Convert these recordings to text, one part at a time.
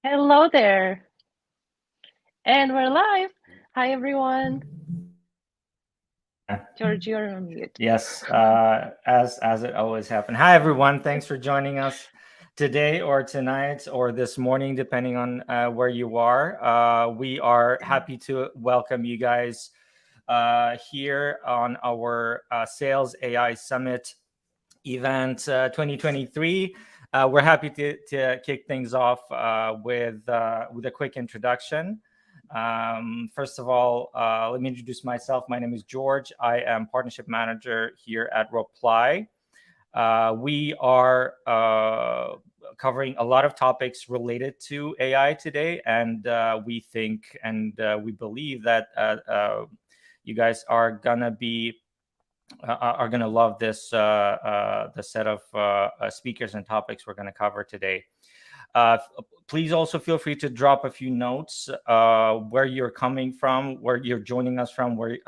Hello there. And we're live. Hi, everyone. George, you're on mute. Yes, as it always happens. Hi, everyone. Thanks for joining us today or tonight or this morning, depending on where you are. We are happy to welcome you guys here on our Sales AI Summit event 2023. We're happy to kick things off with a quick introduction. First of all, let me introduce myself. My name is George. I am partnership manager here at Reply. We are covering a lot of topics related to AI today, and we think and we believe that you guys are gonna love this the set of speakers and topics we're gonna cover today. Please also feel free to drop a few notes where you're coming from, where you're joining us from, what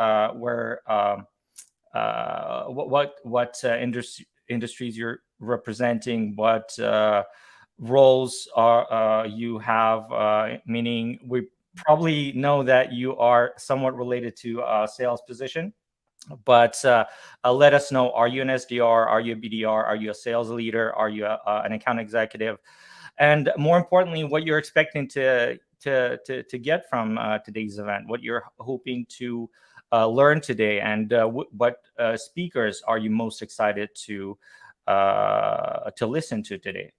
industries you're representing, what roles are you have. Meaning, we probably know that you are somewhat related to a sales position. But let us know: are you an SDR? Are you a BDR? Are you a sales leader? Are you an account executive? And more importantly, what you're expecting to get from today's event, what you're hoping to learn today, and what speakers are you most excited to listen to today?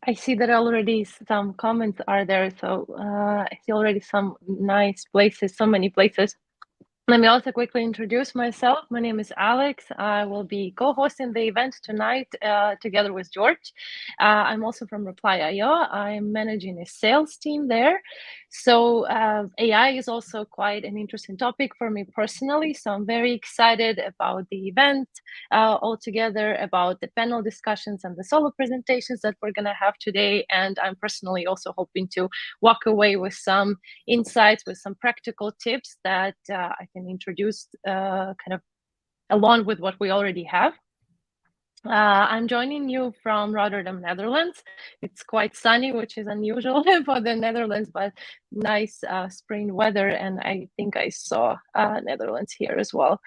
I see that already some comments are there. So I see already some nice places, so many places. Let me also quickly introduce myself. My name is Alex. I will be co-hosting the event tonight together with George. I'm also from Reply.io. I'm managing a sales team there. So AI is also quite an interesting topic for me personally. So I'm very excited about the event altogether, about the panel discussions and the solo presentations that we're going to have today. And I'm personally also hoping to walk away with some insights, with some practical tips that I can introduce kind of along with what we already have. I'm joining you from Rotterdam, Netherlands. It's quite sunny, which is unusual for the Netherlands, but nice spring weather. And I think I saw Netherlands here as well.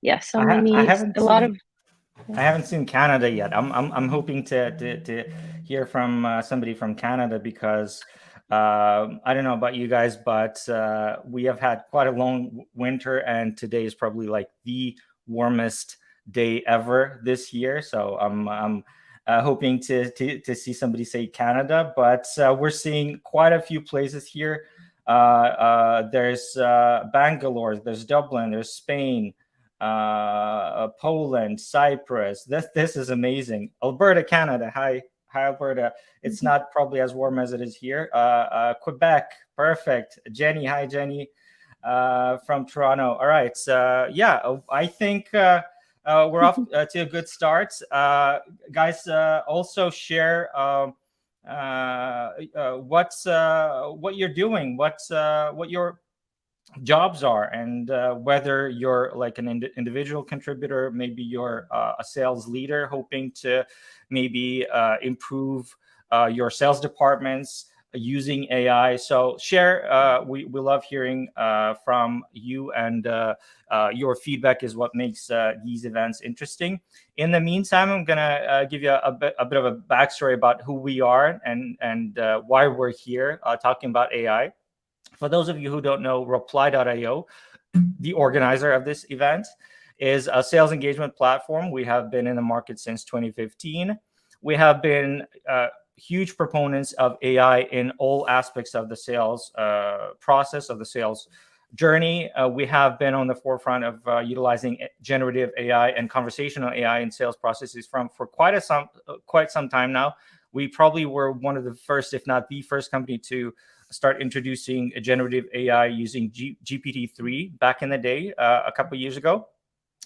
Yeah, so I many, haven't a lot of. seen I haven't seen Canada yet. I'm hoping to hear from somebody from Canada because I don't know about you guys, but we have had quite a long winter, and today is probably like the warmest day ever this year. So I'm hoping to see somebody say Canada, but we're seeing quite a few places here. There's Bangalore, there's Dublin, there's Spain, Poland, Cyprus. This is amazing. Alberta, Canada. Hi, Alberta. It's not probably as warm as it is here. Quebec, perfect. Jenny, hi, Jenny, from Toronto. All right. Yeah, I think we're off to a good start. Guys, also share. What you're doing, what your jobs are, and whether you're like an individual contributor, maybe you're a sales leader hoping to maybe improve your sales departments using AI. So share. We love hearing from you, and your feedback is what makes these events interesting. In the meantime, I'm gonna give you a bit of a backstory about who we are and why we're here talking about AI. For those of you who don't know, Reply.io, the organizer of this event, is a sales engagement platform. We have been in the market since 2015. We have been huge proponents of AI in all aspects of the sales process, of the sales journey. We have been on the forefront of utilizing generative AI and conversational AI in sales processes for quite some time now. We probably were one of the first, if not the first company to start introducing a generative AI using GPT-3 back in the day, a couple of years ago.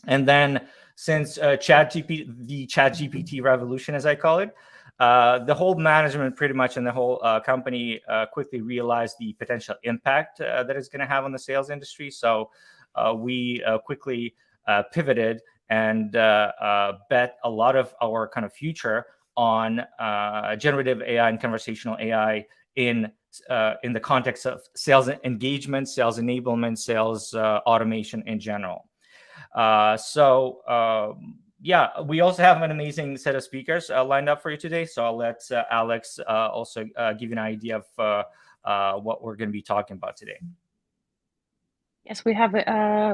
And then since the Chat GPT revolution, as I call it, the whole management pretty much and the whole company quickly realized the potential impact that it's going to have on the sales industry. So we quickly pivoted and bet a lot of our kind of future on generative AI and conversational AI in the context of sales engagement, sales enablement, sales automation in general. Yeah, we also have an amazing set of speakers lined up for you today. So I'll let Alex also give you an idea of what we're going to be talking about today. Yes, we have.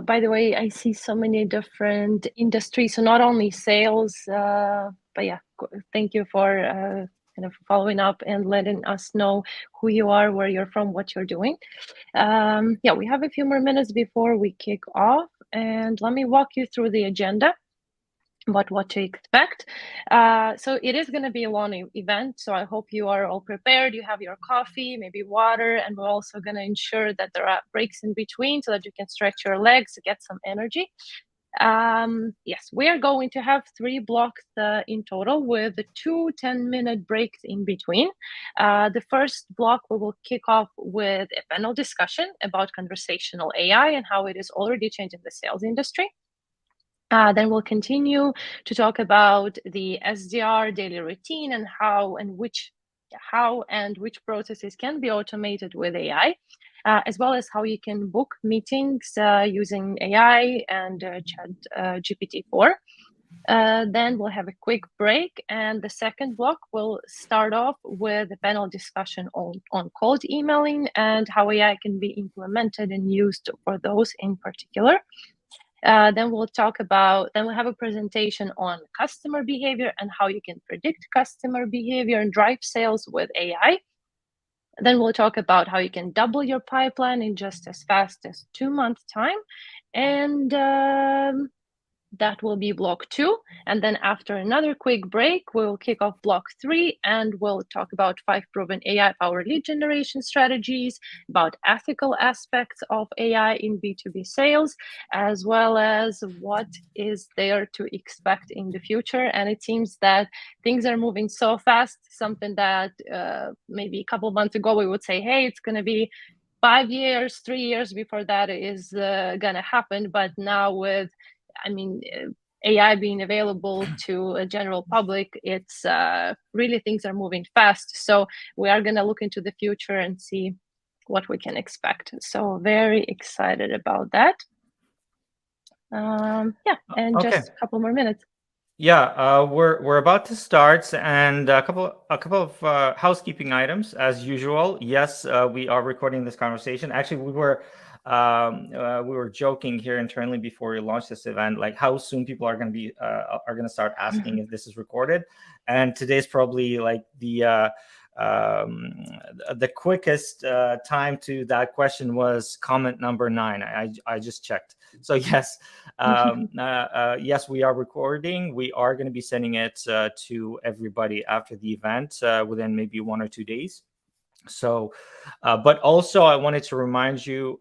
By the way, I see so many different industries, so not only sales, but yeah, thank you for kind of following up and letting us know who you are, where you're from, what you're doing. Yeah, we have a few more minutes before we kick off, and let me walk you through the agenda about what to expect. So it is going to be a long event, so I hope you are all prepared. You have your coffee, maybe water, and we're also going to ensure that there are breaks in between so that you can stretch your legs, get some energy. Yes, we are going to have 3 blocks in total with 2 10-minute breaks in between. The first block, we will kick off with a panel discussion about conversational AI and how it is already changing the sales industry. Then we'll continue to talk about the SDR daily routine and how and which processes can be automated with AI, as well as how you can book meetings using AI and Chat GPT-4. Then we'll have a quick break, and the second block will start off with a panel discussion on cold emailing and how AI can be implemented and used for those in particular. Then we'll have a presentation on customer behavior and how you can predict customer behavior and drive sales with AI. Then we'll talk about how you can double your pipeline in just as fast as 2 months time. And that will be block 2. And then after another quick break, we'll kick off block 3, and we'll talk about 5 proven AI-powered lead generation strategies, about ethical aspects of AI in B2B sales, as well as what is there to expect in the future. And it seems that things are moving so fast, something that maybe a couple of months ago we would say, hey, it's going to be 5 years, 3 years before that is going to happen. But now with AI being available to a general public, it's really things are moving fast. So we are going to look into the future and see what we can expect. So very excited about that. Yeah, and Okay. just a couple more minutes. Yeah, we're about to start, and a couple of housekeeping items as usual. Yes, we are recording this conversation. Actually, we were joking here internally before we launched this event, like how soon people are going to start asking if this is recorded. And today's probably like the quickest time to that question was comment number 9. I just checked. So yes, yes, we are recording. We are going to be sending it to everybody after the event within maybe 1 or 2 days. So, but also I wanted to remind you,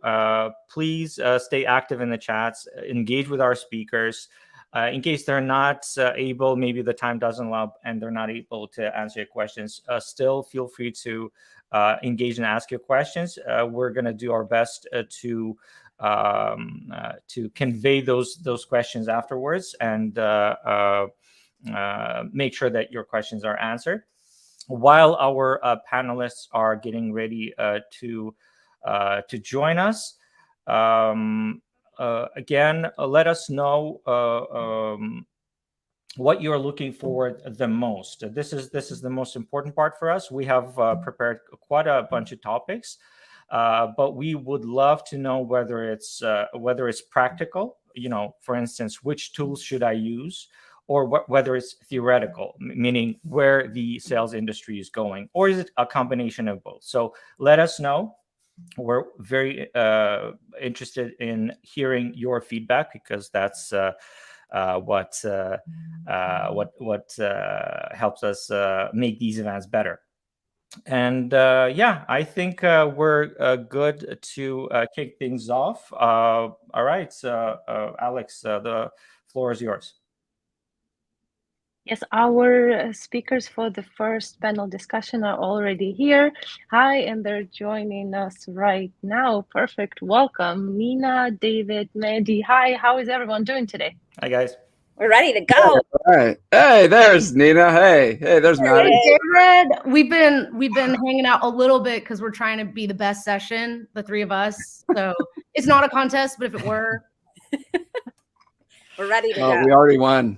please stay active in the chats, engage with our speakers. In case they're not able, maybe the time doesn't allow and they're not able to answer your questions, still feel free to engage and ask your questions. We're going to do our best to convey those questions afterwards and make sure that your questions are answered. While our panelists are getting ready to join us, again, let us know what you're looking for the most. This is the most important part for us. We have prepared quite a bunch of topics, but we would love to know whether it's practical. For instance, which tools should I use? Or whether it's theoretical, meaning where the sales industry is going, or is it a combination of both? So let us know. We're very interested in hearing your feedback because that's what helps us make these events better. And yeah, I think we're good to kick things off. All right, Alex, the floor is yours. Yes, our speakers for the first panel discussion are already here. Hi, and they're joining us right now. Perfect. Welcome, Nina, David, Mehdi. Hi, how is everyone doing today? Hi, guys. We're ready to go. All right. Hey, there's Nina. Hey, there's Maddie. Hey. David, we've been hanging out a little bit because we're trying to be the best session, the three of us. So it's not a contest, but if it were, we're ready to go. We already won.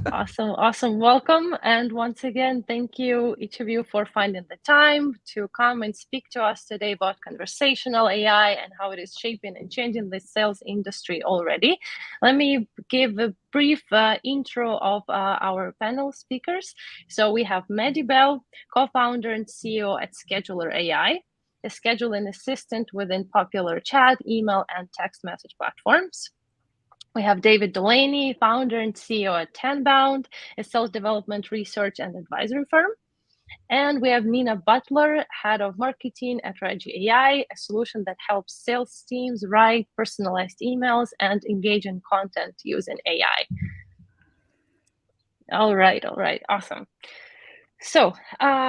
Awesome. Welcome. And once again, thank you, each of you, for finding the time to come and speak to us today about conversational AI and how it is shaping and changing the sales industry already. Let me give a brief intro of our panel speakers. So we have Maddie Bell, co-founder and CEO at Scheduler AI, a scheduling assistant within popular chat, email, and text message platforms. We have David Delaney, founder and CEO at Tenbound, a sales development research and advisory firm. And we have Nina Butler, head of marketing at Regi AI, a solution that helps sales teams write personalized emails and engage in content using AI. All right, awesome. So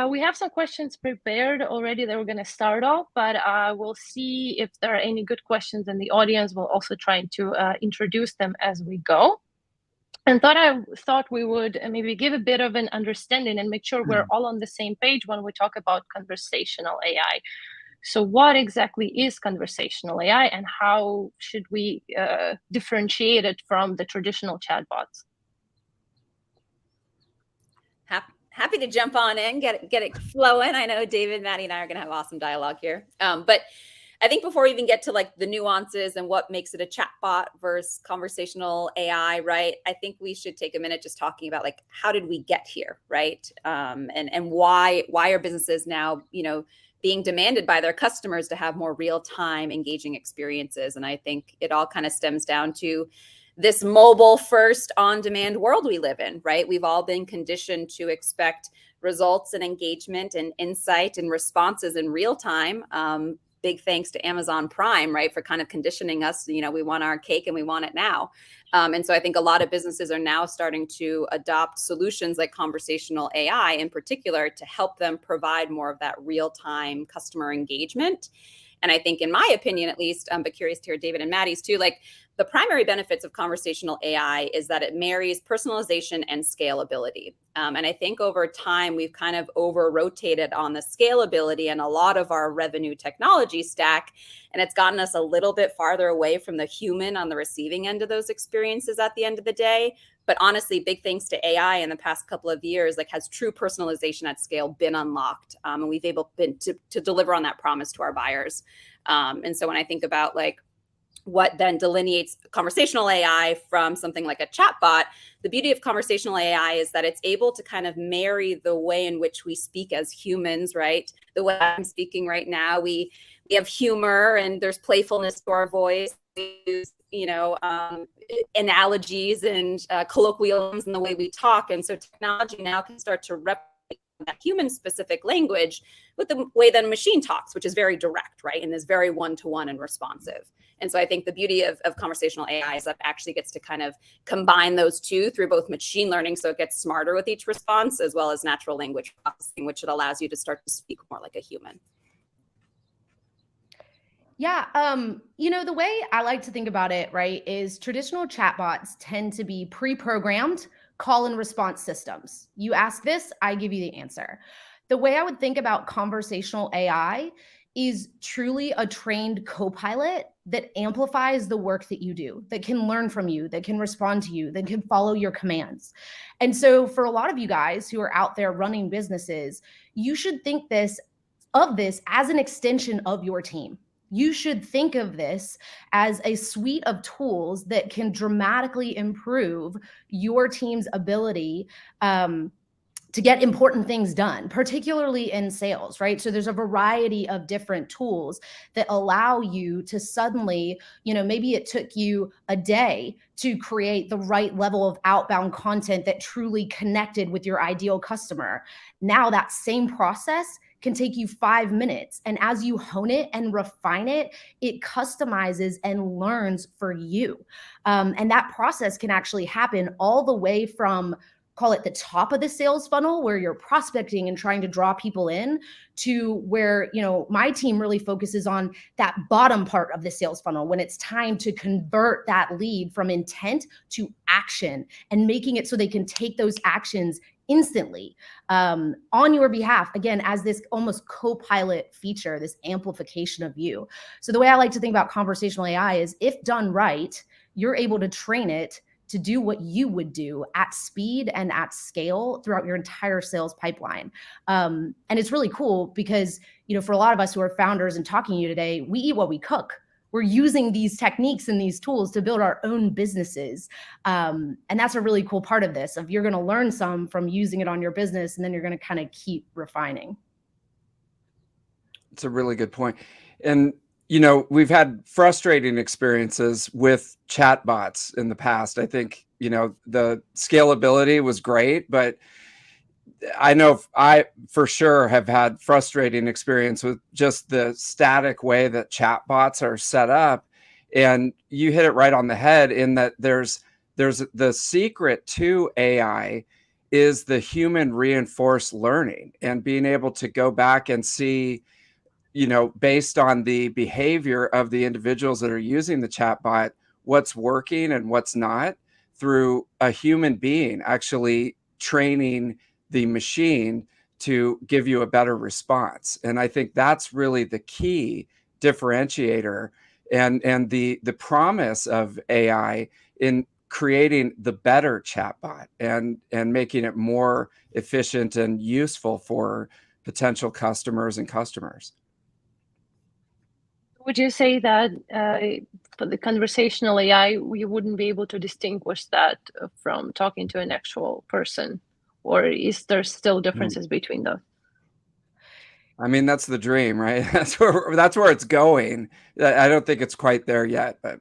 we have some questions prepared already that we're going to start off, but we'll see if there are any good questions in the audience. We'll also try to introduce them as we go. And I thought we would maybe give a bit of an understanding and make sure we're all on the same page when we talk about conversational AI. So what exactly is conversational AI and how should we differentiate it from the traditional chatbots? Happy to jump on in, get it flowing. I know David, Maddie, and I are going to have awesome dialogue here. But I think before we even get to like the nuances and what makes it a chatbot versus conversational AI, right? I think we should take a minute just talking about like how did we get here, right? And why are businesses now, being demanded by their customers to have more real-time engaging experiences? And I think it all kind of stems down to this mobile first on-demand world we live in, right? We've all been conditioned to expect results and engagement and insight and responses in real time. Big thanks to Amazon Prime, right? For kind of conditioning us, we want our cake and we want it now. And so I think a lot of businesses are now starting to adopt solutions like conversational AI in particular to help them provide more of that real-time customer engagement. And I think, in my opinion, at least, but curious to hear David and Maddie's too, like the primary benefits of conversational AI is that it marries personalization and scalability. And I think over time, we've kind of over-rotated on the scalability and a lot of our revenue technology stack. And it's gotten us a little bit farther away from the human on the receiving end of those experiences at the end of the day. But honestly, big thanks to AI in the past couple of years, like has true personalization at scale been unlocked? And we've been able to deliver on that promise to our buyers. And so when I think about like what then delineates conversational AI from something like a chatbot, the beauty of conversational AI is that it's able to kind of marry the way in which we speak as humans, right? The way I'm speaking right now, we have humor and there's playfulness to our voice. We use, analogies and colloquialisms in the way we talk. And so technology now can start to replicate that human-specific language with the way that a machine talks, which is very direct, right? And is very one-to-one and responsive. And so I think the beauty of conversational AI is that it actually gets to kind of combine those two through both machine learning, so it gets smarter with each response, as well as natural language processing, which it allows you to start to speak more like a human. Yeah, the way I like to think about it, right, is traditional chatbots tend to be pre-programmed call and response systems. You ask this, I give you the answer. The way I would think about conversational AI is truly a trained co-pilot that amplifies the work that you do, that can learn from you, that can respond to you, that can follow your commands. And so for a lot of you guys who are out there running businesses, you should think of this as an extension of your team. You should think of this as a suite of tools that can dramatically improve your team's ability to get important things done, particularly in sales, right? So there's a variety of different tools that allow you to suddenly, maybe it took you a day to create the right level of outbound content that truly connected with your ideal customer. Now that same process can take you 5 minutes. And as you hone it and refine it, it customizes and learns for you. And that process can actually happen all the way from call it the top of the sales funnel where you're prospecting and trying to draw people in, to where, you know, my team really focuses on that bottom part of the sales funnel when it's time to convert that lead from intent to action and making it so they can take those actions instantly on your behalf, again, as this almost co-pilot feature, this amplification of you. So the way I like to think about conversational AI is, if done right, you're able to train it to do what you would do at speed and at scale throughout your entire sales pipeline. And it's really cool because, you know, for a lot of us who are founders and talking to you today, we eat what we cook. We're using these techniques and these tools to build our own businesses. And that's a really cool part of this, of you're going to learn some from using it on your business, and then you're going to kind of keep refining. It's a really good point. And, you know, we've had frustrating experiences with chatbots in the past. I think, you know, the scalability was great, but I know I for sure have had frustrating experience with just the static way that chatbots are set up. And you hit it right on the head in that there's the secret to AI is the human reinforced learning, and being able to go back and see, you know, based on the behavior of the individuals that are using the chatbot, what's working and what's not, through a human being actually training the machine to give you a better response. And I think that's really the key differentiator and the promise of AI in creating the better chatbot and making it more efficient and useful for potential customers and customers. Would you say that for the conversational AI, you wouldn't be able to distinguish that from talking to an actual person? Or is there still differences between those? I mean, that's the dream, right? That's where it's going. I don't think it's quite there yet, but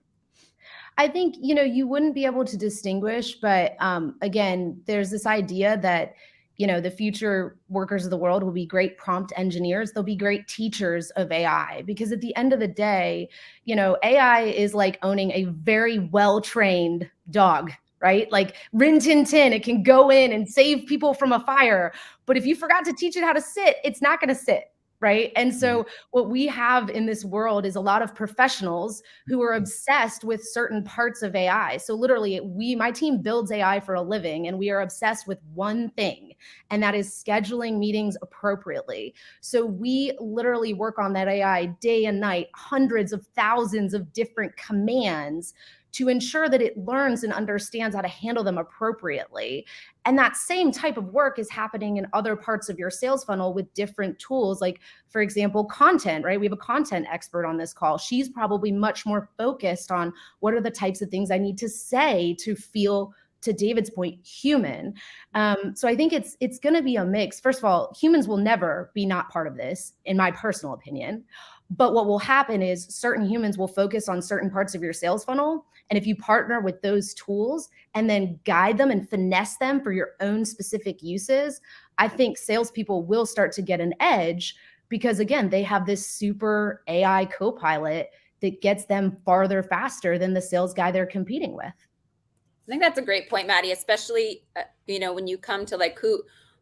I think, you know, you wouldn't be able to distinguish, but again, there's this idea that, you know, the future workers of the world will be great prompt engineers. They'll be great teachers of AI, because at the end of the day, you know, AI is like owning a very well-trained dog, right? Like Rin Tin Tin, it can go in and save people from a fire. But if you forgot to teach it how to sit, it's not going to sit. Right. And so what we have in this world is a lot of professionals who are obsessed with certain parts of AI. So literally, my team builds AI for a living, and we are obsessed with one thing, and that is scheduling meetings appropriately. So we literally work on that AI day and night, hundreds of thousands of different commands to ensure that it learns and understands how to handle them appropriately. And that same type of work is happening in other parts of your sales funnel with different tools, like, for example, content, right? We have a content expert on this call. She's probably much more focused on what are the types of things I need to say to feel, to David's point, human. So I think it's going to be a mix. First of all, humans will never be not part of this, in my personal opinion. But what will happen is certain humans will focus on certain parts of your sales funnel. And if you partner with those tools and then guide them and finesse them for your own specific uses, I think salespeople will start to get an edge, because again, they have this super AI co-pilot that gets them farther faster than the sales guy they're competing with. I think that's a great point, Maddie, especially, you know, when you come to like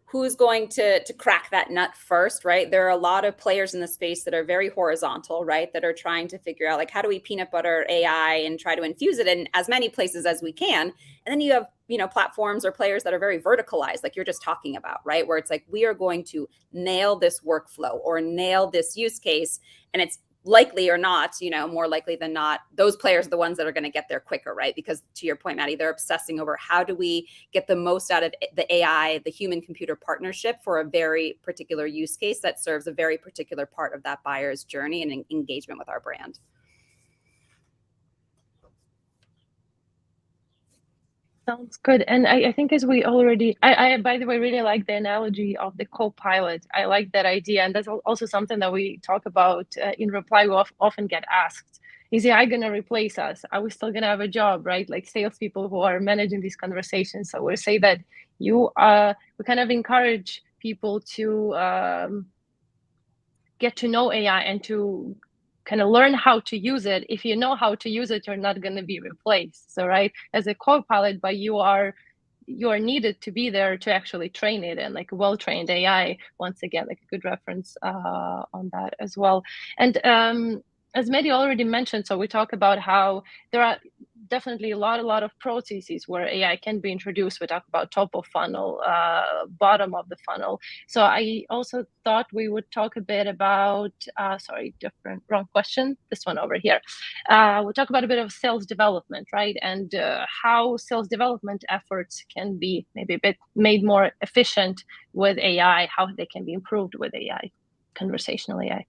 who's going to crack that nut first, right? There are a lot of players in the space that are very horizontal, right? That are trying to figure out like, how do we peanut butter AI and try to infuse it in as many places as we can. And then you have, you know, platforms or players that are very verticalized, like you're just talking about, right? Where it's like, we are going to nail this workflow or nail this use case. And it's likely or not, you know, more likely than not, those players are the ones that are going to get there quicker, right? Because to your point, Maddie, they're obsessing over how do we get the most out of the AI, the human computer partnership, for a very particular use case that serves a very particular part of that buyer's journey and engagement with our brand. Sounds good. And I think, as we already, I by the way, really like the analogy of the co-pilot. I like that idea. And that's also something that we talk about in reply. We often get asked, is AI going to replace us? Are we still going to have a job, right? Like salespeople who are managing these conversations. So we say that we kind of encourage people to get to know AI and to kind of learn how to use it. If you know how to use it, you're not going to be replaced. So, right, as a co-pilot, but you are you are needed to be there to actually train it, and like a well-trained AI, once again, like a good reference on that as well. And as Mehdi already mentioned, so we talk about how there are definitely a lot of processes where AI can be introduced. We talk about top of funnel, bottom of the funnel. So I also thought we would talk a bit about, wrong question, this one over here. We'll talk about a bit of sales development, right? And how sales development efforts can be maybe a bit made more efficient with AI, how they can be improved with AI, conversational AI.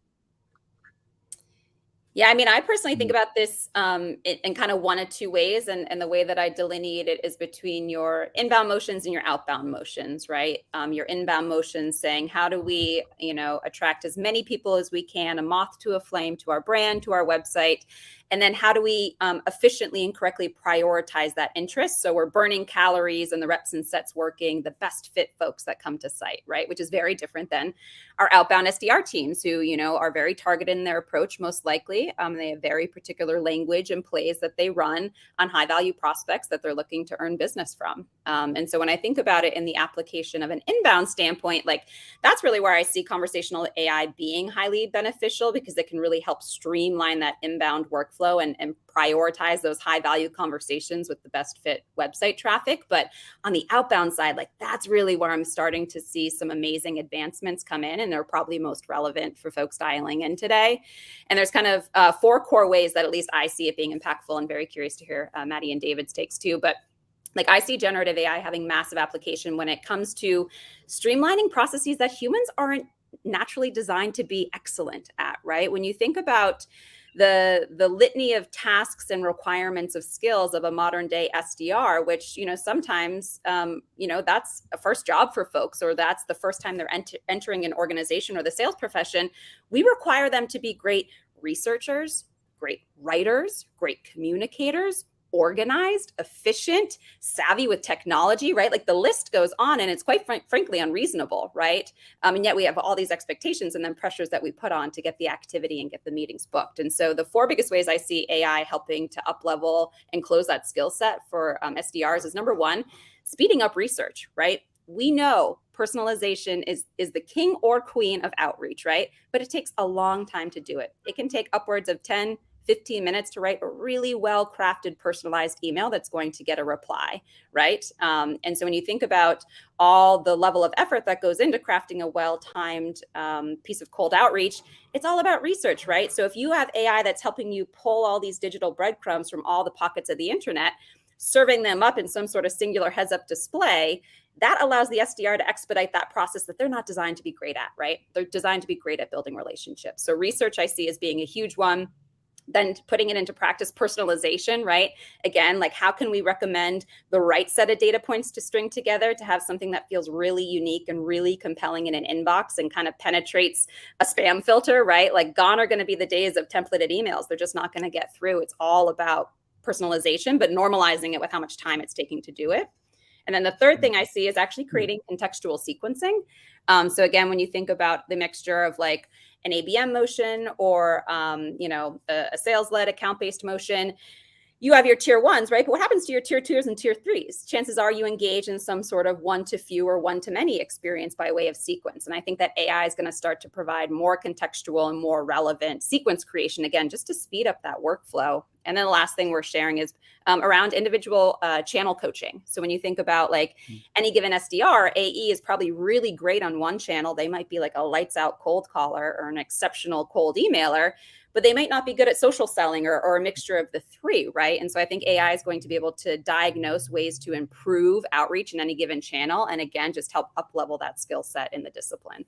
Yeah, I mean, I personally think about this in kind of one of two ways. And the way that I delineate it is between your inbound motions and your outbound motions, right? Your inbound motions saying, how do we, attract as many people as we can, a moth to a flame, to our brand, to our website? And then how do we efficiently and correctly prioritize that interest? So we're burning calories and the reps and sets working, the best fit folks that come to site, right? Which is very different than our outbound SDR teams who, are very targeted in their approach, most likely. They have very particular language and plays that they run on high value prospects that they're looking to earn business from. And so when I think about it in the application of an inbound standpoint, like that's really where I see conversational AI being highly beneficial, because it can really help streamline that inbound workflow and prioritize those high value conversations with the best fit website traffic. But on the outbound side, like that's really where I'm starting to see some amazing advancements come in, and they're probably most relevant for folks dialing in today. And there's kind of 4 core ways that at least I see it being impactful. I'm very curious to hear Maddie and David's takes too. But like I see generative AI having massive application when it comes to streamlining processes that humans aren't naturally designed to be excellent at, right? When you think about the litany of tasks and requirements of skills of a modern day SDR, which, sometimes, that's a first job for folks, or that's the first time they're entering an organization or the sales profession. We require them to be great researchers, great writers, great communicators, organized, efficient, savvy with technology, right? Like the list goes on, and it's quite frankly unreasonable, right? And yet we have all these expectations and then pressures that we put on to get the activity and get the meetings booked. And so the 4 biggest ways I see AI helping to up level and close that skill set for SDRs is, number 1, speeding up research, right? We know personalization is the king or queen of outreach, right? But it takes a long time to do it. It can take upwards of 10, 15 minutes to write a really well-crafted, personalized email that's going to get a reply, right? And so when you think about all the level of effort that goes into crafting a well-timed piece of cold outreach, it's all about research, right? So if you have AI that's helping you pull all these digital breadcrumbs from all the pockets of the internet, serving them up in some sort of singular heads-up display, that allows the SDR to expedite that process that they're not designed to be great at, right? They're designed to be great at building relationships. So research I see as being a huge one. Then putting it into practice, personalization, right? Again, like how can we recommend the right set of data points to string together to have something that feels really unique and really compelling in an inbox and kind of penetrates a spam filter, right? Like gone are going to be the days of templated emails. They're just not going to get through. It's all about personalization, but normalizing it with how much time it's taking to do it. And then the third thing I see is actually creating contextual sequencing. So again, when you think about the mixture of like an ABM motion or, a sales-led account-based motion, you have your tier 1s, right? But what happens to your tier 2s and tier 3s? Chances are you engage in some sort of one-to-few or one-to-many experience by way of sequence. And I think that AI is going to start to provide more contextual and more relevant sequence creation, again, just to speed up that workflow. And then the last thing we're sharing is around individual channel coaching. So when you think about like any given SDR, AE is probably really great on one channel. They might be like a lights out cold caller or an exceptional cold emailer, but they might not be good at social selling or a mixture of the 3, right? And so I think AI is going to be able to diagnose ways to improve outreach in any given channel. And again, just help up level that skill set in the discipline.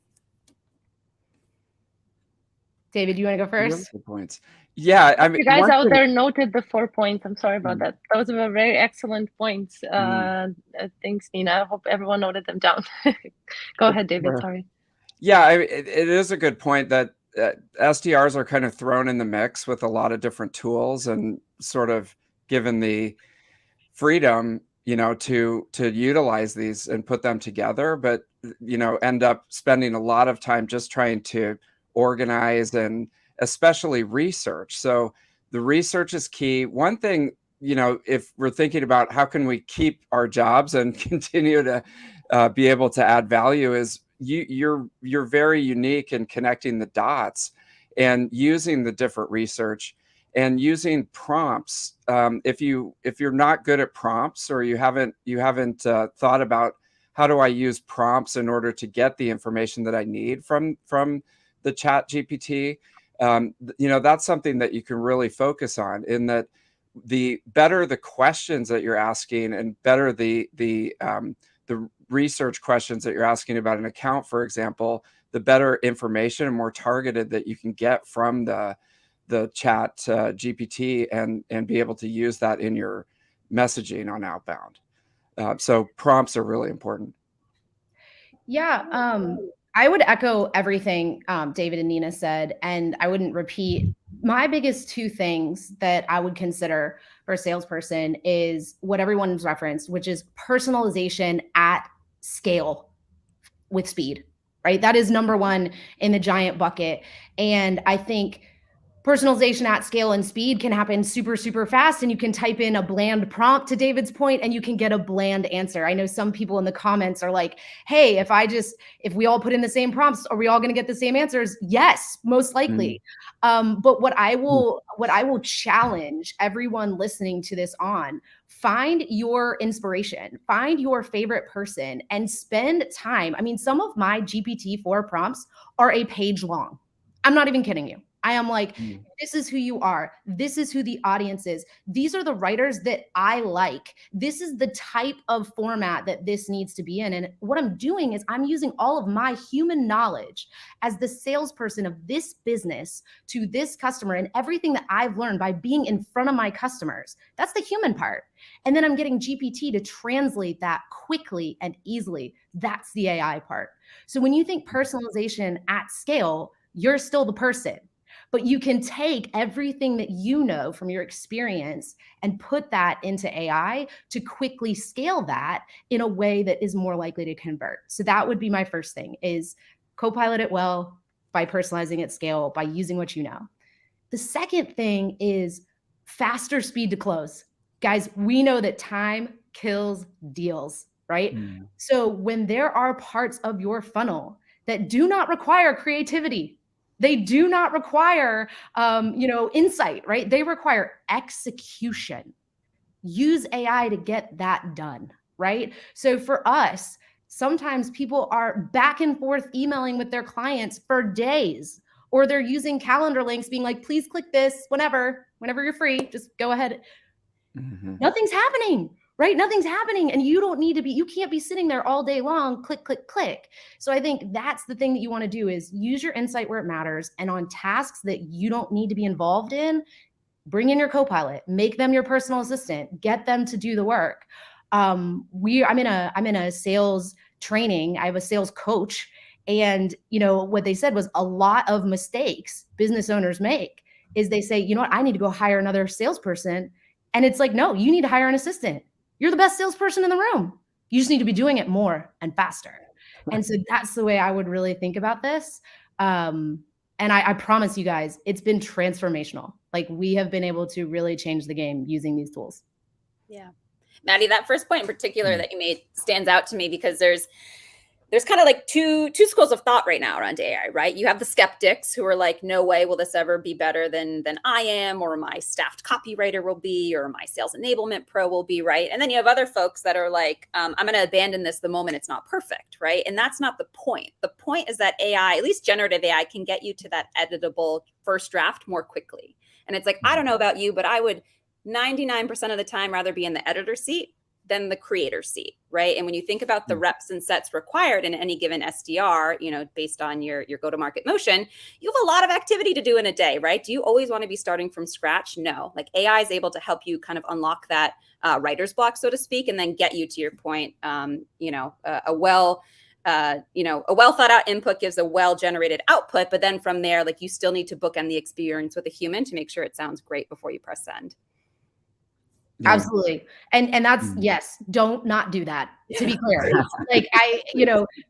David, you want to go first? Good points. Yeah, I mean, you guys out there noted the 4 points. I'm sorry about that. Those were very excellent points. Thanks, Nina. I hope everyone noted them down. Go ahead, David. Sorry. Yeah, it is a good point that SDRs are kind of thrown in the mix with a lot of different tools and sort of given the freedom, to utilize these and put them together, but, end up spending a lot of time just trying to organize and especially research. So the research is key. One thing if we're thinking about how can we keep our jobs and continue to be able to add value, is you're very unique in connecting the dots and using the different research and using prompts. If you're not good at prompts, or you haven't thought about how do I use prompts in order to get the information that I need from the Chat GPT, that's something that you can really focus on. In that, the better the questions that you're asking, and better the research questions that you're asking about an account, for example, the better information and more targeted that you can get from the Chat GPT, and be able to use that in your messaging on outbound. So prompts are really important. Yeah, I would echo everything David and Nina said, and I wouldn't repeat. My biggest two things that I would consider for a salesperson is what everyone's referenced, which is personalization at scale with speed, right? That is number one in the giant bucket. And I think personalization at scale and speed can happen super, super fast. And you can type in a bland prompt, to David's point, and you can get a bland answer. I know some people in the comments are like, hey, if we all put in the same prompts, are we all going to get the same answers? Yes, most likely. But what I will challenge everyone listening to this on, find your inspiration, find your favorite person, and spend time. I mean, some of my GPT-4 prompts are a page long. I'm not even kidding you. I am like, this is who you are. This is who the audience is. These are the writers that I like. This is the type of format that this needs to be in. And what I'm doing is I'm using all of my human knowledge as the salesperson of this business to this customer, and everything that I've learned by being in front of my customers. That's the human part. And then I'm getting GPT to translate that quickly and easily. That's the AI part. So when you think personalization at scale, you're still the person. But you can take everything that you know from your experience and put that into AI to quickly scale that in a way that is more likely to convert. So that would be my first thing, is co-pilot it well by personalizing at scale, by using what you know. The second thing is faster speed to close. Guys, we know that time kills deals, right? So when there are parts of your funnel that do not require creativity, they do not require, insight, right? They require execution. Use AI to get that done, right? So for us, sometimes people are back and forth emailing with their clients for days, or they're using calendar links being like, please click this whenever you're free, just go ahead. Nothing's happening. Right? Nothing's happening. And you can't be sitting there all day long, click, click, click. So I think that's the thing that you want to do, is use your insight where it matters. And on tasks that you don't need to be involved in, bring in your co-pilot, make them your personal assistant, get them to do the work. I'm in a sales training. I have a sales coach. And what they said was, a lot of mistakes business owners make is they say, you know what, I need to go hire another salesperson. And it's like, no, you need to hire an assistant. You're the best salesperson in the room. You just need to be doing it more and faster. And so that's the way I would really think about this. And I promise you guys, it's been transformational. Like, we have been able to really change the game using these tools. Yeah. Maddie, that first point in particular that you made stands out to me, because there's kind of like two schools of thought right now around AI, right? You have the skeptics who are like, no way will this ever be better than I am, or my staffed copywriter will be, or my sales enablement pro will be, right? And then you have other folks that are like, I'm going to abandon this the moment it's not perfect, right? And that's not the point. The point is that AI, at least generative AI, can get you to that editable first draft more quickly. And it's like, I don't know about you, but I would 99% of the time rather be in the editor seat than the creator seat, right? And when you think about the reps and sets required in any given SDR, based on your go-to-market motion, you have a lot of activity to do in a day, right? Do you always want to be starting from scratch? No. Like, AI is able to help you kind of unlock that writer's block, so to speak, and then get you to your point. A well thought out input gives a well generated output, but then from there, like, you still need to bookend the experience with a human to make sure it sounds great before you press send. Yeah. Absolutely. And that's, yes, don't not do that, to be clear. Like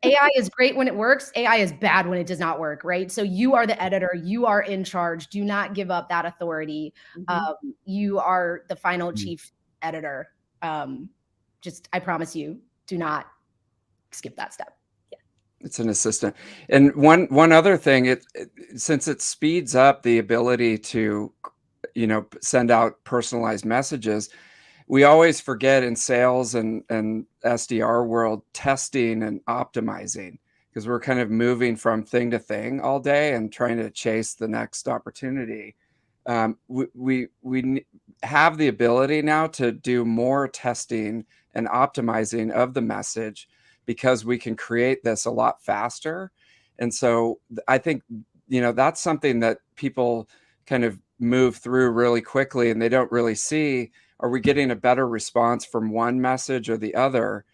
AI is great when it works. AI is bad when it does not work, right? So you are the editor, you are in charge. Do not give up that authority. You are the final chief editor. I promise you, do not skip that step. It's an assistant. And one other thing, since it speeds up the ability to, send out personalized messages, we always forget in sales and SDR world, testing and optimizing, because we're kind of moving from thing to thing all day and trying to chase the next opportunity. We have the ability now to do more testing and optimizing of the message, because we can create this a lot faster. And so I think, that's something that people kind of move through really quickly, and they don't really see, are we getting a better response from one message or the other?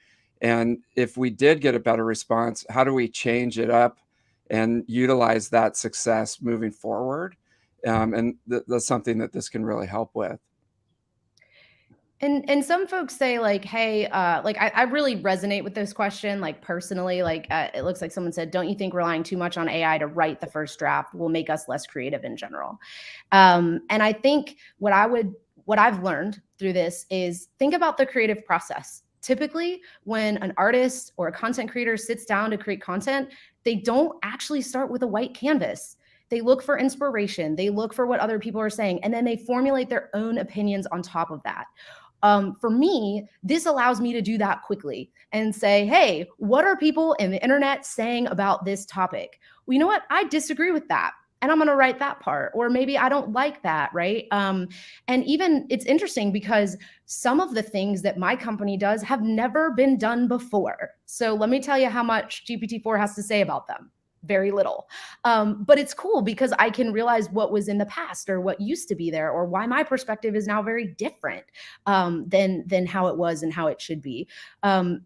And if we did get a better response, how do we change it up and utilize that success moving forward? And that's something that this can really help with. And some folks say like, hey, like I really resonate with this question, like personally, like it looks like someone said, don't you think relying too much on AI to write the first draft will make us less creative in general? And I think what I've learned through this is think about the creative process. Typically, when an artist or a content creator sits down to create content, they don't actually start with a white canvas. They look for inspiration. They look for what other people are saying, and then they formulate their own opinions on top of that. For me, this allows me to do that quickly and say, hey, what are people in the internet saying about this topic? Well, you know what? I disagree with that. And I'm going to write that part, or maybe I don't like that, right? And even it's interesting because some of the things that my company does have never been done before. So let me tell you how much GPT-4 has to say about them. Very little. But it's cool because I can realize what was in the past or what used to be there, or why my perspective is now very different than how it was and how it should be.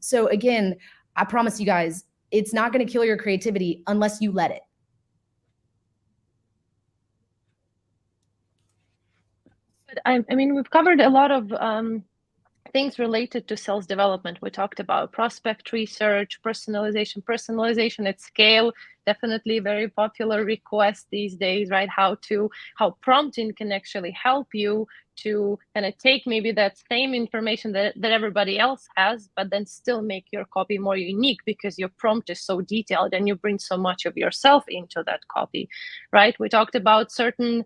So again, I promise you guys, it's not going to kill your creativity unless you let it. I mean, we've covered a lot of things related to sales development. We talked about prospect research, personalization at scale, definitely very popular request these days, right? How prompting can actually help you to kind of take maybe that same information that everybody else has, but then still make your copy more unique because your prompt is so detailed and you bring so much of yourself into that copy, right? We talked about certain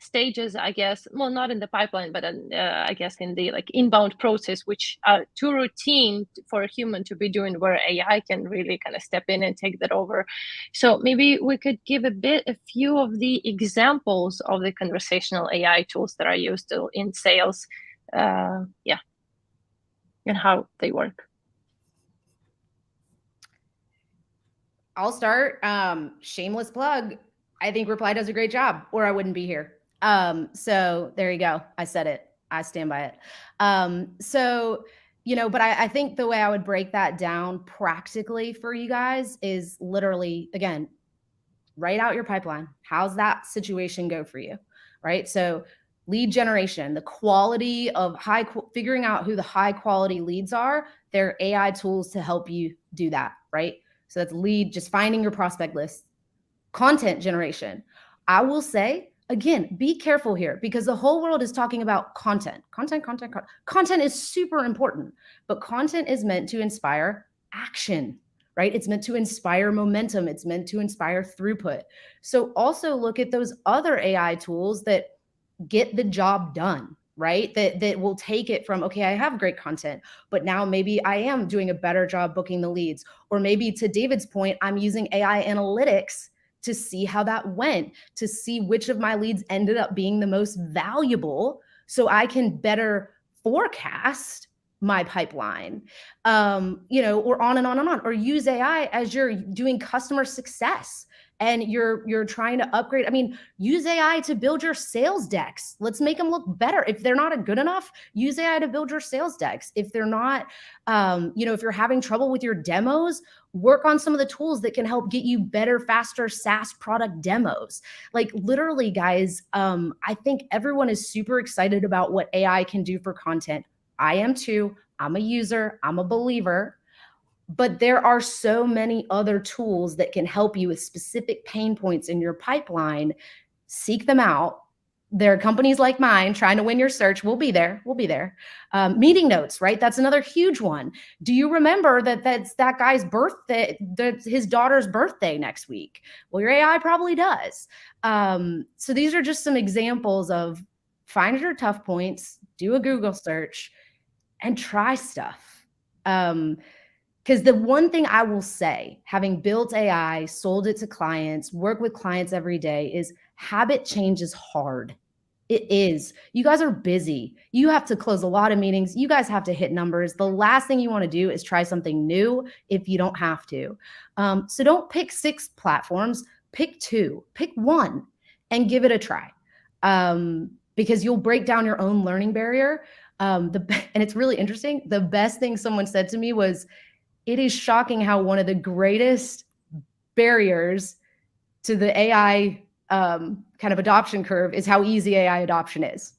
stages, I guess, well, not in the pipeline, but I guess in the like inbound process, which are too routine for a human to be doing, where AI can really kind of step in and take that over. So maybe we could give a few of the examples of the conversational AI tools that are used in sales, and how they work. I'll start. Shameless plug. I think Reply does a great job, or I wouldn't be here. So there you go. I said it. I stand by it. But I think the way I would break that down practically for you guys is literally, again, write out your pipeline. How's that situation go for you? Right. So lead generation, the quality of figuring out who the high quality leads are, there are AI tools to help you do that. Right. So that's lead, just finding your prospect list. Content generation. I will say, again, be careful here because the whole world is talking about content. Content is super important, but content is meant to inspire action, right? It's meant to inspire momentum. It's meant to inspire throughput. So also look at those other AI tools that get the job done, right? That will take it from, okay, I have great content, but now maybe I am doing a better job booking the leads. Or maybe to David's point, I'm using AI analytics to see how that went, to see which of my leads ended up being the most valuable so I can better forecast my pipeline, or on and on and on, or use AI as you're doing customer success and you're trying to upgrade. I mean, use AI to build your sales decks. Let's make them look better. If they're not good enough, use AI to build your sales decks. If they're not, if you're having trouble with your demos, work on some of the tools that can help get you better, faster SaaS product demos. Like literally, guys, I think everyone is super excited about what AI can do for content. I am too. I'm a user. I'm a believer. But there are so many other tools that can help you with specific pain points in your pipeline. Seek them out. There are companies like mine trying to win your search. We'll be there. We'll be there. Meeting notes, right? That's another huge one. Do you remember that's that guy's birthday, that's his daughter's birthday next week? Well, your AI probably does. So these are just some examples of find your tough points, do a Google search, and try stuff. Because the one thing I will say, having built AI, sold it to clients, work with clients every day, is habit change is hard. It is. You guys are busy. You have to close a lot of meetings. You guys have to hit numbers. The last thing you want to do is try something new if you don't have to. So don't pick 6 platforms. Pick 2. Pick 1 and give it a try. Because you'll break down your own learning barrier. And it's really interesting. The best thing someone said to me was, it is shocking how one of the greatest barriers to the AI kind of adoption curve is how easy AI adoption is.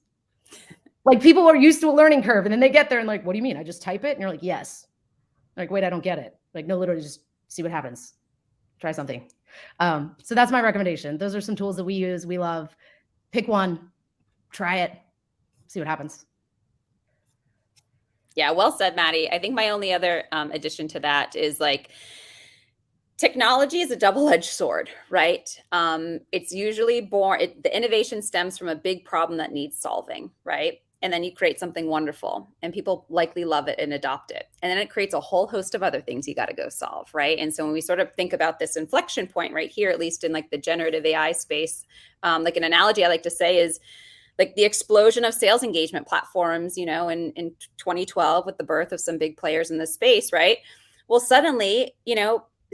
Like people are used to a learning curve and then they get there and like, what do you mean? I just type it? And you're like, yes. Like, wait, I don't get it. Like, no, literally just see what happens. Try something. So that's my recommendation. Those are some tools that we use. We love. Pick one, try it, see what happens. Yeah, well said, Maddie. I think my only other addition to that is like technology is a double-edged sword, right? It's usually the innovation stems from a big problem that needs solving, right? And then you create something wonderful and people likely love it and adopt it. And then it creates a whole host of other things you got to go solve, right? And so when we sort of think about this inflection point right here, at least in like the generative AI space, like an analogy I like to say is, like the explosion of sales engagement platforms, in 2012 with the birth of some big players in this space, right? Well, suddenly,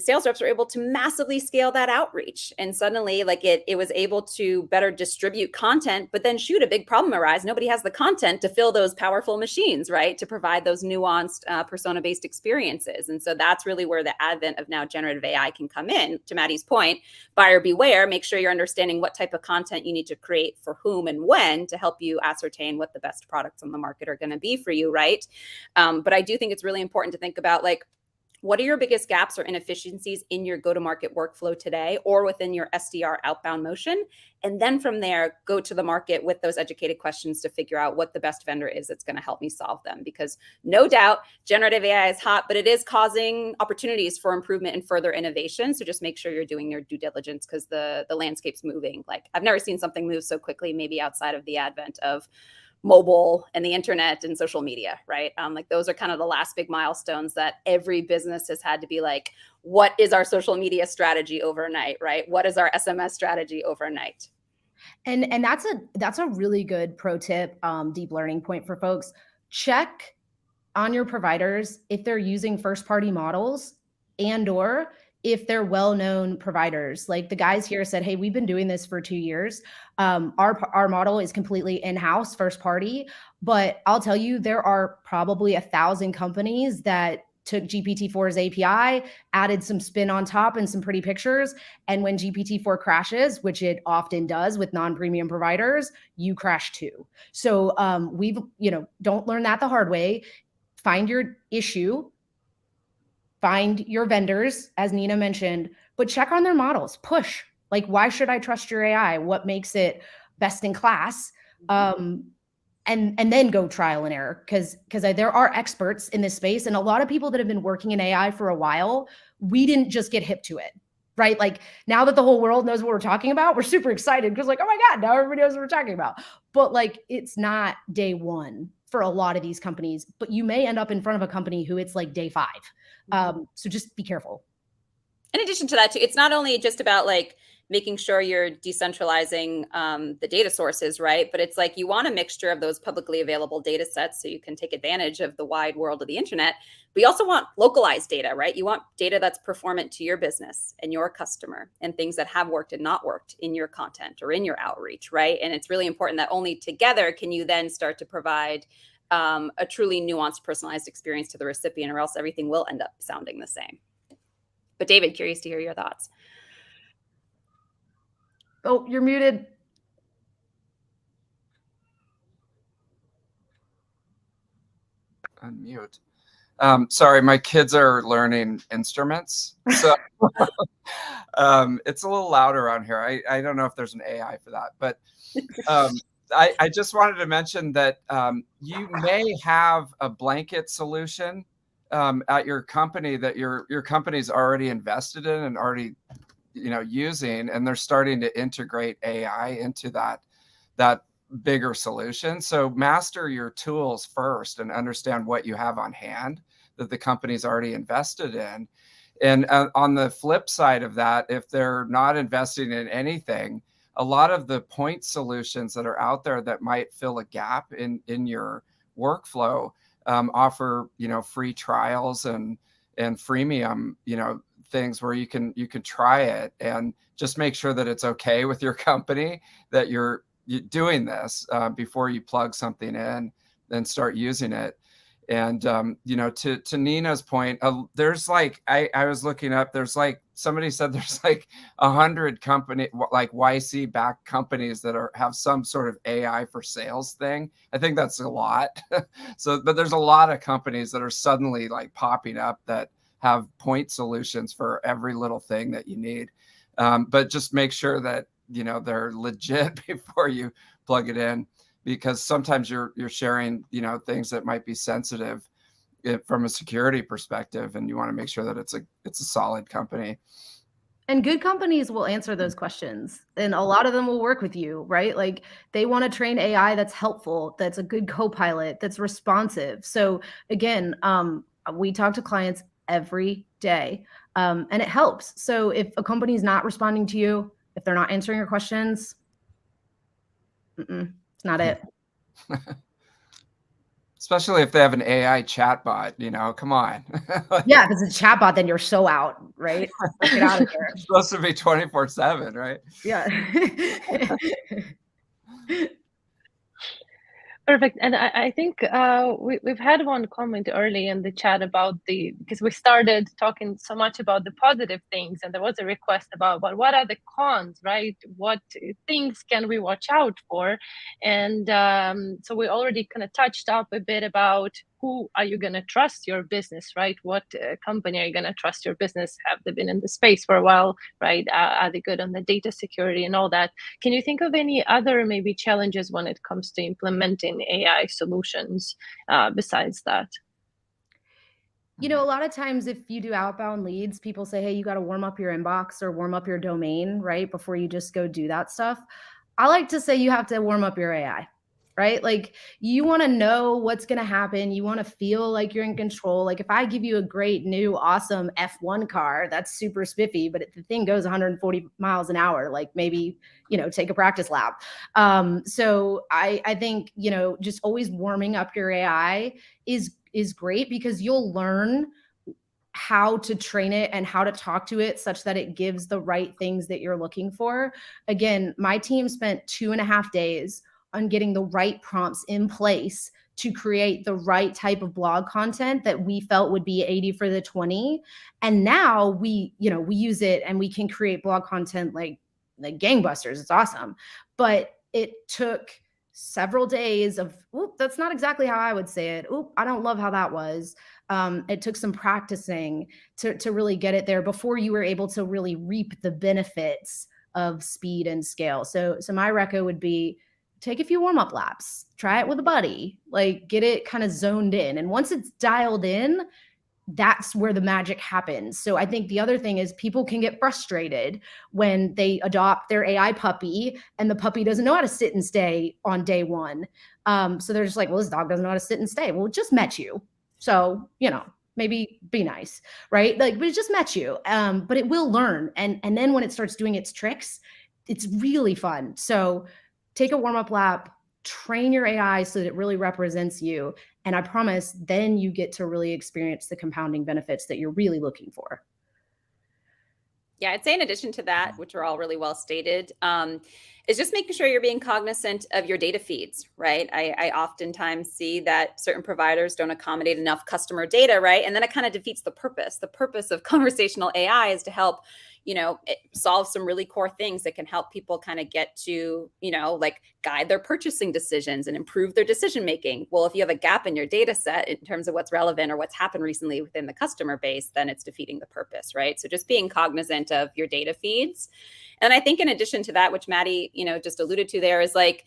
sales reps were able to massively scale that outreach. And suddenly like it was able to better distribute content, but then shoot, a big problem arise. Nobody has the content to fill those powerful machines, right? To provide those nuanced persona-based experiences. And so that's really where the advent of now generative AI can come in. To Maddie's point, buyer beware, make sure you're understanding what type of content you need to create for whom and when to help you ascertain what the best products on the market are going to be for you, right? But I do think it's really important to think about like, what are your biggest gaps or inefficiencies in your go-to-market workflow today or within your SDR outbound motion? And then from there, go to the market with those educated questions to figure out what the best vendor is that's going to help me solve them. Because no doubt, generative AI is hot, but it is causing opportunities for improvement and further innovation. So just make sure you're doing your due diligence because the landscape's moving. Like I've never seen something move so quickly, maybe outside of the advent of mobile and the internet and social media, right? Like those are kind of the last big milestones that every business has had to be like, what is our social media strategy overnight, right? What is our SMS strategy overnight? And that's a really good pro tip, deep learning point for folks. Check on your providers if they're using first-party models and/or if they're well-known providers. Like the guys here said, hey, we've been doing this for 2 years. Our model is completely in-house, first party, but I'll tell you, there are probably 1,000 companies that took GPT-4's API, added some spin on top and some pretty pictures. And when GPT-4 crashes, which it often does with non-premium providers, you crash too. So don't learn that the hard way. Find your issue, find your vendors, as Nina mentioned, but check on their models, push. Like, why should I trust your AI? What makes it best in class? And then go trial and error because there are experts in this space. And a lot of people that have been working in AI for a while, we didn't just get hip to it, right? Like now that the whole world knows what we're talking about, we're super excited because like, oh my God, now everybody knows what we're talking about. But like, it's not day one for a lot of these companies, but you may end up in front of a company who it's like day 5. So just be careful. In addition to that too, it's not only just about like making sure you're decentralizing the data sources, right? But it's like you want a mixture of those publicly available data sets so you can take advantage of the wide world of the internet. But you also want localized data, right? You want data that's performant to your business and your customer, and things that have worked and not worked in your content or in your outreach, right? And it's really important that only together can you then start to provide a truly nuanced, personalized experience to the recipient, or else everything will end up sounding the same. But David, curious to hear your thoughts. Oh, you're muted. Unmute. Sorry, my kids are learning instruments, so it's a little loud around here. I don't know if there's an AI for that, but I just wanted to mention that you may have a blanket solution at your company that your company's already invested in and already using, and they're starting to integrate AI into that bigger solution. So master your tools first and understand what you have on hand that the company's already invested in. And on the flip side of that, if they're not investing in anything, a lot of the point solutions that are out there that might fill a gap in your workflow offer free trials and freemium things where you can try it and just make sure that it's okay with your company that you're doing this before you plug something in and start using it. And to Nina's point, there's like I was looking up, there's like somebody said there's like 100 company like YC backed companies that have some sort of AI for sales thing. I think that's a lot. But there's a lot of companies that are suddenly like popping up that have point solutions for every little thing that you need. But just make sure that they're legit before you plug it in, because sometimes you're sharing things that might be sensitive from a security perspective, and you want to make sure that it's a solid company. And good companies will answer those questions, and a lot of them will work with you, right? Like they want to train AI that's helpful, that's a good co-pilot, that's responsive. So again, we talk to clients every day, and it helps. So if a company is not responding to you, if they're not answering your questions, it's not it. Especially if they have an AI chatbot, come on. Yeah, if it's a chatbot, then you're so out, right? Get out of there. It's supposed to be 24/7, right? Yeah. Perfect. And I think we've had one comment early in the chat about because we started talking so much about the positive things, and there was a request about, but what are the cons, right? What things can we watch out for? And so we already kind of touched up a bit about who are you going to trust your business, right? What company are you going to trust your business? Have they been in the space for a while, right? Are they good on the data security and all that? Can you think of any other maybe challenges when it comes to implementing AI solutions besides that? A lot of times if you do outbound leads, people say, hey, you got to warm up your inbox or warm up your domain, right? Before you just go do that stuff. I like to say you have to warm up your AI, right? Like you want to know what's going to happen. You want to feel like you're in control. Like if I give you a great new awesome F1 car, that's super spiffy, but the thing goes 140 miles an hour, like maybe, take a practice lap. So I think, just always warming up your AI is great, because you'll learn how to train it and how to talk to it such that it gives the right things that you're looking for. Again, my team spent 2.5 days on getting the right prompts in place to create the right type of blog content that we felt would be 80 for the 20. And now we use it and we can create blog content like gangbusters. It's awesome. But it took several days of, that's not exactly how I would say it. I don't love how that was. It took some practicing to really get it there before you were able to really reap the benefits of speed and scale. So my reco would be, take a few warm-up laps, try it with a buddy, like get it kind of zoned in. And once it's dialed in, that's where the magic happens. So I think the other thing is people can get frustrated when they adopt their AI puppy and the puppy doesn't know how to sit and stay on day one. So they're just like, well, this dog doesn't know how to sit and stay. Well, it just met you. So, maybe be nice, right? Like, but it just met you, but it will learn. And then when it starts doing its tricks, it's really fun. So take a warm-up lap, train your AI so that it really represents you. And I promise then you get to really experience the compounding benefits that you're really looking for. Yeah, I'd say in addition to that, which are all really well stated, is just making sure you're being cognizant of your data feeds, right? I oftentimes see that certain providers don't accommodate enough customer data, right? And then it kind of defeats the purpose. The purpose of conversational AI is to help, solve some really core things that can help people kind of get to, like guide their purchasing decisions and improve their decision making. Well, if you have a gap in your data set in terms of what's relevant or what's happened recently within the customer base, then it's defeating the purpose, right? So just being cognizant of your data feeds. And I think in addition to that, which Maddie, just alluded to there, is like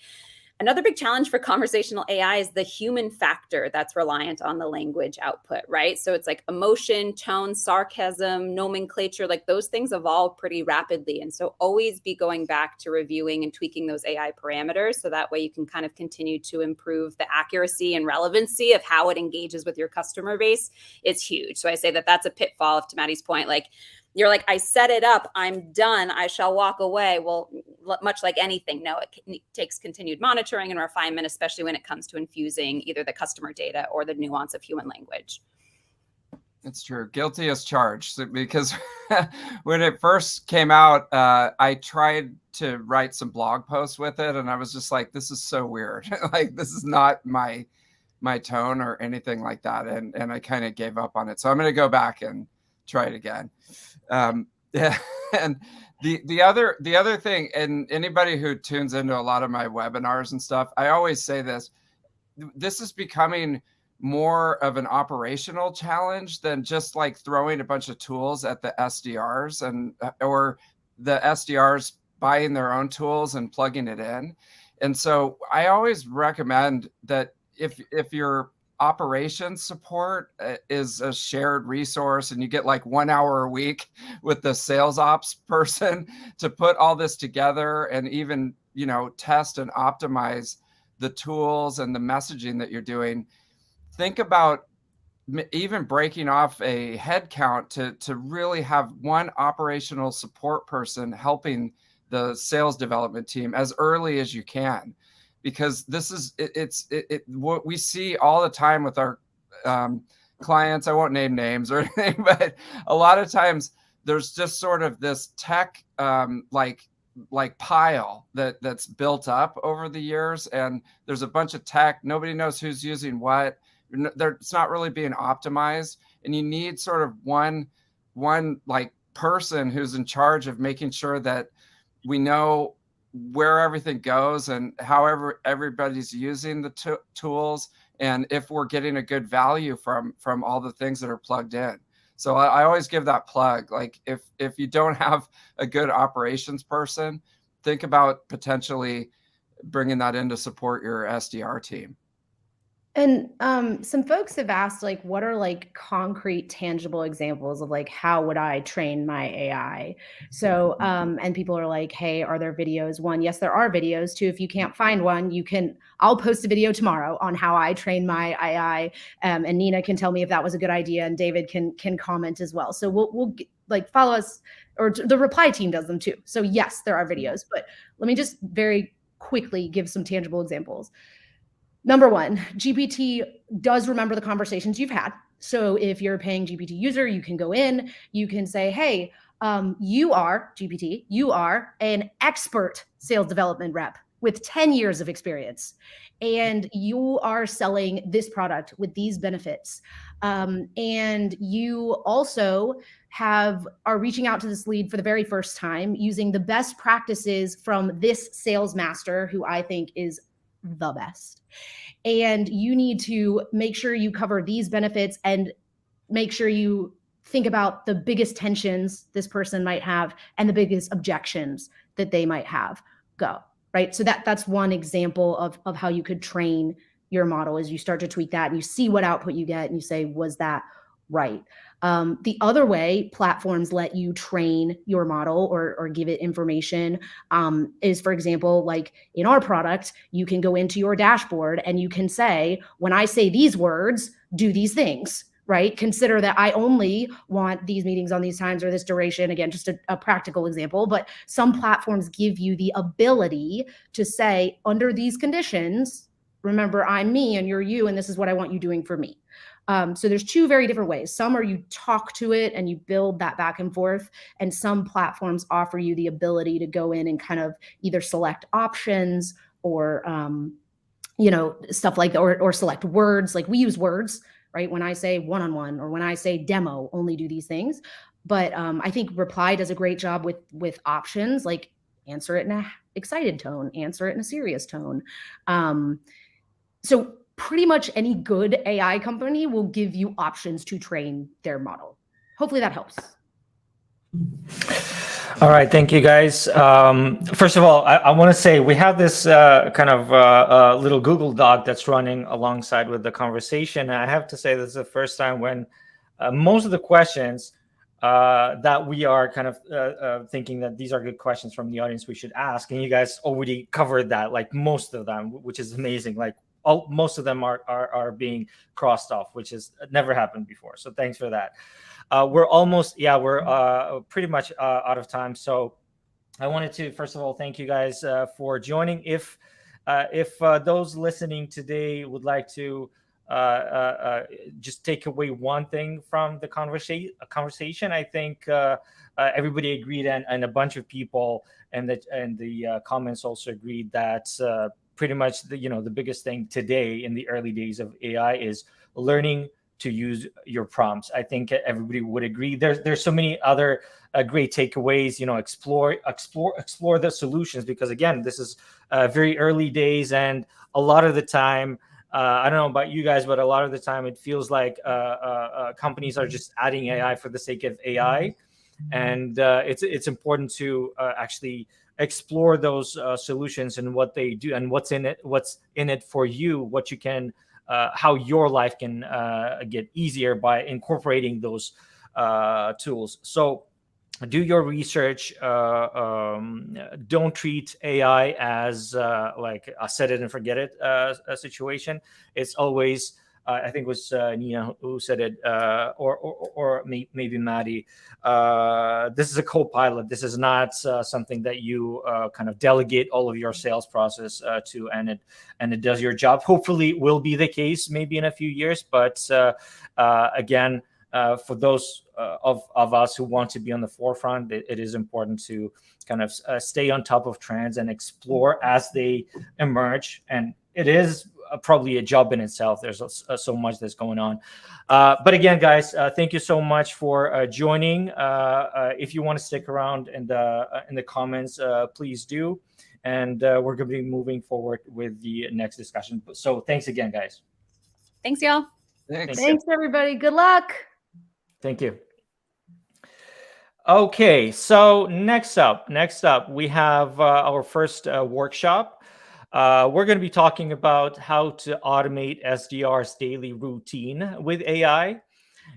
another big challenge for conversational AI is the human factor that's reliant on the language output, right? So it's like emotion, tone, sarcasm, nomenclature, like those things evolve pretty rapidly. And so always be going back to reviewing and tweaking those AI parameters. So that way you can kind of continue to improve the accuracy and relevancy of how it engages with your customer base. It's huge. So I say that that's a pitfall, to Maddie's point, like, you're like, I set it up, I'm done, I shall walk away. Well, much like anything, no, it takes continued monitoring and refinement, especially when it comes to infusing either the customer data or the nuance of human language. It's true. Guilty as charged. Because when it first came out, I tried to write some blog posts with it, and I was just like, this is so weird. Like, this is not my tone or anything like that. And I kind of gave up on it. So I'm going to go back and try it again. Yeah. And the other thing, and anybody who tunes into a lot of my webinars and stuff, I always say this is becoming more of an operational challenge than just like throwing a bunch of tools at the SDRs or the SDRs buying their own tools and plugging it in. And so I always recommend that if your operations support is a shared resource and you get like 1 hour a week with the sales ops person to put all this together and even, test and optimize the tools and the messaging that you're doing, think about even breaking off a head count to really have one operational support person helping the sales development team as early as you can. Because this is what we see all the time with our clients. I won't name names or anything, but a lot of times there's just sort of this tech like pile that's built up over the years, and there's a bunch of tech. Nobody knows who's using what. It's not really being optimized, and you need sort of one like person who's in charge of making sure that we know where everything goes and however everybody's using the tools, and if we're getting a good value from all the things that are plugged in. So I always give that plug. Like if you don't have a good operations person, think about potentially bringing that in to support your SDR team. And some folks have asked, like, what are like concrete, tangible examples of like, how would I train my AI? So, and people are like, hey, are there videos? One, yes, there are videos. Two, if you can't find one, I'll post a video tomorrow on how I train my AI. And Nina can tell me if that was a good idea, and David can comment as well. So we'll like follow us, or the reply team does them too. So yes, there are videos, but let me just very quickly give some tangible examples. Number one, GPT does remember the conversations you've had. So if you're a paying GPT user, you can go in, you can say, hey, you are an expert sales development rep with 10 years of experience, and you are selling this product with these benefits. And you also are reaching out to this lead for the very first time using the best practices from this sales master, who I think is the best. And you need to make sure you cover these benefits and make sure you think about the biggest tensions this person might have and the biggest objections that they might have. Go, right? So that's one example of how you could train your model, as you start to tweak that and you see what output you get and you say, was that right? The other way platforms let you train your model or give it information is, for example, like in our product, you can go into your dashboard and you can say, when I say these words, do these things, right? Consider that I only want these meetings on these times or this duration. Again, just a practical example, but some platforms give you the ability to say, under these conditions, remember, I'm me and you're you, and this is what I want you doing for me. So there's two very different ways. Some are you talk to it and you build that back and forth, and some platforms offer you the ability to go in and kind of either select options or stuff like that, or select words. Like we use words, right? When I say one-on-one or when I say demo, only do these things. But I think Reply does a great job with options, like answer it in an excited tone, answer it in a serious tone. So pretty much any good AI company will give you options to train their model. Hopefully that helps. All right, thank you guys. First of all, I want to say we have this kind of little Google Doc that's running alongside with the conversation. And I have to say this is the first time when most of the questions that we are kind of thinking that these are good questions from the audience we should ask, and you guys already covered that, like most of them, which is amazing. Like most of them are being crossed off, which has never happened before. So thanks for that. We're pretty much out of time. So I wanted to, first of all, thank you guys for joining. If those listening today would like to just take away one thing from the conversation, I think everybody agreed, and a bunch of people and the comments also agreed that pretty much the biggest thing today in the early days of AI is learning to use your prompts. I think everybody would agree. There's so many other great takeaways. Explore the solutions, because again, this is very early days, and a lot of the time, I don't know about you guys, but a lot of the time it feels like companies are just adding AI for the sake of AI, and it's important to actually explore those solutions and what they do and what's in it for you, what you can. How your life can get easier by incorporating those tools. So do your research. Don't treat AI as like a set it and forget it situation. It's always, I think it was Nina who said it, or maybe Maddie. This is a co-pilot. This is not something that you kind of delegate all of your sales process to, and it does your job. Hopefully, it will be the case maybe in a few years. But again, for those of us who want to be on the forefront, it is important to kind of stay on top of trends and explore as they emerge. And it is probably a job in itself. There's so much that's going on. But again, guys, thank you so much for joining. If you want to stick around in the comments, please do. And we're going to be moving forward with the next discussion. So thanks again, guys. Thanks, y'all. Thanks, everybody. Good luck. Thank you. Okay, so next up, we have our first workshop. We're going to be talking about how to automate SDR's daily routine with AI.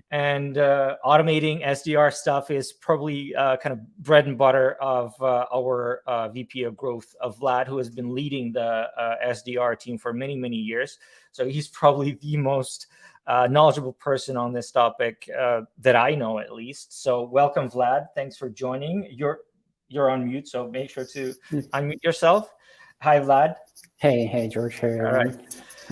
And automating SDR stuff is probably kind of bread and butter of our VP of Growth, of Vlad, who has been leading the SDR team for many, many years. So he's probably the most knowledgeable person on this topic that I know, at least. So welcome, Vlad. Thanks for joining. You're on mute, so make sure to unmute yourself. Hi, Vlad. Hey, George. Hey, all right.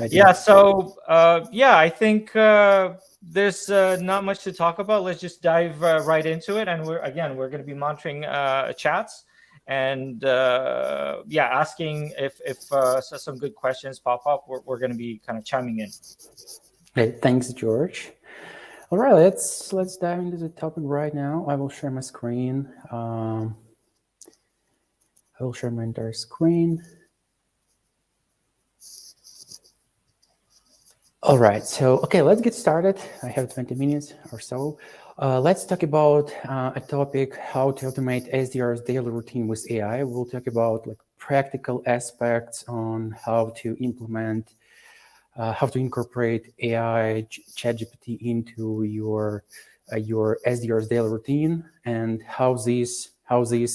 Yeah. So I think there's not much to talk about. Let's just dive right into it. And we're going to be monitoring chats and asking if some good questions pop up. We're going to be kind of chiming in. Hey, thanks, George. All right, let's dive into the topic right now. I will share my screen. I will share my entire screen. All right, so okay, let's get started. I have 20 minutes or so. Let's talk about a topic: how to automate SDR's daily routine with AI. We'll talk about like practical aspects on how to implement. How to incorporate AI, ChatGPT into your SDR's daily routine, and how this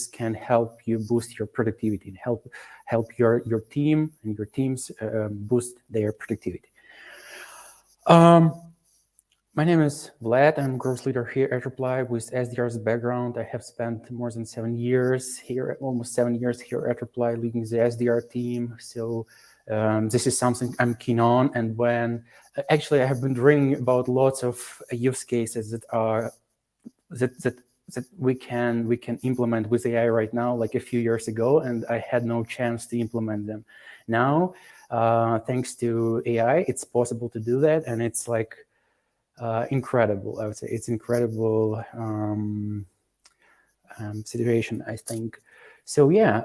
can help you boost your productivity and help your team and your teams boost their productivity. My name is Vlad. I'm growth leader here at Reply with SDR's background. I have spent more than 7 years here, almost 7 years here at Reply, leading the SDR team. So this is something I'm keen on. And when actually I have been reading about lots of use cases that are that we can implement with AI right now, like a few years ago, and I had no chance to implement them. Now, thanks to AI, it's possible to do that, and it's like incredible. I would say it's incredible situation, I think. So yeah,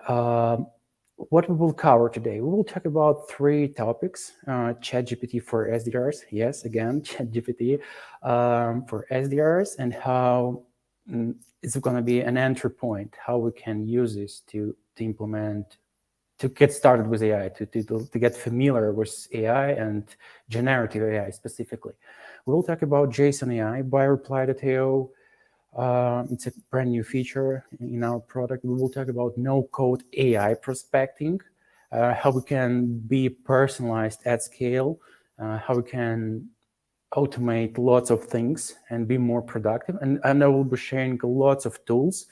what we will cover today, we will talk about 3 topics. ChatGPT for SDRs, yes, again, ChatGPT for SDRs, and how it's going to be an entry point, how we can use this to implement, to get started with AI, to get familiar with AI and generative AI specifically. We'll talk about JSON AI by Reply.io. It's a brand new feature in our product. We will talk about no-code AI prospecting, how we can be personalized at scale, how we can automate lots of things and be more productive. And I will be sharing lots of tools.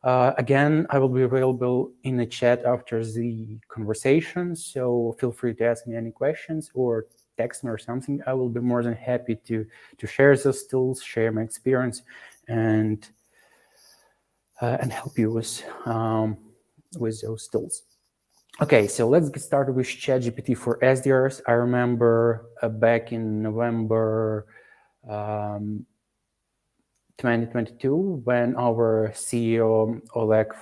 Again, I will be available in the chat after the conversation, so feel free to ask me any questions or text me or something. I will be more than happy to share those tools, share my experience, and help you with those tools. Okay, so let's get started with ChatGPT for SDRs. I remember back in November 2022, when our CEO Oleg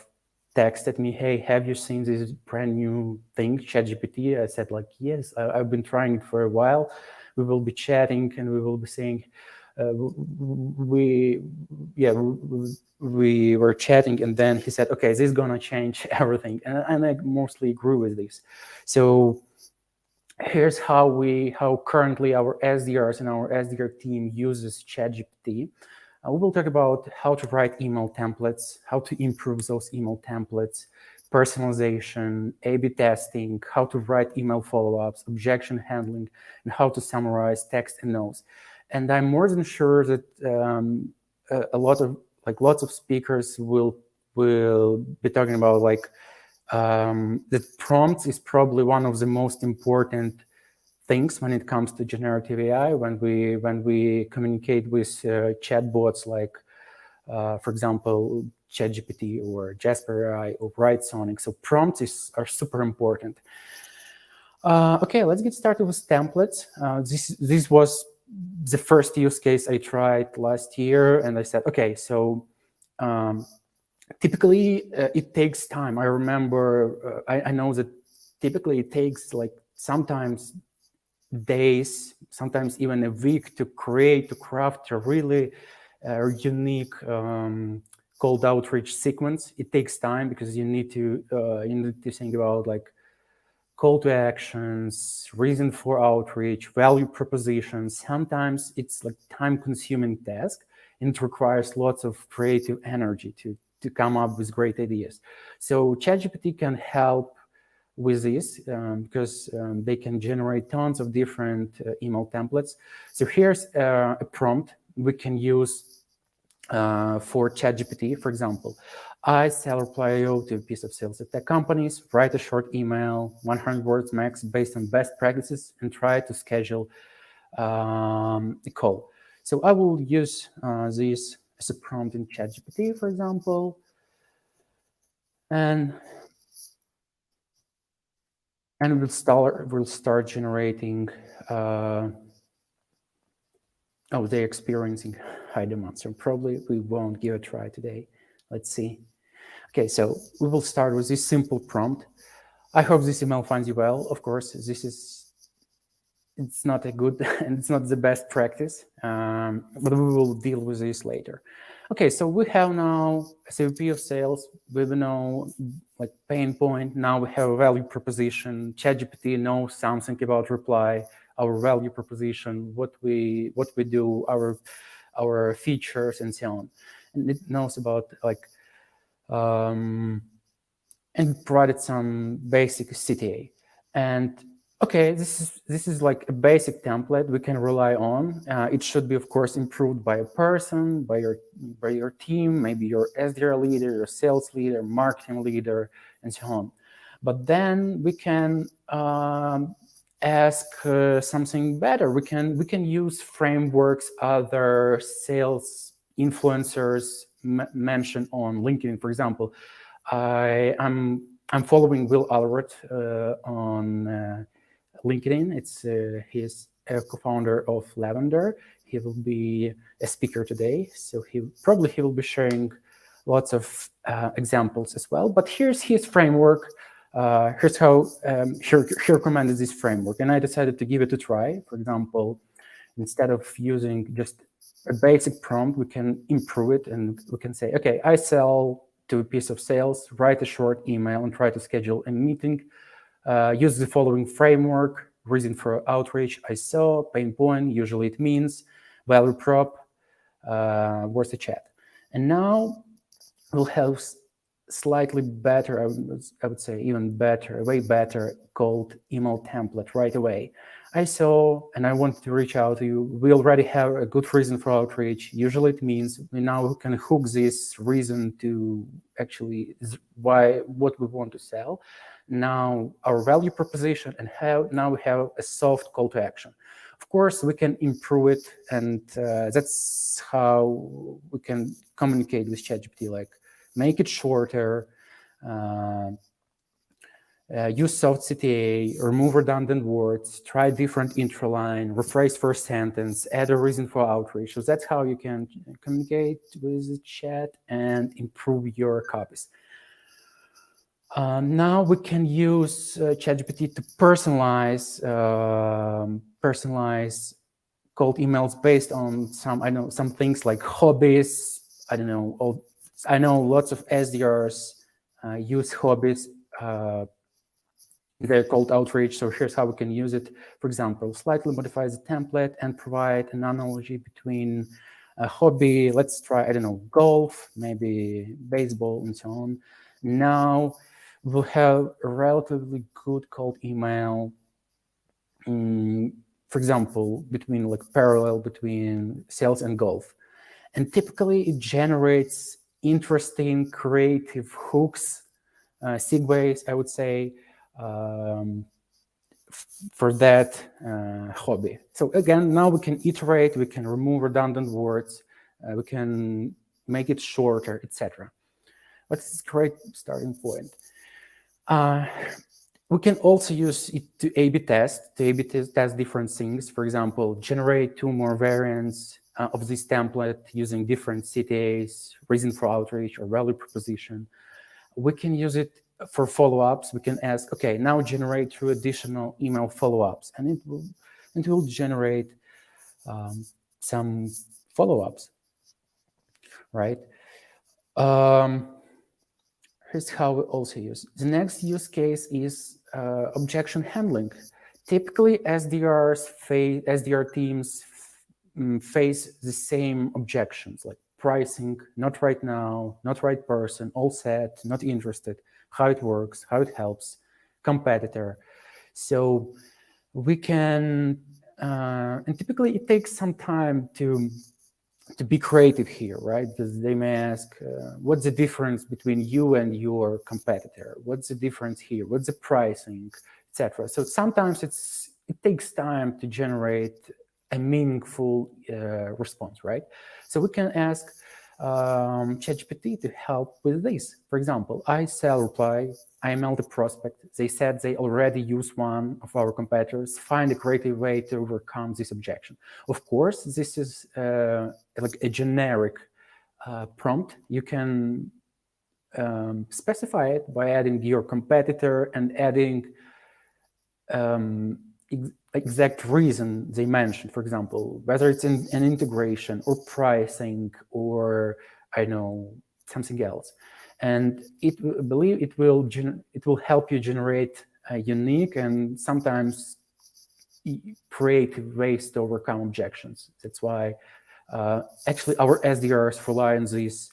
texted me, "Hey, have you seen this brand new thing, ChatGPT?" I said, like, yes, I've been trying it for a while. We will be chatting and we will be saying, we were chatting, and then he said, okay, this is gonna change everything, and I mostly agree with this. So here's how currently our SDRs and our SDR team uses ChatGPT. We will talk about how to write email templates, how to improve those email templates, personalization, A/B testing, how to write email follow-ups, objection handling, and how to summarize text and notes. And I'm more than sure that lots of speakers will be talking about that prompts is probably one of the most important things when it comes to generative AI. When we communicate with chatbots like, for example, ChatGPT or Jasper AI or Write-Sonic, so prompts are super important. Okay, let's get started with templates. This was the first use case I tried last year, and I said, okay, so typically it takes time. I remember, I know that typically it takes like sometimes days, sometimes even a week to craft a really unique cold outreach sequence. It takes time because you need to think about like call to actions, reason for outreach, value propositions. Sometimes it's like time-consuming task, and it requires lots of creative energy to come up with great ideas. So ChatGPT can help with this because they can generate tons of different email templates. So here's a prompt we can use for ChatGPT. For example, I sell Reply.io to a piece of sales at tech companies, write a short email, 100 words max based on best practices, and try to schedule a call. So I will use this as a prompt in ChatGPT, for example, and we'll start generating. They're experiencing high demand, so probably we won't give it a try today. Let's see. Okay, so we will start with this simple prompt. I hope this email finds you well. Of course, it's not a good and it's not the best practice, but we will deal with this later. Okay, so we have now a CVP of sales. We know like pain point. Now we have a value proposition. ChatGPT knows something about Reply, our value proposition, what we do, our features, and so on. And it knows about like and provided some basic CTA. And Okay, this is like a basic template we can rely on. It should be, of course, improved by a person, by your team, maybe your SDR leader, your sales leader, marketing leader, and so on. But then we can ask something better. We can use frameworks other sales influencers mentioned on LinkedIn. For example, I'm following Will Alward on LinkedIn. It's he's a co-founder of Lavender. He will be a speaker today, so he will be sharing lots of examples as well. But here's his framework. Here's how he recommended this framework, and I decided to give it a try. For example, instead of using just a basic prompt, we can improve it, and we can say, okay, I sell to a piece of sales, write a short email and try to schedule a meeting. Use the following framework: reason for outreach, I saw, pain point, usually it means, value prop, worth a chat. And now we'll have slightly better, I would say even better, way better cold email template right away. I saw and I wanted to reach out to you. We already have a good reason for outreach. Usually it means we now can hook this reason to actually what we want to sell. Now our value proposition, and now we have a soft call to action. Of course, we can improve it, and that's how we can communicate with ChatGPT, like make it shorter, use soft CTA, remove redundant words, try different intro line, rephrase first sentence, add a reason for outreach. So that's how you can communicate with the chat and improve your copies. Now we can use ChatGPT to personalize cold emails based on some things like hobbies. I know lots of SDRs use hobbies their cold outreach. So here's how we can use it. For example, slightly modify the template and provide an analogy between a hobby. Let's try, golf, maybe baseball, and so on. Now we'll have a relatively good cold email. For example, parallel between sales and golf. And typically it generates interesting, creative hooks, segues, I would say, for that hobby. So again, now we can iterate, we can remove redundant words, we can make it shorter, etc. But it's a great starting point. We can also use it to A/B test, different things. For example, generate 2 more variants of this template using different CTAs, reason for outreach, or value proposition. We can use it for follow-ups. We can ask, okay, now generate 2 additional email follow-ups, and it will generate some follow-ups, right? Here's how we also use. The next use case is objection handling. Typically, SDR teams face the same objections, like pricing, not right now, not right person, all set, not interested, how it works, how it helps, competitor. So we can, and typically it takes some time to be creative here, right? Because they may ask, what's the difference between you and your competitor? What's the difference here? What's the pricing, etc. So sometimes it takes time to generate a meaningful response, right? So we can ask ChatGPT to help with this. For example, I sell reply, I emailed the prospect. They said they already use one of our competitors. Find a creative way to overcome this objection. Of course, this is like a generic prompt. You can specify it by adding your competitor and adding exact reason they mentioned, for example, whether it's in an integration or pricing or something else, and it will help you generate a unique and sometimes creative ways to overcome objections. That's why actually our SDRs rely on this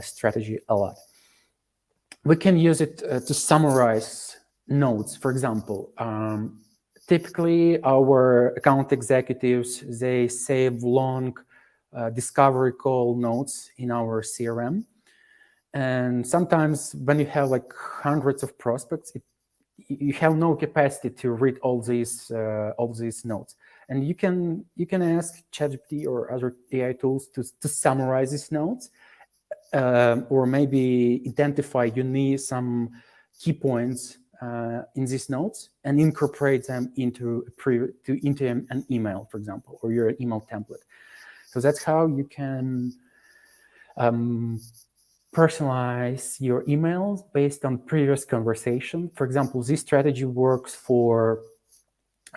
strategy a lot. We can use it to summarize notes, for example. Typically, our account executives, they save long discovery call notes in our CRM. And sometimes when you have like hundreds of prospects, you have no capacity to read all these notes. And you can ask ChatGPT or other AI tools to summarize these notes, or maybe identify you need some key points in these notes and incorporate them into an email, for example, or your email template. So that's how you can personalize your emails based on previous conversation. For example, this strategy works for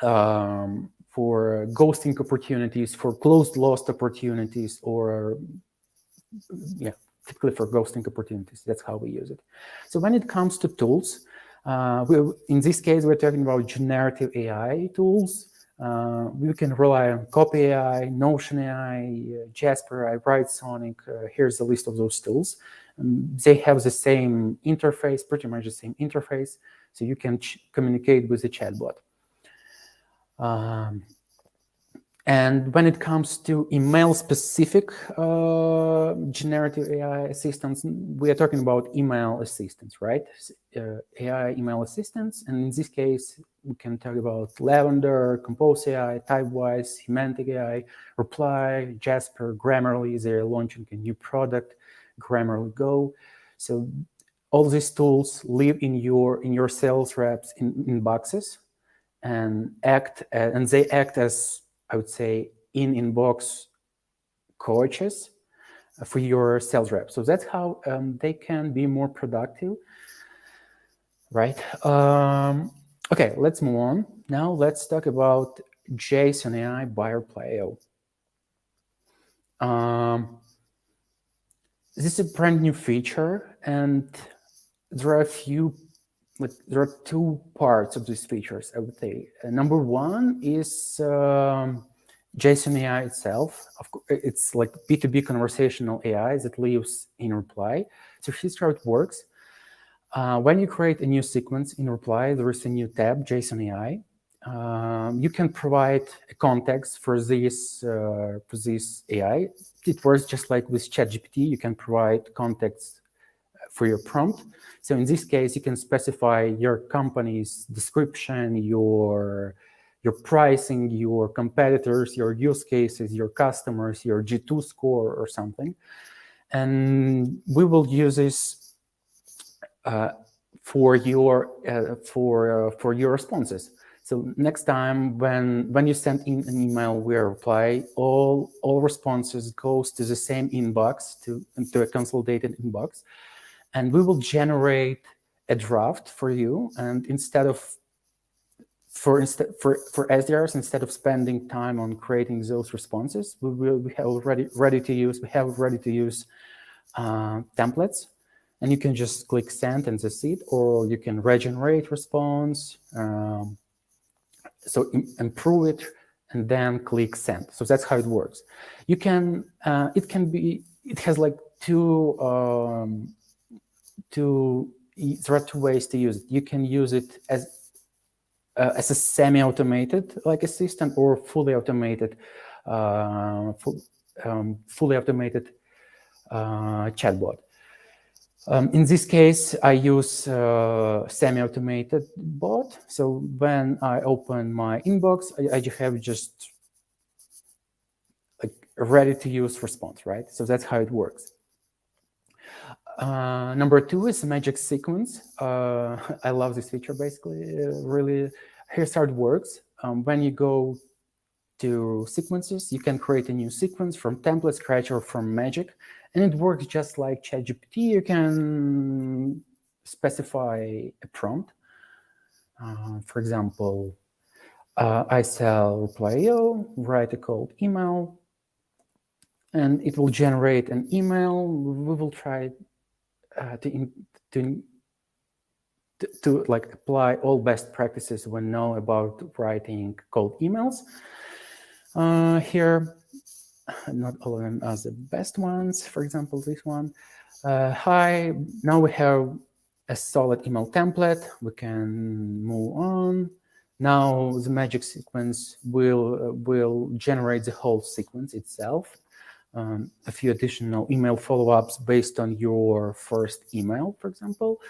ghosting opportunities, for closed lost opportunities, or typically for ghosting opportunities. That's how we use it. So when it comes to tools, in this case, we're talking about generative AI tools. We can rely on Copy AI, Notion AI, Jasper AI, WriteSonic. Here's the list of those tools. They have the same interface, pretty much the same interface, so you can communicate with the chatbot. And when it comes to email-specific generative AI assistants, we are talking about email assistants, right? AI email assistants, and in this case, we can talk about Lavender, Compose AI, Typewise, Semantic AI, Reply, Jasper, Grammarly. They're launching a new product, Grammarly Go. So all these tools live in your sales reps inboxes and they act as, I would say, in-inbox coaches for your sales reps. So that's how they can be more productive, right? Okay, let's move on. Now let's talk about JSON AI by Reply.io. This is a brand new feature, and there are two parts of these features, I would say. Number one is JSON AI itself. It's like B2B conversational AI that lives in Reply. So here's how it works. When you create a new sequence in Reply, there is a new tab, JSON AI. You can provide a context for this AI. It works just like with ChatGPT. You can provide context for your prompt. So in this case, you can specify your company's description, your pricing, your competitors, your use cases, your customers, your G2 score or something. And we will use this for your responses. So next time when you send in an email via Reply, all responses goes to the same inbox, to a consolidated inbox. And we will generate a draft for you. And for SDRs, instead of spending time on creating those responses, we have ready to use templates. And you can just click send and that's it, or you can regenerate response. So improve it and then click send. So that's how it works. You can it has like there are two ways to use it. You can use it as a semi-automated like assistant, or fully automated chatbot. In this case, I use semi-automated bot. So when I open my inbox, I have just like a ready-to-use response, right? So that's how it works. Number two is magic sequence. I love this feature, basically. Really, here's how it works. When you go to sequences, you can create a new sequence from template, scratch, or from magic. And it works just like ChatGPT. You can specify a prompt. For example, I sell Reply.io, write a cold email, and it will generate an email. We will try to like apply all best practices we know about writing cold emails. Here, not all of them are the best ones. For example, this one. Hi, now we have a solid email template. We can move on. Now the magic sequence will generate the whole sequence itself. A few additional email follow-ups based on your first email, for example,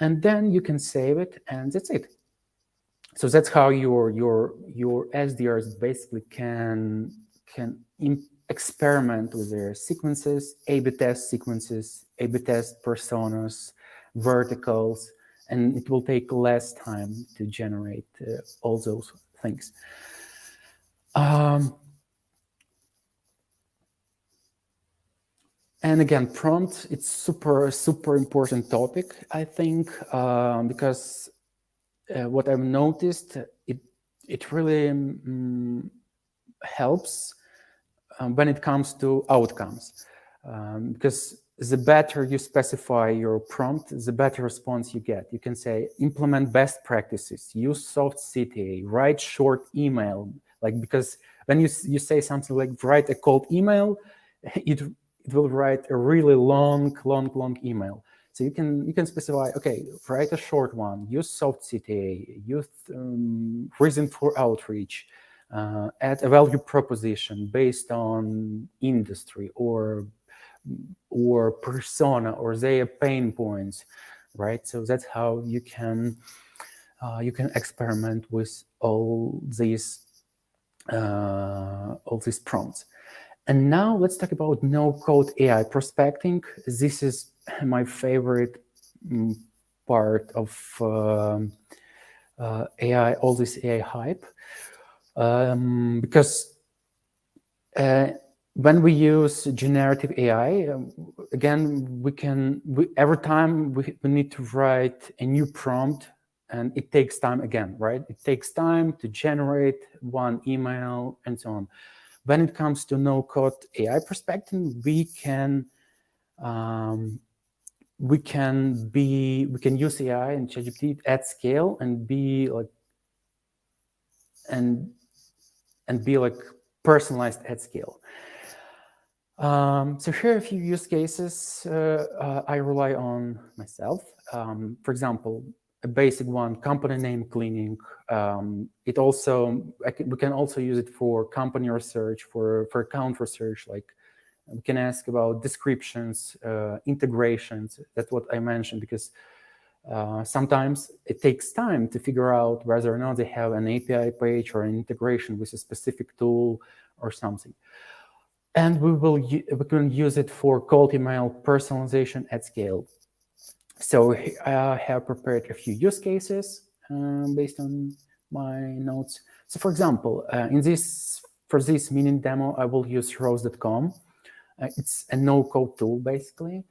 and then you can save it, and that's it. So that's how your SDRs basically can experiment with their sequences, A/B test sequences, A/B test personas, verticals, and it will take less time to generate all those things. And again, prompt, it's super important topic, I think, because what I've noticed, it really helps when it comes to outcomes, because the better you specify your prompt, the better response you get. You can say, implement best practices, use soft CTA, write short email, like, because when you say something like write a cold email, it will write a really long email. So you can specify, okay, write a short one, use soft CTA, use reason for outreach, add a value proposition based on industry or persona or their pain points, right? So that's how you can experiment with all these prompts. And now let's talk about no-code AI prospecting. This is my favorite part of AI, all this AI hype, because when we use generative AI, again, every time we need to write a new prompt, and it takes time again, right? It takes time to generate one email and so on. When it comes to no-code AI prospecting, we can use AI and ChatGPT at scale and be like personalized at scale. So here are a few use cases I rely on myself. For example, a basic one, company name cleaning. We can also use it for company research, for account research. Like we can ask about descriptions, integrations. That's what I mentioned, because sometimes it takes time to figure out whether or not they have an API page or an integration with a specific tool or something. And we can use it for cold email personalization at scale. So I have prepared a few use cases based on my notes. So for example, for this mini demo, I will use rose.com. It's a no-code tool, basically,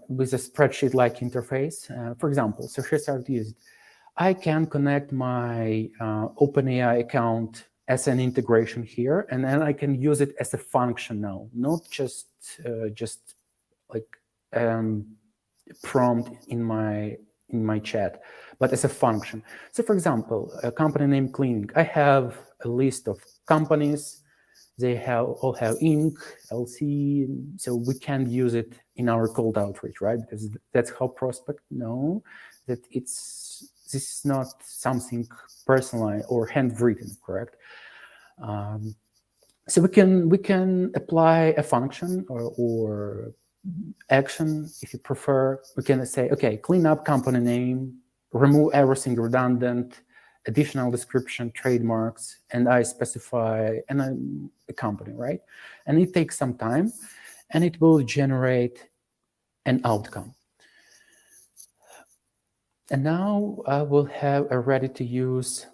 with a spreadsheet-like interface. For example, so here's how to use it. I can connect my OpenAI account as an integration here, and then I can use it as a function now, not just like prompt in my chat, but as a function. So for example, a company name cleaning. I have a list of companies. They all have Inc., LC, so we can use it in our cold outreach, right? Because that's how prospects know that this is not something personalized or handwritten, correct? So we can apply a function or action, if you prefer. We can say, okay, clean up company name, remove everything redundant, additional description, trademarks, and I specify a company, right? And it takes some time, and it will generate an outcome. And now I will have a ready-to-use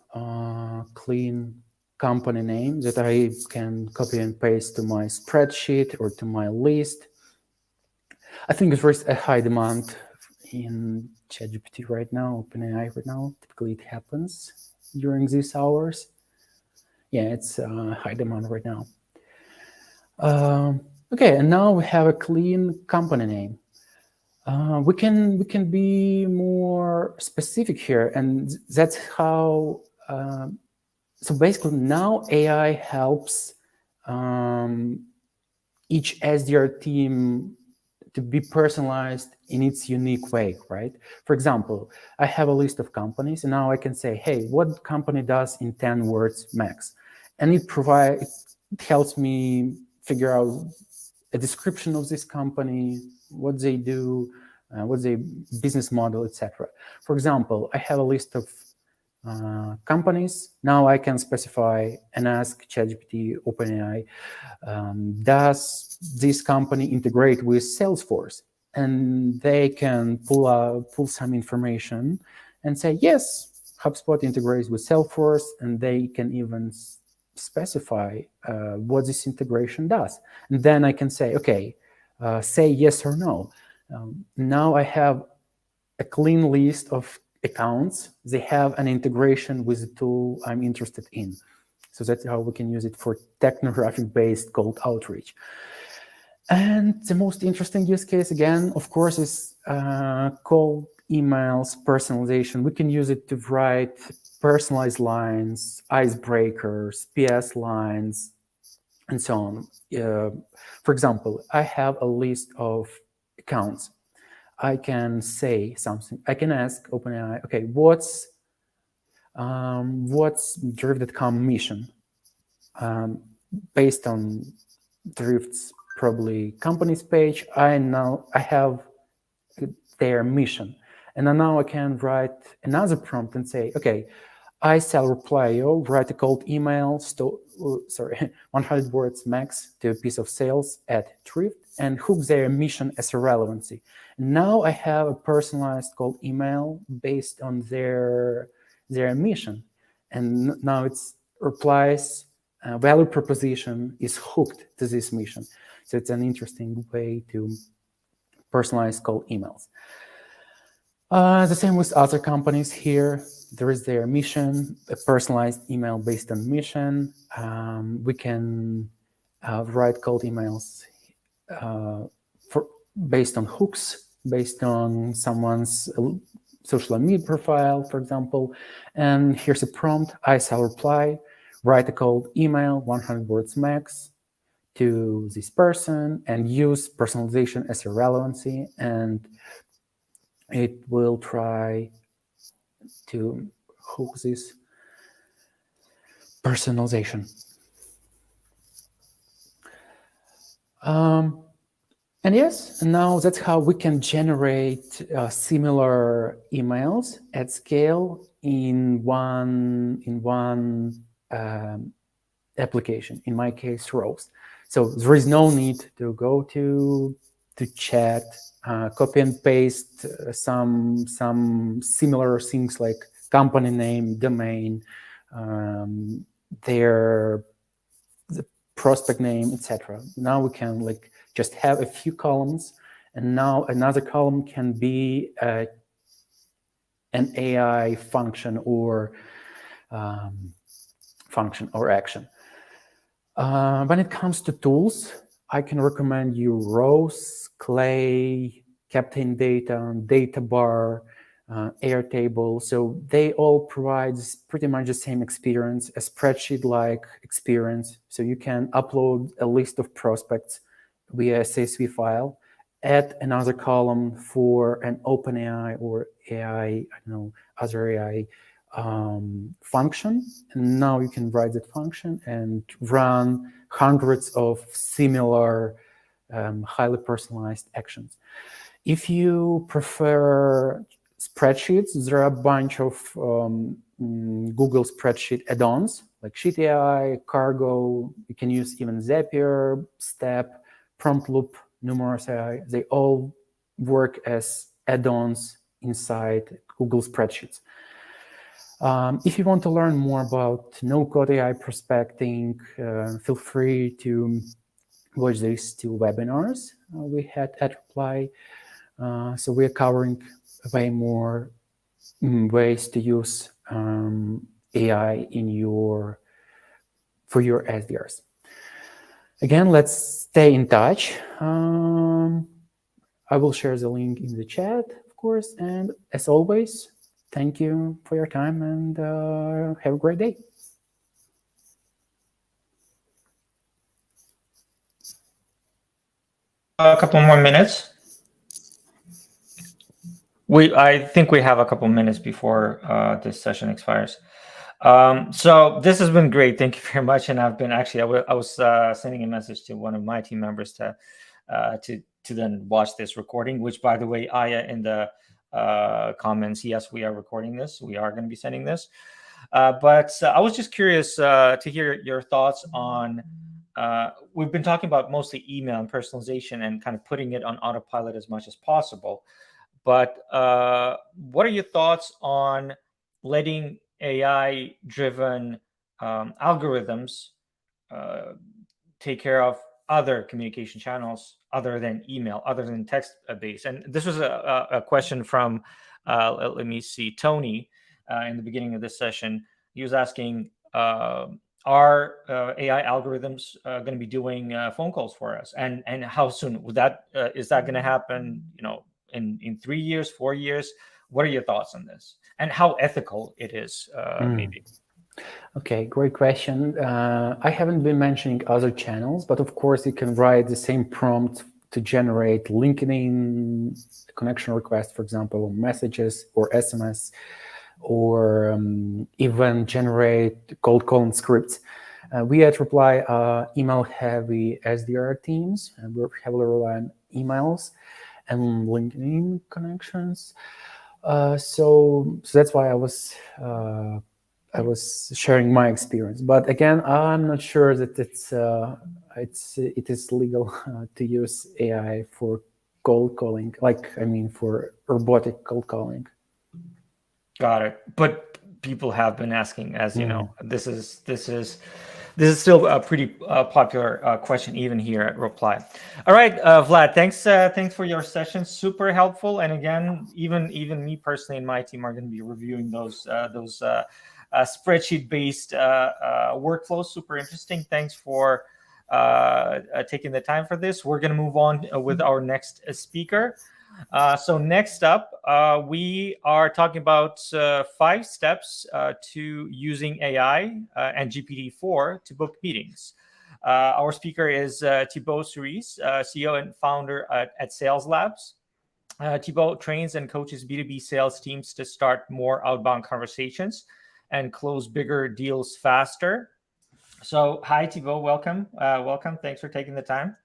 clean company name that I can copy and paste to my spreadsheet or to my list. I think there's a high demand in ChatGPT right now, OpenAI right now. Typically, it happens during these hours. Yeah, it's high demand right now. Okay, and now we have a clean company name. We can be more specific here, and that's how. So basically, now AI helps each SDR team to be personalized in its unique way, right? For example, I have a list of companies, and now I can say, hey, what company does in 10 words max? And it helps me figure out a description of this company, what they do, what's their business model, etc. For example, I have a list of companies. Now I can specify and ask ChatGPT, OpenAI, does this company integrate with Salesforce? And they can pull some information and say, yes, HubSpot integrates with Salesforce, and they can even specify what this integration does. And then I can say, okay, say yes or no. Now I have a clean list of accounts. They have an integration with the tool I'm interested in. So that's how we can use it for technographic-based cold outreach. And the most interesting use case, again, of course, is cold emails, personalization. We can use it to write personalized lines, icebreakers, PS lines, and so on. For example, I have a list of accounts. I can say something. I can ask OpenAI, okay, what's Drift.com mission? Based on Drift's probably company's page, I have their mission. And now I can write another prompt and say, okay, I shall reply you, write a cold email, 100 words max to a piece of sales at Drift, and hook their mission as a relevancy. Now I have a personalized cold email based on their mission. And now its replies value proposition is hooked to this mission. So it's an interesting way to personalize cold emails. The same with other companies here. There is their mission, a personalized email based on mission. We can write cold emails based on hooks, based on someone's social media profile, for example. And here's a prompt. I shall reply, write a cold email, 100 words max, to this person, and use personalization as a relevancy. And it will try to hook this personalization. And yes, and now that's how we can generate similar emails at scale in one application. In my case, Roast. So there is no need to go to chat, copy and paste some similar things like company name, domain, the prospect name, etc. Now we can just have a few columns, and now another column can be an AI function or action. When it comes to tools, I can recommend you Rose, Clay, Captain Data, Data Bar, Airtable. So they all provide pretty much the same experience, a spreadsheet-like experience. So you can upload a list of prospects via a CSV file, add another column for an OpenAI or AI, other AI function. And now you can write that function and run hundreds of similar highly personalized actions. If you prefer spreadsheets, there are a bunch of Google spreadsheet add-ons like Sheet AI, Cargo. You can use even Zapier, Step, Prompt Loop, Numerous AI. They all work as add-ons inside Google Spreadsheets. If you want to learn more about no-code AI prospecting, feel free to watch these two webinars we had at Reply. So we are covering way more ways to use AI for your SDRs. Again, let's stay in touch. I will share the link in the chat, of course. And as always, thank you for your time, and have a great day. A couple more minutes. I think we have a couple minutes before this session expires. So this has been great. Thank you very much. And I've been actually, I was sending a message to one of my team members to then watch this recording. Which, by the way, Aya in the comments, yes, we are recording this. We are going to be sending this. But I was just curious to hear your thoughts on. We've been talking about mostly email and personalization and kind of putting it on autopilot as much as possible. But what are your thoughts on letting AI-driven algorithms take care of other communication channels other than email, other than text-based? And this was a question from, let me see, Tony in the beginning of this session. He was asking, are AI algorithms going to be doing phone calls for us? And how soon would that is that going to happen? In 3 years, 4 years? What are your thoughts on this, and how ethical it is? Maybe. Okay, great question. I haven't been mentioning other channels, but of course you can write the same prompt to generate LinkedIn connection request, for example, or messages or SMS, or even generate cold calling scripts. We at Reply are email-heavy SDR teams, and we heavily rely on emails and LinkedIn connections. So that's why I was sharing my experience. But again, I'm not sure that it is legal to use AI for cold calling, for robotic cold calling. Got it. But people have been asking, as you know, this is still a pretty popular question even here at Reply. All right, Vlad, thanks for your session. Super helpful. And again, even me personally and my team are going to be reviewing those spreadsheet-based workflows. Super interesting. Thanks for taking the time for this. We're going to move on with our next speaker. So next up, we are talking about 5 steps to using AI and GPT-4 to book meetings. Our speaker is Thibaut Cerise, CEO and founder at Sales Labs. Thibaut trains and coaches B2B sales teams to start more outbound conversations and close bigger deals faster. So hi, Thibaut, welcome. Thanks for taking the time.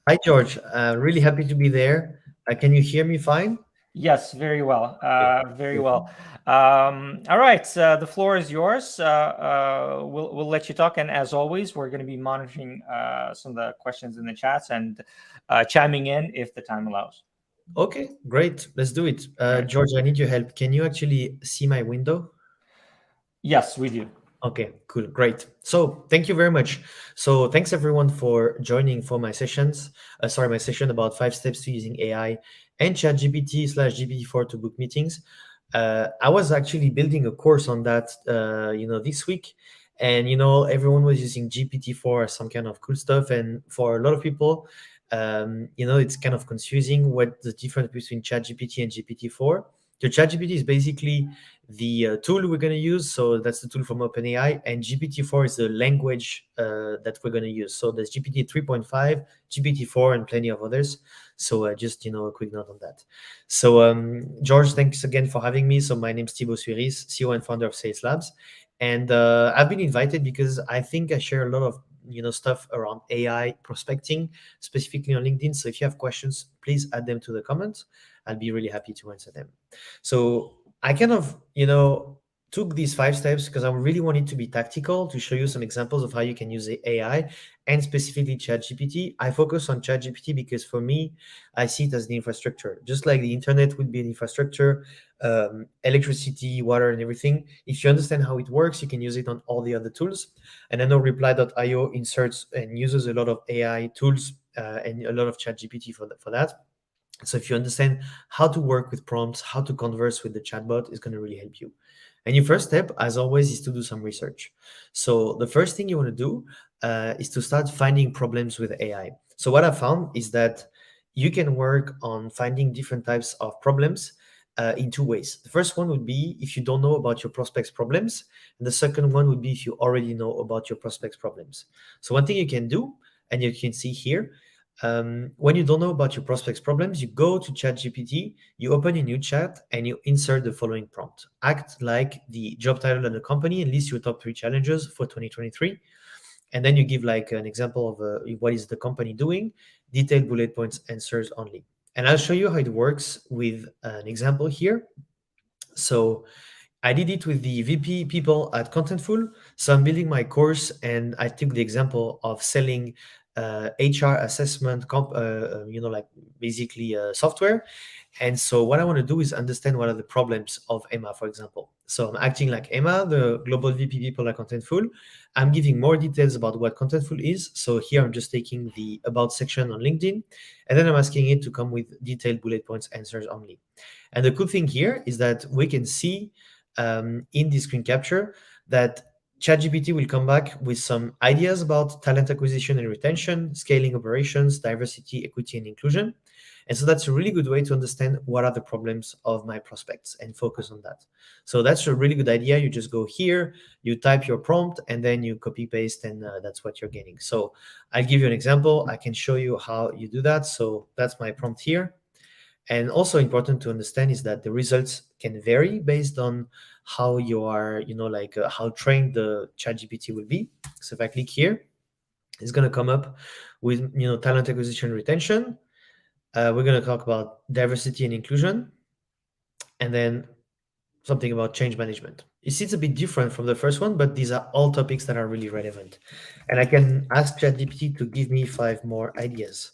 Hi, George. Really happy to be there. Can you hear me fine? Yes, very well. Very well. All right, the floor is yours. We'll let you talk, and as always, we're going to be monitoring some of the questions in the chats and chiming in if the time allows. Okay, great. Let's do it. George, I need your help. Can you actually see my window? Yes, we do. Okay, cool, great. So thank you very much. So thanks everyone for joining for my session about 5 steps to using AI and ChatGPT/GPT-4 to book meetings. I was actually building a course on that, this week, and everyone was using GPT-4 as some kind of cool stuff, and for a lot of people, it's kind of confusing what the difference between ChatGPT and GPT-4. So ChatGPT is basically the tool we're going to use. So that's the tool from OpenAI, and GPT-4 is the language that we're going to use. So there's GPT 3.5, GPT-4, and plenty of others. So just, a quick note on that. So George, thanks again for having me. So my name's Thibaut Cerise, CEO and founder of Sales Labs. And I've been invited because I think I share a lot of stuff around AI prospecting, specifically on LinkedIn. So if you have questions, please add them to the comments. I'll be really happy to answer them. So I kind of, took these 5 steps because I really wanted to be tactical, to show you some examples of how you can use AI and specifically ChatGPT. I focus on ChatGPT because for me, I see it as the infrastructure. Just like the internet would be an infrastructure, electricity, water, and everything. If you understand how it works, you can use it on all the other tools. And I know Reply.io inserts and uses a lot of AI tools and a lot of ChatGPT for that. So if you understand how to work with prompts, how to converse with the chatbot, it's going to really help you. And your first step, as always, is to do some research. So the first thing you want to do is to start finding problems with AI. So what I found is that you can work on finding different types of problems in 2 ways. The first one would be if you don't know about your prospects' problems. And the second one would be if you already know about your prospects' problems. So one thing you can do, and you can see here, When you don't know about your prospect's problems, you go to ChatGPT, you open a new chat, and you insert the following prompt. Act like the job title of the company and list your top 3 challenges for 2023. And then you give like an example of what is the company doing, detailed bullet points, answers only. And I'll show you how it works with an example here. So I did it with the VP people at Contentful. So I'm building my course, and I took the example of selling HR assessment, like basically software. And so what I want to do is understand what are the problems of Emma, for example. So I'm acting like Emma, the global VP people at Contentful. I'm giving more details about what Contentful is. So here I'm just taking the about section on LinkedIn, and then I'm asking it to come with detailed bullet points, answers only. And the cool thing here is that we can see in the screen capture that ChatGPT will come back with some ideas about talent acquisition and retention, scaling operations, diversity, equity, and inclusion. And so that's a really good way to understand what are the problems of my prospects and focus on that. So that's a really good idea. You just go here, you type your prompt, and then you copy paste, and that's what you're getting. So I'll give you an example. I can show you how you do that. So that's my prompt here. And also important to understand is that the results can vary based on how you are, how trained the ChatGPT will be. So if I click here, it's going to come up with, talent acquisition and retention. We're going to talk about diversity and inclusion, and then something about change management. You see, it's a bit different from the first one, but these are all topics that are really relevant. And I can ask ChatGPT to give me 5 more ideas.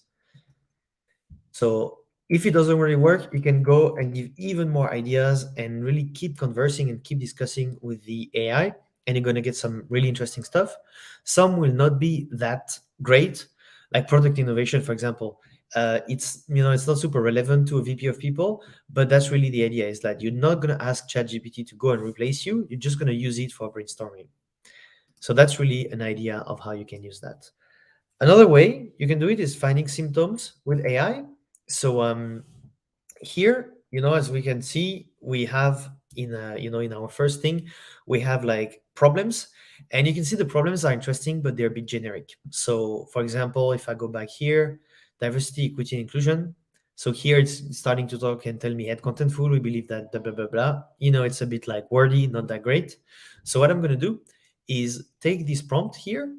So if it doesn't really work, you can go and give even more ideas and really keep conversing and keep discussing with the AI, and you're going to get some really interesting stuff. Some will not be that great, like product innovation, for example. It's not super relevant to a VP of people, but that's really the idea, is that you're not going to ask ChatGPT to go and replace you. You're just going to use it for brainstorming. So that's really an idea of how you can use that. Another way you can do it is finding symptoms with AI. So here, as we can see, we have in our first thing, we have like problems, and you can see the problems are interesting, but they're a bit generic. So for example, if I go back here, diversity, equity, and inclusion. So here it's starting to talk and tell me at Contentful, we believe that blah, blah, blah, blah. It's a bit like wordy, not that great. So what I'm going to do is take this prompt here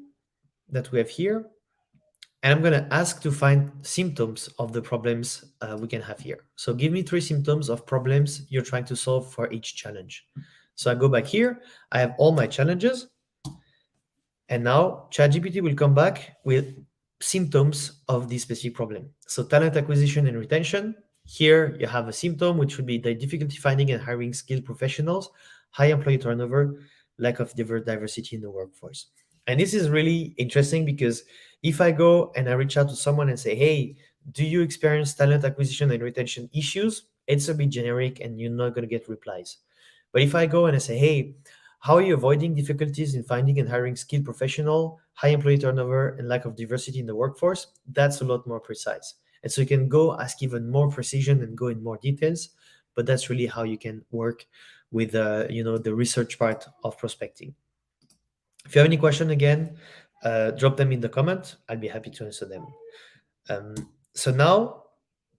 that we have here, and I'm going to ask to find symptoms of the problems we can have here. So give me 3 symptoms of problems you're trying to solve for each challenge. So I go back here, I have all my challenges, and now ChatGPT will come back with symptoms of this specific problem. So talent acquisition and retention. Here you have a symptom, which would be the difficulty finding and hiring skilled professionals, high employee turnover, lack of diversity in the workforce. And this is really interesting because if I go and I reach out to someone and say, hey, do you experience talent acquisition and retention issues? It's a bit generic and you're not going to get replies. But if I go and I say, hey, how are you avoiding difficulties in finding and hiring skilled professional, high employee turnover, and lack of diversity in the workforce? That's a lot more precise. And so you can go ask even more precision and go in more details, but that's really how you can work with the research part of prospecting. If you have any question, again, drop them in the comment. I'll be happy to answer them. So now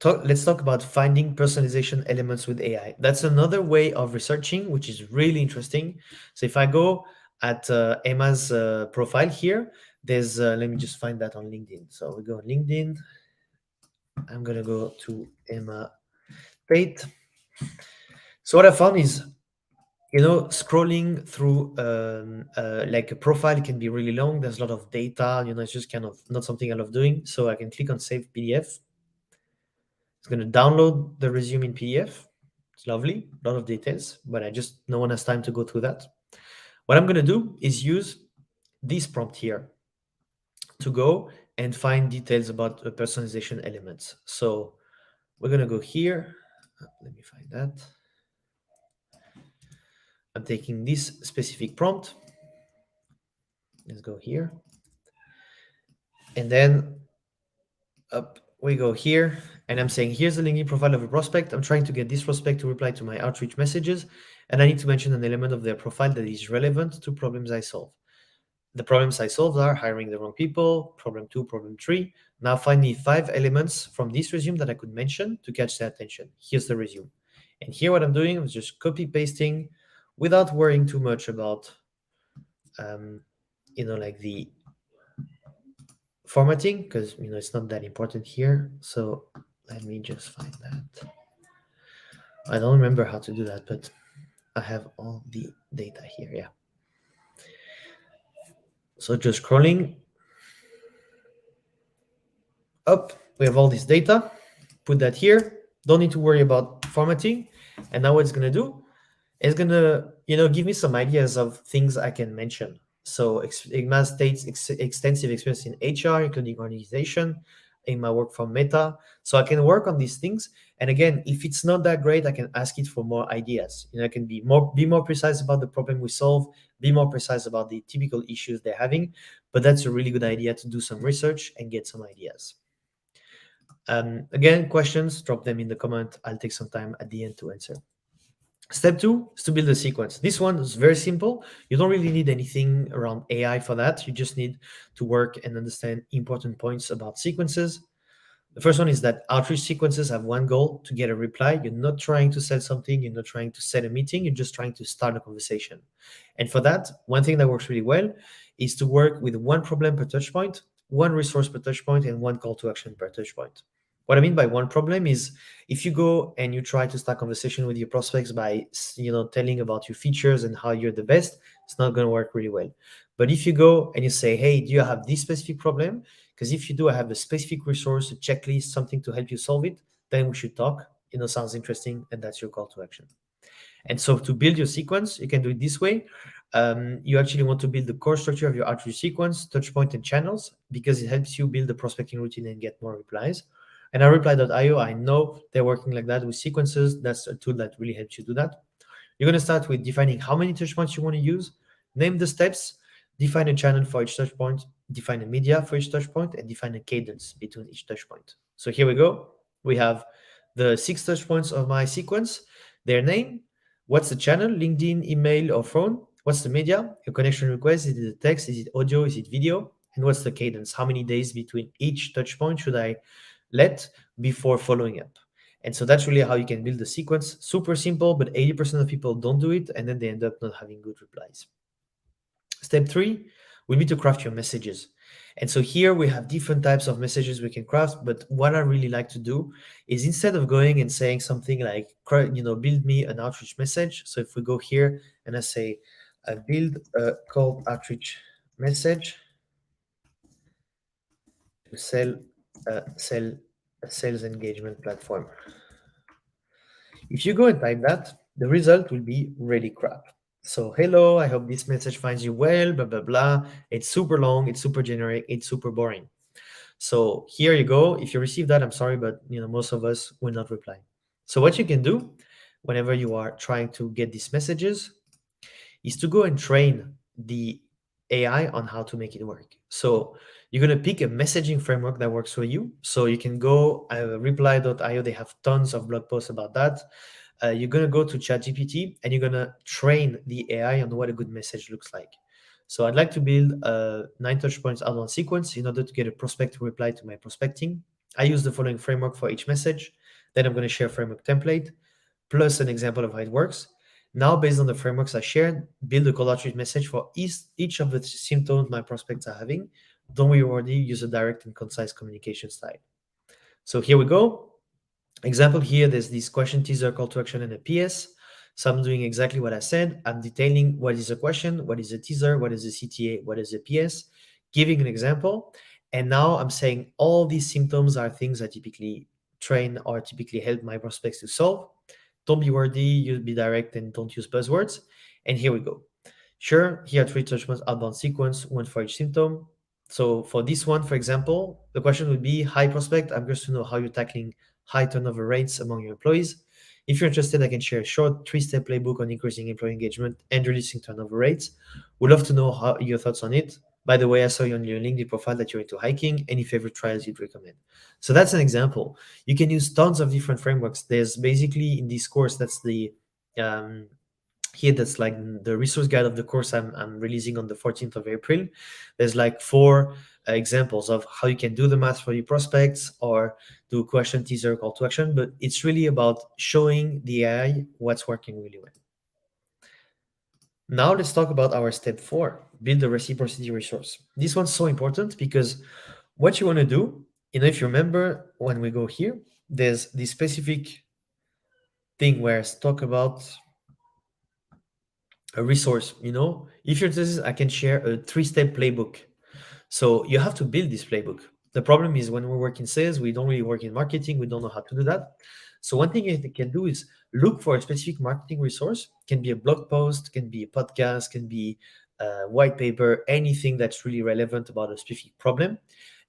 let's talk about finding personalization elements with AI. That's another way of researching, which is really interesting. So if I go at Emma's profile here, there's, let me just find that on LinkedIn. So we go on LinkedIn. I'm going to go to Emma Tate. So what I found is, scrolling through like a profile can be really long. There's a lot of data, it's just kind of not something I love doing. So I can click on Save PDF. It's going to download the resume in PDF. It's lovely, a lot of details, but no one has time to go through that. What I'm going to do is use this prompt here to go and find details about personalization elements. So we're going to go here. Let me find that. I'm taking this specific prompt. Let's go here. And then up we go here. And I'm saying, here's the LinkedIn profile of a prospect. I'm trying to get this prospect to reply to my outreach messages. And I need to mention an element of their profile that is relevant to problems I solve. The problems I solve are hiring the wrong people, problem 2, problem 3, Now find me 5 elements from this resume that I could mention to catch their attention. Here's the resume. And here what I'm doing is just copy pasting without worrying too much about, like the formatting, because it's not that important here. So let me just find that. I don't remember how to do that, but I have all the data here. Yeah. So just scrolling up, we have all this data. Put that here. Don't need to worry about formatting. And now what it's going to do is going to, give me some ideas of things I can mention. So Igma states extensive experience in HR, including organization, in my work from Meta. So I can work on these things. And again, if it's not that great, I can ask it for more ideas. I can be more precise about the problem we solve, be more precise about the typical issues they're having. But that's a really good idea to do some research and get some ideas. Again, questions, drop them in the comment. I'll take some time at the end to answer. Step 2 is to build a sequence. This one is very simple. You don't really need anything around AI for that. You just need to work and understand important points about sequences. The first one is that outreach sequences have one goal: to get a reply. You're not trying to sell something. You're not trying to set a meeting. You're just trying to start a conversation. And for that, one thing that works really well is to work with one problem per touch point, one resource per touch point, and one call to action per touch point. What I mean by one problem is if you go and you try to start conversation with your prospects by, telling about your features and how you're the best, it's not going to work really well. But if you go and you say, hey, do you have this specific problem? Because if you do, I have a specific resource, a checklist, something to help you solve it, then we should talk. Sounds interesting, and that's your call to action. And so to build your sequence, you can do it this way. You actually want to build the core structure of your outreach sequence, touch point, and channels, because it helps you build the prospecting routine and get more replies. And reply.io, I know they're working like that with sequences. That's a tool that really helps you do that. You're going to start with defining how many touch points you want to use, name the steps, define a channel for each touch point, define a media for each touch point, and define a cadence between each touch point. So here we go. We have the 6 touch points of my sequence, their name, what's the channel, LinkedIn, email, or phone, what's the media, a connection request, is it a text, is it audio, is it video, and what's the cadence, how many days between each touch point should I let before following up. And so that's really how you can build the sequence. Super simple, but 80% of people don't do it, and then they end up not having good replies. Step 3 will be to craft your messages. And so here we have different types of messages we can craft, but what I really like to do is, instead of going and saying something like, build me an outreach message. So if we go here and I say, build a cold outreach message to sell a sales engagement platform. If you go and type that, the result will be really crap. So, hello, I hope this message finds you well, blah, blah, blah. It's super long, it's super generic, it's super boring. So here you go. If you receive that, I'm sorry, but most of us will not reply. So what you can do whenever you are trying to get these messages is to go and train the AI on how to make it work. So you're going to pick a messaging framework that works for you. So you can go reply.io. They have tons of blog posts about that. You're going to go to ChatGPT and you're going to train the AI on what a good message looks like. So I'd like to build a 9 touch points outbound sequence in order to get a prospect to reply to my prospecting. I use the following framework for each message. Then I'm going to share a framework template plus an example of how it works. Now, based on the frameworks I shared, build a call outreach message for each of the symptoms my prospects are having. Don't we already use a direct and concise communication style? So here we go. Example here, there's this question, teaser, call to action, and a PS. So I'm doing exactly what I said. I'm detailing what is a question, what is a teaser, what is a CTA, what is a PS, giving an example. And now I'm saying all these symptoms are things I typically train or typically help my prospects to solve. Don't be wordy, you be direct, and don't use buzzwords. And here we go. Sure, here are 3 touch points outbound sequence, 1 for each symptom. So for this one, for example, the question would be, hi prospect, I'm curious to know how you're tackling high turnover rates among your employees. If you're interested, I can share a short 3-step playbook on increasing employee engagement and reducing turnover rates. Would love to know your thoughts on it. By the way, I saw you on your LinkedIn profile that you're into hiking. Any favorite trials you'd recommend? So that's an example. You can use tons of different frameworks. There's basically in this course, that's the here, that's like the resource guide of the course I'm releasing on the 14th of April. There's like 4 examples of how you can do the math for your prospects or do question, teaser, call to action, but it's really about showing the AI what's working really well. Now let's talk about our step 4, build a reciprocity resource. This one's so important because what you want to do, if you remember when we go here, there's this specific thing where I talk about a resource. If you're interested, I can share a 3-step playbook. So you have to build this playbook. The problem is when we work in sales, we don't really work in marketing. We don't know how to do that. So one thing you can do is look for a specific marketing resource. Can be a blog post, can be a podcast, can be a white paper, anything that's really relevant about a specific problem.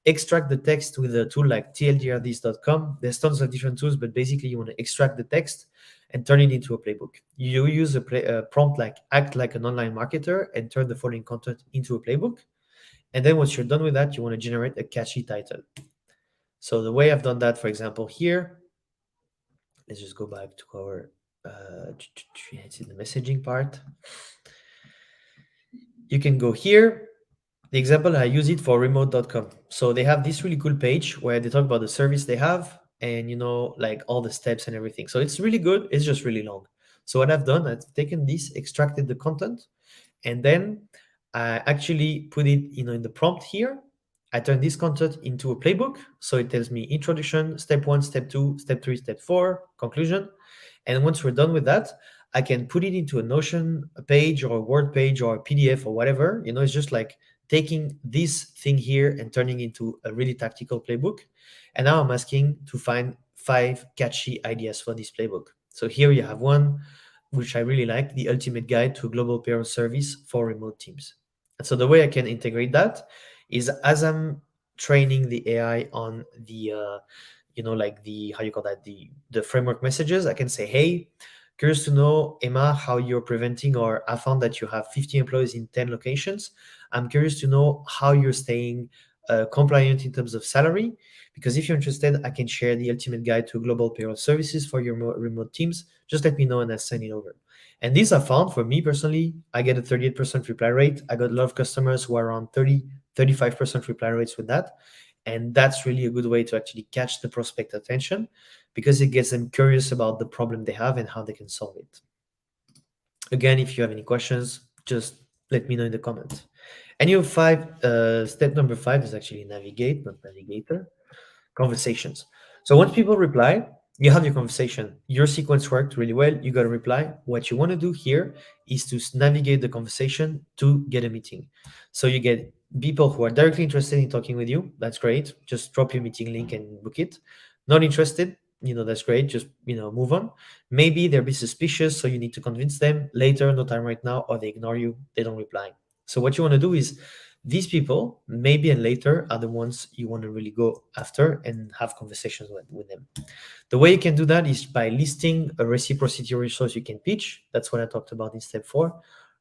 Extract the text with a tool like tldrdis.com. There's tons of different tools, but basically you want to extract the text and turn it into a playbook. You use a prompt like act like an online marketer and turn the following content into a playbook. And then once you're done with that, you want to generate a catchy title. So the way I've done that, for example, here, let's just go back to our it's in the messaging part. You can go here. The example, I use it for remote.com. So they have this really cool page where they talk about the service they have and, like all the steps and everything. So it's really good. It's just really long. So what I've done, I've taken this, extracted the content, and then I actually put it, in the prompt here. I turn this content into a playbook. So it tells me introduction, step 1, step 2, step 3, step 4, conclusion. And once we're done with that, I can put it into a Notion page or a Word page or a PDF or whatever. It's just like taking this thing here and turning into a really tactical playbook. And now I'm asking to find 5 catchy ideas for this playbook. So here you have one, which I really like, the ultimate guide to a global payroll service for remote teams. And so the way I can integrate that is as I'm training the AI on the, like the, how you call that, the framework messages, I can say, hey, curious to know, Emma, how you're preventing, or I found that you have 50 employees in 10 locations. I'm curious to know how you're staying compliant in terms of salary, because if you're interested, I can share the ultimate guide to global payroll services for your remote teams. Just let me know and I'll send it over. And these I found, for me personally, I get a 38% reply rate. I got a lot of customers who are around 35% reply rates with that. And that's really a good way to actually catch the prospect attention, because it gets them curious about the problem they have and how they can solve it. Again, if you have any questions, just let me know in the comments. And you have 5, step number 5 is actually navigate, not navigator, conversations. So once people reply, you have your conversation. Your sequence worked really well. You got a reply. What you want to do here is to navigate the conversation to get a meeting. So you get people who are directly interested in talking with you. That's great. Just drop your meeting link and book it. Not interested, that's great. Just, move on. Maybe they'll be suspicious, so you need to convince them later, no time right now, or they ignore you, they don't reply. So what you want to do is these people, maybe and later, are the ones you want to really go after and have conversations with them. The way you can do that is by listing a reciprocity resource you can pitch. That's what I talked about in step 4.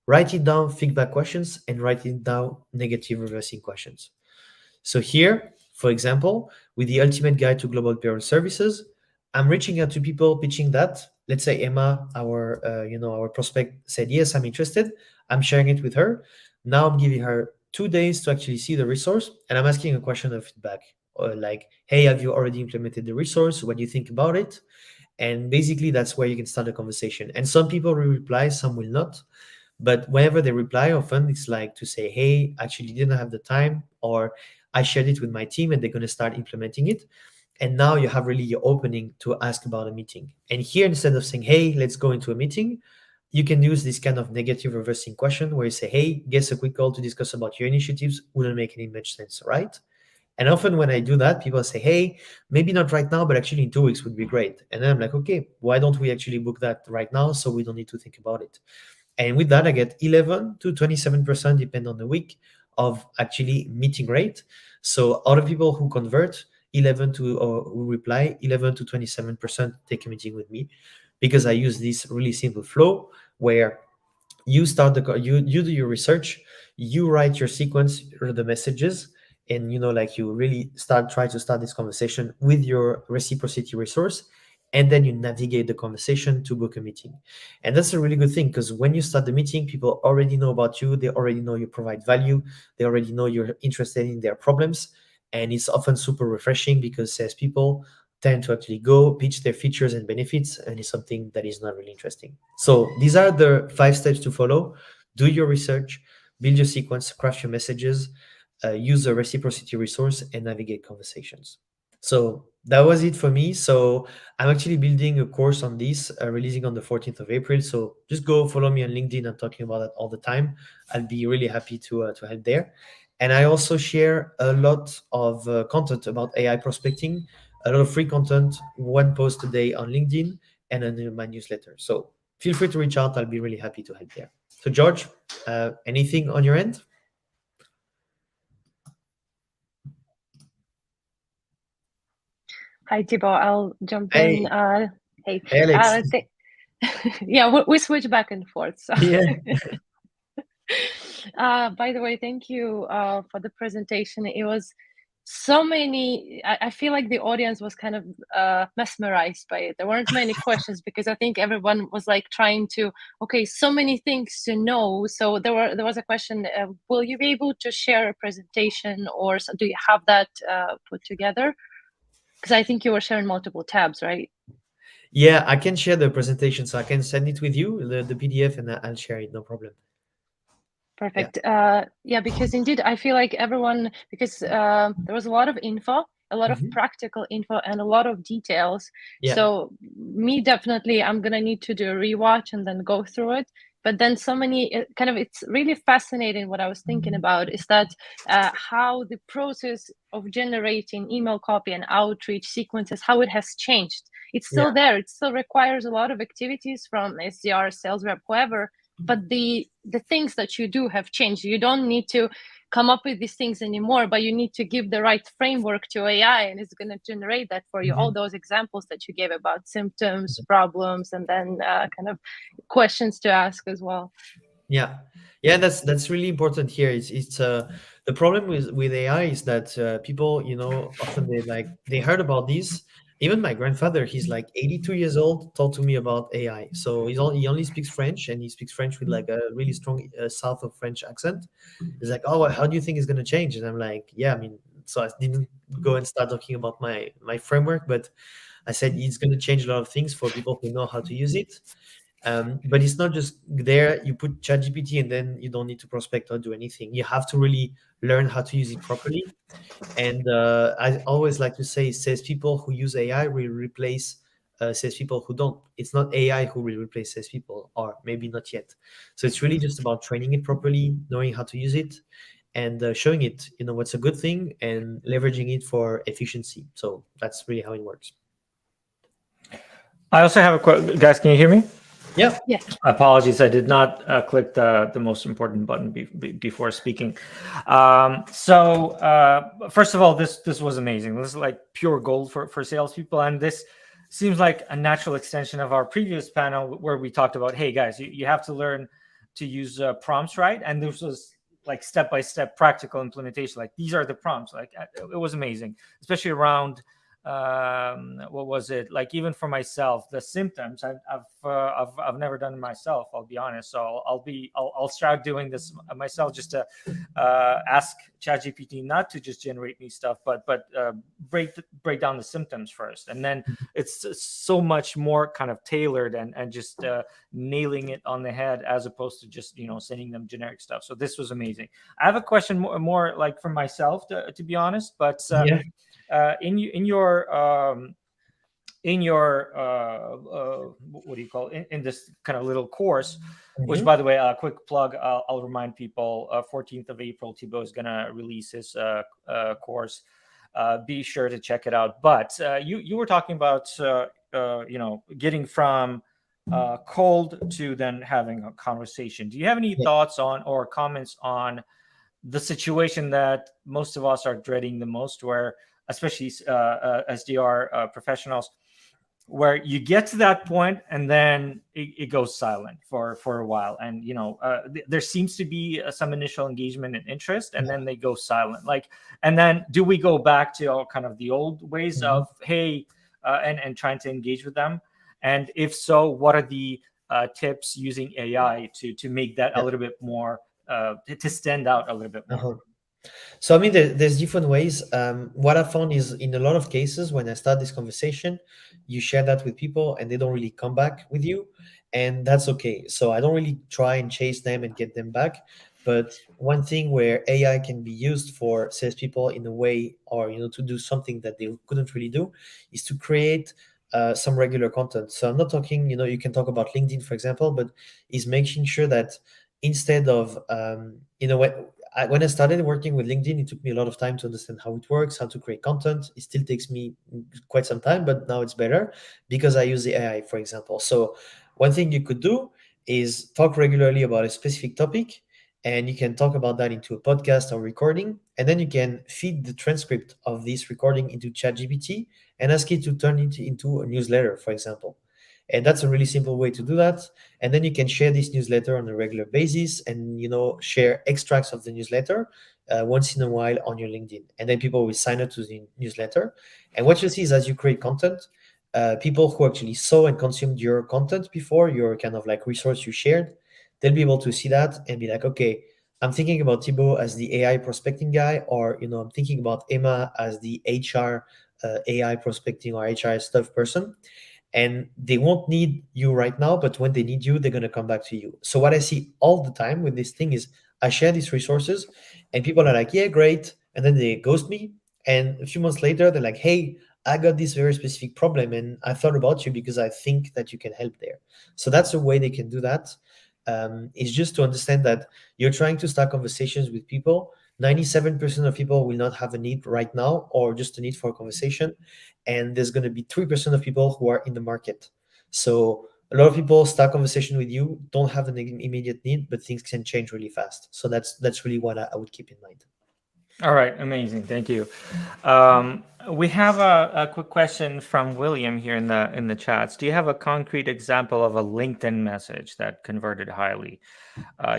Write it down, feedback questions, and write it down, negative reversing questions. So here, for example, with the ultimate guide to global payroll services, I'm reaching out to people pitching that. Let's say Emma, our prospect, said, yes, I'm interested. I'm sharing it with her. Now I'm giving her 2 days to actually see the resource, and I'm asking a question of feedback, or like, hey, have you already implemented the resource? What do you think about it? And basically, that's where you can start a conversation. And some people will reply, some will not. But whenever they reply, often it's like to say, hey, actually didn't have the time, or I shared it with my team and they're going to start implementing it. And now you have really your opening to ask about a meeting. And here, instead of saying, hey, let's go into a meeting, you can use this kind of negative reversing question where you say, hey, guess a quick call to discuss about your initiatives wouldn't make any much sense, right? And often when I do that, people say, hey, maybe not right now, but actually in 2 weeks would be great. And then I'm like, okay, why don't we actually book that right now so we don't need to think about it? And with that, I get 11 to 27%, depending on the week, of actually meeting rate. So out of people who convert, 11 to or who reply, 11 to 27% take a meeting with me, because I use this really simple flow where you start you do your research, you write your sequence or the messages, and like you really try to start this conversation with your reciprocity resource. and then you navigate the conversation to book a meeting. And that's a really good thing, because when you start the meeting, people already know about you, they already know you provide value, they already know you're interested in their problems. And it's often super refreshing, because salespeople tend to actually go pitch their features and benefits, and it's something that is not really interesting. So these are the 5 steps to follow. Do your research, build your sequence, craft your messages, use a reciprocity resource, and navigate conversations. So that was it for me. So I'm actually building a course on this, releasing on the 14th of April. So just go follow me on LinkedIn. I'm talking about that all the time. I'll be really happy to help there. And I also share a lot of content about AI prospecting, a lot of free content, 1 post a day on LinkedIn, and in my newsletter. So feel free to reach out. I'll be really happy to help there. So George, anything on your end? Hi, Thibaut. I'll jump Hey. in. Hey, Alex. Yeah, we switch back and forth. So. Yeah. By the way, thank you for the presentation. It was so many. I feel like the audience was kind of mesmerized by it. There weren't many questions because I think everyone was like trying to, okay, so many things to know. So there was a question, will you be able to share a presentation, or do you have that put together? Because I think you were sharing multiple tabs, right? Yeah, I can share the presentation, so I can send it with you, the PDF, and I'll share it, no problem. Perfect. Yeah, because indeed, I feel like everyone, because there was a lot of info, a lot of practical info, and a lot of details. Yeah. So me, definitely, I'm going to need to do a rewatch and then go through it. But then so many, it's really fascinating. What I was thinking about is that how the process of generating email copy and outreach sequences, how it has changed. It's still there. It still requires a lot of activities from SDR, sales rep, whoever. But the things that you do have changed. You don't need to come up with these things anymore, but you need to give the right framework to AI, and it's going to generate that for you. All those examples that you gave about symptoms, problems, and then kind of questions to ask as well. Yeah, that's really important here. It's the problem with AI is that people, often they heard about this. Even my grandfather, he's like 82 years old, talked to me about AI. So he only speaks French, and he speaks French with like a really strong South of French accent. He's like, oh, how do you think it's going to change? And I'm like, yeah, I mean, so I didn't go and start talking about my framework, but I said it's going to change a lot of things for people who know how to use it. But it's not just there. You put ChatGPT and then you don't need to prospect or do anything. You have to really learn how to use it properly. And I always like to say, salespeople who use AI will replace salespeople who don't. It's not AI who will replace salespeople, or maybe not yet. So it's really just about training it properly, knowing how to use it, and showing it, what's a good thing, and leveraging it for efficiency. So that's really how it works. I also have a question. Guys, can you hear me? Yeah. Yes. Apologies, I did not click the most important button before speaking. So first of all, this was amazing. This is like pure gold for salespeople, and this seems like a natural extension of our previous panel where we talked about, hey guys, you have to learn to use prompts, right? And this was like step-by-step practical implementation. Like these are the prompts. Like it was amazing, especially around what was it, like even for myself, the symptoms I've never done it myself, I'll be honest. So I'll start doing this myself, just to ask ChatGPT not to just generate me stuff, but break down the symptoms first, and then it's so much more kind of tailored and just nailing it on the head, as opposed to just sending them generic stuff. So this was amazing. I have a question more like for myself, to be honest, but in your what do you call it, in this kind of little course, which, by the way, a quick plug, I'll remind people, 14th of April, Thibaut is gonna release his course. Be sure to check it out. But you were talking about getting from cold to then having a conversation. Do you have any thoughts on or comments on the situation that most of us are dreading the most, where especially SDR professionals, where you get to that point and then it goes silent for a while, and there seems to be some initial engagement and interest, and then they go silent, and then do we go back to kind of the old ways of, hey, and trying to engage with them? And if so, what are the tips using AI to make that a little bit more to stand out a little bit more? Uh-huh. So I mean, there's different ways. What I found is in a lot of cases when I start this conversation, you share that with people and they don't really come back with you, and that's okay. So I don't really try and chase them and get them back. But one thing where AI can be used for salespeople in a way, or to do something that they couldn't really do, is to create some regular content. So I'm not talking, you can talk about LinkedIn, for example, but is making sure that instead of when I started working with LinkedIn, it took me a lot of time to understand how it works, how to create content. It still takes me quite some time, but now it's better because I use the AI, for example. So one thing you could do is talk regularly about a specific topic, and you can talk about that into a podcast or recording, and then you can feed the transcript of this recording into ChatGPT and ask it to turn it into a newsletter, for example. And that's a really simple way to do that. And then you can share this newsletter on a regular basis and share extracts of the newsletter once in a while on your LinkedIn, and then people will sign up to the newsletter. And what you see is as you create content, people who actually saw and consumed your content before, your kind of like resource you shared, they'll be able to see that and be like, okay, I'm thinking about Thibaut as the AI prospecting guy, or I'm thinking about Emma as the HR AI prospecting or HR stuff person, and they won't need you right now, but when they need you, they're going to come back to you. So what I see all the time with this thing is I share these resources and people are like, yeah, great, and then they ghost me, and a few months later they're like, hey, I got this very specific problem and I thought about you because I think that you can help there. So that's a way they can do that. Is just to understand that you're trying to start conversations with people. 97% of people will not have a need right now or just a need for a conversation, and there's going to be 3% of people who are in the market. So a lot of people start conversation with you, don't have an immediate need, but things can change really fast. So that's really what I would keep in mind. All right, amazing, thank you. We have a quick question from William here in the chats. Do you have a concrete example of a LinkedIn message that converted highly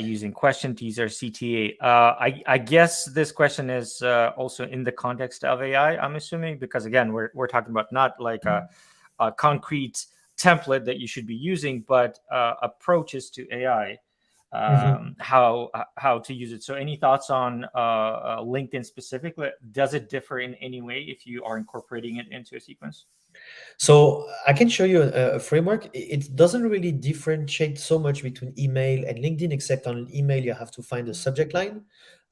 using question teaser CTA? I guess this question is also in the context of AI, I'm assuming, because again, we're talking about not like a concrete template that you should be using, but approaches to AI. How to use it. So any thoughts on LinkedIn specifically? Does it differ in any way if you are incorporating it into a sequence? So I can show you a framework. It doesn't really differentiate so much between email and LinkedIn, except on email you have to find a subject line.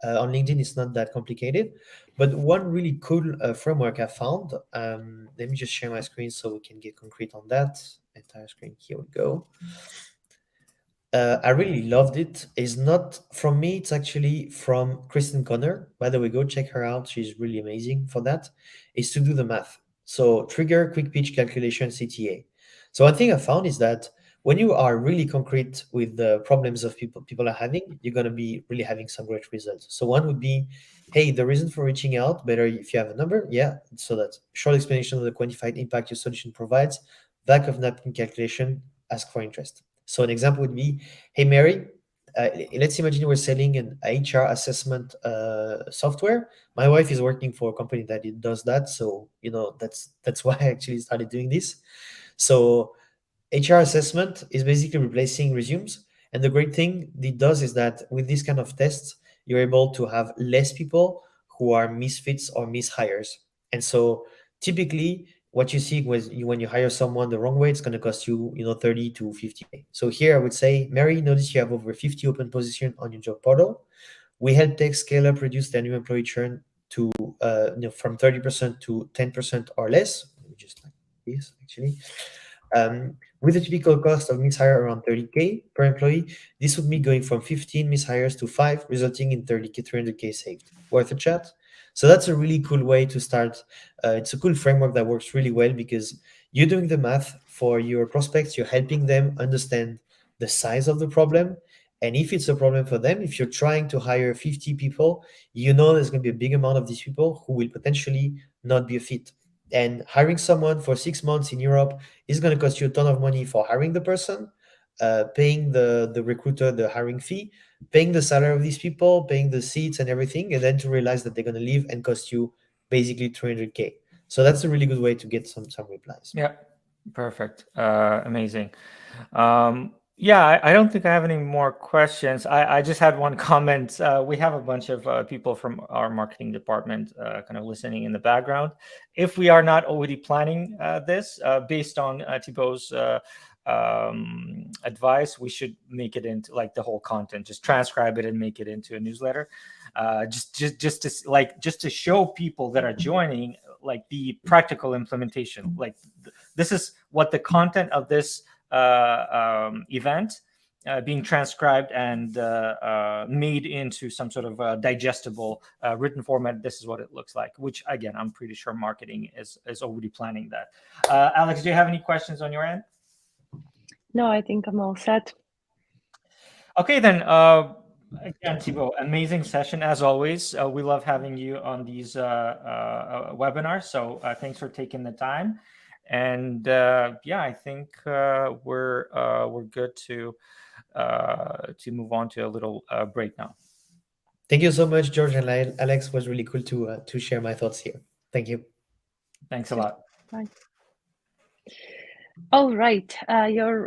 On LinkedIn it's not that complicated, but one really cool framework I found, let me just share my screen so we can get concrete on that. Entire screen, here we go. I really loved it. It's not from me, it's actually from Kristen Connor. By the way, go check her out. She's really amazing for that. Is to do the math. So trigger, quick pitch, calculation, CTA. So one thing I found is that when you are really concrete with the problems of people are having, you're going to be really having some great results. So one would be, hey, the reason for reaching out, better if you have a number. Yeah. So that's short explanation of the quantified impact your solution provides, back of napkin calculation, ask for interest. So an example would be, hey, Mary, let's imagine we're selling an HR assessment software. My wife is working for a company that it does that. So, that's why I actually started doing this. So HR assessment is basically replacing resumes. And the great thing it does is that with this kind of tests, you're able to have less people who are misfits or mishires. And so typically what you see when you hire someone the wrong way, it's going to cost you, 30 to 50K. So here I would say, Mary, notice you have over 50 open positions on your job portal. We help tech scale up, reduce their new employee churn to from 30% to 10% or less. Let me just like this actually. With a typical cost of mishire around 30K per employee, this would mean going from 15 mishires to 5, resulting in 30K, 300K saved. Worth a chat? So that's a really cool way to start. It's a cool framework that works really well because you're doing the math for your prospects, you're helping them understand the size of the problem. And if it's a problem for them, if you're trying to hire 50 people, there's going to be a big amount of these people who will potentially not be a fit. And hiring someone for 6 months in Europe is going to cost you a ton of money for hiring the person, paying the recruiter the hiring fee, paying the salary of these people, paying the seats and everything, and then to realize that they're going to leave and cost you basically 300K. So that's a really good way to get some replies. Yeah, perfect. Amazing. Yeah, I don't think I have any more questions. I just had one comment. We have a bunch of people from our marketing department kind of listening in the background. If we are not already planning this, based on Thibaut's advice, we should make it into like the whole content, just transcribe it and make it into a newsletter. Just to show people that are joining like the practical implementation. Like this is what the content of this event being transcribed and made into some sort of digestible written format. This is what it looks like, which again, I'm pretty sure marketing is already planning that. Alex, do you have any questions on your end? No, I think I'm all set. Okay, then. Again, Thibaut, amazing session as always. We love having you on these webinars. So thanks for taking the time. And yeah, I think we're good to move on to a little break now. Thank you so much, George and Alex. It was really cool to share my thoughts here. Thank you. Thanks a lot. Bye. All right,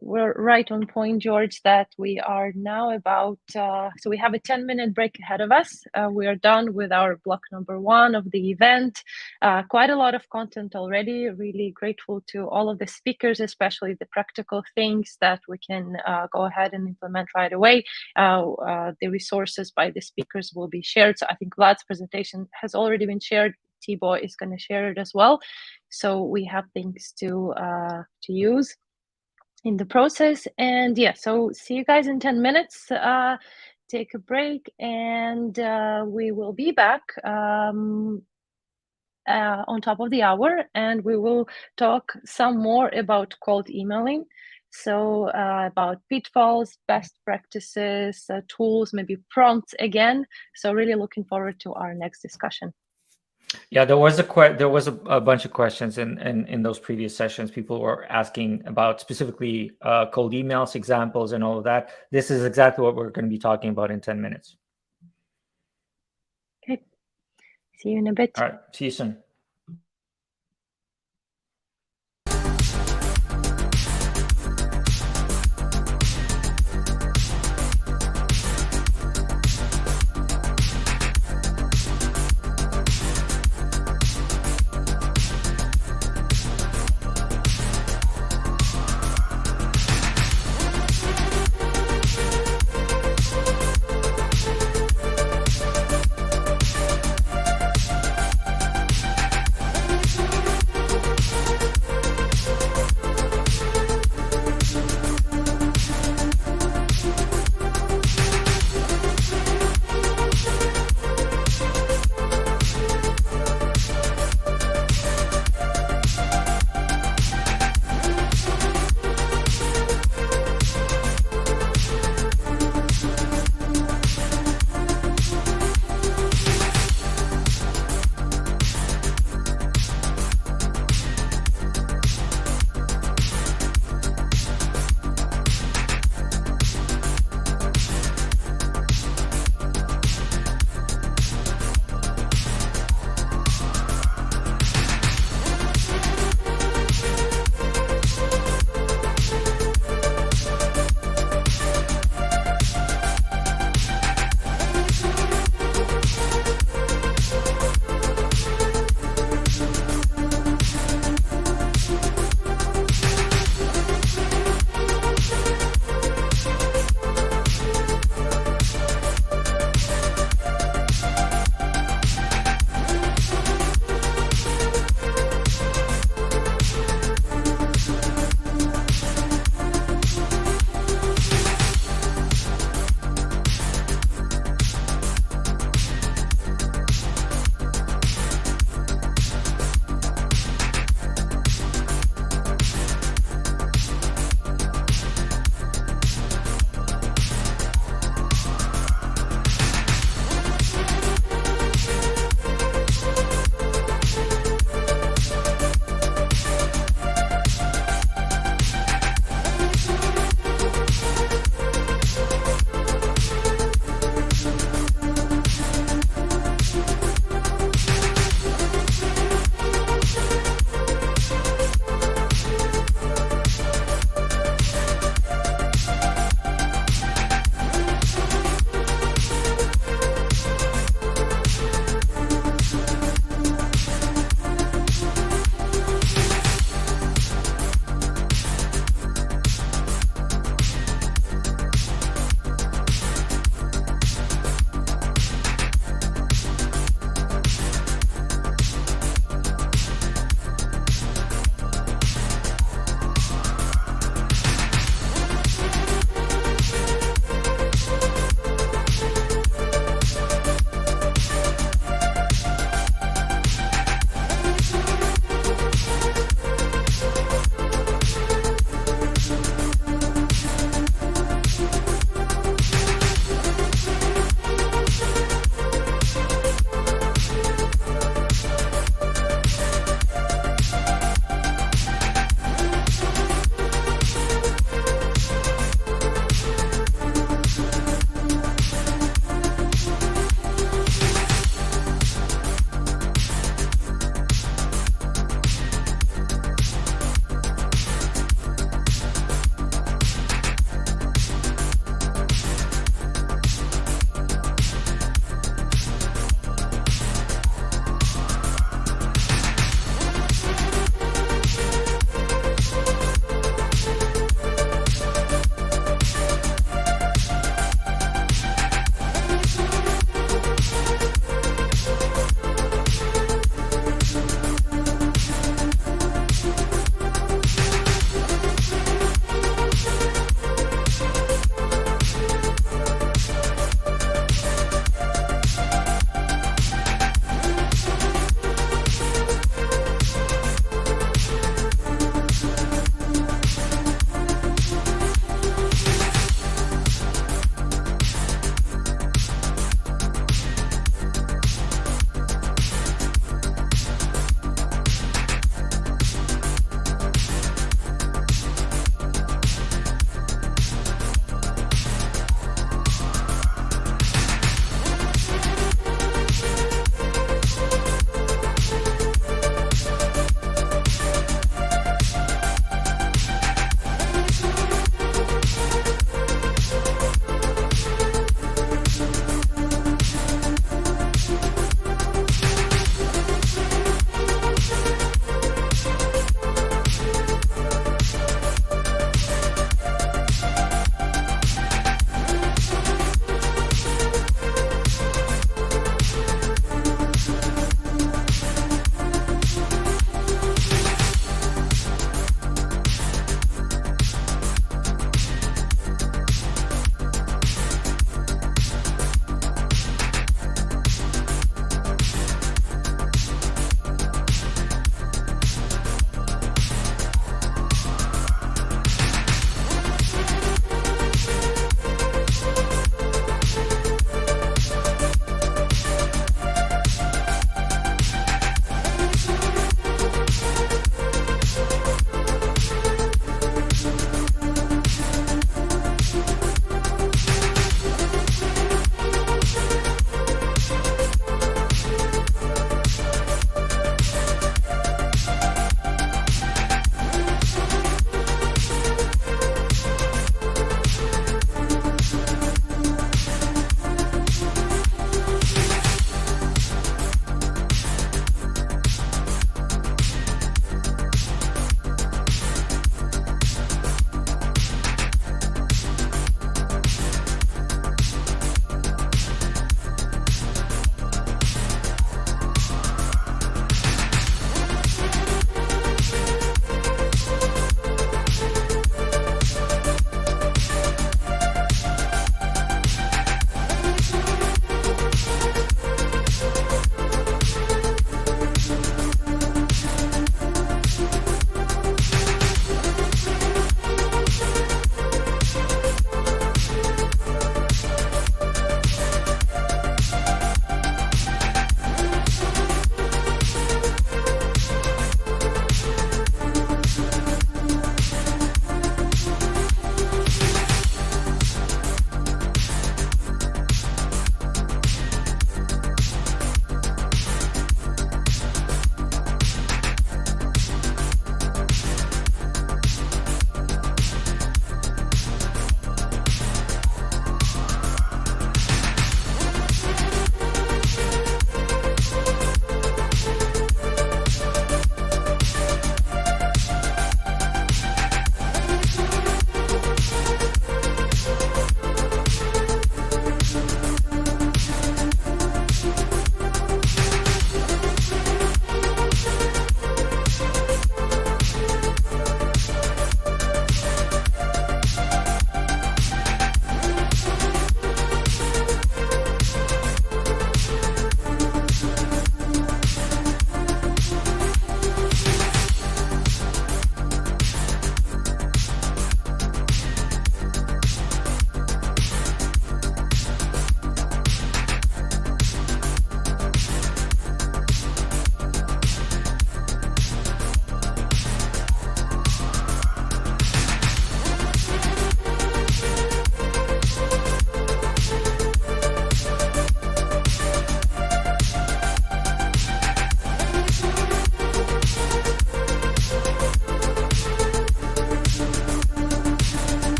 we're right on point, George, that we are now about, so we have a 10-minute break ahead of us. We are done with our block number 1 of the event. Quite a lot of content already. Really grateful to all of the speakers, especially the practical things that we can go ahead and implement right away. The resources by the speakers will be shared. So I think Vlad's presentation has already been shared. Thibaut is going to share it as well. So we have things to use in the process. And yeah, so see you guys in 10 minutes. Take a break, and we will be back on top of the hour, and we will talk some more about cold emailing. So about pitfalls, best practices, tools, maybe prompts again. So really looking forward to our next discussion. Yeah, there was a bunch of questions in those previous sessions. People were asking about specifically cold emails, examples, and all of that. This is exactly what we're going to be talking about in 10 minutes. Okay. See you in a bit. All right. See you soon.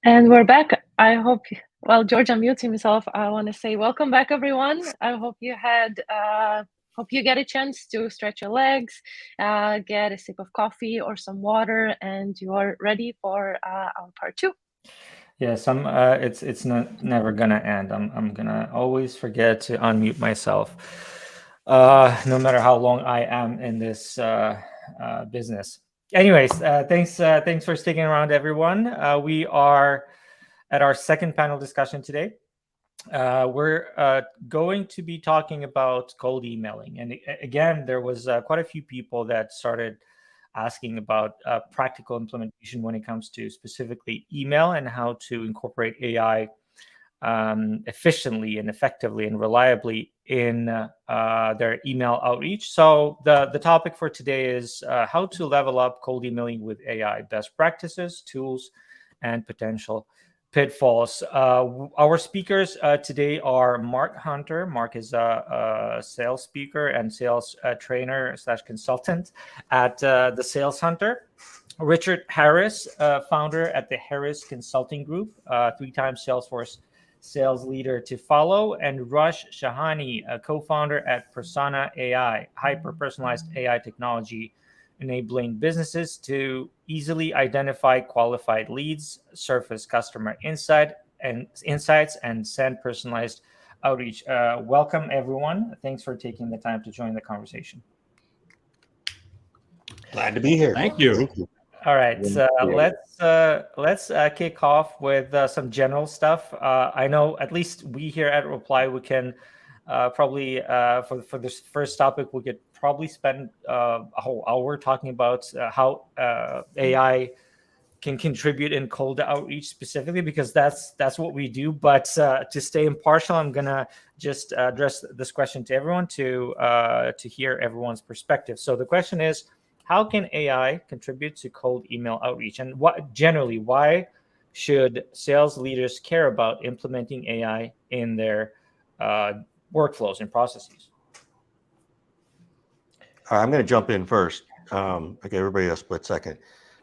And we're back. I hope, well, George unmutes himself. I want to say welcome back, everyone. I hope you get a chance to stretch your legs, get a sip of coffee or some water, and you are ready for our part 2. Yes, it's not never gonna end. I'm gonna always forget to unmute myself, no matter how long I am in this business. Anyways, thanks for sticking around, everyone. We are at our second panel discussion today. We're going to be talking about cold emailing, and again, there was quite a few people that started asking about practical implementation when it comes to specifically email and how to incorporate AI efficiently and effectively and reliably in their email outreach. So the topic for today is how to level up cold emailing with AI, best practices, tools, and potential pitfalls. Our speakers today are Mark Hunter. Mark is a sales speaker and sales trainer / consultant at the Sales Hunter. Richard Harris, founder at the Harris Consulting Group, 3-time Salesforce sales leader to follow, and Rush Shahani, a co-founder at Persona AI, hyper-personalized AI technology enabling businesses to easily identify qualified leads, surface customer insights, and send personalized outreach. Welcome, everyone. Thanks for taking the time to join the conversation. Glad to be here. Thank you. Thank you. All right, let's kick off with some general stuff. I know at least we here at Reply, we can probably for this first topic, we could probably spend a whole hour talking about how AI can contribute in cold outreach specifically, because that's what we do. But to stay impartial, I'm gonna just address this question to everyone to hear everyone's perspective. So the question is, how can AI contribute to cold email outreach, and why should sales leaders care about implementing AI in their workflows and processes? All right, I'm going to jump in first. Okay, everybody, a split second.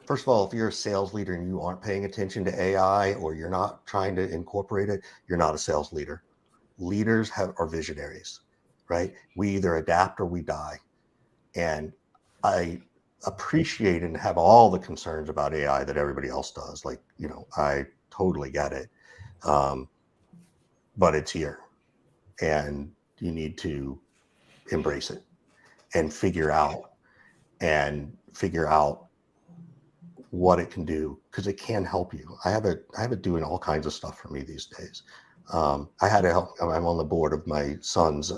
First of all, if you're a sales leader and you aren't paying attention to AI, or you're not trying to incorporate it, you're not a sales leader. Leaders are visionaries, right? We either adapt or we die. And I appreciate and have all the concerns about AI that everybody else does. Like, I totally get it. But it's here, and you need to embrace it and figure out what it can do, because it can help you. I have it doing all kinds of stuff for me these days. I had to help. I'm on the board of my son's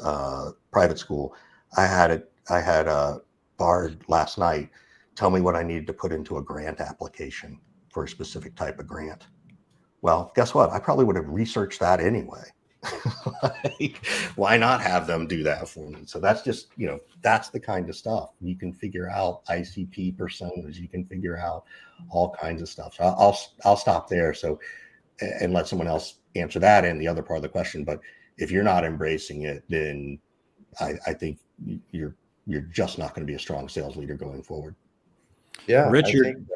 private school. I had a Bard last night tell me what I needed to put into a grant application for a specific type of grant. Well, guess what? I probably would have researched that anyway. Like, why not have them do that for me? So that's just, that's the kind of stuff you can figure out. ICP personas, you can figure out all kinds of stuff. So I'll stop there. So, and let someone else answer that and the other part of the question. But if you're not embracing it, then I think you're just not going to be a strong sales leader going forward. Yeah, Richard.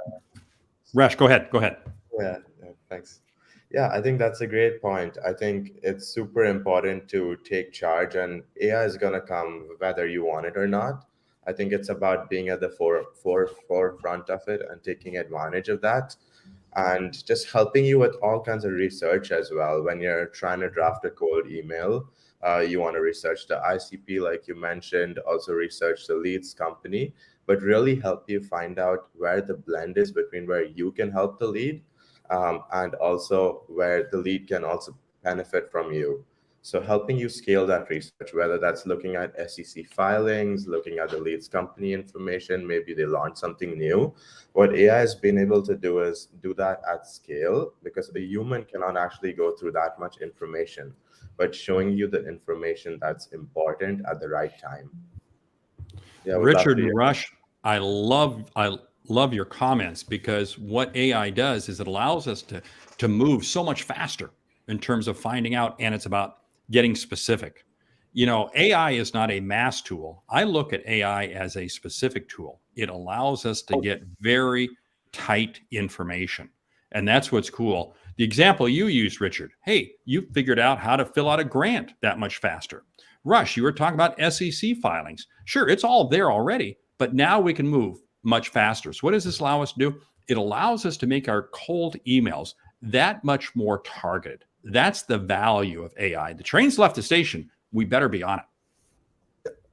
Rush, go ahead. Yeah, thanks. Yeah, I think that's a great point. I think it's super important to take charge, and AI is going to come whether you want it or not. I think it's about being at the forefront of it and taking advantage of that, and just helping you with all kinds of research as well. When you're trying to draft a cold email, you want to research the ICP, like you mentioned, also research the leads company, but really help you find out where the blend is between where you can help the lead and also where the lead can also benefit from you. So helping you scale that research, whether that's looking at SEC filings, looking at the leads company information, maybe they launch something new. What AI has been able to do is do that at scale, because a human cannot actually go through that much information, but showing you the information that's important at the right time. Yeah, Richard and Rush, I love your comments, because what AI does is it allows us to move so much faster in terms of finding out, and it's about getting specific. AI is not a mass tool. I look at AI as a specific tool. It allows us to get very tight information, and that's what's cool. The example you used, Richard, hey, you figured out how to fill out a grant that much faster. Rush, you were talking about SEC filings. Sure, it's all there already, but now we can move much faster. So what does this allow us to do? It allows us to make our cold emails that much more targeted. That's the value of AI. The train's left the station. We better be on it.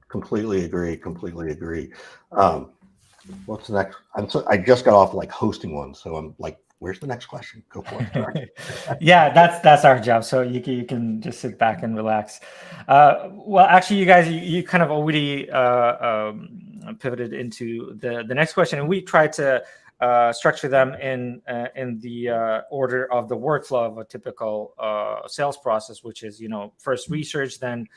Completely agree. Completely agree. What's the next? I just got off like hosting one, so I'm like, where's the next question? Go for it. Yeah, that's our job. So you can just sit back and relax. Well, actually, you guys, you kind of already pivoted into the next question, and we tried to structure them in the order of the workflow of a typical sales process, which is, first research, then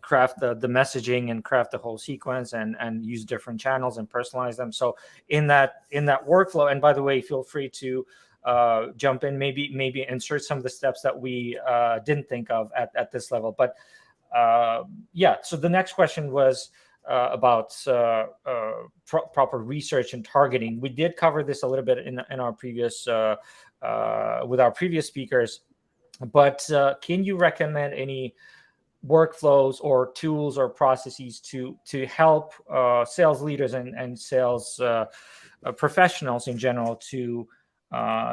craft the messaging and craft the whole sequence, and use different channels and personalize them. So in that workflow, and by the way, feel free to jump in, maybe insert some of the steps that we didn't think of at this level. But yeah, so the next question was about proper research and targeting. We did cover this a little bit in our previous with our previous speakers, but can you recommend any workflows or tools or processes to help sales leaders and sales professionals in general to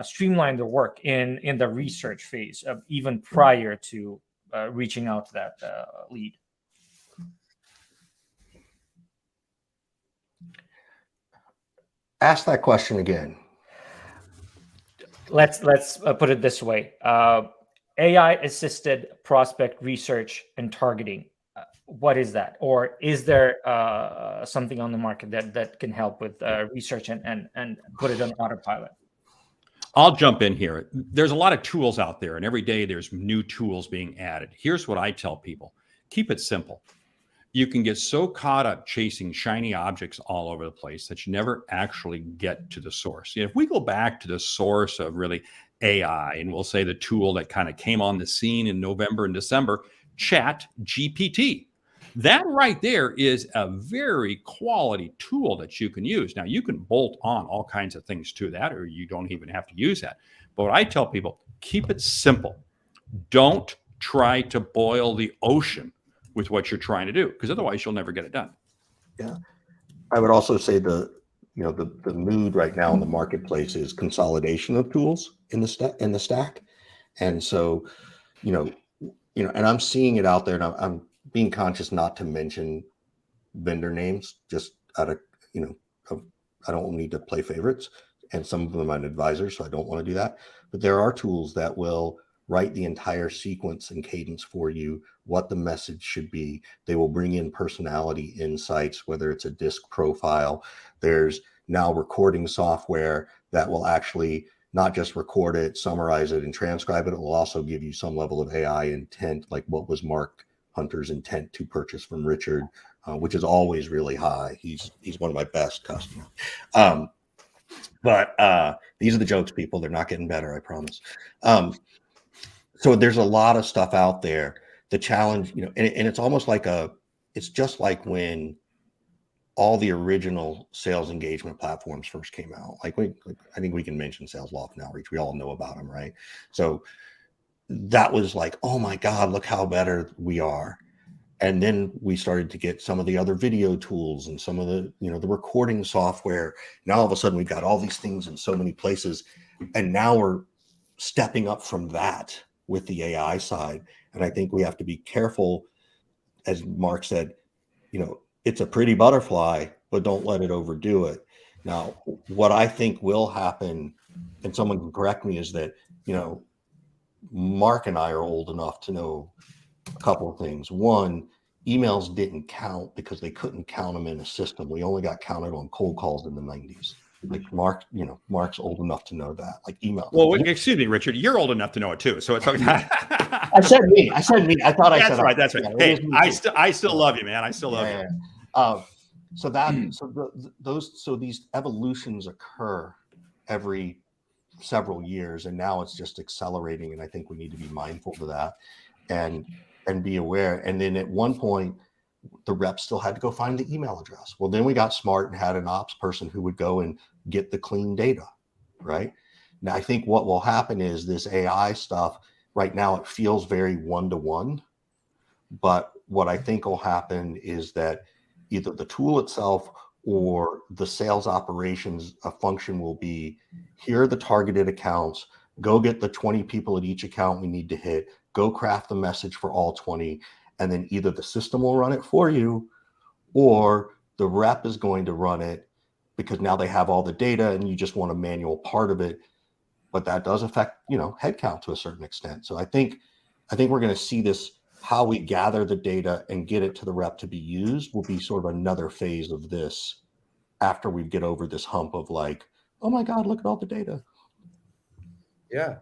streamline their work in the research phase, even prior to reaching out to that lead? Ask that question again. Let's put it this way: AI-assisted prospect research and targeting. What is that, or is there something on the market that can help with research and put it on autopilot? I'll jump in here. There's a lot of tools out there, and every day there's new tools being added. Here's what I tell people: keep it simple. You can get so caught up chasing shiny objects all over the place that you never actually get to the source. If we go back to the source of really AI, and we'll say the tool that kind of came on the scene in November and December, ChatGPT. That right there is a very quality tool that you can use. Now, you can bolt on all kinds of things to that, or you don't even have to use that. But what I tell people, keep it simple. Don't try to boil the ocean with what you're trying to do, because otherwise you'll never get it done. Yeah, I would also say the mood right now in the marketplace is consolidation of tools in the stack, and so and I'm seeing it out there, and I'm being conscious not to mention vendor names, just out of I don't need to play favorites, and some of them I'm advisors, so I don't want to do that. But there are tools that will write the entire sequence and cadence for you, what the message should be. They will bring in personality insights, whether it's a disc profile. There's now recording software that will actually not just record it, summarize it, and transcribe it. It will also give you some level of AI intent, like what was Mark Hunter's intent to purchase from Richard, which is always really high. He's one of my best customers. But these are the jokes, people. They're not getting better, I promise. So there's a lot of stuff out there. The challenge, and it's almost like it's just like when all the original sales engagement platforms first came out. I think we can mention SalesLoft and Outreach. We all know about them, right? So that was like, oh my God, look how better we are. And then we started to get some of the other video tools and some of the, the recording software. Now all of a sudden we've got all these things in so many places, and now we're stepping up from that with the AI side. And I think we have to be careful, as Mark said, it's a pretty butterfly, but don't let it overdo it. Now, what I think will happen, and someone can correct me, is that, Mark and I are old enough to know a couple of things. One, emails didn't count because they couldn't count them in a system. We only got counted on cold calls in the 90s. Like Mark, Mark's old enough to know that. Like email. Well, excuse me, Richard. You're old enough to know it too, so it's okay. I said me. I thought I said. That's right. Yeah, hey, I still love you, man. I still love you. So these evolutions occur every several years, and now it's just accelerating. And I think we need to be mindful of that, and be aware. And then at one point, the reps still had to go find the email address. Well, then we got smart and had an ops person who would go and get the clean data, right? Now, I think what will happen is this AI stuff right now, it feels very one-to-one, but what I think will happen is that either the tool itself or the sales operations function will be, here are the targeted accounts, go get the 20 people at each account we need to hit, go craft the message for all 20, and then either the system will run it for you or the rep is going to run it, because now they have all the data and you just want a manual part of it. But that does affect, headcount to a certain extent. So I think we're going to see this, how we gather the data and get it to the rep to be used will be sort of another phase of this after we get over this hump of like, oh my God, look at all the data. Yeah,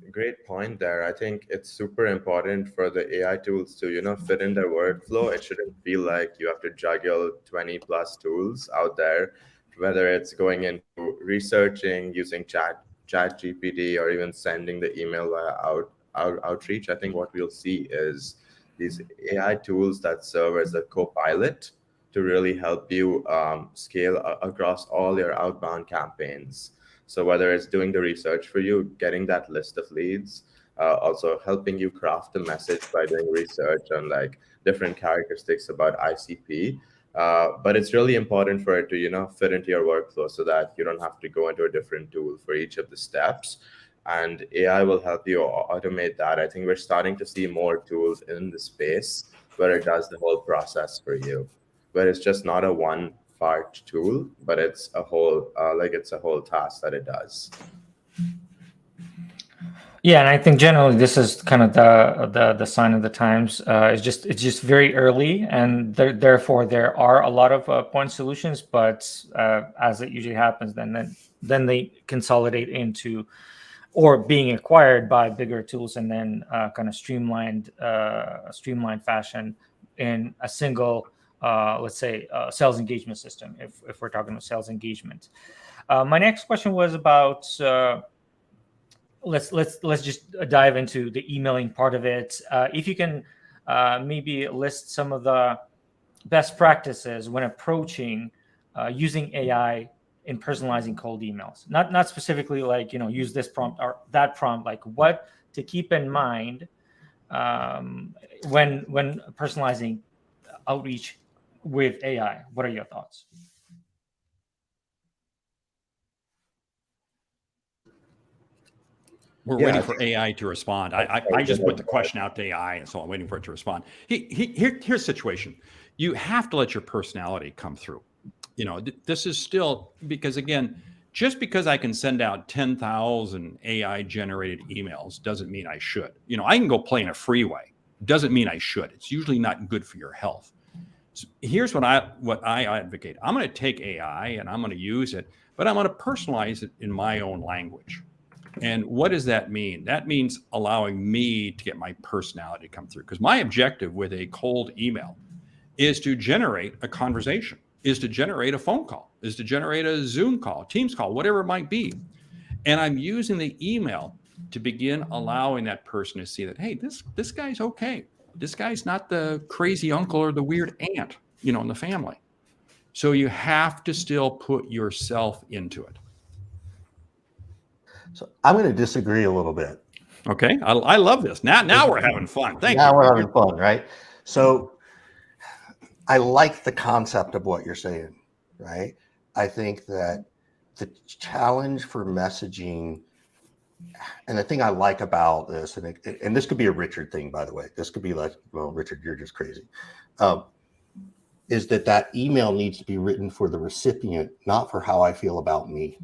great point there. I think it's super important for the AI tools to, fit in their workflow. It shouldn't feel like you have to juggle 20 plus tools out there, whether it's going into researching using chat GPT or even sending the email via outreach. I think what we'll see is these AI tools that serve as a co-pilot to really help you scale across all your outbound campaigns. So whether it's doing the research for you, getting that list of leads, also helping you craft the message by doing research on like different characteristics about ICP. But it's really important for it to, fit into your workflow so that you don't have to go into a different tool for each of the steps. And AI will help you automate that. I think we're starting to see more tools in the space where it does the whole process for you, where it's just not a one part tool, but it's a whole it's a whole task that it does. Yeah, and I think generally this is kind of the sign of the times. It's just very early, and therefore there are a lot of point solutions. But as it usually happens, then they consolidate into or being acquired by bigger tools, and then kind of streamlined fashion in a single, let's say, sales engagement system. If we're talking about sales engagement, my next question was about. Let's just dive into the emailing part of it. If you can maybe list some of the best practices when approaching using AI in personalizing cold emails, not specifically like use this prompt or that prompt, like what to keep in mind when personalizing outreach with AI. What are your thoughts? We're waiting for AI to respond. I just put the question out to AI, and so I'm waiting for it to respond. Here's the situation. You have to let your personality come through. This is still, because again, just because I can send out 10,000 AI generated emails doesn't mean I should. I can go play in a freeway. Doesn't mean I should. It's usually not good for your health. So here's what I advocate. I'm going to take AI and I'm going to use it, but I'm going to personalize it in my own language. And what does that mean? That means allowing me to get my personality to come through. Because my objective with a cold email is to generate a conversation, is to generate a phone call, is to generate a Zoom call, Teams call, whatever it might be. And I'm using the email to begin allowing that person to see that, hey, this guy's okay. This guy's not the crazy uncle or the weird aunt, in the family. So you have to still put yourself into it. So I'm going to disagree a little bit. Okay, I love this. Now we're having fun. Thank you. Now we're having fun, right? So I like the concept of what you're saying, right? I think that the challenge for messaging, and the thing I like about this, and this could be a Richard thing, by the way. This could be like, well, Richard, you're just crazy. Is that email needs to be written for the recipient, not for how I feel about me.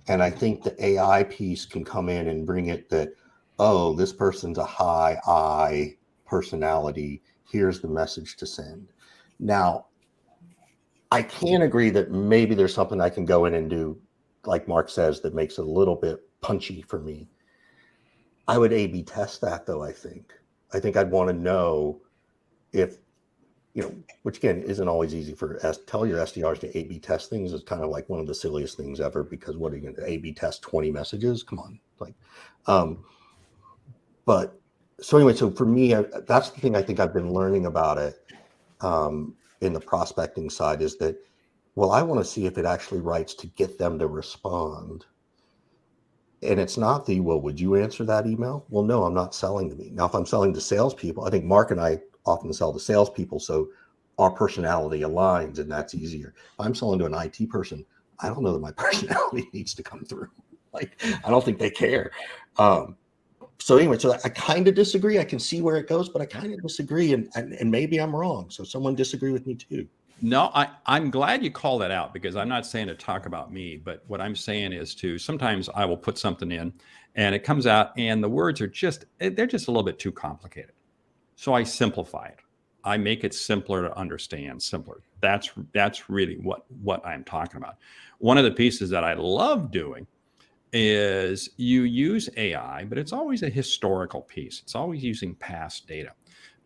And I think the AI piece can come in and bring it that, oh, this person's a high I personality. Here's the message to send. Now, I can agree that maybe there's something I can go in and do, like Mark says, that makes it a little bit punchy for me. I would A/B test that, though, I think. I'd want to know if, which again isn't always easy tell your SDRs to A/B test things is kind of like one of the silliest things ever, because what are you going to A/B test 20 messages? Come on. But so anyway, so for me, that's the thing I think I've been learning about it in the prospecting side is that, well, I want to see if it actually writes to get them to respond. And it's not the, well, would you answer that email? Well, no, I'm not selling to me. Now, if I'm selling to salespeople, I think Mark and I often sell to salespeople, so our personality aligns, and that's easier. If I'm selling to an IT person, I don't know that my personality needs to come through. Like, I don't think they care. So anyway, so I kind of disagree. I can see where it goes, but I kind of disagree, and maybe I'm wrong. So someone disagree with me too. No, I'm glad you call that out, because I'm not saying to talk about me, but what I'm saying is sometimes I will put something in and it comes out and the words are they're just a little bit too complicated. So I simplify it. I make it simpler to understand, simpler. That's really what I'm talking about. One of the pieces that I love doing is you use AI, but it's always a historical piece. It's always using past data.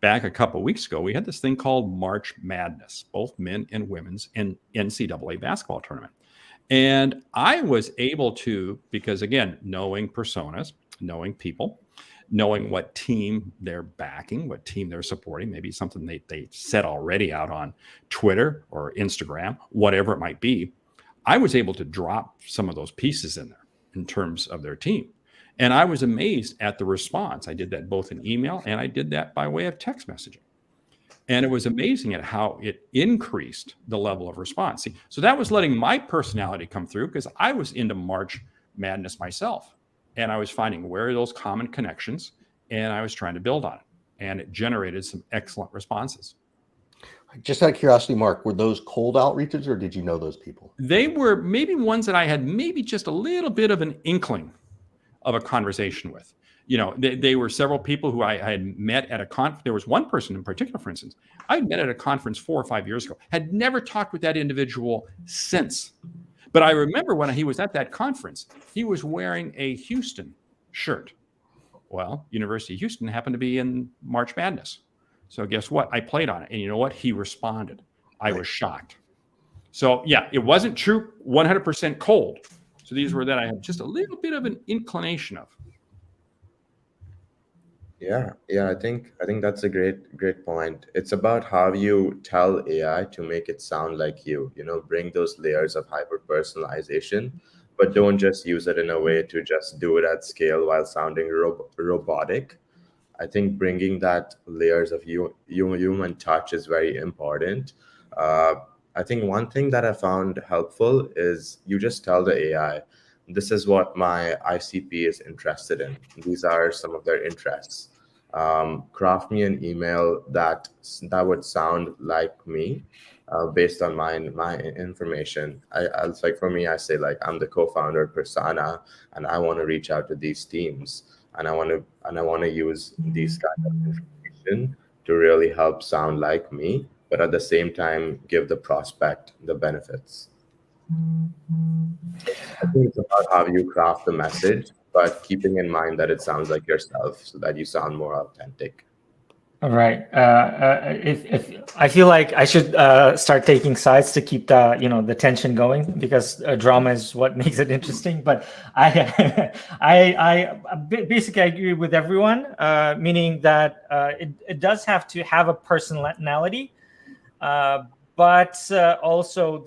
Back a couple of weeks ago, we had this thing called March Madness, both men and women's NCAA basketball tournament. And I was able to, because again, knowing personas, knowing people, knowing what team they're backing, what team they're supporting, maybe something they said already out on Twitter or Instagram, whatever it might be, I was able to drop some of those pieces in there in terms of their team. And I was amazed at the response. I did that both in email and I did that by way of text messaging. And it was amazing at how it increased the level of response. See, so that was letting my personality come through, because I was into March Madness myself. And I was finding where are those common connections, and I was trying to build on it. And it generated some excellent responses. Just out of curiosity, Mark, were those cold outreaches, or did you know those people? They were maybe ones that I had maybe just a little bit of an inkling of a conversation with. You know, they were several people who I had met at a conference. There was one person in particular, for instance, I had met at a conference 4 or 5 years ago, had never talked with that individual since. But I remember when he was at that conference, he was wearing a Houston shirt. Well, University of Houston happened to be in March Madness. So guess what? I played on it. And you know what? He responded. I was shocked. So yeah, it wasn't true 100% cold. So these were that I had just a little bit of an inclination of. Yeah, I think that's a great point. It's about how you tell AI to make it sound like you, bring those layers of hyper personalization, but don't just use it in a way to just do it at scale while sounding robotic. I think bringing that layers of human touch is very important. I think one thing that I found helpful is you just tell the AI, this is what my ICP is interested in. These are some of their interests. Craft me an email that would sound like me, based on my information. It's like, for me, I say, like, I'm the co-founder of Persona, and I want to reach out to these teams, and I want to use these kind of information to really help sound like me, but at the same time give the prospect the benefits. I think it's about how you craft the message, but keeping in mind that it sounds like yourself, so that you sound more authentic. All right. If I feel like I should start taking sides to keep the tension going, because drama is what makes it interesting. But I basically agree with everyone, meaning that it does have to have a personality, but also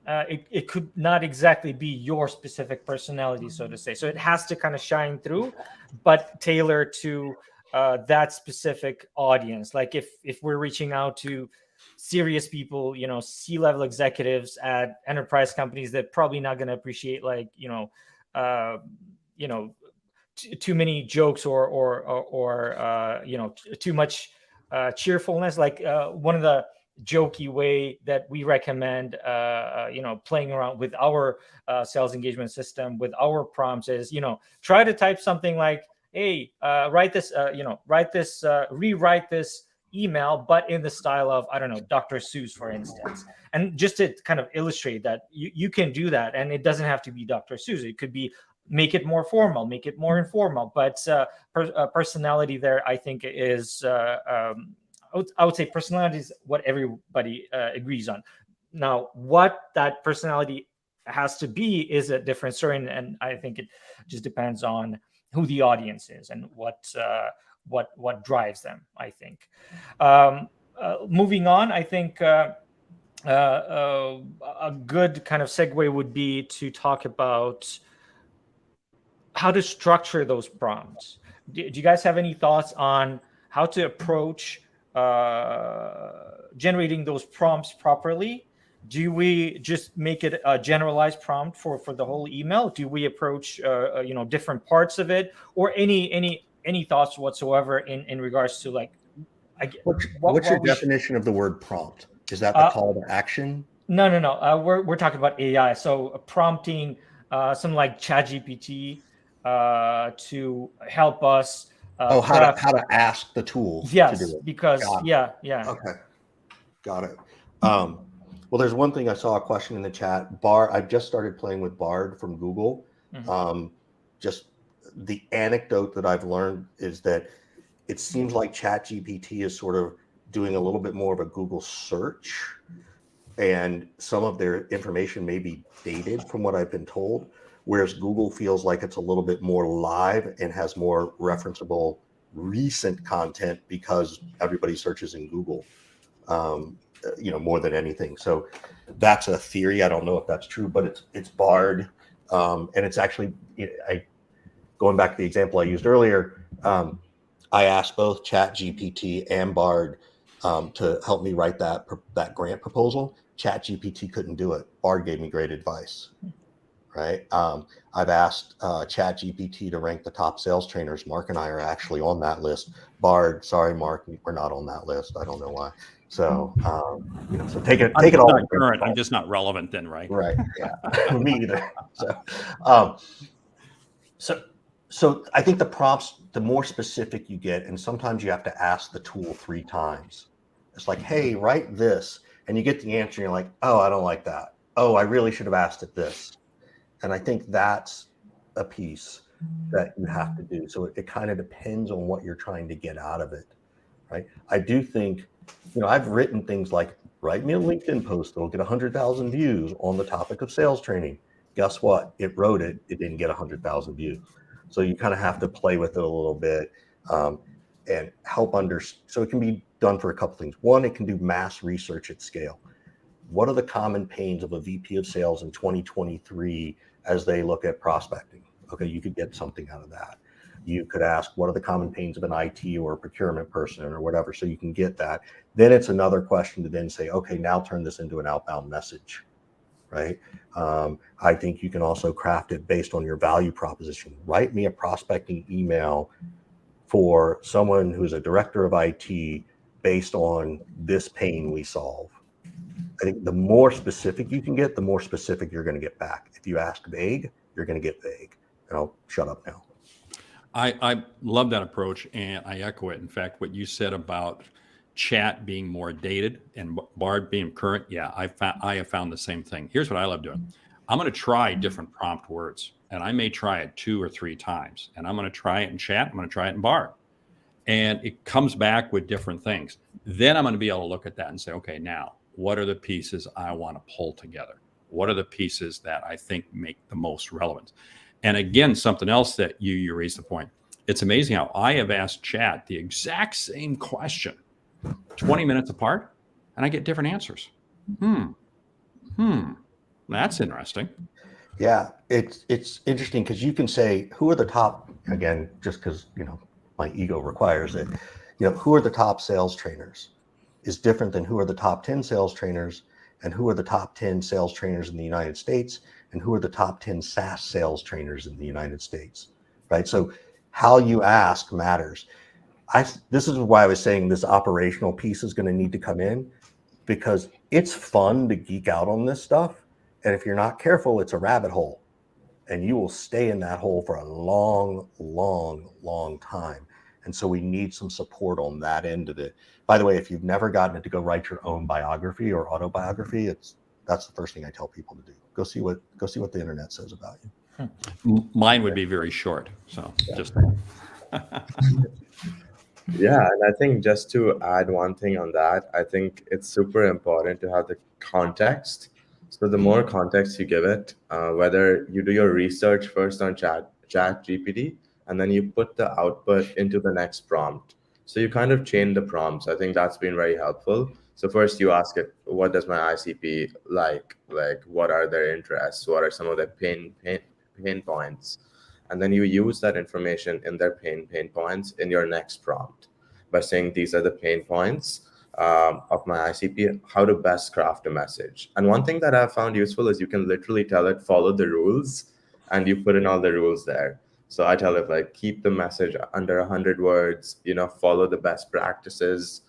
it could not exactly be your specific personality, so to say. So it has to kind of shine through, but tailor to that specific audience. Like if we're reaching out to serious people, C-level executives at enterprise companies, that probably not going to appreciate too many jokes or too much cheerfulness. Like one of the jokey way that we recommend playing around with our sales engagement system with our prompts is, try to type something like, hey, rewrite this email, but in the style of, I don't know, Dr. Seuss, for instance. And just to kind of illustrate that you can do that, and it doesn't have to be Dr. Seuss. It could be, make it more formal, make it more informal, but personality there, I think, is I would say personality is what everybody agrees on. Now, what that personality has to be is a different story, and I think it just depends on who the audience is and what drives them, I think. Moving on, I think a good kind of segue would be to talk about how to structure those prompts. Do you guys have any thoughts on how to approach generating those prompts properly? Do we just make it a generalized prompt for the whole email? Do we approach different parts of it, or any thoughts whatsoever in regards to like What's your we should- definition of the word prompt? Is that the call to action? No. We're talking about AI. So prompting something like ChatGPT to help us. How to ask the tool to Yes, do it. because Got it. yeah. Okay, got it. Well, there's one thing I saw a question in the chat. Bard. I've just started playing with Bard from Google. Just the anecdote that I've learned is that it seems like ChatGPT is sort of doing a little bit more of a Google search, and some of their information may be dated from what I've been told, whereas Google feels like it's a little bit more live and has more referenceable recent content because everybody searches in Google, more than anything. So that's a theory. I don't know if that's true, but it's Bard, and it's actually, going back to the example I used earlier, I asked both ChatGPT and Bard to help me write that grant proposal. ChatGPT couldn't do it. Bard gave me great advice, right? I've asked ChatGPT to rank the top sales trainers. Mark and I are actually on that list. Bard, sorry, Mark, we're not on that list. I don't know why. So, so take it all. Not current. I'm just not relevant then, right? Right. Yeah. Me either. So I think the prompts, the more specific you get, and sometimes you have to ask the tool 3 times. It's like, hey, write this. And you get the answer, and you're like, oh, I don't like that. Oh, I really should have asked it this. And I think that's a piece that you have to do. So it kind of depends on what you're trying to get out of it, right? I do think, I've written things like, write me a LinkedIn post that'll get 100,000 views on the topic of sales training. Guess what? It wrote it. It didn't get 100,000 views. So you kind of have to play with it a little bit and help so it can be done for a couple things. One, it can do mass research at scale. What are the common pains of a VP of sales in 2023 as they look at prospecting? Okay, you could get something out of that. You could ask, what are the common pains of an IT or a procurement person or whatever, so you can get that. Then it's another question to then say, okay, now turn this into an outbound message, right? I think you can also craft it based on your value proposition. Write me a prospecting email for someone who's a director of IT based on this pain we solve. I think the more specific you can get, the more specific you're going to get back. If you ask vague, you're going to get vague. And I'll shut up now. I love that approach, and I echo it. In fact, what you said about chat being more dated and Bard being current, yeah, I have found the same thing. Here's what I love doing. I'm going to try different prompt words, and I may try it 2 or 3 times, and I'm going to try it in chat. I'm going to try it in Bard, and it comes back with different things. Then I'm going to be able to look at that and say, okay, now what are the pieces I want to pull together? What are the pieces that I think make the most relevance? And again, something else that you raised the point. It's amazing how I have asked chat the exact same question 20 minutes apart, and I get different answers. That's interesting. Yeah, it's interesting because you can say, who are the top, again, just because, my ego requires it, who are the top sales trainers is different than who are the top 10 sales trainers and who are the top 10 sales trainers in the United States and who are the top 10 SaaS sales trainers in the United States, right? So how you ask matters. This is why I was saying this operational piece is going to need to come in, because it's fun to geek out on this stuff. And if you're not careful, it's a rabbit hole and you will stay in that hole for a long, long, long time. And so we need some support on that end of it. By the way, if you've never gotten it to go write your own biography or autobiography, that's the first thing I tell people to do. Go see what the internet says about you. Mine would be very short. So just. Yeah, and I think just to add one thing on that, I think it's super important to have the context. So the more context you give it, whether you do your research first on ChatGPT, and then you put the output into the next prompt. So you kind of chain the prompts. I think that's been very helpful. So first you ask it, what does my ICP like? Like, what are their interests? What are some of their pain points? and then you use that information in their pain points in your next prompt by saying these are the pain points of my ICP, how to best craft a message. And one thing that I've found useful is you can literally tell it, follow the rules, and you put in all the rules there. So I tell it like, keep the message under 100 words, follow the best practices.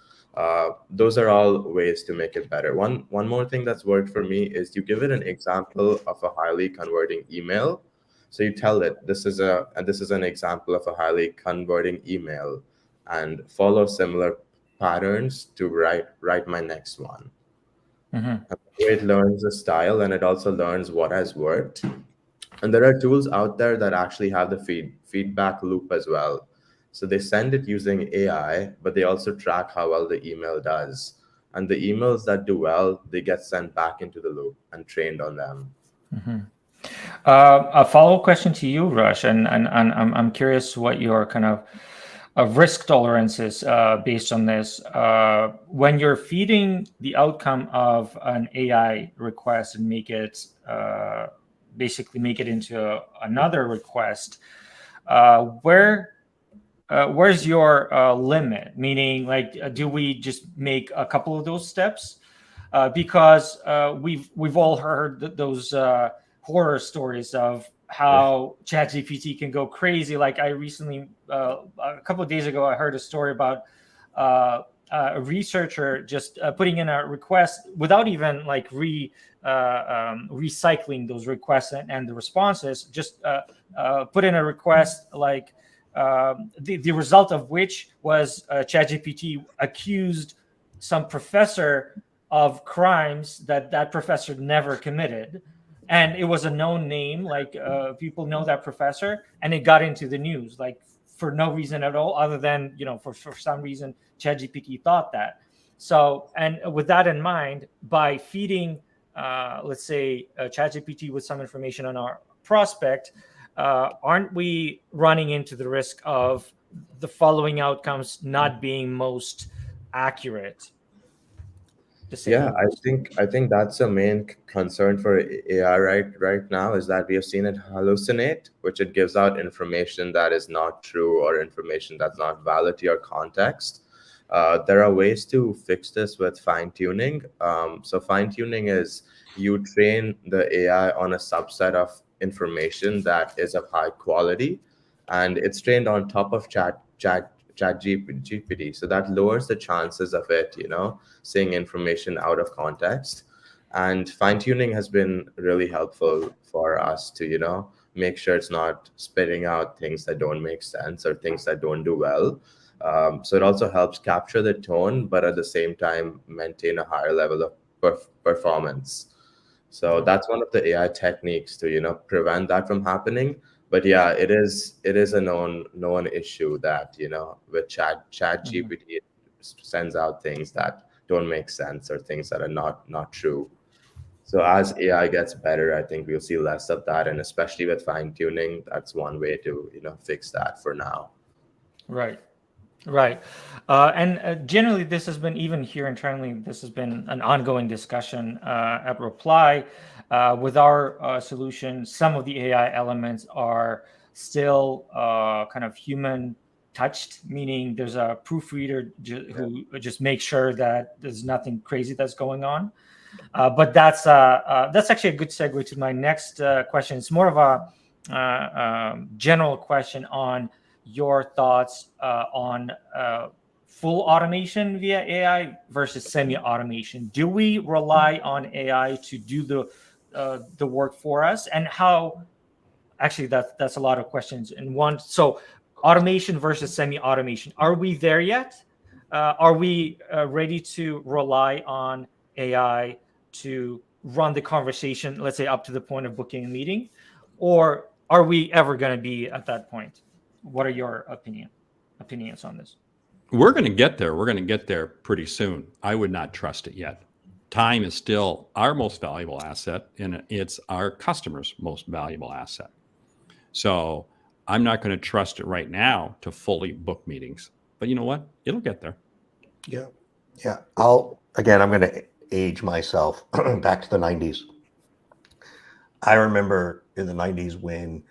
Those are all ways to make it better. One more thing that's worked for me is you give it an example of a highly converting email. So you tell it, this is an example of a highly converting email, and follow similar patterns to write my next one. And it learns the style, and it also learns what has worked. And there are tools out there that actually have the feedback loop as well. So they send it using AI, but they also track how well the email does. And the emails that do well, they get sent back into the loop and trained on them. A follow-up question to you, Rush, and I'm curious what your kind of risk tolerance is based on this. When you're feeding the outcome of an AI request and basically make it into another request, where's your limit? Meaning, like, do we just make a couple of those steps? Because we've all heard those horror stories of how ChatGPT can go crazy. Like I recently, a couple of days ago, I heard a story about a researcher just putting in a request without even like recycling those requests and the responses. Just put in a request like the result of which was ChatGPT accused some professor of crimes that professor never committed. And it was a known name, like people know that professor, and it got into the news, like for no reason at all, other than, for some reason, ChatGPT thought that. So, and with that in mind, by feeding, let's say, ChatGPT with some information on our prospect, aren't we running into the risk of the following outcomes not being most accurate? Yeah, I think that's the main concern for AI right now, is that we have seen it hallucinate, which it gives out information that is not true or information that's not valid to your context. There are ways to fix this with fine-tuning. So fine-tuning is you train the AI on a subset of information that is of high quality, and it's trained on top of ChatGPT. So that lowers the chances of it, saying information out of context. And fine-tuning has been really helpful for us to, make sure it's not spitting out things that don't make sense or things that don't do well. So it also helps capture the tone, but at the same time, maintain a higher level of performance. So that's one of the AI techniques to, prevent that from happening. But yeah, it is a known issue that, with ChatGPT, it sends out things that don't make sense or things that are not true. So as AI gets better, I think we'll see less of that. And especially with fine tuning, that's one way to, fix that for now. Right. And generally, this has been, even here internally, this has been an ongoing discussion at Reply. With our solution, some of the AI elements are still kind of human touched, meaning there's a proofreader who just makes sure that there's nothing crazy that's going on. But that's actually a good segue to my next question. It's more of a general question on your thoughts on full automation via AI versus semi-automation. Do we rely on AI to do the work for us, and how? Actually, that's a lot of questions in one. So, automation versus semi-automation. Are we there yet? Are we ready to rely on AI to run the conversation, let's say up to the point of booking a meeting, or are we ever going to be at that point? What are your opinions on this? We're going to get there. We're going to get there pretty soon. I would not trust it yet. Time is still our most valuable asset, and it's our customers' most valuable asset. So I'm not going to trust it right now to fully book meetings. But you know what? It'll get there. Yeah. I'm going to age myself back to the 90s. I remember in the 90s when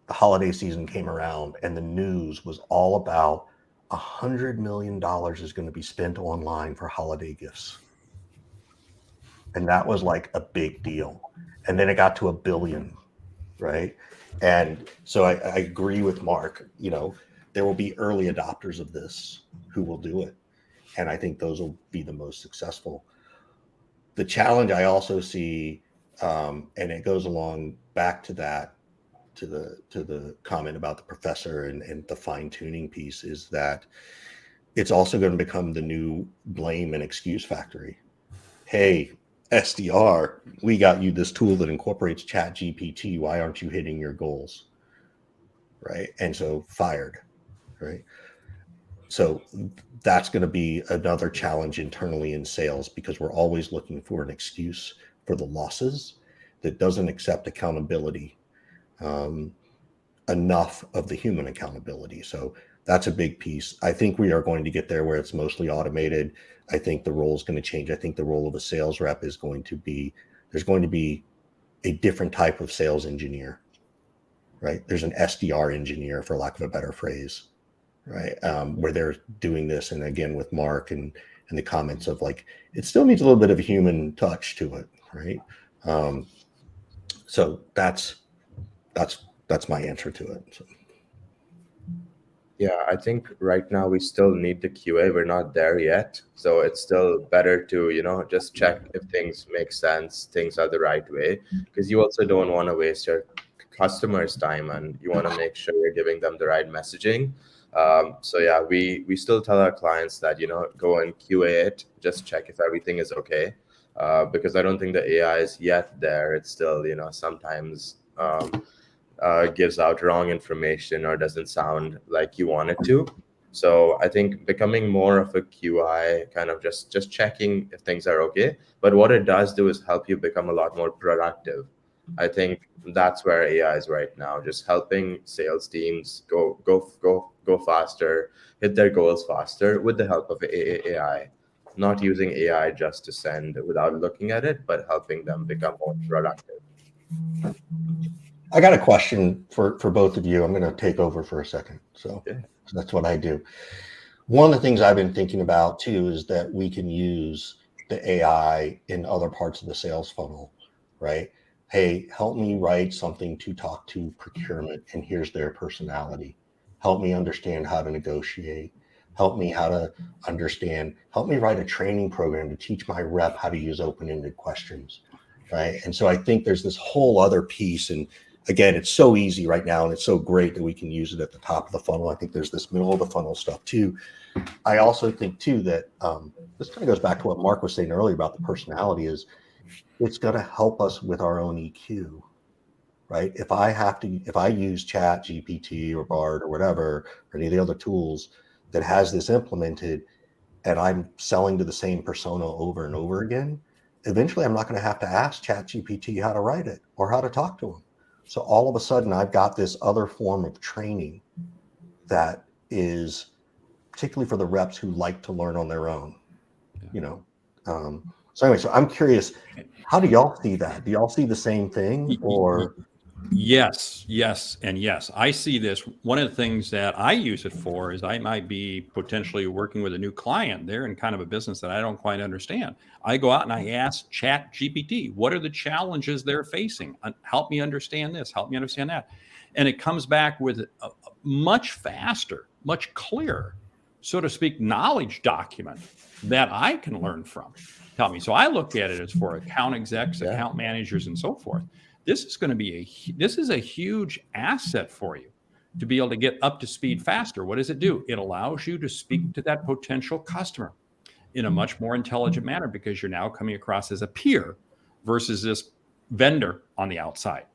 the holiday season came around and the news was all about $100 million is going to be spent online for holiday gifts. And that was like a big deal. And then it got to $1 billion, right? And so I agree with Mark, there will be early adopters of this who will do it. And I think those will be the most successful. The challenge I also see, and it goes along back to that, to the comment about the professor and the fine tuning piece, is that it's also going to become the new blame and excuse factory. Hey, SDR, we got you this tool that incorporates Chat GPT. Why aren't you hitting your goals? Right. And so fired. Right. So that's going to be another challenge internally in sales, because we're always looking for an excuse for the losses that doesn't accept accountability, enough of the human accountability. So that's a big piece. I think we are going to get there where it's mostly automated. I think the role is going to change. I think the role of a sales rep is going to be, there's going to be a different type of sales engineer, right? There's an SDR engineer, for lack of a better phrase, right? Where they're doing this. And again, with Mark and the comments of like, it still needs a little bit of a human touch to it, right? So that's my answer to it. So. Yeah, I think right now we still need the QA. We're not there yet. So it's still better to, just check if things make sense, things are the right way, because you also don't want to waste your customers' time, and you want to make sure you're giving them the right messaging. So yeah, we still tell our clients that, go and QA it, just check if everything is okay. Because I don't think the AI is yet there. It's still, sometimes gives out wrong information or doesn't sound like you want it to. So I think becoming more of a QI, kind of just checking if things are okay. But what it does do is help you become a lot more productive. I think that's where AI is right now, just helping sales teams go faster, hit their goals faster with the help of AI. Not using AI just to send without looking at it, but helping them become more productive. I got a question for both of you. I'm going to take over for a second. So that's what I do. One of the things I've been thinking about too is that we can use the AI in other parts of the sales funnel, right? Hey, help me write something to talk to procurement, and here's their personality. Help me understand how to negotiate. Help me write a training program to teach my rep how to use open-ended questions, right? And so I think there's this whole other piece, and again, it's so easy right now, and it's so great that we can use it at the top of the funnel. I think there's this middle of the funnel stuff too. I also think too that this kind of goes back to what Mark was saying earlier about the personality, is it's going to help us with our own EQ, right? If I use Chat GPT or Bard or whatever, or any of the other tools that has this implemented, and I'm selling to the same persona over and over again, eventually I'm not going to have to ask Chat GPT how to write it or how to talk to them. So all of a sudden I've got this other form of training that is particularly for the reps who like to learn on their own, So anyway, so I'm curious, how do y'all see that? Do y'all see the same thing, or? Yes, and yes. I see this. One of the things that I use it for is I might be potentially working with a new client. They're in kind of a business that I don't quite understand. I go out and I ask Chat GPT, what are the challenges they're facing? Help me understand this, help me understand that. And it comes back with a much faster, much clearer, so to speak, knowledge document that I can learn from. Tell me. So I look at it as for account execs, account managers, and so forth. This is going to be a huge asset for you to be able to get up to speed faster. What does it do? It allows you to speak to that potential customer in a much more intelligent manner, because you're now coming across as a peer versus this vendor on the outside.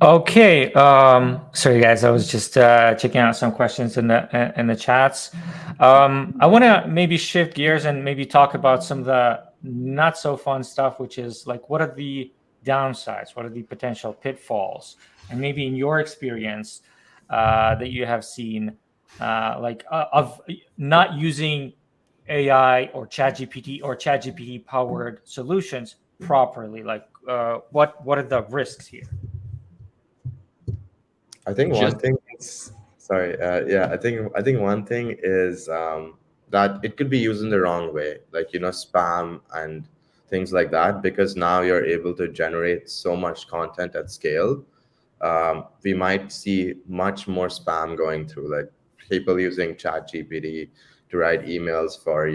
Okay. Sorry guys, I was just checking out some questions in the chats. I want to maybe shift gears and maybe talk about some of the not so fun stuff, which is like, what are the downsides? What are the potential pitfalls? And maybe in your experience that you have seen, of not using AI or ChatGPT or ChatGPT powered solutions properly, like what are the risks here? I think Just- one thing is sorry. Yeah, I think one thing is that it could be used in the wrong way, like spam and things like that. Because now you're able to generate so much content at scale. We might see much more spam going through, like people using ChatGPT to write emails for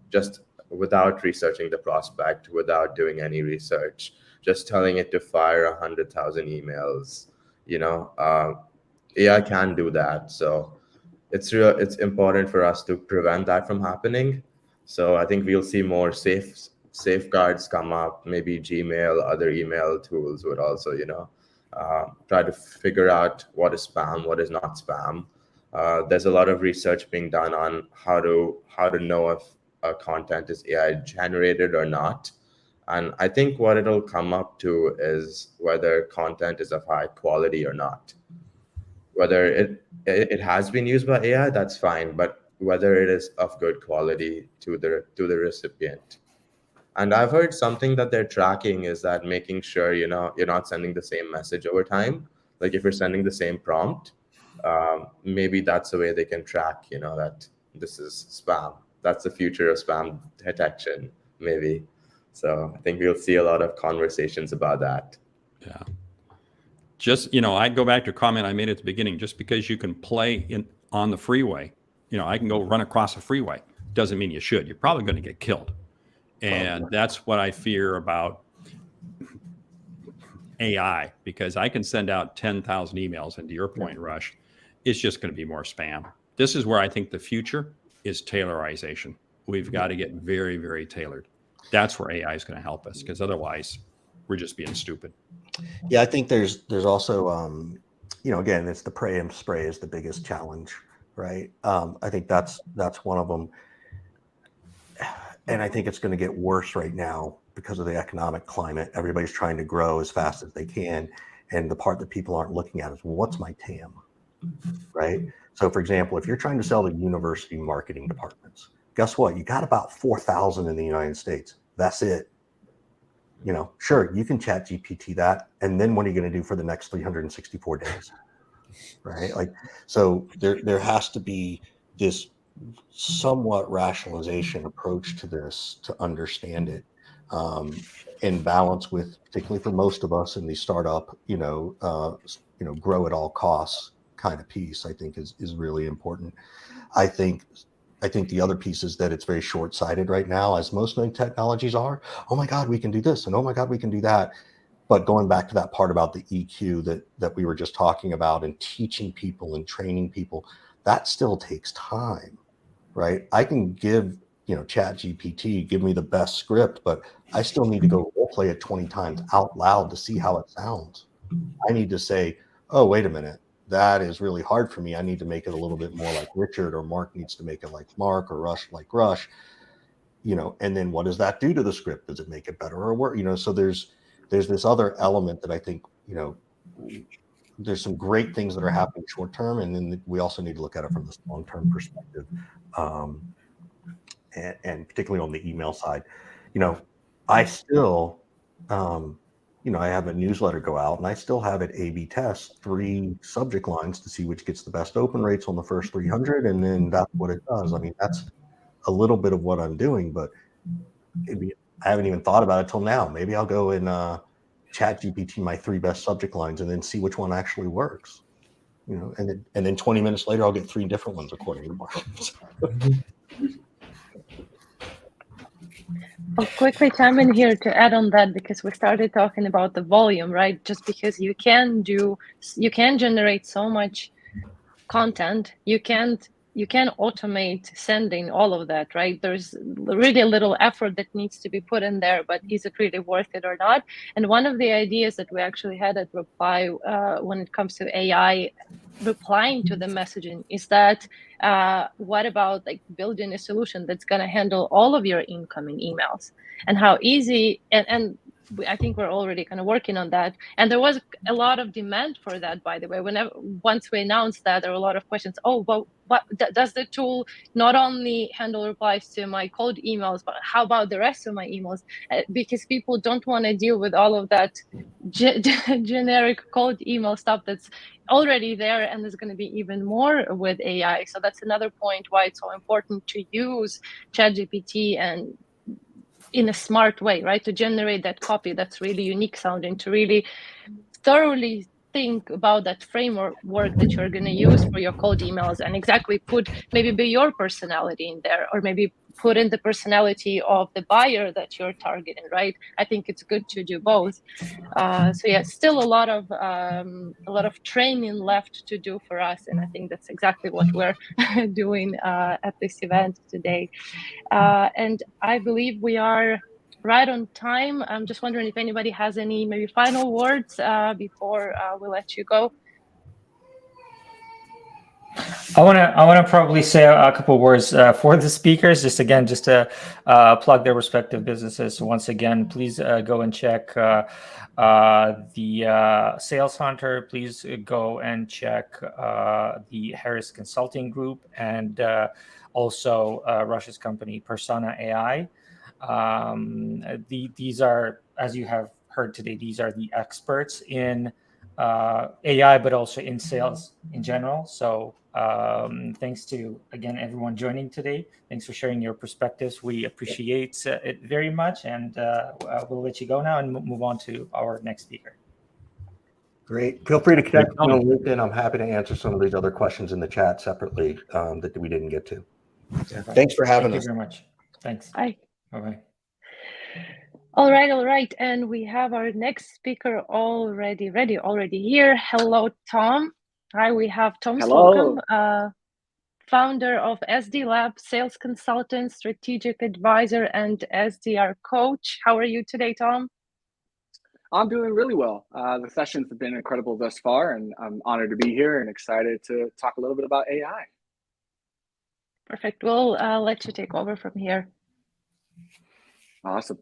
just without researching the prospect, without doing any research, just telling it to fire 100,000 emails. AI can do that, so it's important for us to prevent that from happening. So I think we'll see more safeguards come up. Maybe Gmail, other email tools would also try to figure out what is spam, what is not spam. There's a lot of research being done on how to know if content is AI generated or not. And I think what it'll come up to is whether content is of high quality or not. Whether it has been used by AI, that's fine, but whether it is of good quality to the recipient. And I've heard something that they're tracking is that making sure you're not sending the same message over time. Like if you're sending the same prompt, maybe that's the way they can track that this is spam. That's the future of spam detection, maybe. So I think we'll see a lot of conversations about that. Yeah. Just, I go back to a comment I made at the beginning. Just because you can play on the freeway, I can go run across a freeway, doesn't mean you should. You're probably going to get killed. And that's what I fear about AI, because I can send out 10,000 emails, and to your point, Rush, it's just going to be more spam. This is where I think the future is tailorization. We've got to get very, very tailored. That's where AI is going to help us, because otherwise we're just being stupid. Yeah, I think there's also, again, it's the pray and spray is the biggest challenge, right? I think that's one of them. And I think it's going to get worse right now because of the economic climate. Everybody's trying to grow as fast as they can. And the part that people aren't looking at is, well, what's my TAM, right? So for example, if you're trying to sell to university marketing departments, guess what? You got about 4,000 in the United States. That's it. Sure, you can chat GPT that. And then what are you going to do for the next 364 days? Right? So there has to be this somewhat rationalization approach to this to understand it in balance with, particularly for most of us in the startup, grow at all costs kind of piece, I think is really important. I think the other piece is that it's very short-sighted right now, as most new technologies are. Oh my God, we can do this, and oh my God, we can do that. But going back to that part about the EQ that we were just talking about, and teaching people and training people, that still takes time, right? I can give Chat GPT, give me the best script, but I still need to go role play it 20 times out loud to see how it sounds. I need to say, oh, wait a minute, that is really hard for me. I need to make it a little bit more like Richard, or Mark needs to make it like Mark, or Rush like Rush, and then what does that do to the script? Does it make it better or worse? So there's this other element that I think, there's some great things that are happening short term, and then we also need to look at it from this long-term perspective. And particularly on the email side, I still, I have a newsletter go out, and I still have it A/B test 3 subject lines to see which gets the best open rates on the first 300, and then that's what it does. I mean, that's a little bit of what I'm doing, but I haven't even thought about it till now. Maybe I'll go and chat GPT my 3 best subject lines, and then see which one actually works. And then 20 minutes later, I'll get 3 different ones according to Mark. I'll quickly chime in here to add on that, because we started talking about the volume, right? Just because you can generate so much content, you can automate sending all of that, right? There's really little effort that needs to be put in there, but is it really worth it or not? And one of the ideas that we actually had at Reply when it comes to AI replying to the messaging is that what about building a solution that's going to handle all of your incoming emails, and how easy and I think we're already kind of working on that. And there was a lot of demand for that, by the way. Once we announced that, there were a lot of questions. Oh, well, does the tool not only handle replies to my cold emails, but how about the rest of my emails? Because people don't want to deal with all of that generic cold email stuff that's already there, and there's going to be even more with AI. So that's another point why it's so important to use ChatGPT and in a smart way, right? To generate that copy that's really unique sounding, to really thoroughly think about that framework that you're going to use for your cold emails, and exactly put maybe be your personality in there, or maybe put in the personality of the buyer that you're targeting, right? I think it's good to do both. So yeah, still a lot of training left to do for us, and I think that's exactly what we're doing at this event today. And I believe we are right on time. I'm just wondering if anybody has any maybe final words before we let you go. I want to probably say a couple of words for the speakers, just to plug their respective businesses. So once again, please go and check the Sales Hunter. Please go and check the Harris Consulting Group, and also Russia's company Persona AI. These are, as you have heard today, these are the experts in AI, but also in sales in general. So thanks to, again, everyone joining today. Thanks for sharing your perspectives. We appreciate it very much. And we'll let you go now and move on to our next speaker. Great. Feel free to connect with me on LinkedIn. I'm happy to answer some of these other questions in the chat separately that we didn't get to. Yeah, Thanks for having us. Thank you very much. Thanks. Bye. Bye-bye. All right. And we have our next speaker already here. Hello, Tom. Hi, we have Tom Slocum, founder of SD Lab, sales consultant, strategic advisor, and SDR coach. How are you today, Tom? I'm doing really well. The sessions have been incredible thus far, and I'm honored to be here and excited to talk a little bit about AI. Perfect. We'll let you take over from here. Awesome.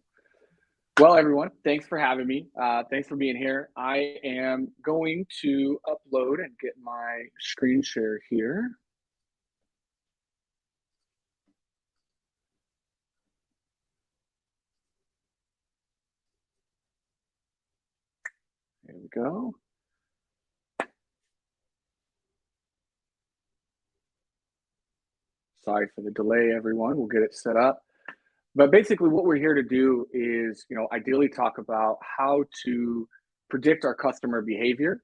Well, everyone, thanks for having me. Thanks for being here. I am going to upload and get my screen share here. There we go. Sorry for the delay, everyone. We'll get it set up. But basically what we're here to do is, ideally talk about how to predict our customer behavior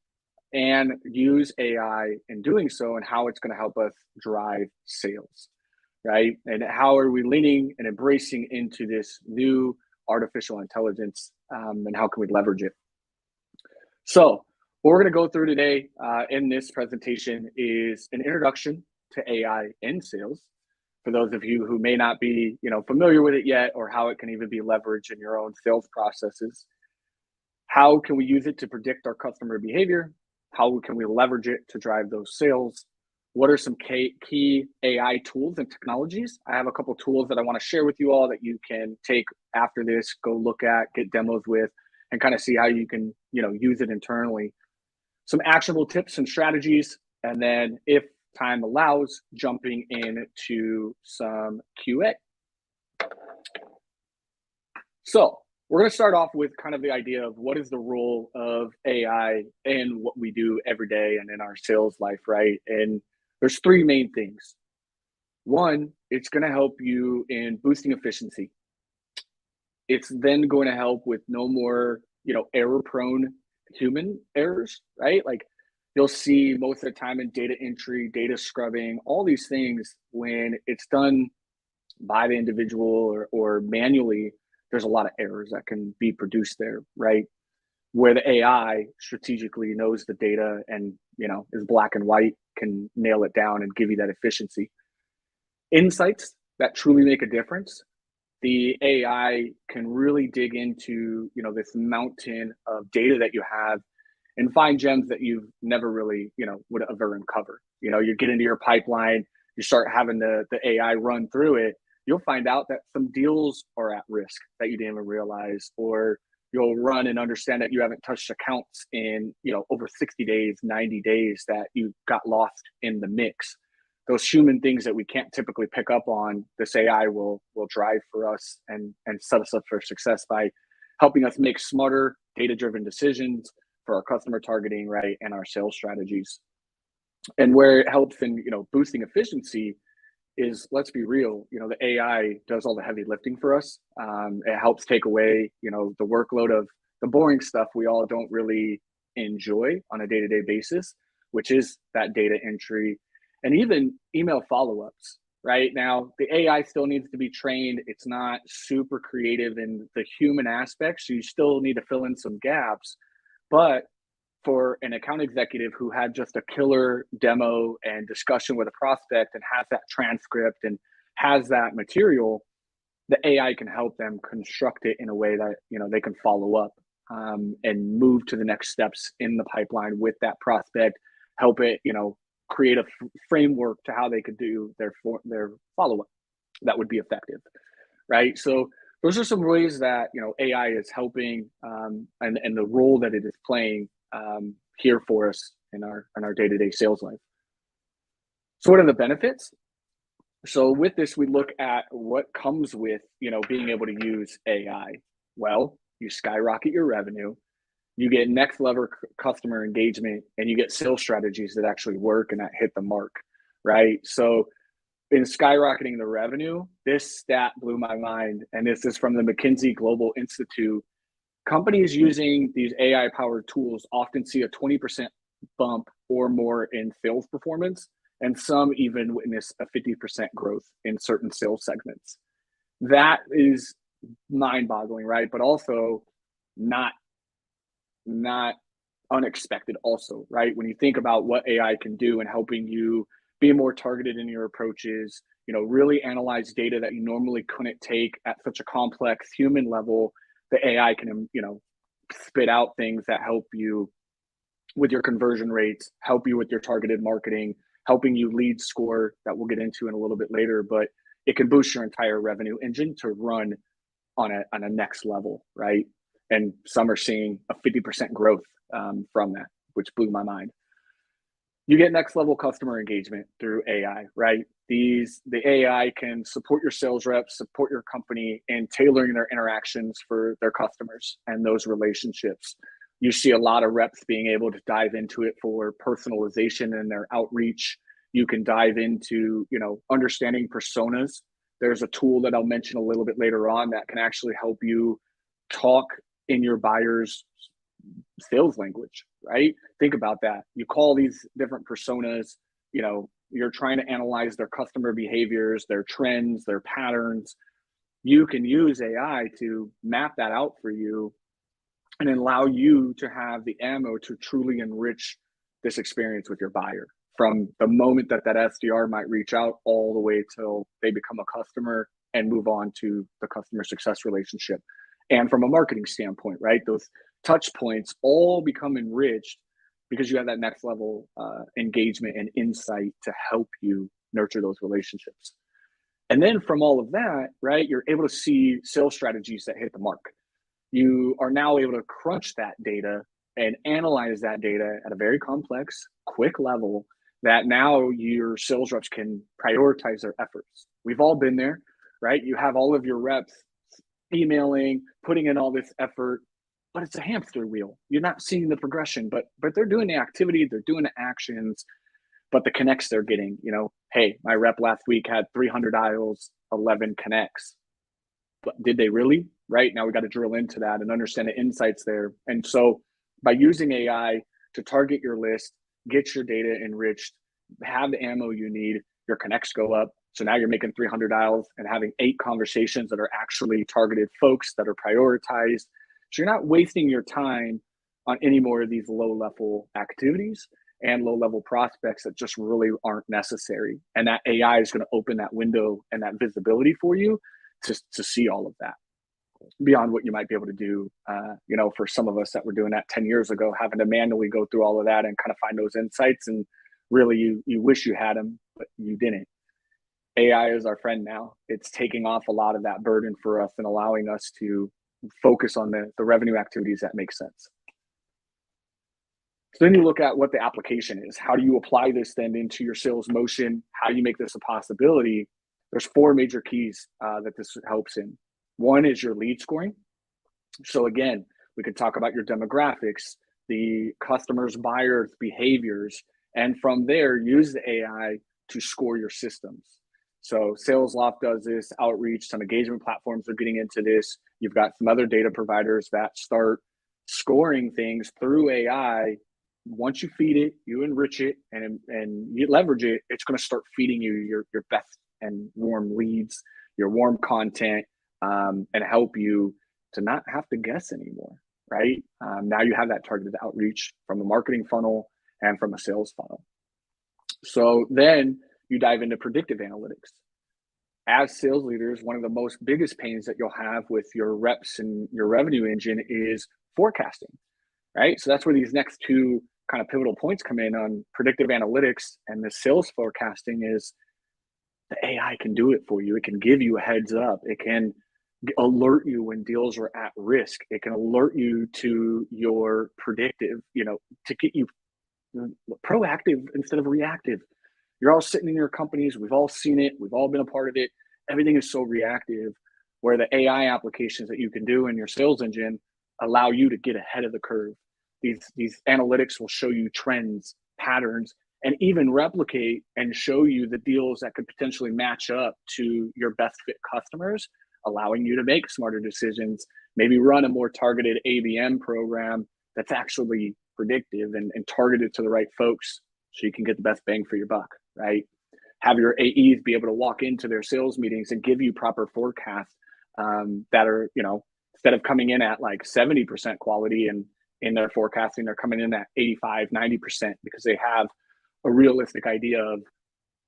and use AI in doing so, and how it's going to help us drive sales, right? And how are we leaning and embracing into this new artificial intelligence, and how can we leverage it? So what we're going to go through today in this presentation is an introduction to AI in sales, for those of you who may not be, familiar with it yet, or how it can even be leveraged in your own sales processes. How can we use it to predict our customer behavior? How can we leverage it to drive those sales? What are some key AI tools and technologies? I have a couple tools that I want to share with you all that you can take after this, go look at, get demos with, and kind of see how you can, use it internally. Some actionable tips and strategies, and then if time allows, jumping into some QA. So we're going to start off with kind of the idea of what is the role of AI in what we do every day and in our sales life, right? And there's three main things. One, it's going to help you in boosting efficiency. It's then going to help with no more, error-prone human errors, right? Like, you'll see most of the time in data entry, data scrubbing, all these things, when it's done by the individual or manually, there's a lot of errors that can be produced there, right? Where the AI strategically knows the data and, is black and white, can nail it down and give you that efficiency. Insights that truly make a difference. The AI can really dig into, this mountain of data that you have and find gems that you've never really, would have ever uncovered. You get into your pipeline, you start having the AI run through it, you'll find out that some deals are at risk that you didn't even realize, or you'll run and understand that you haven't touched accounts in, over 60 days, 90 days, that you got lost in the mix. Those human things that we can't typically pick up on, this AI will drive for us and set us up for success by helping us make smarter, data-driven decisions for our customer targeting, right, and our sales strategies. And where it helps in, boosting efficiency is, let's be real, the AI does all the heavy lifting for us. It helps take away, the workload of the boring stuff we all don't really enjoy on a day-to-day basis, which is that data entry and even email follow-ups. Right now, the AI still needs to be trained. It's not super creative in the human aspects. So you still need to fill in some gaps. But for an account executive who had just a killer demo and discussion with a prospect and has that transcript and has that material, the AI can help them construct it in a way that they can follow up and move to the next steps in the pipeline with that prospect. Help it, create a framework to how they could do their follow-up that would be effective, right? So those are some ways that AI is helping and the role that it is playing here for us in our day-to-day sales life. So what are the benefits? So with this, we look at what comes with being able to use AI. Well, you skyrocket your revenue, you get next level customer engagement, and you get sales strategies that actually work and that hit the mark, right? So in skyrocketing the revenue, this stat blew my mind, and this is from the McKinsey Global Institute. Companies using these AI-powered tools often see a 20% bump or more in sales performance, and some even witness a 50% growth in certain sales segments. That is mind-boggling, right? But also not unexpected also, right? When you think about what AI can do in helping you be more targeted in your approaches, really analyze data that you normally couldn't take at such a complex human level, the AI can, spit out things that help you with your conversion rates, help you with your targeted marketing, helping you lead score that we'll get into in a little bit later, but it can boost your entire revenue engine to run on a next level, right? And some are seeing a 50% growth from that, which blew my mind. You get next level customer engagement through AI, right? The AI can support your sales reps, support your company in tailoring their interactions for their customers and those relationships. You see a lot of reps being able to dive into it for personalization in their outreach. You can dive into, understanding personas. There's a tool that I'll mention a little bit later on that can actually help you talk in your buyer's sales language, right? Think about that. You call these different personas, you're trying to analyze their customer behaviors, their trends, their patterns. You can use AI to map that out for you and allow you to have the ammo to truly enrich this experience with your buyer from the moment that SDR might reach out all the way till they become a customer and move on to the customer success relationship. And from a marketing standpoint, right, those touch points all become enriched because you have that next level engagement and insight to help you nurture those relationships. And then from all of that, right, you're able to see sales strategies that hit the mark. You are now able to crunch that data and analyze that data at a very complex, quick level that now your sales reps can prioritize their efforts. We've all been there, right? You have all of your reps emailing, putting in all this effort, but it's a hamster wheel. You're not seeing the progression, but they're doing the activity, they're doing the actions, but the connects they're getting, hey, my rep last week had 300 dials, 11 connects. But did they really? Right now we got to drill into that and understand the insights there. And so by using AI to target your list, get your data enriched, have the ammo you need, your connects go up. So now you're making 300 dials and having 8 conversations that are actually targeted folks that are prioritized. So you're not wasting your time on any more of these low-level activities and low-level prospects that just really aren't necessary. And that AI is going to open that window and that visibility for you to see all of that beyond what you might be able to do, for some of us that were doing that 10 years ago, having to manually go through all of that and kind of find those insights. And really, you wish you had them, but you didn't. AI is our friend now. It's taking off a lot of that burden for us and allowing us to focus on the revenue activities that make sense. So then you look at what the application is. How do you apply this then into your sales motion? How do you make this a possibility? There's 4 major keys that this helps in. One is your lead scoring. So again, we could talk about your demographics, the customers, buyers, behaviors, and from there, use the AI to score your systems. So SalesLoft does this, Outreach, some engagement platforms are getting into this. You've got some other data providers that start scoring things through AI. Once you feed it, you enrich it, and you leverage it, it's going to start feeding you your best and warm leads, your warm content, and help you to not have to guess anymore, right? Now you have that targeted outreach from a marketing funnel and from a sales funnel. So then you dive into predictive analytics. As sales leaders, one of the most biggest pains that you'll have with your reps and your revenue engine is forecasting, right? So that's where these next 2 kind of pivotal points come in on predictive analytics and the sales forecasting. Is the AI can do it for you. It can give you a heads up. It can alert you when deals are at risk. It can alert you to your predictive, to get you proactive instead of reactive. You're all sitting in your companies. We've all seen it. We've all been a part of it. Everything is so reactive, where the AI applications that you can do in your sales engine allow you to get ahead of the curve. These analytics will show you trends, patterns, and even replicate and show you the deals that could potentially match up to your best fit customers, allowing you to make smarter decisions, maybe run a more targeted ABM program that's actually predictive and targeted to the right folks so you can get the best bang for your buck, right? Have your AEs be able to walk into their sales meetings and give you proper forecasts that are, instead of coming in at like 70% quality and in their forecasting, they're coming in at 85, 90% because they have a realistic idea of,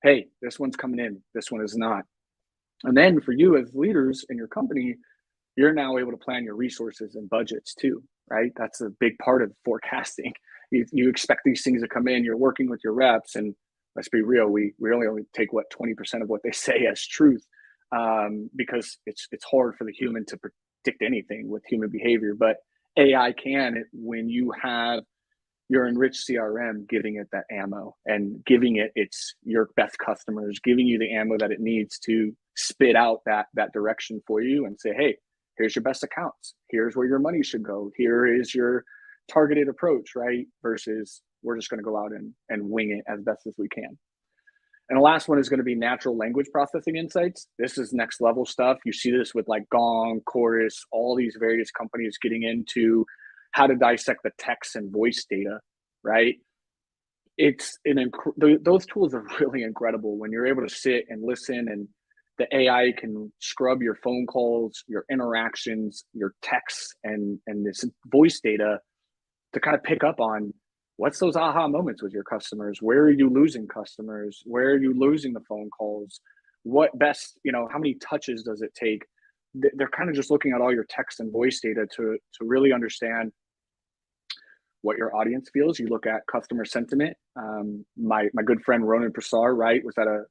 hey, this one's coming in, this one is not. And then for you as leaders in your company, you're now able to plan your resources and budgets too, right? That's a big part of forecasting. You expect these things to come in, you're working with your reps, and let's be real, we only take 20% of what they say as truth, because it's hard for the human to predict anything with human behavior. But AI can, when you have your enriched CRM giving it that ammo and giving it its your best customers, giving you the ammo that it needs to spit out that direction for you and say, hey, here's your best accounts. Here's where your money should go. Here is your targeted approach, right? Versus we're just going to go out and wing it as best as we can. And the last one is going to be natural language processing insights. This is next level stuff. You see this with like Gong, Chorus, all these various companies getting into how to dissect the text and voice data, right? It's those tools are really incredible when you're able to sit and listen, and the AI can scrub your phone calls, your interactions, your texts, and this voice data to kind of pick up on what's those aha moments with your customers. Where are you losing customers? Where are you losing the phone calls? What best, how many touches does it take? They're kind of just looking at all your text and voice data to really understand what your audience feels. You look at customer sentiment. My good friend Ronan Prasar, right, was at a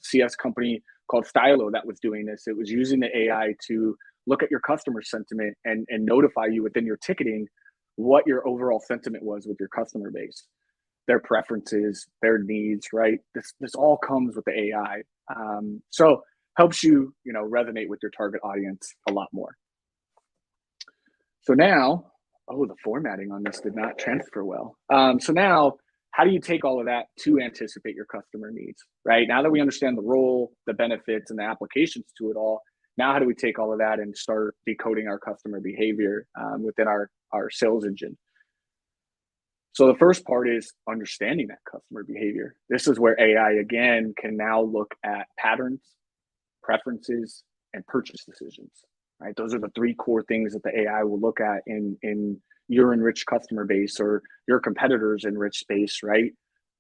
CS company called Stylo that was doing this. It was using the AI to look at your customer sentiment and notify you within your ticketing what your overall sentiment was with your customer base, their preferences, their needs, right? This all comes with the AI. So helps you, resonate with your target audience a lot more. So now, the formatting on this did not transfer well. So now, how do you take all of that to anticipate your customer needs, right? Now that we understand the role, the benefits, and the applications to it all, now how do we take all of that and start decoding our customer behavior within our sales engine? So the first part is understanding that customer behavior. This is where AI, again, can now look at patterns, preferences, and purchase decisions, right? Those are the 3 core things that the AI will look at in your enriched customer base or your competitors' enriched space, right?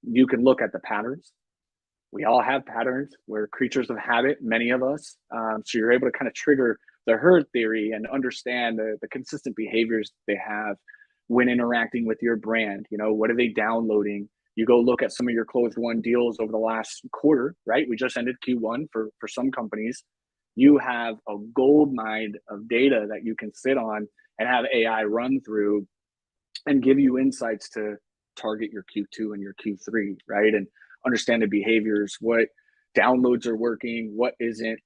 You can look at the patterns. We all have patterns. We're creatures of habit, many of us. So you're able to kind of trigger the herd theory and understand the consistent behaviors they have when interacting with your brand. What are they downloading? You go look at some of your closed won deals over the last quarter, right? We just ended Q1 for some companies. you have a gold mine of data that you can sit on and have AI run through and give you insights to target your Q2 and your Q3, right? And understand the behaviors, what downloads are working, what isn't,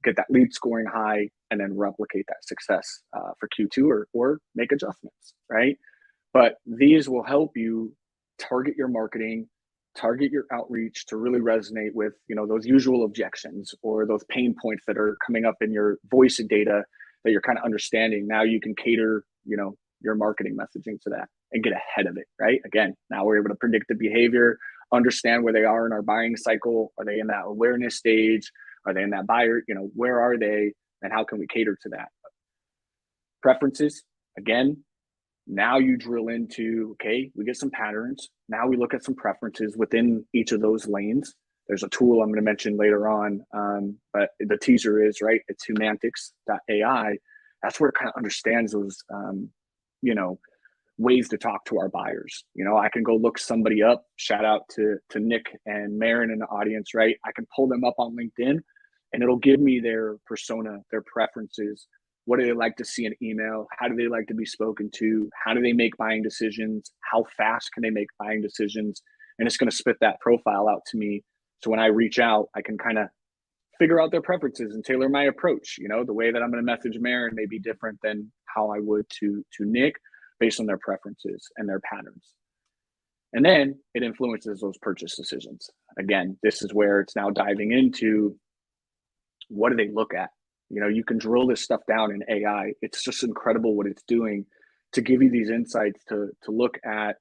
get that lead scoring high, and then replicate that success for Q2 or make adjustments, right? But these will help you target your marketing, target your outreach to really resonate with, you know, those usual objections or those pain points that are coming up in your voice data that you're kind of understanding. Now you can cater, you know, your marketing messaging to that and get ahead of it, right? Again, now we're able to predict the behavior, understand where they are in our buying cycle. Are they in that awareness stage? Are they in that buyer? You know, where are they? And how can we cater to that? Preferences, again, now you drill into, okay, we get some patterns. Now we look at some preferences within each of those lanes. There's a tool I'm going to mention later on, but the teaser is, right, it's humantics.ai. That's where it kind of understands those, you know, ways to talk to our buyers. You know, I can go look somebody up, shout out to Nick and Marin in the audience, right? I can pull them up on LinkedIn and it'll give me their persona, their preferences. What do they like to see in email? How do they like to be spoken to? How do they make buying decisions? How fast can they make buying decisions? And it's going to spit that profile out to me. So when I reach out, I can kind of figure out their preferences and tailor my approach. You know, the way that I'm going to message Marin may be different than how I would to Nick based on their preferences and their patterns. And then it influences those purchase decisions. Again, this is where it's now diving into what do they look at? You know, you can drill this stuff down in AI. It's just incredible what it's doing to give you these insights to look at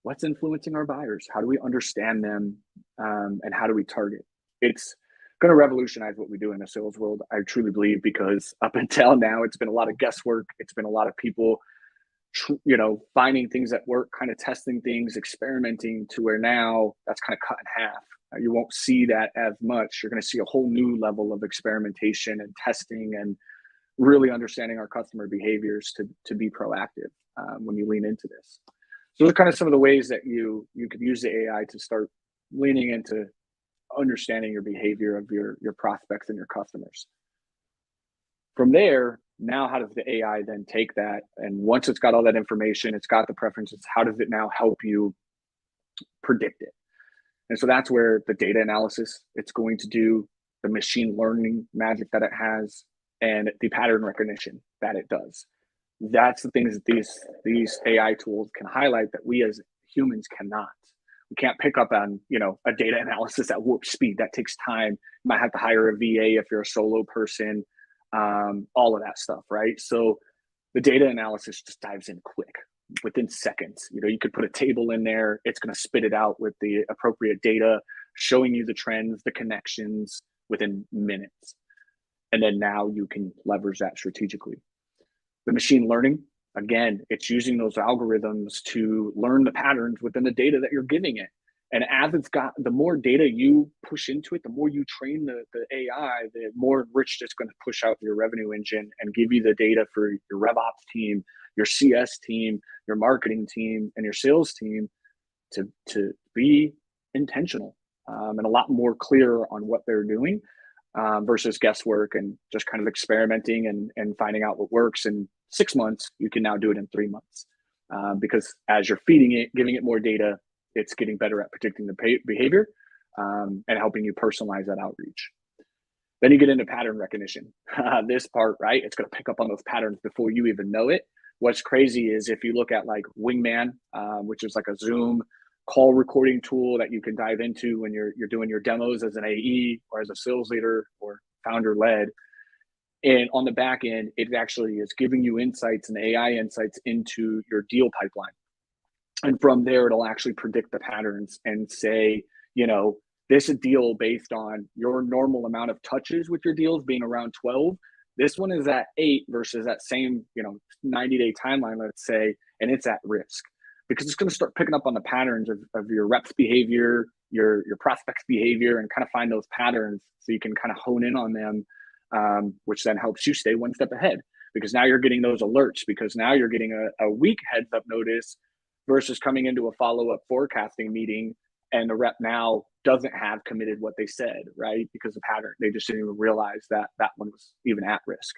what's influencing our buyers. How do we understand them? And how do we target? It's going to revolutionize what we do in the sales world, I truly believe, because up until now, it's been a lot of guesswork. It's been a lot of people, you know, finding things that work, kind of testing things, experimenting, to where now that's kind of cut in half. You won't see that as much. You're going to see a whole new level of experimentation and testing and really understanding our customer behaviors to be proactive when you lean into this. So those are kind of some of the ways that you could use the AI to start leaning into understanding your behavior of your prospects and your customers. From there, now how does the AI then take that? And once it's got all that information, it's got the preferences, how does it now help you predict it? And so that's where the data analysis it's going to do, the machine learning magic that it has, and the pattern recognition that it does. That's the things that these AI tools can highlight that we as humans cannot. We can't pick up on, you know, a data analysis at warp speed. That takes time. You might have to hire a VA if you're a solo person, all of that stuff, right? So the data analysis just dives in quick. Within seconds, you know, you could put a table in there, it's going to spit it out with the appropriate data, showing you the trends, the connections within minutes. And then now you can leverage that strategically. The machine learning, again, it's using those algorithms to learn the patterns within the data that you're giving it. And as it's got, the more data you push into it, the more you train the AI, the more enriched it's going to push out your revenue engine and give you the data for your RevOps team, your CS team, your marketing team, and your sales team to be intentional and a lot more clear on what they're doing versus guesswork and just kind of experimenting and finding out what works in 6 months. You can now do it in 3 months because as you're feeding it, giving it more data, it's getting better at predicting the behavior and helping you personalize that outreach. Then you get into pattern recognition. This part, right? It's going to pick up on those patterns before you even know it. What's crazy is if you look at like Wingman, which is like a Zoom call recording tool that you can dive into when you're doing your demos as an AE or as a sales leader or founder led. And on the back end, it actually is giving you insights and AI insights into your deal pipeline. And from there, it'll actually predict the patterns and say, you know, this is a deal based on your normal amount of touches with your deals being around 12. This one is at 8 versus that same, you know, 90-day timeline, let's say, and it's at risk because it's going to start picking up on the patterns of your reps' behavior, your prospects' behavior, and kind of find those patterns so you can kind of hone in on them, which then helps you stay one step ahead because now you're getting those alerts because now you're getting a week heads up notice versus coming into a follow-up forecasting meeting and the rep now doesn't have committed what they said, right? Because the pattern, they just didn't even realize that that one was even at risk.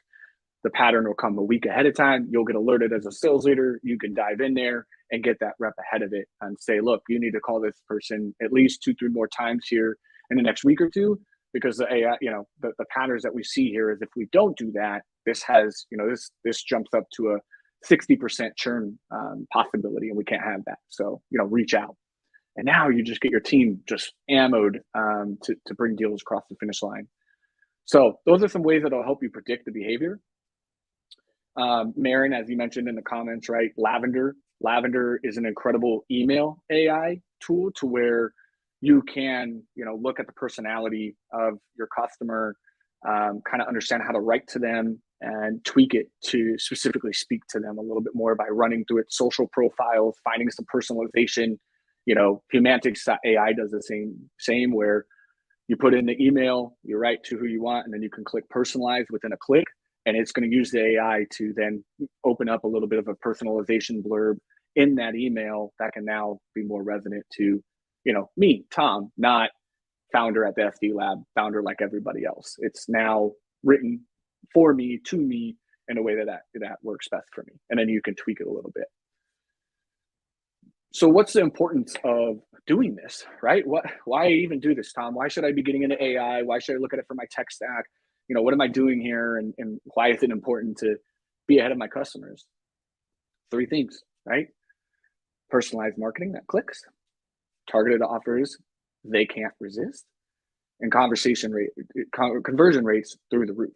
The pattern will come a week ahead of time. You'll get alerted as a sales leader. You can dive in there and get that rep ahead of it and say, look, you need to call this person at least 2-3 more times here in the next week or two, because the AI, the patterns that we see here is if we don't do that, this has, this jumps up to a 60% churn possibility, and we can't have that. So, reach out. And now you just get your team just ammoed to bring deals across the finish line. So those are some ways that'll help you predict the behavior. Marin, as you mentioned in the comments, right? Lavender is an incredible email AI tool to where you can, look at the personality of your customer, kind of understand how to write to them and tweak it to specifically speak to them a little bit more by running through its social profiles, finding some personalization. Humantics AI does the same where you put in the email, you write to who you want, and then you can click personalize within a click. And it's going to use the AI to then open up a little bit of a personalization blurb in that email that can now be more resonant to, me, Tom, not founder at the SD Lab, founder like everybody else. It's now written for me, to me, in a way that works best for me. And then you can tweak it a little bit. So what's the importance of doing this, right? Why even do this, Tom? Why should I be getting into AI? Why should I look at it for my tech stack? What am I doing here? And why is it important to be ahead of my customers? 3 things, right? Personalized marketing that clicks, targeted offers they can't resist, and conversion rates through the roof.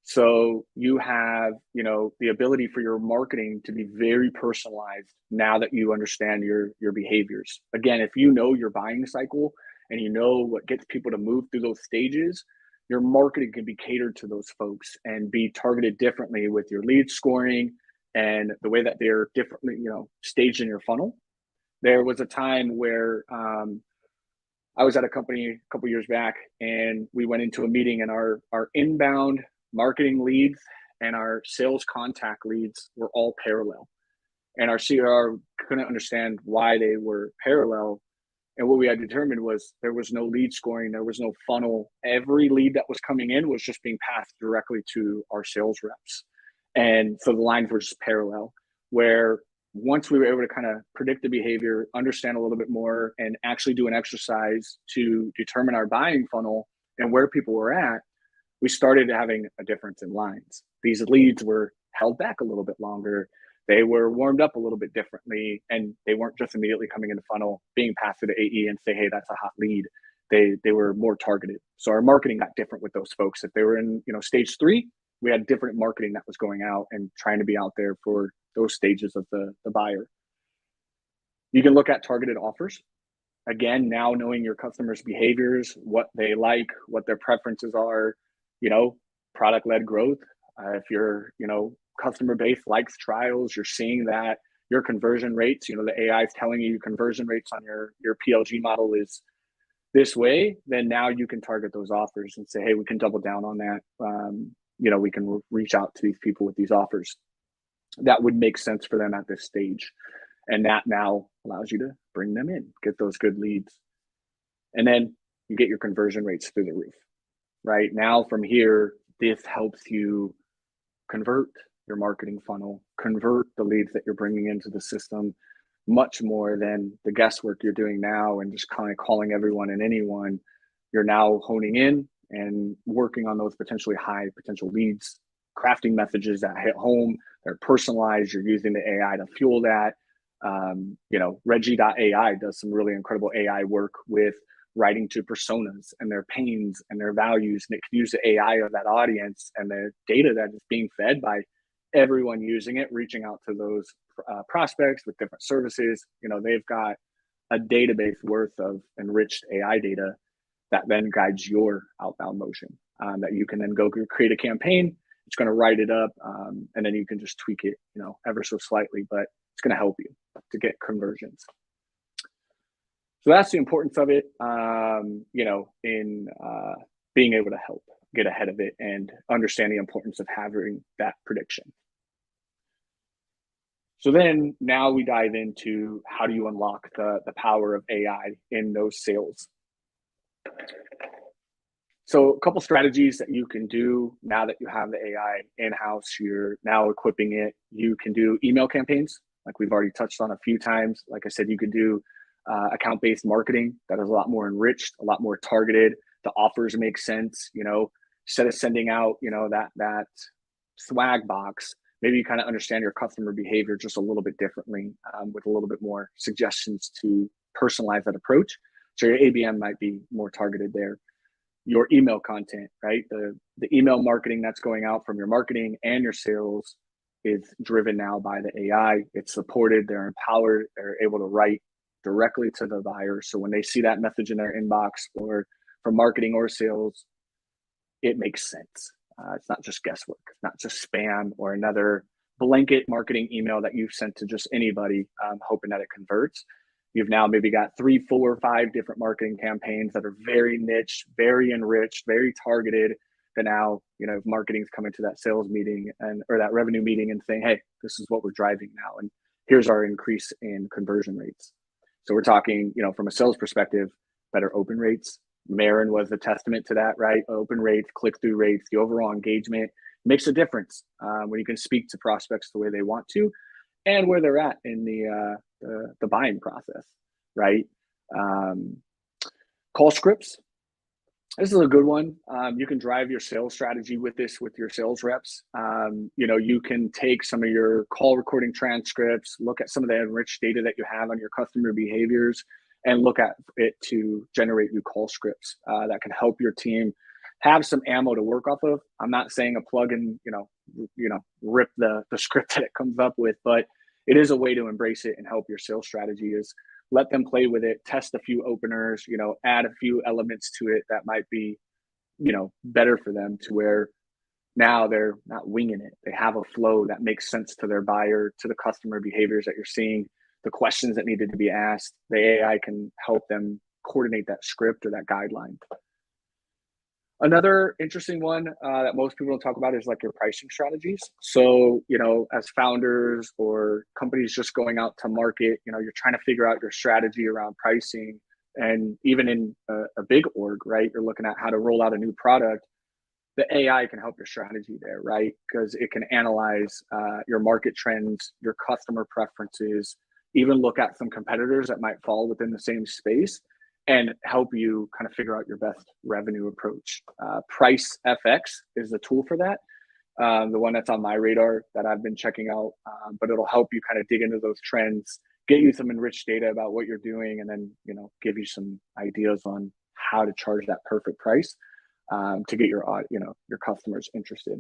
So you have, the ability for your marketing to be very personalized now that you understand your behaviors. Again, if you know your buying cycle and you know what gets people to move through those stages, your marketing can be catered to those folks and be targeted differently with your lead scoring and the way that they're differently, staged in your funnel. There was a time where I was at a company a couple years back, and we went into a meeting, and our inbound marketing leads and our sales contact leads were all parallel. And our CR couldn't understand why they were parallel. And what we had determined was there was no lead scoring, there was no funnel. Every lead that was coming in was just being passed directly to our sales reps. And so the lines were just parallel, where once we were able to kind of predict the behavior, understand a little bit more, and actually do an exercise to determine our buying funnel and where people were at, we started having a difference in lines. These leads were held back a little bit longer. They were warmed up a little bit differently, and they weren't just immediately coming in the funnel, being passed to the AE and say, hey, that's a hot lead. They were more targeted. So our marketing got different with those folks. If they were in, stage 3, we had different marketing that was going out and trying to be out there for those stages of the buyer. You can look at targeted offers. Again, now knowing your customers' behaviors, what they like, what their preferences are, product-led growth. If your, customer base likes trials, you're seeing that your conversion rates, the AI is telling you conversion rates on your PLG model is this way, then now you can target those offers and say, hey, we can double down on that. We can reach out to these people with these offers that would make sense for them at this stage. And that now allows you to bring them in, get those good leads. And then you get your conversion rates through the roof, right? Now from here, this helps you convert your marketing funnel, convert the leads that you're bringing into the system much more than the guesswork you're doing now and just kind of calling everyone and anyone. You're now honing in and working on those potentially high potential leads, crafting messages that hit home, they're personalized. You're using the AI to fuel that. Reggie.ai does some really incredible AI work with writing to personas and their pains and their values. And it can use the AI of that audience and the data that is being fed by everyone using it, reaching out to those prospects with different services. They've got a database worth of enriched AI data that then guides your outbound motion, that you can then go create a campaign. It's going to write it up, and then you can just tweak it, ever so slightly, but it's going to help you to get conversions. So that's the importance of it, in being able to help get ahead of it and understand the importance of having that prediction. So then now we dive into how do you unlock the power of AI in those sales. So a couple strategies that you can do now that you have the AI in-house, you're now equipping it. You can do email campaigns, like we've already touched on a few times. Like I said, you could do account-based marketing that is a lot more enriched, a lot more targeted. The offers make sense, instead of sending out, that swag box, maybe you kind of understand your customer behavior just a little bit differently, with a little bit more suggestions to personalize that approach. So your ABM might be more targeted there. Your email content, right? The email marketing that's going out from your marketing and your sales is driven now by the AI. It's supported, they're empowered, they're able to write directly to the buyer. So when they see that message in their inbox or from marketing or sales, it makes sense. It's not just guesswork. It's not just spam or another blanket marketing email that you've sent to just anybody, hoping that it converts. You've now maybe got 3, 4, 5 different marketing campaigns that are very niche, very enriched, very targeted. That now, if marketing's coming to that sales meeting or that revenue meeting and saying, hey, this is what we're driving now. And here's our increase in conversion rates. So we're talking, from a sales perspective, better open rates. Marin was a testament to that, right? Open rates, click-through rates, the overall engagement makes a difference when you can speak to prospects the way they want to and where they're at in the buying process, right? Call scripts. This is a good one. You can drive your sales strategy with this with your sales reps. You can take some of your call recording transcripts, look at some of the enriched data that you have on your customer behaviors, and look at it to generate new call scripts that can help your team have some ammo to work off of. I'm not saying a plug and rip the script that it comes up with, but it is a way to embrace it and help your sales strategy. Is let them play with it, test a few openers, add a few elements to it that might be, better for them, to where now they're not winging it. They have a flow that makes sense to their buyer, to the customer behaviors that you're seeing, the questions that needed to be asked. The AI can help them coordinate that script or that guideline. Another interesting one that most people don't talk about is like your pricing strategies. So, as founders or companies just going out to market, you're trying to figure out your strategy around pricing. And even in a big org, right, you're looking at how to roll out a new product. The AI can help your strategy there, right? Because it can analyze your market trends, your customer preferences, even look at some competitors that might fall within the same space and help you kind of figure out your best revenue approach. Price FX is the tool for that. The one that's on my radar that I've been checking out, but it'll help you kind of dig into those trends, get you some enriched data about what you're doing, and then, give you some ideas on how to charge that perfect price to get your customers interested.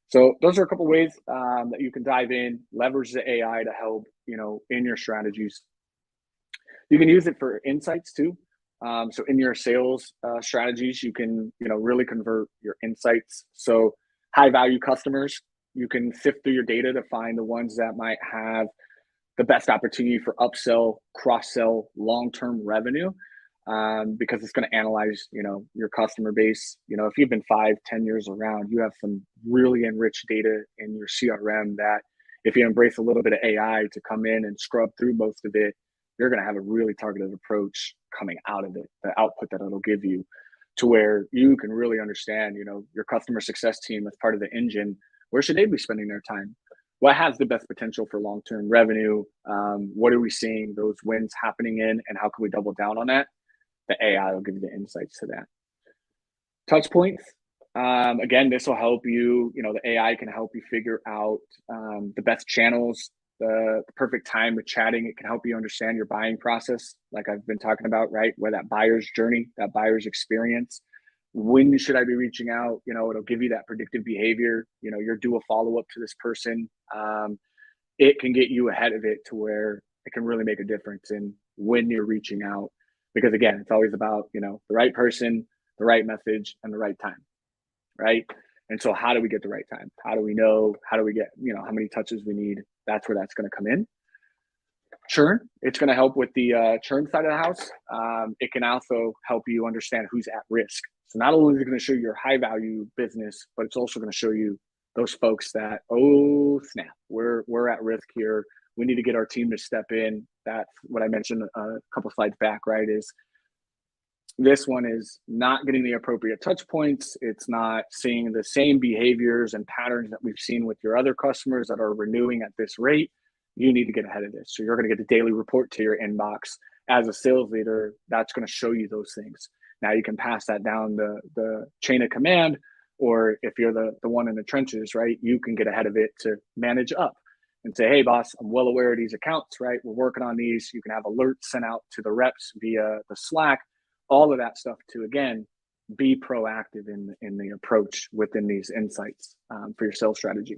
So those are a couple ways that you can dive in, leverage the AI to help, in your strategies. You can use it for insights too. So in your sales strategies, you can, really convert your insights. So high value customers, you can sift through your data to find the ones that might have the best opportunity for upsell, cross-sell, long-term revenue, because it's going to analyze, your customer base. If you've been 5-10 years around, you have some really enriched data in your CRM that if you embrace a little bit of AI to come in and scrub through most of it, you're going to have a really targeted approach coming out of it, the output that it'll give you, to where you can really understand, your customer success team as part of the engine. Where should they be spending their time? What has the best potential for long-term revenue? What are we seeing those wins happening in, and how can we double down on that? The AI will give you the insights to that. Touch points. Again, this will help you, the AI can help you figure out the best channels, the perfect time with chatting. It can help you understand your buying process, like I've been talking about, right? Where that buyer's journey, that buyer's experience. When should I be reaching out? It'll give you that predictive behavior. You're due a follow-up to this person. It can get you ahead of it to where it can really make a difference in when you're reaching out. Because again, it's always about, the right person, the right message, and the right time, right? And so how do we get the right time? How do we know? How do we get, how many touches we need? That's where that's going to come in. Churn, it's going to help with the churn side of the house. It can also help you understand who's at risk. So not only is it going to show you your high value business, but it's also going to show you those folks that, oh snap, we're at risk here. We need to get our team to step in. That's what I mentioned a couple slides back, right? Is this one is not getting the appropriate touch points. It's not seeing the same behaviors and patterns that we've seen with your other customers that are renewing at this rate. You need to get ahead of this. So you're going to get a daily report to your inbox. As a sales leader, that's going to show you those things. Now you can pass that down the chain of command, or if you're the one in the trenches, right, you can get ahead of it to manage up and say, hey, boss, I'm well aware of these accounts, right? We're working on these. You can have alerts sent out to the reps via the Slack, all of that stuff to, again, be proactive in the approach within these insights for your sales strategy.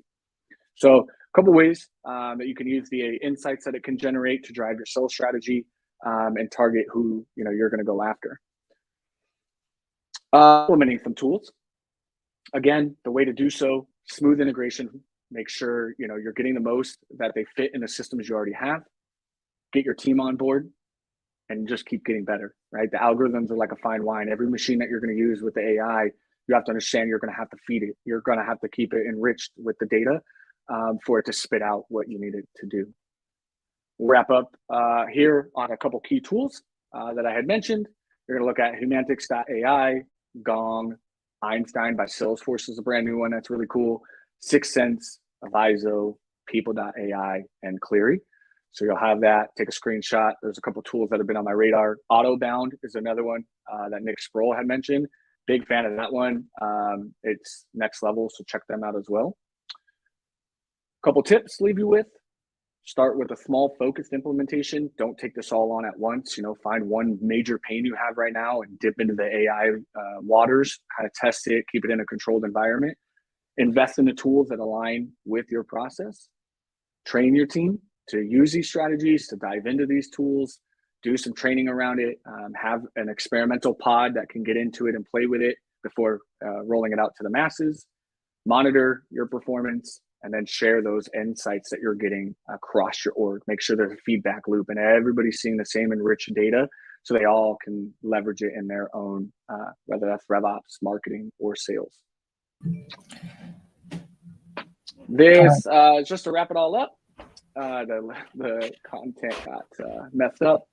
So a couple ways that you can use the insights that it can generate to drive your sales strategy and target who you're going to go after. Implementing some tools. Again, the way to do so, smooth integration. Make sure you're getting the most that they fit in the systems you already have. Get your team on board and just keep getting better, right? The algorithms are like a fine wine. Every machine that you're going to use with the AI, you have to understand you're going to have to feed it. You're going to have to keep it enriched with the data for it to spit out what you need it to do. We'll wrap up here on a couple key tools that I had mentioned. You're going to look at Humantix.ai, Gong, Einstein by Salesforce is a brand new one that's really cool. 6 Sense, Aviso, People.ai, and Cleary. So you'll have that, take a screenshot. There's a couple tools that have been on my radar. Autobound is another one that Nick Sproul had mentioned. Big fan of that one. It's next level, so check them out as well. Couple tips to leave you with. Start with a small focused implementation. Don't take this all on at once. Find one major pain you have right now and dip into the AI waters, kind of test it, keep it in a controlled environment. Invest in the tools that align with your process. Train your team to use these strategies, to dive into these tools, do some training around it, have an experimental pod that can get into it and play with it before rolling it out to the masses. Monitor your performance, and then share those insights that you're getting across your org. Make sure there's a feedback loop and everybody's seeing the same enriched data so they all can leverage it in their own, whether that's RevOps, marketing, or sales. This, just to wrap it all up, the content got messed up.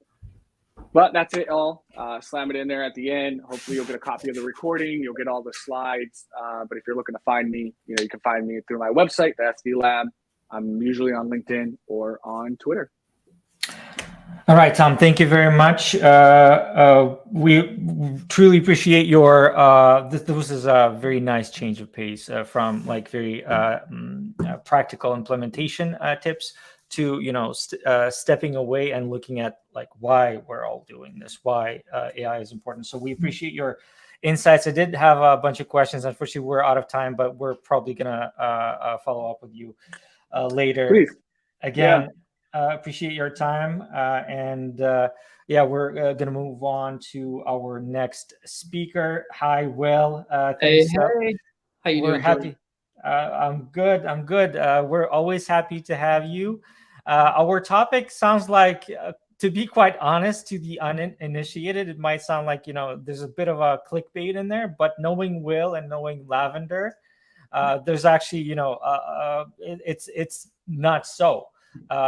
But that's it all. Slam it in there at the end. Hopefully you'll get a copy of the recording. You'll get all the slides. But if you're looking to find me, you can find me through my website, the SD Lab. I'm usually on LinkedIn or on Twitter. All right, Tom, thank you very much. We truly appreciate your, this is a very nice change of pace from like very practical implementation tips to, stepping away and looking at like why we're all doing this, why AI is important. So we appreciate your insights. I did have a bunch of questions. Unfortunately, we're out of time, but we're probably gonna follow up with you later. Please. Again. Yeah. Appreciate your time. We're going to move on to our next speaker. Hi, Will. Thanks. Hey. How you doing? Happy. I'm good. We're always happy to have you. Our topic sounds like, to be quite honest, to the uninitiated, it might sound like, there's a bit of a clickbait in there, but knowing Will and knowing Lavender, there's actually, it's not so.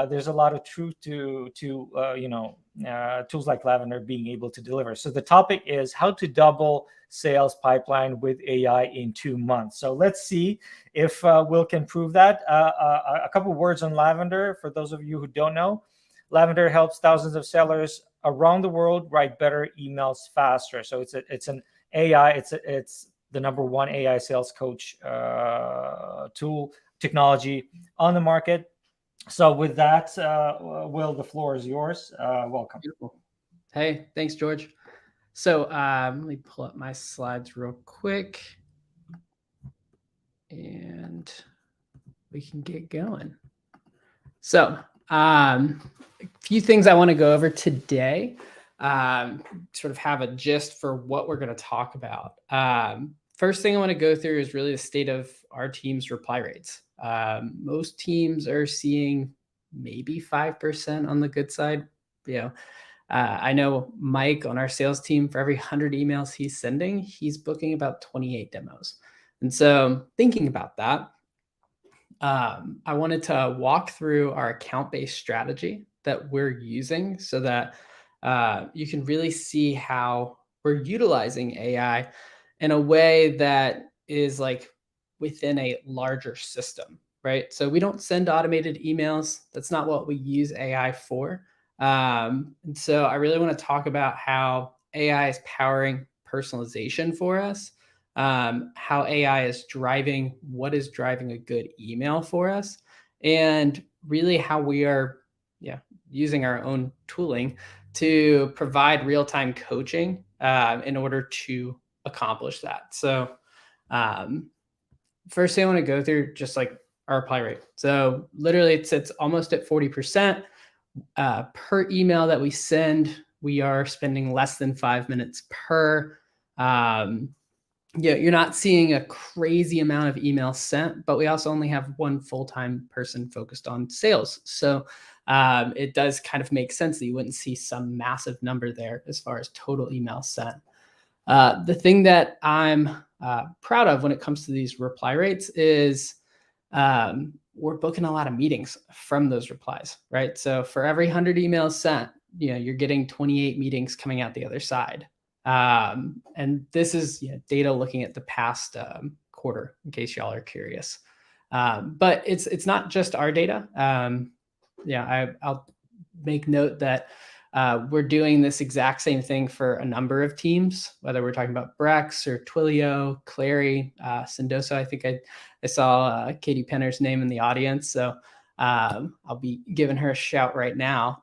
There's a lot of truth to tools like Lavender being able to deliver. So the topic is how to double sales pipeline with AI in 2 months. So let's see if Will can prove that. A couple words on Lavender for those of you who don't know. Lavender helps thousands of sellers around the world write better emails faster. So it's an AI. It's the #1 AI sales coach tool technology on the market. So with that, Will, the floor is yours. Welcome. Beautiful. Hey, thanks, George. So let me pull up my slides real quick and we can get going. So a few things I want to go over today, sort of have a gist for what we're going to talk about. First thing I want to go through is really the state of our team's reply rates. Most teams are seeing maybe 5% on the good side. I know Mike on our sales team, for every 100 emails he's sending, he's booking about 28 demos. And so thinking about that, I wanted to walk through our account-based strategy that we're using so that you can really see how we're utilizing AI in a way that is like within a larger system, right? So we don't send automated emails. That's not what we use AI for. And so I really want to talk about how AI is powering personalization for us, how AI is driving what is driving a good email for us, and really how we are using our own tooling to provide real-time coaching in order to accomplish that. So first thing I want to go through, just like our reply rate. So literally it sits almost at 40%. Per email that we send, we are spending less than 5 minutes per. You're not seeing a crazy amount of emails sent, but we also only have one full-time person focused on sales. So it does kind of make sense that you wouldn't see some massive number there as far as total emails sent. The thing that I'm proud of when it comes to these reply rates is we're booking a lot of meetings from those replies, right? So for every 100 emails sent, you're getting 28 meetings coming out the other side. And this is data looking at the past quarter, in case y'all are curious. But it's not just our data. I'll make note that we're doing this exact same thing for a number of teams, whether we're talking about Brex or Twilio, Clary, Sendoso. I think I saw Katie Penner's name in the audience, so I'll be giving her a shout right now.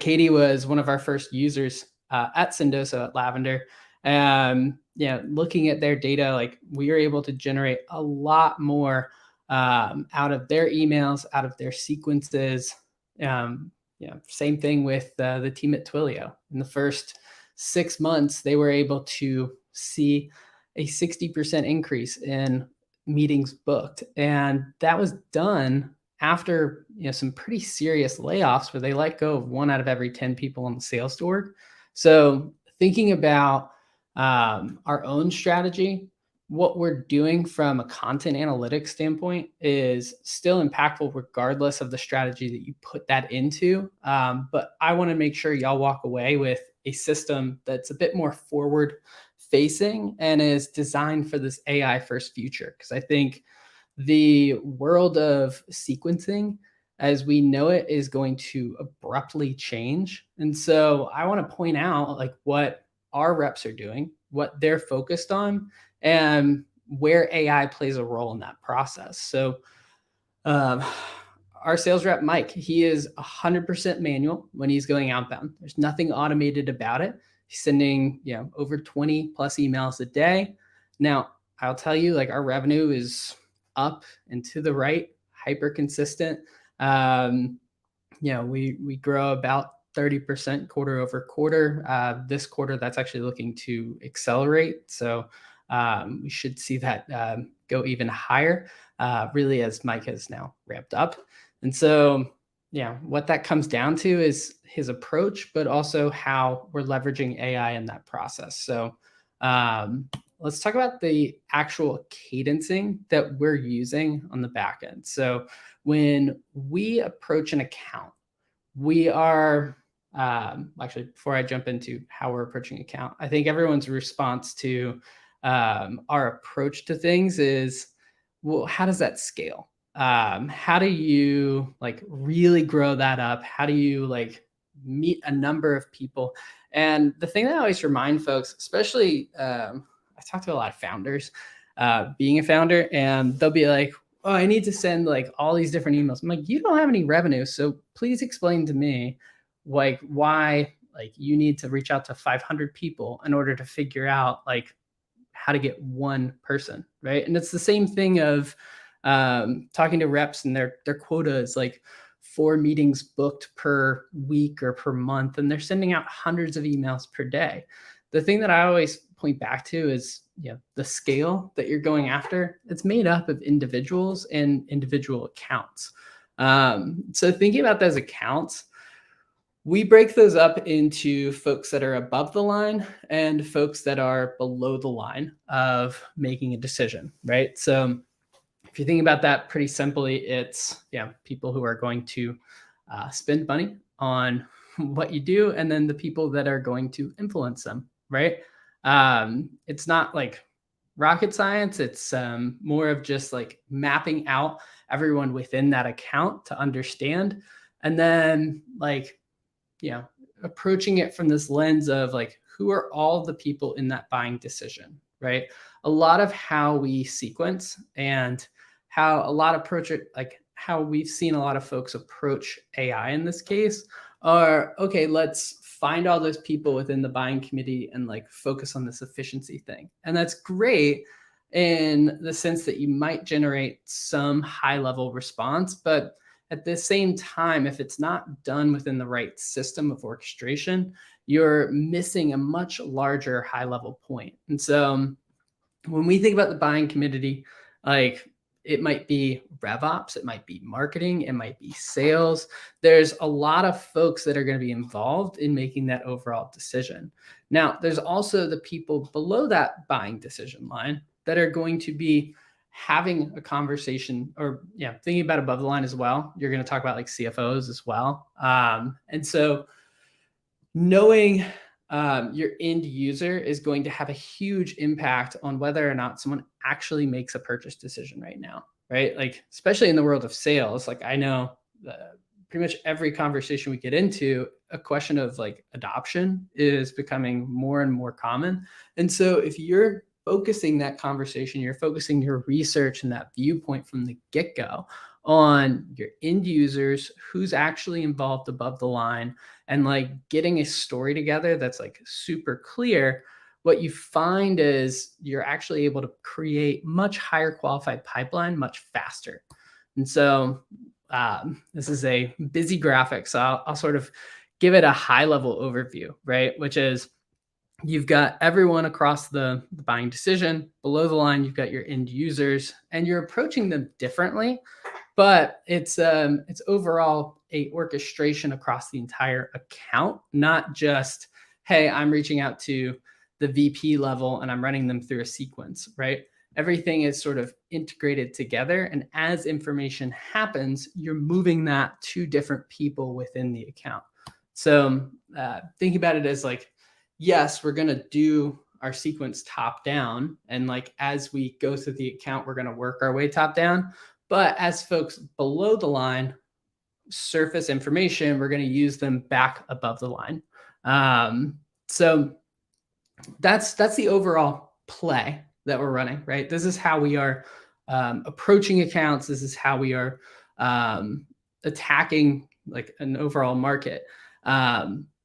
Katie was one of our first users at Sendoso at Lavender. Looking at their data, like we were able to generate a lot more out of their emails, out of their sequences. Same thing with the team at Twilio. In the first 6 months, they were able to see a 60% increase in meetings booked. And that was done after some pretty serious layoffs where they let go of 1 out of every 10 people on the sales org. So thinking about our own strategy, what we're doing from a content analytics standpoint is still impactful regardless of the strategy that you put that into. But I want to make sure y'all walk away with a system that's a bit more forward facing and is designed for this AI first future. Because I think the world of sequencing as we know it is going to abruptly change. And so I want to point out like what our reps are doing, what they're focused on, and where AI plays a role in that process. So our sales rep, Mike, he is 100% manual when he's going outbound. There's nothing automated about it. He's sending, over 20 plus emails a day. Now, I'll tell you, like our revenue is up and to the right, hyper consistent. We grow about 30% quarter over quarter. This quarter, that's actually looking to accelerate. So we should see that go even higher, really, as Mike has now ramped up. And so, what that comes down to is his approach, but also how we're leveraging AI in that process. So let's talk about the actual cadencing that we're using on the back end. So when we approach an account, we are actually, before I jump into how we're approaching account, I think everyone's response to our approach to things is, well, how does that scale? How do you like really grow that up? How do you like meet a number of people? And the thing that I always remind folks, especially I talk to a lot of founders, being a founder, and they'll be like, oh, I need to send like all these different emails. I'm like, you don't have any revenue. So please explain to me like why like you need to reach out to 500 people in order to figure out like how to get one person, right? And it's the same thing of talking to reps and their quota is like 4 meetings booked per week or per month, and they're sending out hundreds of emails per day. The thing that I always point back to is the scale that you're going after. It's made up of individuals and individual accounts. So thinking about those accounts, we break those up into folks that are above the line and folks that are below the line of making a decision, right? So if you think about that pretty simply, it's people who are going to spend money on what you do, and then the people that are going to influence them, right? It's not like rocket science. It's more of just like mapping out everyone within that account to understand, and then like, approaching it from this lens of like, who are all the people in that buying decision, right? A lot of how we sequence and how a lot of approach it, like how we've seen a lot of folks approach AI in this case are, okay, let's find all those people within the buying committee and like focus on this efficiency thing. And that's great in the sense that you might generate some high level response, but at the same time, if it's not done within the right system of orchestration, you're missing a much larger high level point. And so when we think about the buying committee, like it might be RevOps, it might be marketing, it might be sales. There's a lot of folks that are going to be involved in making that overall decision. Now, there's also the people below that buying decision line that are going to be having a conversation, or thinking about above the line as well. You're going to talk about like CFOs as well. And so knowing your end user is going to have a huge impact on whether or not someone actually makes a purchase decision right now, right? Like, especially in the world of sales, like I know pretty much every conversation we get into, a question of like adoption is becoming more and more common. And so if you're focusing that conversation, you're focusing your research and that viewpoint from the get-go on your end users, who's actually involved above the line, and like getting a story together that's like super clear, what you find is you're actually able to create much higher qualified pipeline much faster. And so this is a busy graphic, so I'll sort of give it a high level overview, right? Which is, you've got everyone across the buying decision. Below the line, you've got your end users, and you're approaching them differently, but it's overall a orchestration across the entire account, not just, hey, I'm reaching out to the VP level and I'm running them through a sequence, right? Everything is sort of integrated together, and as information happens, you're moving that to different people within the account. So think about it as like, yes, we're going to do our sequence top down. And like, as we go through the account, we're going to work our way top down. But as folks below the line surface information, we're going to use them back above the line. So that's the overall play that we're running, right? This is how we are approaching accounts. This is how we are attacking like an overall market.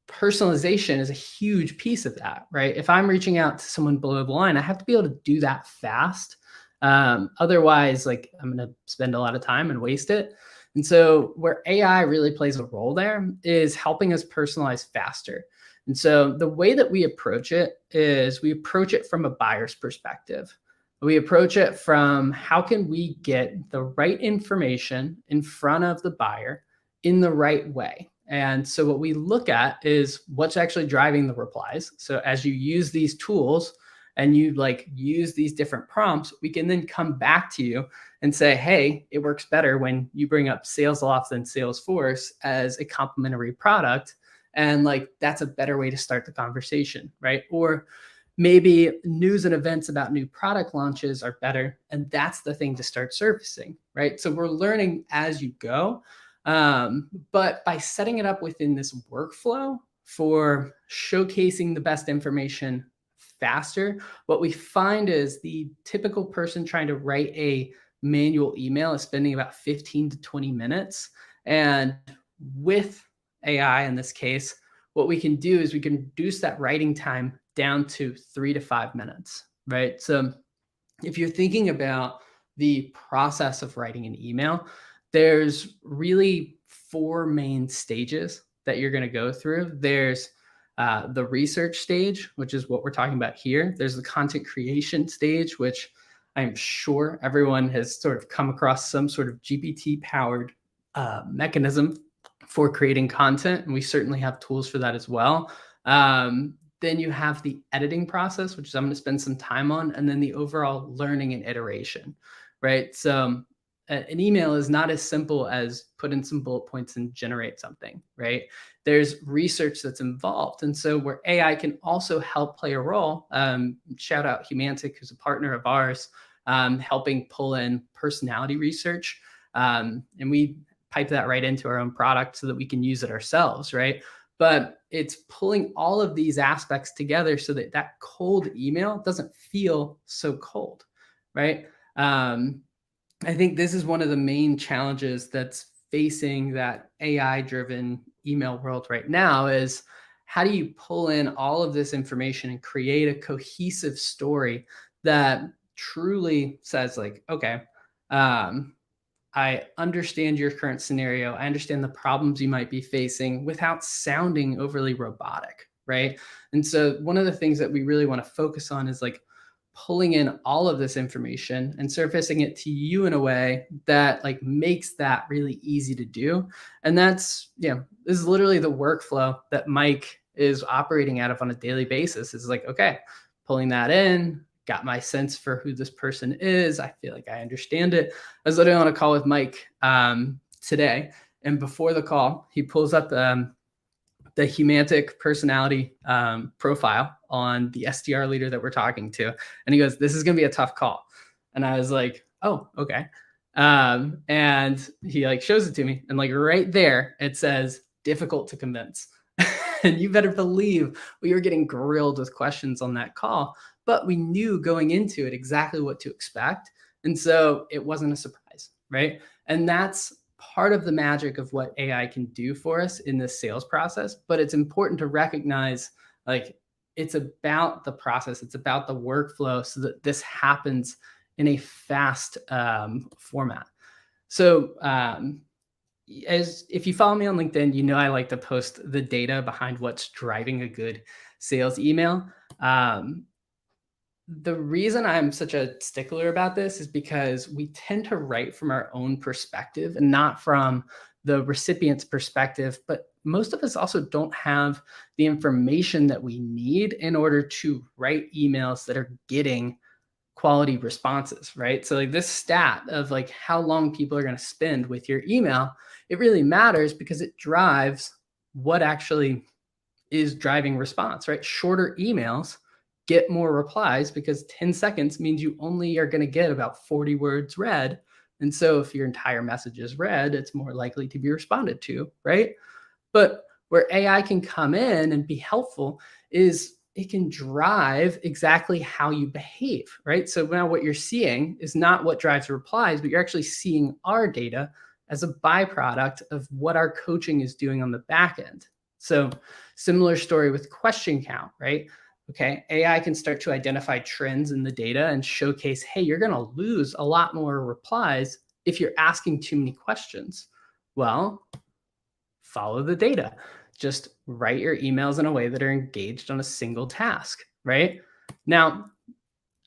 Personalization is a huge piece of that, right? If I'm reaching out to someone below the line, I have to be able to do that fast. Otherwise, like I'm going to spend a lot of time and waste it. And so where AI really plays a role there is helping us personalize faster. And so the way that we approach it is we approach it from a buyer's perspective. We approach it from how can we get the right information in front of the buyer in the right way. And so what we look at is what's actually driving the replies. So as you use these tools and you like use these different prompts, we can then come back to you and say, hey, it works better when you bring up SalesLoft and Salesforce as a complementary product. And like, that's a better way to start the conversation, right? Or maybe news and events about new product launches are better. And that's the thing to start surfacing, right? So we're learning as you go. But by setting it up within this workflow for showcasing the best information faster, what we find is the typical person trying to write a manual email is spending about 15 to 20 minutes. And with AI in this case, what we can do is we can reduce that writing time down to 3 to 5 minutes, right? So if you're thinking about the process of writing an email, there's really 4 main stages that you're going to go through. There's the research stage, which is what we're talking about here. There's the content creation stage, which I'm sure everyone has sort of come across some sort of GPT-powered mechanism for creating content. And we certainly have tools for that as well. Then you have the editing process, which I'm going to spend some time on, and then the overall learning and iteration, right? So an email is not as simple as put in some bullet points and generate something, right? There's research that's involved. And so where AI can also help play a role, shout out Humantic, who's a partner of ours, helping pull in personality research. And we pipe that right into our own product so that we can use it ourselves, right? But it's pulling all of these aspects together so that that cold email doesn't feel so cold, right? I think this is one of the main challenges that's facing that AI-driven email world right now is how do you pull in all of this information and create a cohesive story that truly says like, okay, I understand your current scenario. I understand the problems you might be facing without sounding overly robotic, right? And so one of the things that we really want to focus on is like pulling in all of this information and surfacing it to you in a way that like makes that really easy to do. And that's, this is literally the workflow that Mike is operating out of on a daily basis. Is like, okay, pulling that in, got my sense for who this person is. I feel like I understand it. I was literally on a call with Mike today. And before the call, he pulls up the Humantic personality profile on the SDR leader that we're talking to. And he goes, this is going to be a tough call. And I was like, oh, okay. And he like shows it to me. And like right there, it says difficult to convince. And you better believe we were getting grilled with questions on that call, but we knew going into it exactly what to expect. And so it wasn't a surprise, right? And that's part of the magic of what AI can do for us in this sales process. But it's important to recognize like it's about the process, it's about the workflow so that this happens in a fast format. So as if you follow me on LinkedIn, you know I like to post the data behind what's driving a good sales email. The reason I'm such a stickler about this is because we tend to write from our own perspective and not from the recipient's perspective, but most of us also don't have the information that we need in order to write emails that are getting quality responses, right? So like this stat of like how long people are going to spend with your email, it really matters because it drives what actually is driving response, right? Shorter emails get more replies because 10 seconds means you only are going to get about 40 words read. And so if your entire message is read, it's more likely to be responded to, right? But where AI can come in and be helpful is it can drive exactly how you behave, right? So now what you're seeing is not what drives replies, but you're actually seeing our data as a byproduct of what our coaching is doing on the back end. So similar story with question count, right? Okay, AI can start to identify trends in the data and showcase, hey, you're going to lose a lot more replies if you're asking too many questions. Well, follow the data. Just write your emails in a way that are engaged on a single task, right? Now,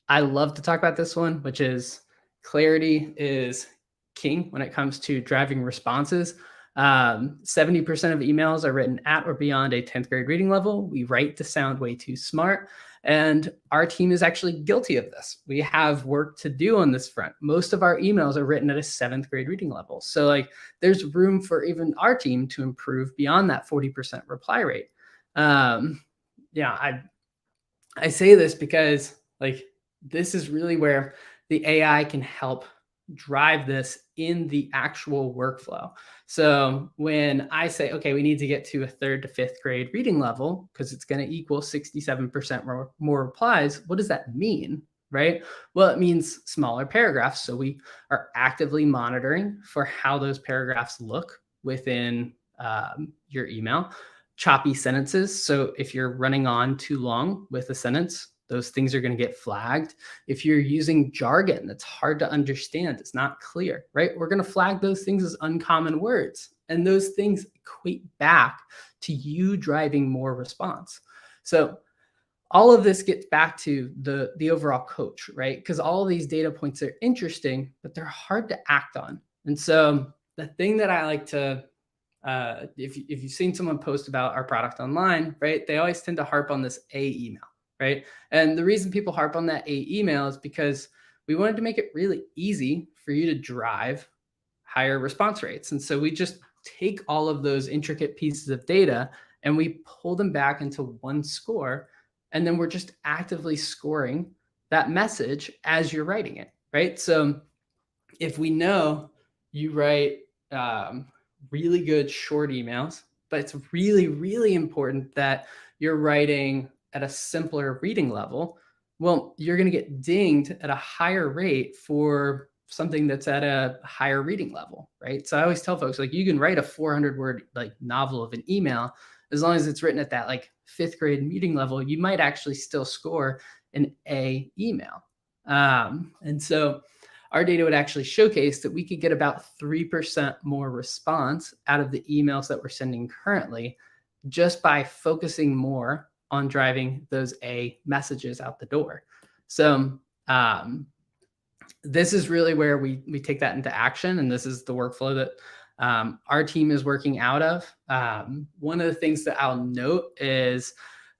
I love to talk about this one, which is clarity is king when it comes to driving responses. 70% of emails are written at or beyond a 10th grade reading level. We write to sound way too smart. And our team is actually guilty of this. We have work to do on this front. Most of our emails are written at a 7th grade reading level. So like there's room for even our team to improve beyond that 40% reply rate. I say this because like this is really where the AI can help drive this in the actual workflow. So when I say, okay, we need to get to a 3rd to 5th grade reading level because it's going to equal 67% more replies, what does that mean, right? Well, it means smaller paragraphs. So we are actively monitoring for how those paragraphs look within your email. Choppy sentences. So if you're running on too long with a sentence, those things are going to get flagged. If you're using jargon that's hard to understand, it's not clear, right? We're going to flag those things as uncommon words. And those things equate back to you driving more response. So all of this gets back to the overall coach, right? Because all of these data points are interesting, but they're hard to act on. And so the thing that I like to, if you've seen someone post about our product online, right? They always tend to harp on this A email. Right. And the reason people harp on that A email is because we wanted to make it really easy for you to drive higher response rates. And so we just take all of those intricate pieces of data and we pull them back into one score. And then we're just actively scoring that message as you're writing it, right? So if we know you write really good short emails, but it's really, really important that you're writing at a simpler reading level, well, you're going to get dinged at a higher rate for something that's at a higher reading level, right? So I always tell folks, like, you can write a 400-word like novel of an email, as long as it's written at that like 5th grade reading level, you might actually still score an A email. And so our data would actually showcase that we could get about 3% more response out of the emails that we're sending currently, just by focusing more on driving those A messages out the door. So this is really where we take that into action. And this is the workflow that our team is working out of. One of the things that I'll note is,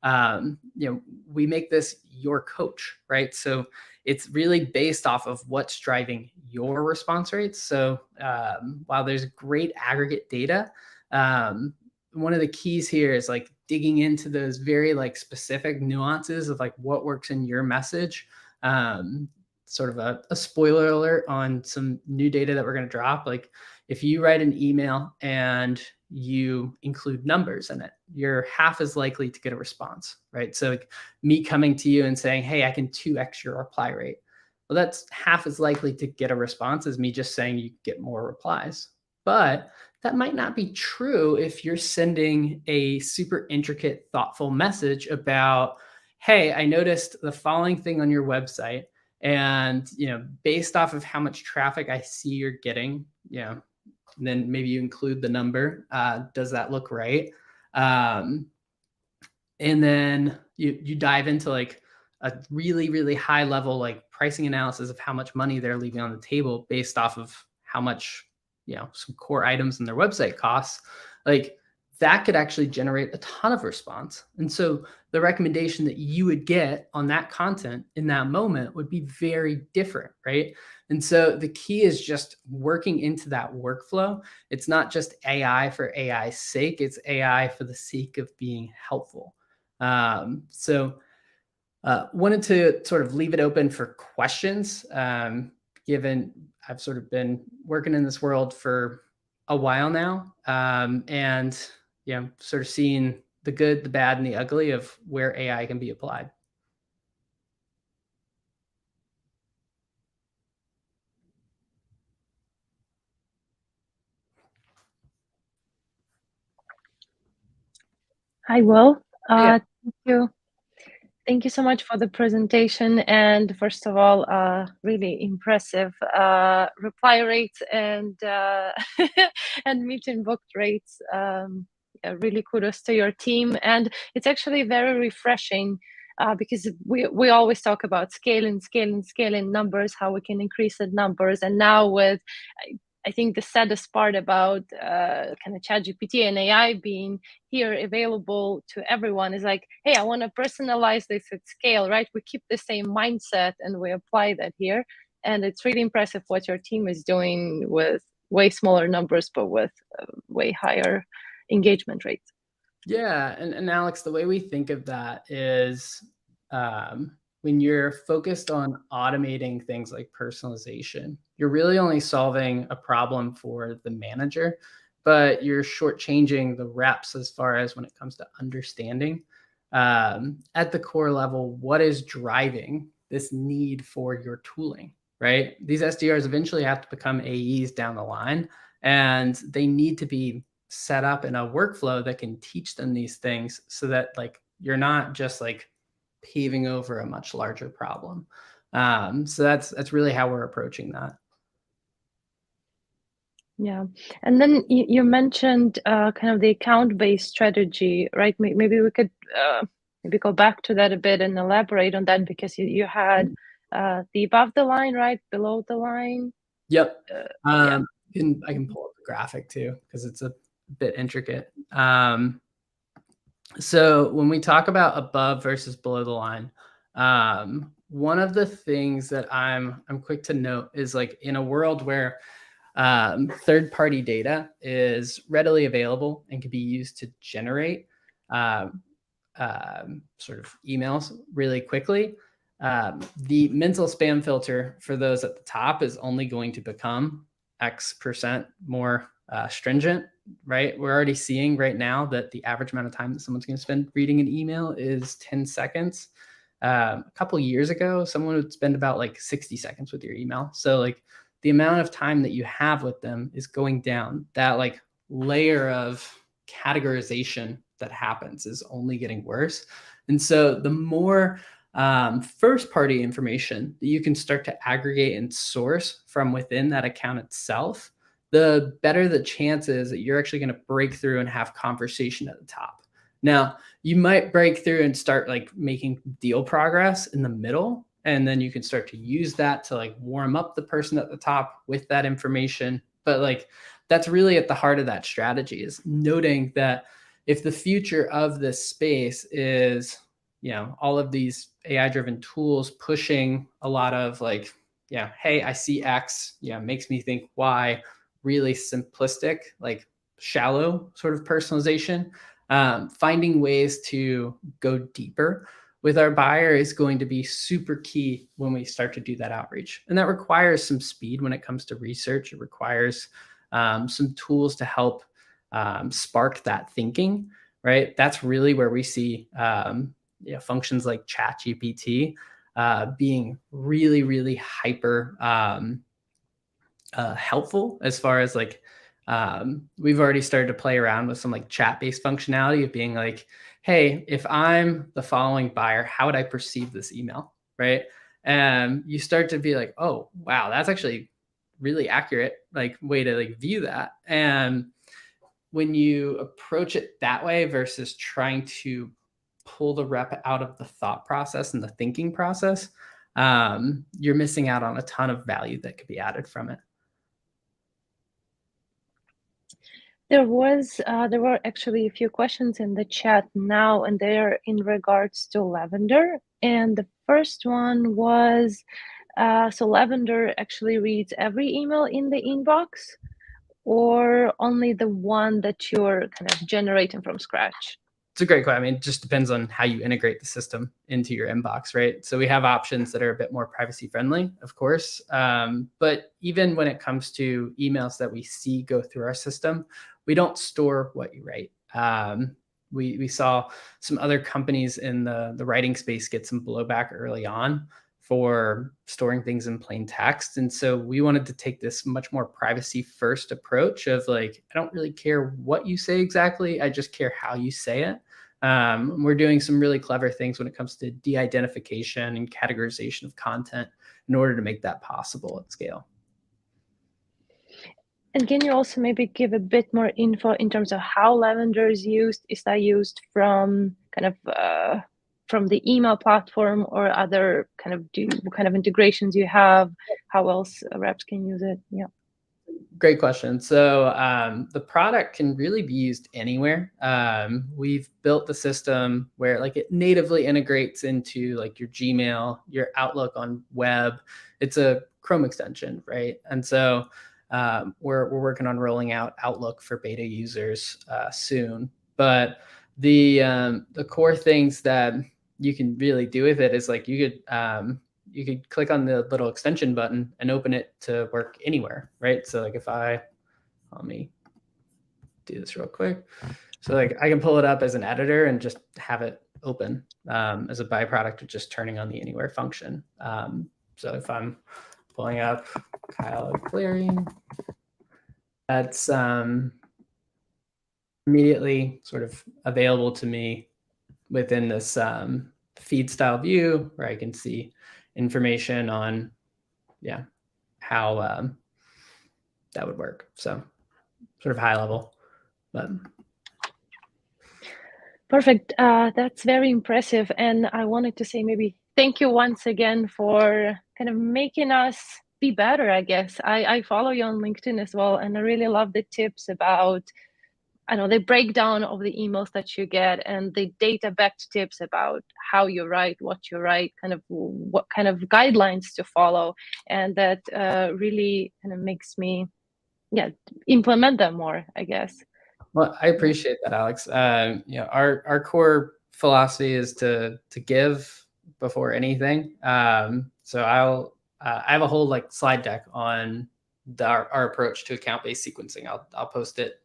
we make this your coach, right? So it's really based off of what's driving your response rates. So while there's great aggregate data, one of the keys here is like digging into those very like specific nuances of like what works in your message. Sort of a spoiler alert on some new data that we're going to drop. Like if you write an email and you include numbers in it, you're half as likely to get a response, right? So like me coming to you and saying, hey, I can 2x your reply rate. Well, that's half as likely to get a response as me just saying you get more replies. But that might not be true if you're sending a super intricate, thoughtful message about, hey, I noticed the following thing on your website. And, based off of how much traffic I see you're getting, and then maybe you include the number. Does that look right? And then you dive into like a really, really high level, like pricing analysis of how much money they're leaving on the table based off of how much, some core items in their website costs. Like that could actually generate a ton of response. And so the recommendation that you would get on that content in that moment would be very different, right? And so the key is just working into that workflow. It's not just AI for AI's sake, it's AI for the sake of being helpful. So wanted to sort of leave it open for questions, given I've sort of been working in this world for a while now, and sort of seeing the good, the bad, and the ugly of where AI can be applied. Hi, Will. Yeah. Thank you. Thank you so much for the presentation. And first of all, really impressive reply rates and and meeting booked rates. Really kudos to your team. And it's actually very refreshing because we always talk about scaling numbers, how we can increase the numbers. And now with, I think the saddest part about kind of ChatGPT and AI being here available to everyone is like, hey, I want to personalize this at scale, right? We keep the same mindset and we apply that here. And it's really impressive what your team is doing with way smaller numbers, but with way higher engagement rates. Yeah. And Alex, the way we think of that is when you're focused on automating things like personalization, you're really only solving a problem for the manager, but you're shortchanging the reps as far as when it comes to understanding at the core level, what is driving this need for your tooling, right? These SDRs eventually have to become AEs down the line, and they need to be set up in a workflow that can teach them these things so that like you're not just like paving over a much larger problem. So that's really how we're approaching that. Yeah. And then you mentioned kind of the account-based strategy, right? Maybe we could maybe go back to that a bit and elaborate on that, because you had the above the line, right? Below the line. Yep. Yeah. I can pull up the graphic too, because it's a bit intricate. So when we talk about above versus below the line, one of the things that I'm quick to note is like in a world where third-party data is readily available and can be used to generate sort of emails really quickly. The mental spam filter for those at the top is only going to become X% more stringent, right? We're already seeing right now that the average amount of time that someone's going to spend reading an email is 10 seconds. A couple years ago, someone would spend about like 60 seconds with your email. So like the amount of time that you have with them is going down. That like layer of categorization that happens is only getting worse. And so the more first party information that you can start to aggregate and source from within that account itself, the better the chances that you're actually going to break through and have conversation at the top. Now, you might break through and start like making deal progress in the middle, and then you can start to use that to like warm up the person at the top with that information. But like that's really at the heart of that strategy, is noting that if the future of this space is, you know, all of these AI-driven tools pushing a lot of like, yeah, hey, I see X, yeah, makes me think Y, really simplistic, like shallow sort of personalization. Finding ways to go deeper with our buyer is going to be super key when we start to do that outreach. And that requires some speed when it comes to research. It requires some tools to help spark that thinking, right? That's really where we see functions like ChatGPT being really, really hyper helpful, as far as like we've already started to play around with some like chat-based functionality of being like, hey, if I'm the following buyer, how would I perceive this email, right? And you start to be like, oh, wow, that's actually really accurate, like way to like view that. And when you approach it that way versus trying to pull the rep out of the thought process and the thinking process, you're missing out on a ton of value that could be added from it. There were actually a few questions in the chat now, and they're in regards to Lavender. And the first one was, so Lavender actually reads every email in the inbox, or only the one that you're kind of generating from scratch? It's a great question. I mean, it just depends on how you integrate the system into your inbox, right? So we have options that are a bit more privacy friendly, of course. But even when it comes to emails that we see go through our system, we don't store what you write. We saw some other companies in the writing space get some blowback early on for storing things in plain text. And so we wanted to take this much more privacy first approach of like, I don't really care what you say exactly, I just care how you say it. We're doing some really clever things when it comes to de-identification and categorization of content in order to make that possible at scale. And can you also maybe give a bit more info in terms of how Lavender is used? Is that used from kind of from the email platform, or other kind of integrations you have? How else reps can use it? Yeah. Great question. So the product can really be used anywhere. We've built the system where like it natively integrates into like your Gmail, your Outlook on web. It's a Chrome extension, right? And so we're working on rolling out Outlook for beta users soon. But the core things that you can really do with it is like you could click on the little extension button and open it to work anywhere, right? So like let me do this real quick. So like I can pull it up as an editor and just have it open as a byproduct of just turning on the anywhere function. So if I'm pulling up Kyle clearing, that's immediately sort of available to me within this feed style view, where I can see information on how that would work. So sort of high level, but perfect. That's very impressive. And I wanted to say maybe thank you once again for kind of making us be better, I guess. I follow you on LinkedIn as well, and I really love the tips about I know, the breakdown of the emails that you get and the data-backed tips about how you write, what you write, kind of what kind of guidelines to follow, and that really kind of makes me, implement them more, I guess. Well, I appreciate that, Alex. Our core philosophy is to give before anything. So I have a whole slide deck on our approach to account-based sequencing. I'll post it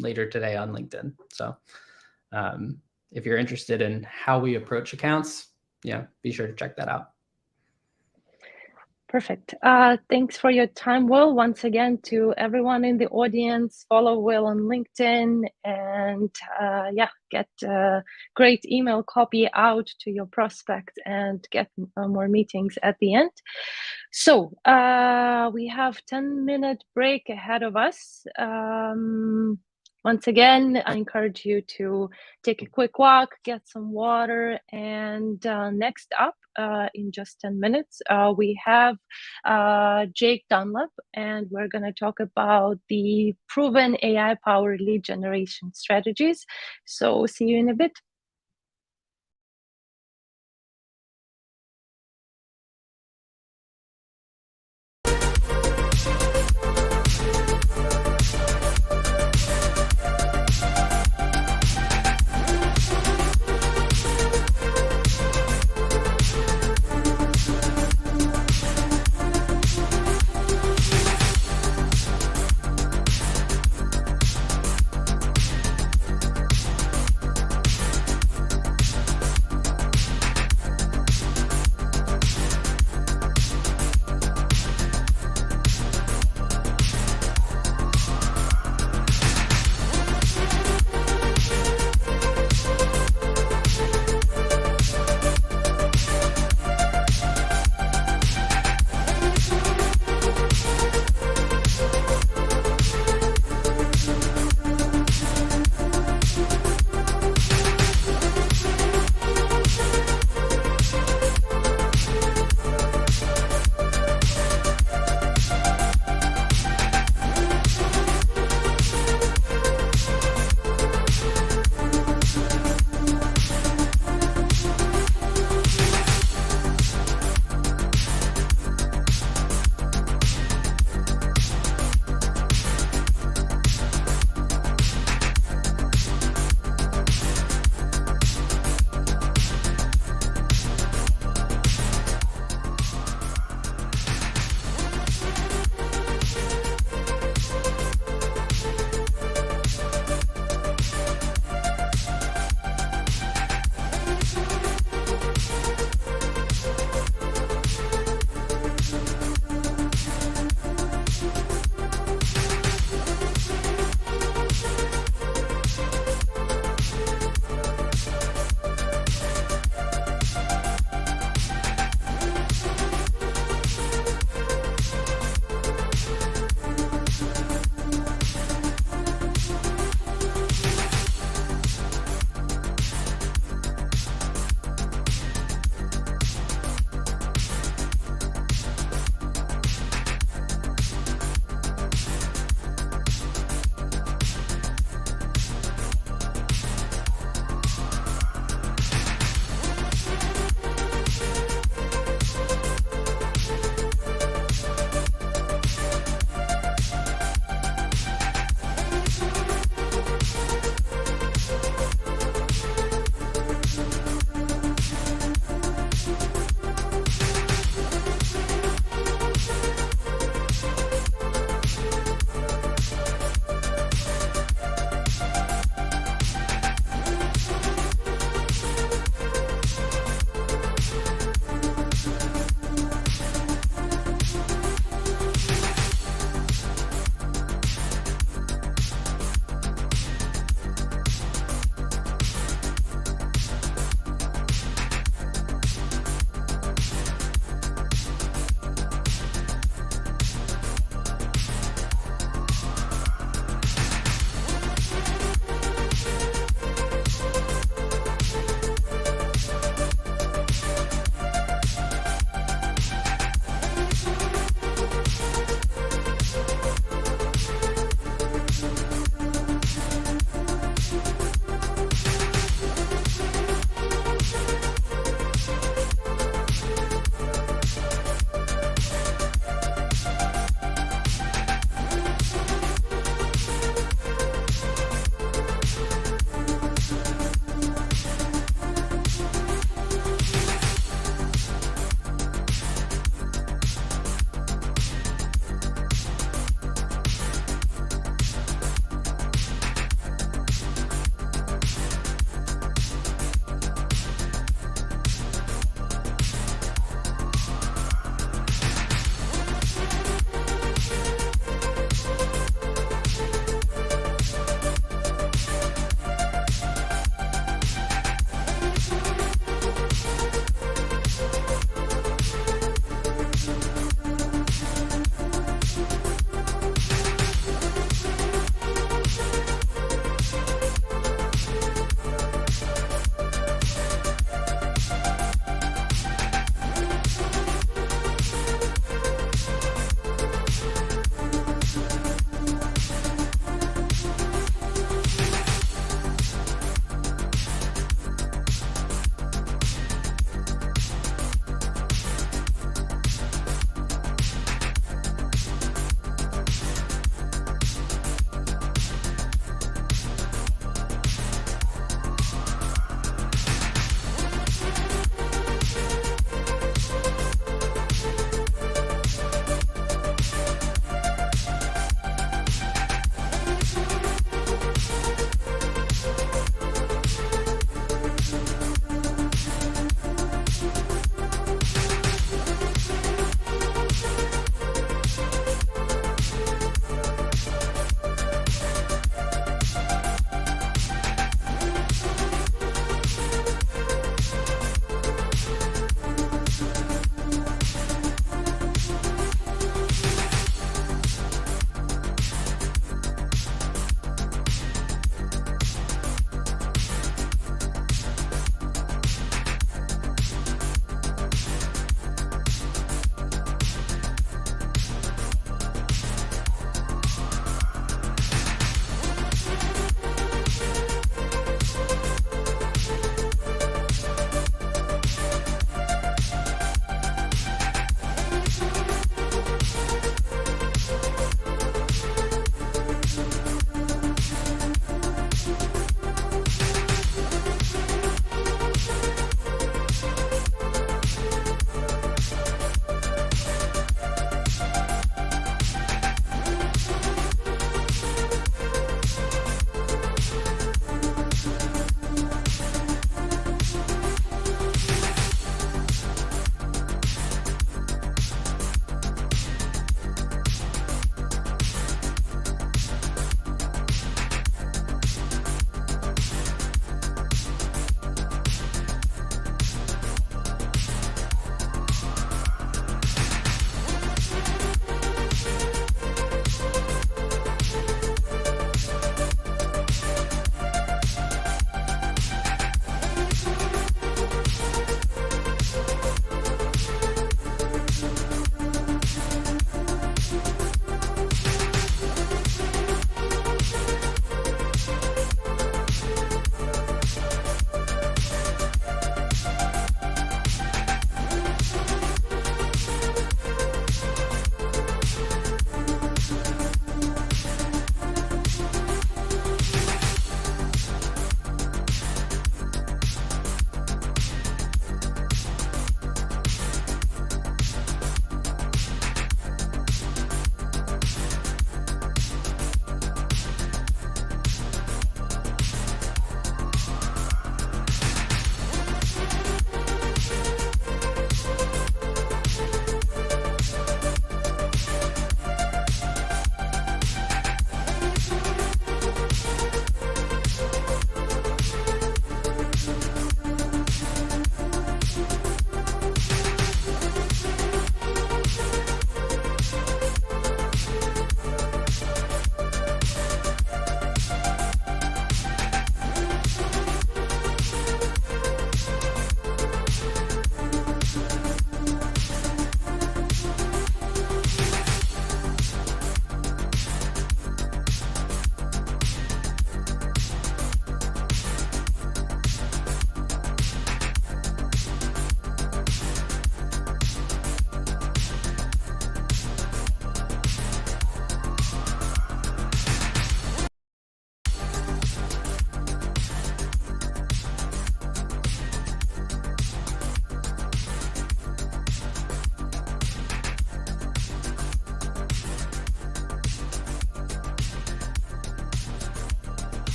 later today on LinkedIn. So if you're interested in how we approach accounts, be sure to check that out. Perfect. Thanks for your time, Will. Once again, to everyone in the audience, follow Will on LinkedIn and get a great email copy out to your prospect and get more meetings at the end. So we have 10-minute break ahead of us. Once again, I encourage you to take a quick walk, get some water, and next up, in just 10 minutes, we have Jake Dunlap, and we're going to talk about the proven AI-powered lead generation strategies. So see you in a bit.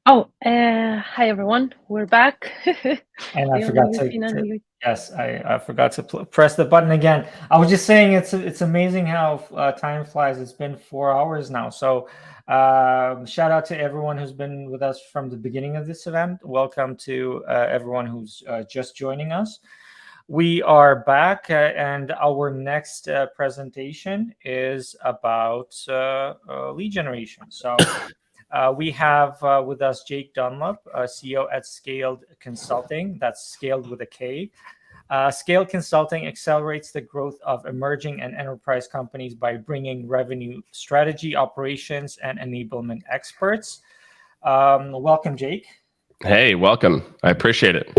Oh, hi everyone. We're back. And I We forgot unmute, to, Finn, to unmute. yes, I forgot to press the button again. I was just saying it's amazing how time flies. It's been 4 hours now. So shout out to everyone who's been with us from the beginning of this event. Welcome to everyone who's just joining us. We are back, and our next presentation is about lead generation. So we have with us Jake Dunlop, CEO at Scaled Consulting. That's Scaled with a K. Scaled Consulting accelerates the growth of emerging and enterprise companies by bringing revenue strategy, operations, and enablement experts. Welcome, Jake. Hey, welcome. I appreciate it.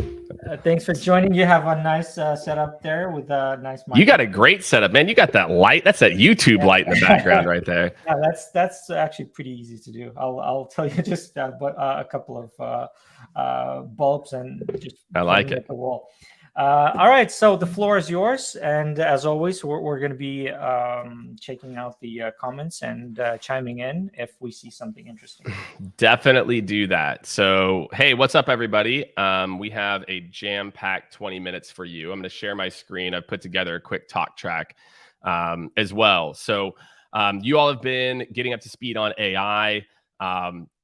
Thanks for joining. You have a nice setup there with a nice mic. You got a great setup, man. You got that light. That's that YouTube light in the background right there. Yeah, that's actually pretty easy to do. I'll tell you just but a couple of bulbs and just I like putting it. at the wall. All right, so the floor is yours, and as always, we're going to be checking out the comments and chiming in if we see something interesting. Definitely do that. So, hey, what's up, everybody? We have a jam-packed 20 minutes for you. I'm going to share my screen. I've put together a quick talk track as well. So, you all have been getting up to speed on AI,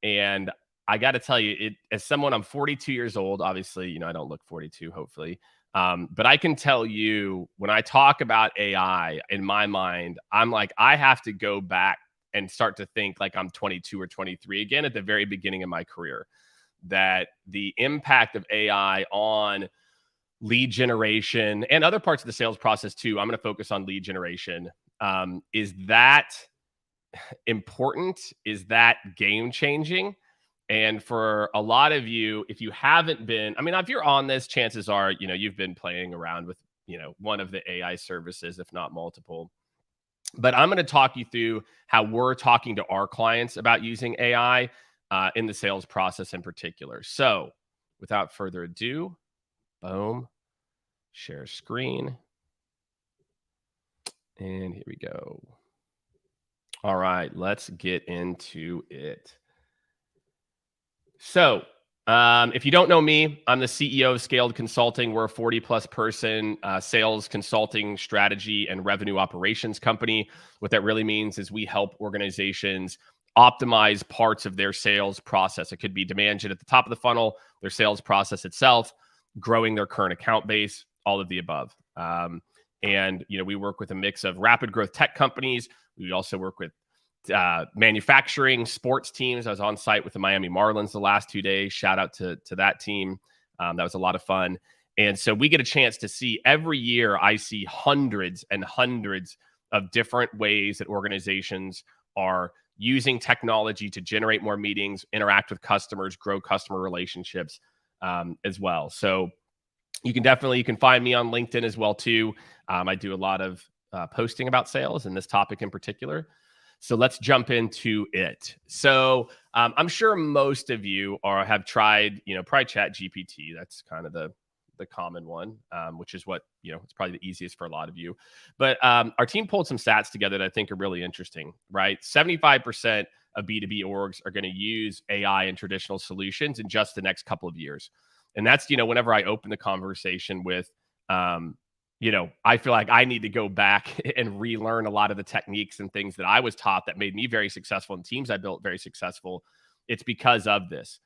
and I got to tell you, as someone, I'm 42 years old. Obviously, I don't look 42, hopefully. But I can tell you, when I talk about AI, in my mind, I'm like, I have to go back and start to think like I'm 22 or 23 again at the very beginning of my career. That the impact of AI on lead generation and other parts of the sales process too, I'm going to focus on lead generation. Is that important? Is that game changing? And for a lot of you, if you haven't been, if you're on this, chances are, you've been playing around with, one of the AI services, if not multiple. But I'm going to talk you through how we're talking to our clients about using AI in the sales process in particular. So without further ado, boom, share screen. And here we go. All right, let's get into it. So if you don't know me, I'm the CEO of Scaled Consulting. We're a 40-plus person sales consulting strategy and revenue operations company. What that really means is we help organizations optimize parts of their sales process. It could be demand gen at the top of the funnel, their sales process itself, growing their current account base, all of the above. And we work with a mix of rapid growth tech companies. We also work with manufacturing, sports teams. I was on site with the Miami Marlins the last 2 days. Shout out to that team. That was a lot of fun. And so we get a chance to see every year, I see hundreds and hundreds of different ways that organizations are using technology to generate more meetings, interact with customers, grow customer relationships as well. So you can find me on LinkedIn as well too. I do a lot of posting about sales and this topic in particular. So let's jump into it. So I'm sure most of you have tried, probably Chat GPT. That's kind of the common one, which is what, it's probably the easiest for a lot of you. But our team pulled some stats together that I think are really interesting, right? 75% of B2B orgs are going to use AI and traditional solutions in just the next couple of years. And that's, whenever I open the conversation with, I feel like I need to go back and relearn a lot of the techniques and things that I was taught that made me very successful and teams I built very successful. It's because of this.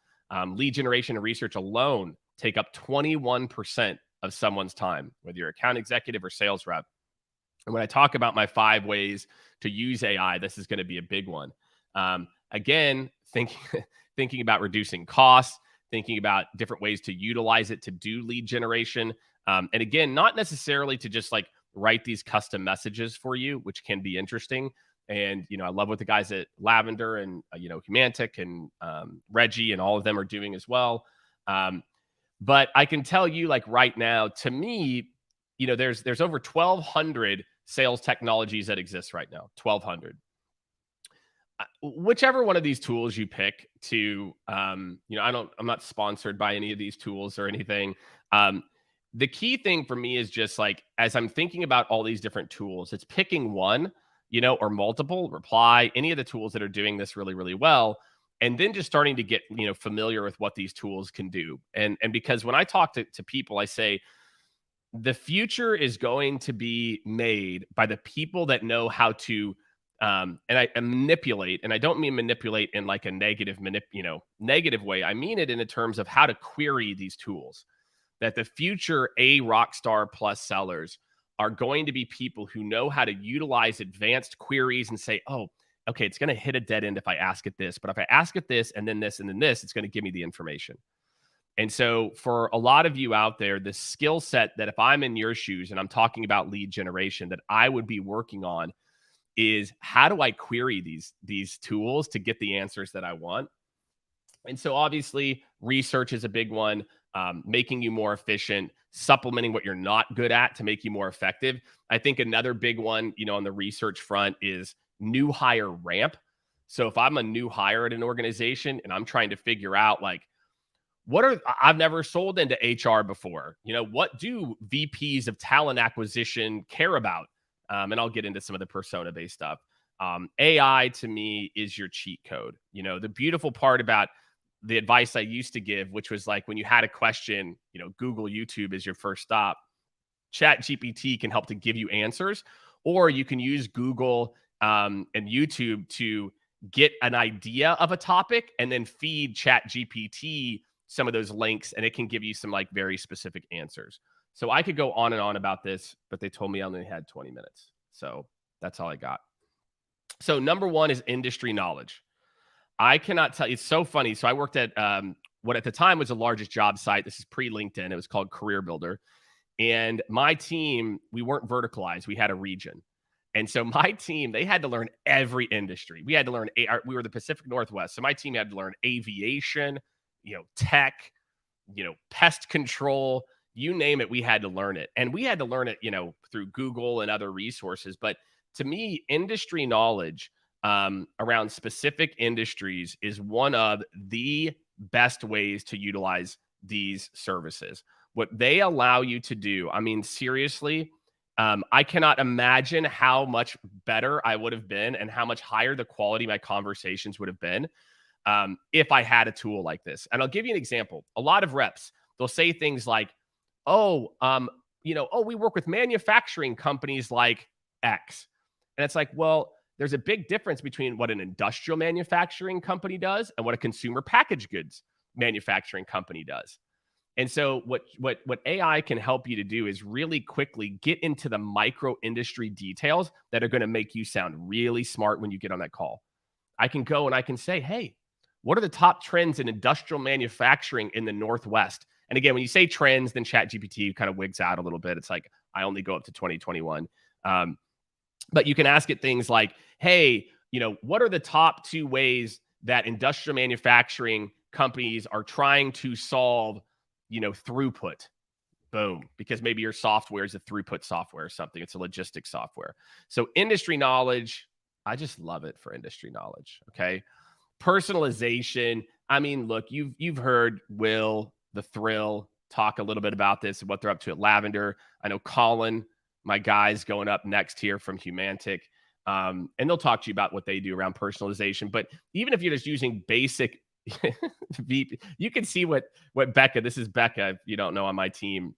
Lead generation and research alone take up 21% of someone's time, whether you're account executive or sales rep. And when I talk about my 5 ways to use AI, this is going to be a big one. Again, thinking about reducing costs, thinking about different ways to utilize it to do lead generation. And again, not necessarily to just like write these custom messages for you, which can be interesting. And, I love what the guys at Lavender and, Humantic and Reggie and all of them are doing as well. But I can tell you, like right now, to me, there's over 1,200 sales technologies that exist right now, 1,200. Whichever one of these tools you pick to, I'm not sponsored by any of these tools or anything. The key thing for me is just like, as I'm thinking about all these different tools, it's picking one, or multiple, Reply, any of the tools that are doing this really, really well. and then just starting to get, familiar with what these tools can do. And because when I talk to people, I say the future is going to be made by the people that know how to and I manipulate, and I don't mean manipulate in like a negative way. I mean it in the terms of how to query these tools. That the future Rockstar Plus sellers are going to be people who know how to utilize advanced queries and say, oh, okay, it's going to hit a dead end if I ask it this, but if I ask it this and then this and then this, it's going to give me the information. And so for a lot of you out there, the skill set that if I'm in your shoes and I'm talking about lead generation that I would be working on is how do I query these tools to get the answers that I want? And so obviously research is a big one, making you more efficient, supplementing what you're not good at to make you more effective. I think another big one, on the research front is new hire ramp. So if I'm a new hire at an organization and I'm trying to figure out like, I've never sold into HR before, what do VPs of talent acquisition care about? And I'll get into some of the persona-based stuff. AI to me is your cheat code. The beautiful part about the advice I used to give, which was like when you had a question, Google, YouTube is your first stop. ChatGPT can help to give you answers, or you can use Google and YouTube to get an idea of a topic and then feed ChatGPT some of those links, and it can give you some like very specific answers. So I could go on and on about this, but they told me I only had 20 minutes. So that's all I got. So number one is industry knowledge. I cannot tell you. It's so funny. So I worked at what at the time was the largest job site. This is pre-LinkedIn. It was called Career Builder. And my team, we weren't verticalized. We had a region. And so my team, they had to learn every industry. We had to learn, we were the Pacific Northwest. So my team had to learn aviation, tech, pest control, you name it, we had to learn it. And we had to learn it, through Google and other resources. But to me, industry knowledge around specific industries is one of the best ways to utilize these services. What they allow you to do, I mean, seriously, I cannot imagine how much better I would have been and how much higher the quality of my conversations would have been if I had a tool like this. And I'll give you an example. A lot of reps, they'll say things like, we work with manufacturing companies like X. And it's like, well, there's a big difference between what an industrial manufacturing company does and what a consumer packaged goods manufacturing company does. And so what AI can help you to do is really quickly get into the micro industry details that are going to make you sound really smart when you get on that call. I can go and I can say, hey, what are the top trends in industrial manufacturing in the Northwest? And again, when you say trends, then ChatGPT kind of wigs out a little bit. It's like, I only go up to 2021. But you can ask it things like, hey, what are the top 2 ways that industrial manufacturing companies are trying to solve, throughput? Boom. Because maybe your software is a throughput software or something. It's a logistics software. So industry knowledge, I just love it for industry knowledge. Okay. Personalization. I mean, look, you've heard Will, the Thrill, talk a little bit about this and what they're up to at Lavender. I know Colin, my guy's going up next here from Humantic. And they'll talk to you about what they do around personalization. But even if you're just using basic VP, you can see what Becca, this is Becca, if you don't know, on my team,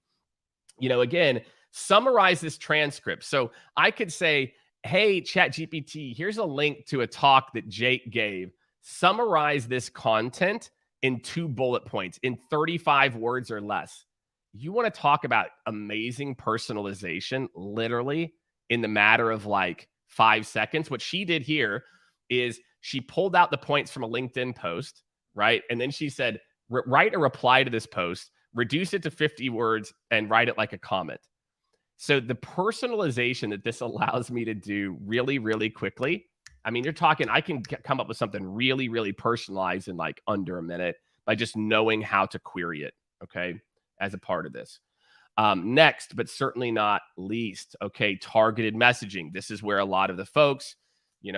again, summarize this transcript. So I could say, hey, ChatGPT, here's a link to a talk that Jake gave. Summarize this content in 2 bullet points in 35 words or less. You want to talk about amazing personalization, literally in the matter of like 5 seconds. What she did here is she pulled out the points from a LinkedIn post, right? And then she said, write a reply to this post, reduce it to 50 words, and write it like a comment. So the personalization that this allows me to do really, really quickly, I mean, you're talking, I can come up with something really, really personalized in like under a minute by just knowing how to query it, okay, as a part of this. Next, but certainly not least, okay, targeted messaging. This is where a lot of the folks,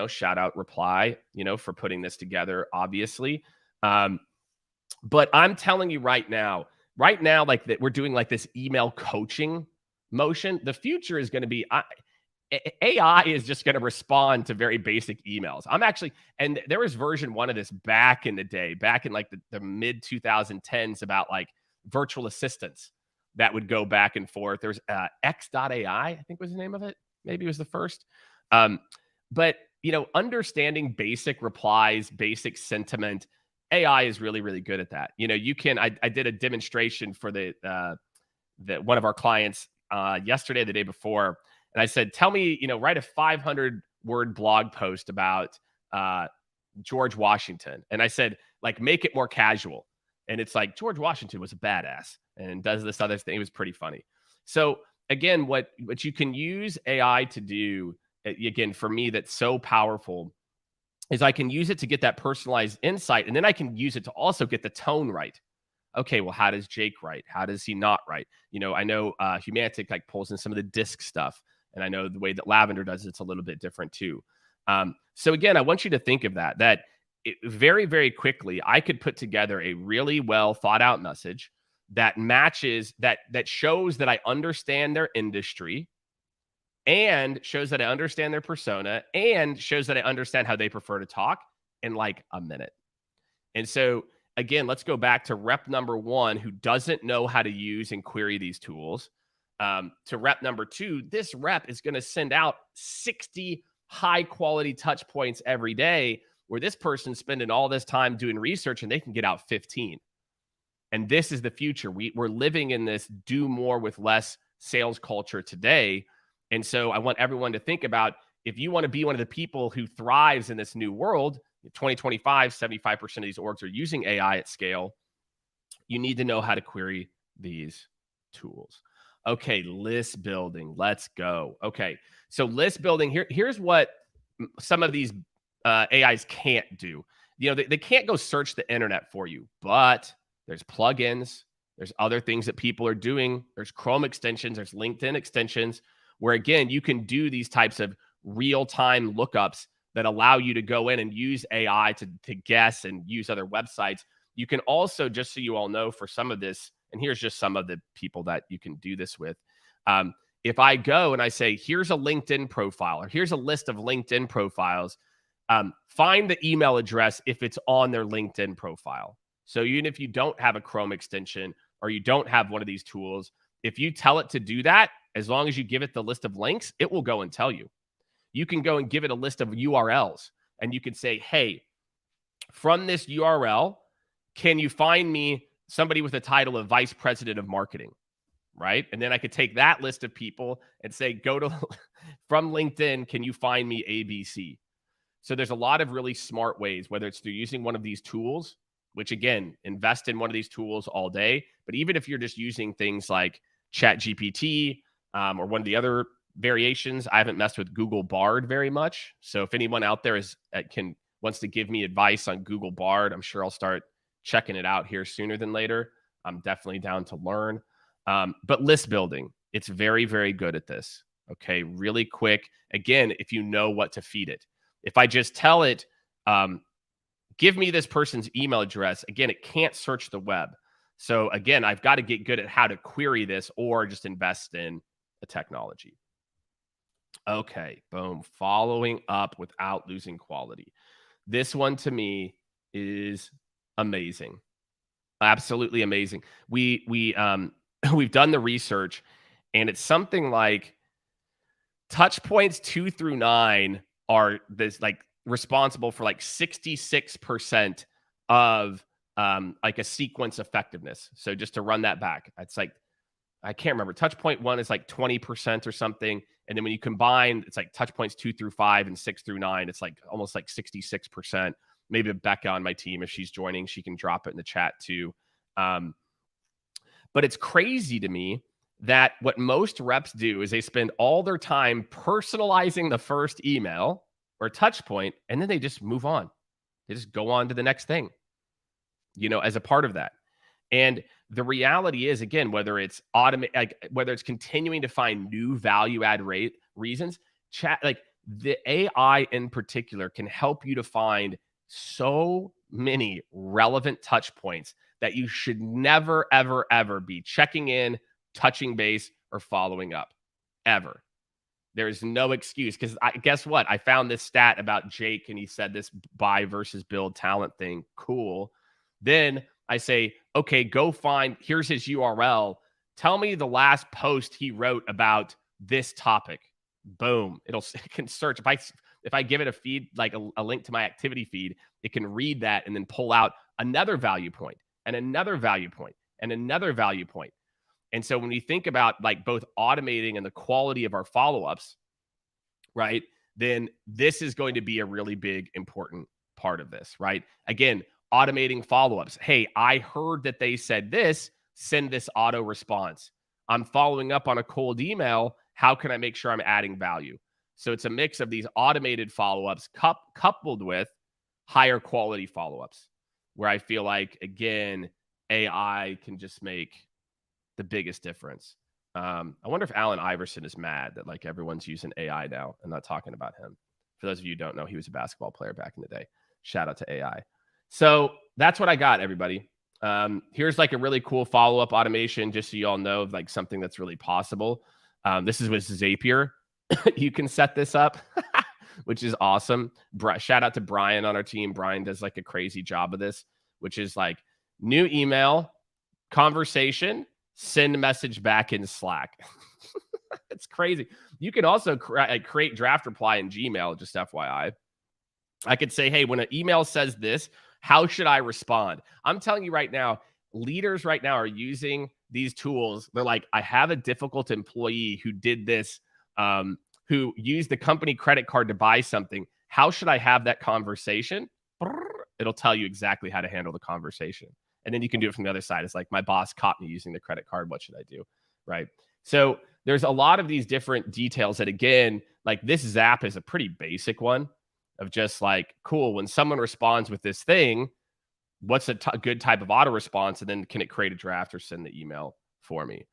shout out Reply, for putting this together, obviously. But I'm telling you right now, like that, we're doing like this email coaching motion. The future is going to be, AI is just going to respond to very basic emails. And there was version 1 of this back in the day, back in like the mid 2010s, about like virtual assistants that would go back and forth. There's X.AI, I think was the name of it. Maybe it was the first. But, understanding basic replies, basic sentiment, AI is really, really good at that. I did a demonstration for the one of our clients yesterday, the day before. And I said, tell me, write a 500-word blog post about George Washington. And I said, like, make it more casual. And it's like, George Washington was a badass and does this other thing. It was pretty funny. So again, what you can use AI to do, again, for me, that's so powerful, is I can use it to get that personalized insight. And then I can use it to also get the tone right. Okay, well, how does Jake write? How does he not write? I know Humantic like pulls in some of the disc stuff. And I know the way that Lavender does it's a little bit different too. So again, I want you to think of that very, very quickly, I could put together a really well thought out message that matches, that shows that I understand their industry, and shows that I understand their persona, and shows that I understand how they prefer to talk in like a minute. And so again, let's go back to rep number 1, who doesn't know how to use and query these tools. To rep number 2, this rep is going to send out 60 high quality touch points every day, where this person's spending all this time doing research and they can get out 15. And this is the future. We're living in this do more with less sales culture today. And so I want everyone to think about, if you want to be one of the people who thrives in this new world, 2025, 75% of these orgs are using AI at scale. You need to know how to query these tools. Okay, list building. Let's go. Okay, so list building. Here's what some of these AIs can't do. They can't go search the internet for you, but there's plugins. There's other things that people are doing. There's Chrome extensions. There's LinkedIn extensions, where again, you can do these types of real-time lookups that allow you to go in and use AI to guess and use other websites. You can also, just so you all know, for some of this, and here's just some of the people that you can do this with. If I go and I say, here's a LinkedIn profile, or here's a list of LinkedIn profiles, find the email address if it's on their LinkedIn profile. So even if you don't have a Chrome extension or you don't have one of these tools, if you tell it to do that, as long as you give it the list of links, it will go and tell you. You can go and give it a list of URLs, and you can say, hey, from this URL, can you find me somebody with a title of vice president of marketing, right? And then I could take that list of people and say, go to, from LinkedIn, can you find me ABC? So there's a lot of really smart ways, whether it's through using one of these tools, which again, invest in one of these tools all day. But even if you're just using things like ChatGPT or one of the other variations, I haven't messed with Google Bard very much. So if anyone out there wants to give me advice on Google Bard, I'm sure I'll start checking it out here sooner than later. I'm definitely down to learn. But list building, it's very, very good at this. Okay, really quick. Again, if you know what to feed it. If I just tell it, give me this person's email address, again, it can't search the web. So again, I've got to get good at how to query this, or just invest in the technology. Okay, boom. Following up without losing quality. This one to me is amazing. Absolutely amazing. We've done the research, and it's something like touch points 2 through 9 are this like responsible for like 66% of like a sequence effectiveness. So just to run that back, it's like, I can't remember. Touch point 1 is like 20% or something. And then when you combine, it's like touch points 2 through 5 and 6 through 9, it's like almost like 66%. Maybe Becca on my team, if she's joining, she can drop it in the chat too. But it's crazy to me that what most reps do is they spend all their time personalizing the first email or touch point, and then they just move on. They just go on to the next thing, as a part of that. And the reality is, again, whether it's whether it's continuing to find new value add reasons, the AI in particular can help you to find so many relevant touch points that you should never, ever, ever be checking in, touching base, or following up, ever. There's no excuse, because guess what? I found this stat about Jake, and he said this buy versus build talent thing. Cool. Then I say, okay, go find, here's his URL. Tell me the last post he wrote about this topic. Boom. It can search. If I give it a feed, like a link to my activity feed, it can read that and then pull out another value point and another value point and another value point. And so when we think about like both automating and the quality of our follow-ups, right, then this is going to be a really big, important part of this, right? Again, automating follow-ups. Hey, I heard that they said this, send this auto response. I'm following up on a cold email. How can I make sure I'm adding value? So it's a mix of these automated follow-ups coupled with higher quality follow-ups, where I feel like, again, AI can just make the biggest difference. I wonder if Allen Iverson is mad that like everyone's using AI now and not talking about him. For those of you who don't know, he was a basketball player back in the day. Shout out to AI. So that's what I got, everybody. Here's like a really cool follow-up automation, just so you all know of like something that's really possible. This is with Zapier. You can set this up, which is awesome. Shout out to Brian on our team. Brian does like a crazy job of this, which is like new email, conversation, send a message back in Slack. It's crazy. You can also create draft reply in Gmail, just FYI. I could say, hey, when an email says this, how should I respond? I'm telling you right now, leaders right now are using these tools. They're like, I have a difficult employee who did this, who used the company credit card to buy something. How should I have that conversation? It'll tell you exactly how to handle the conversation. And then you can do it from the other side. It's like, my boss caught me using the credit card. What should I do? Right. So there's a lot of these different details that, again, like this Zap is a pretty basic one of just like, cool, when someone responds with this thing, what's a good type of auto response? And then can it create a draft or send the email for me?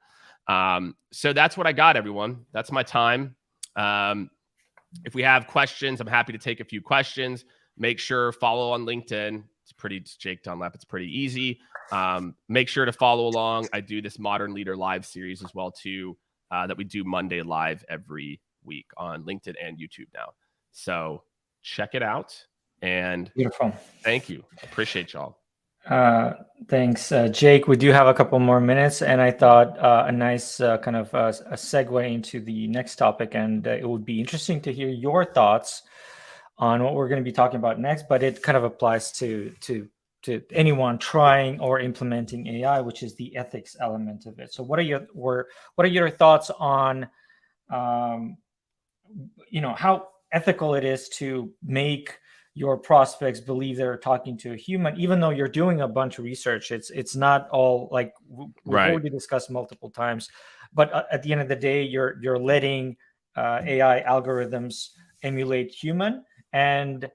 So that's what I got, everyone. That's my time. If we have questions, I'm happy to take a few questions. Make sure follow on LinkedIn. It's Jake Dunlap. It's pretty easy. Make sure to follow along. I do this Modern Leader Live series as well too, that we do Monday live every week on LinkedIn and YouTube now. So check it out. And beautiful. Thank you. Appreciate y'all. Thanks, Jake. We do have a couple more minutes, and I thought a nice kind of a segue into the next topic, and it would be interesting to hear your thoughts on what we're going to be talking about next, but it kind of applies to anyone trying or implementing AI, which is the ethics element of it. So what are your thoughts on how ethical it is to make your prospects believe they're talking to a human, even though you're doing a bunch of research? It's not all like we've already discussed multiple times, but at the end of the day, you're letting AI algorithms emulate human. And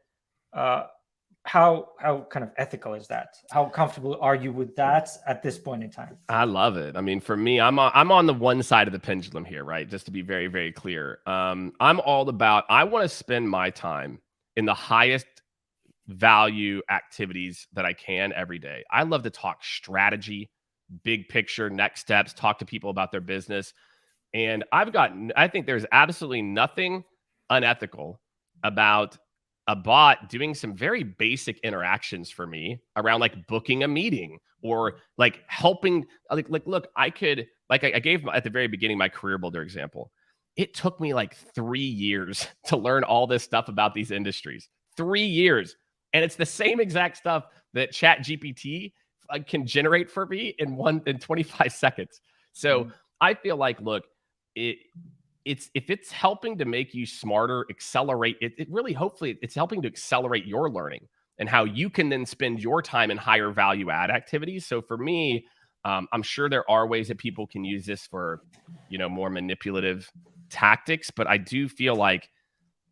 how kind of ethical is that? How comfortable are you with that at this point in time? I love it. I mean, for me, I'm on the one side of the pendulum here, right? Just to be very, very clear. I'm all about, I want to spend my time in the highest value activities that I can every day. I love to talk strategy, big picture, next steps, talk to people about their business. And I think there's absolutely nothing unethical about a bot doing some very basic interactions for me around like booking a meeting or like helping, like look, I could, like I gave at the very beginning my career builder example. It took me like 3 years to learn all this stuff about these industries. 3 years. And it's the same exact stuff that ChatGPT can generate for me in 25 seconds. So I feel like, look, if it's helping to make you smarter, accelerate it really, hopefully it's helping to accelerate your learning and how you can then spend your time in higher value add activities. So for me, I'm sure there are ways that people can use this for, more manipulative tactics, but I do feel like,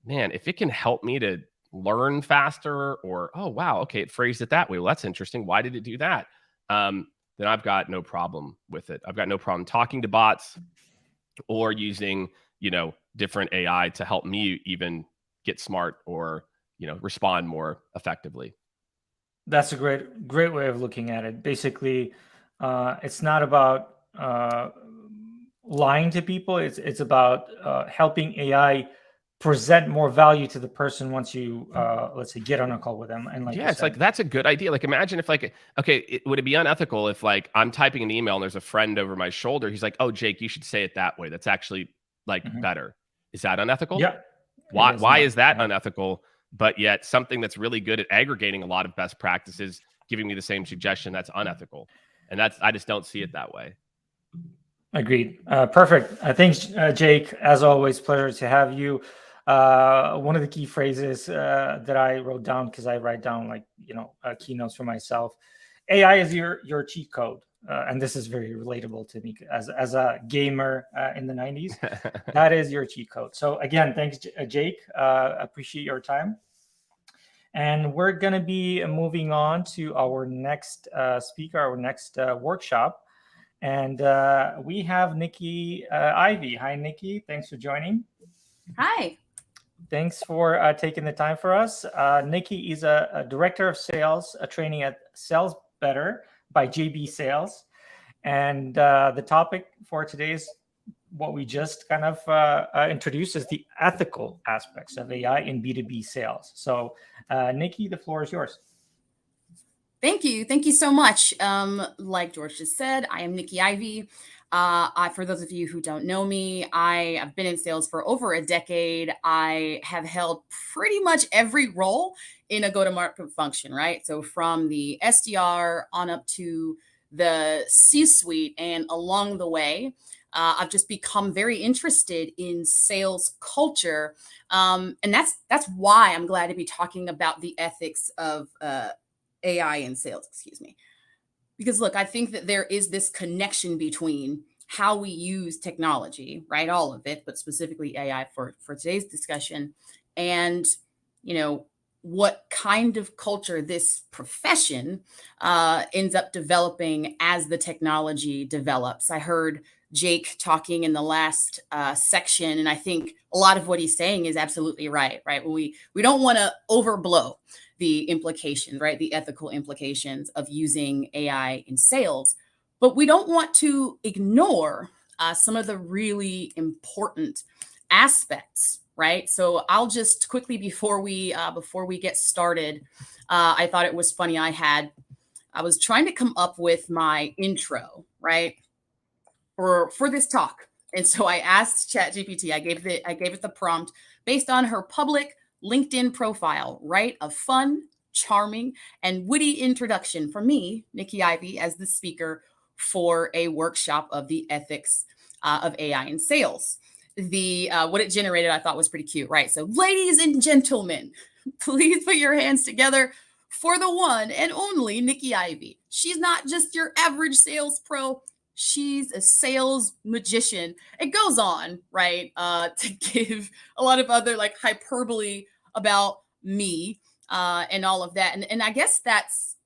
man, if it can help me to learn faster or, oh, wow, okay, it phrased it that way. Well, that's interesting. Why did it do that? Then I've got no problem with it. I've got no problem talking to bots or using, different AI to help me even get smart or, respond more effectively. That's a great way of looking at it. Basically, it's not about lying to people. It's about helping AI present more value to the person once you let's say get on a call with them. And like Yeah, you it's said, like that's a good idea. Like imagine if like would it be unethical if like I'm typing an email and there's a friend over my shoulder, he's like, "Oh, Jake, you should say it that way. That's actually like better." Is that unethical? yeah, Why is that unethical? But yet something that's really good at aggregating a lot of best practices, giving me the same suggestion, that's unethical. And I just don't see it that way. Agreed. Perfect. Thanks, Jake. As always, pleasure to have you. One of the key phrases that I wrote down, because I write down like keynotes for myself. AI is your cheat code, and this is very relatable to me as a gamer in the 90s. That is your cheat code. So again, thanks, Jake. Appreciate your time. And we're going to be moving on to our next speaker, our next workshop. And we have Nikki Ivy. Hi, Nikki. Thanks for joining. Hi. Thanks for taking the time for us. Nikki is a director of sales, training at Sales Better by JB Sales. And the topic for today is what we just kind of introduced is the ethical aspects of AI in B2B sales. So, Nikki, the floor is yours. Thank you. Thank you so much. Like George just said, I am Nikki Ivy. For those of you who don't know me, I have been in sales for over a decade. I have held pretty much every role in a go-to-market function, right? So from the SDR on up to the C-suite, and along the way, I've just become very interested in sales culture. And that's why I'm glad to be talking about the ethics of AI in sales, excuse me. Because look, I think that there is this connection between how we use technology, right? All of it, but specifically AI for today's discussion, and, what kind of culture this profession ends up developing as the technology develops. I heard Jake talking in the last section, and I think a lot of what he's saying is absolutely right? We don't want to overblow the implications, right? The ethical implications of using AI in sales, but we don't want to ignore some of the really important aspects, right? So I'll just quickly, before we get started, I thought it was funny. I was trying to come up with my intro, right, for this talk, and so I asked ChatGPT. I gave it the prompt based on her public LinkedIn profile, write a fun, charming, and witty introduction for me, Nikki Ivy, as the speaker for a workshop of the ethics of AI in sales. What it generated, I thought, was pretty cute, right? So, ladies and gentlemen, please put your hands together for the one and only Nikki Ivy. She's not just your average sales pro. She's a sales magician. It goes on, right, to give a lot of other like hyperbole about me and all of that. And I guess that's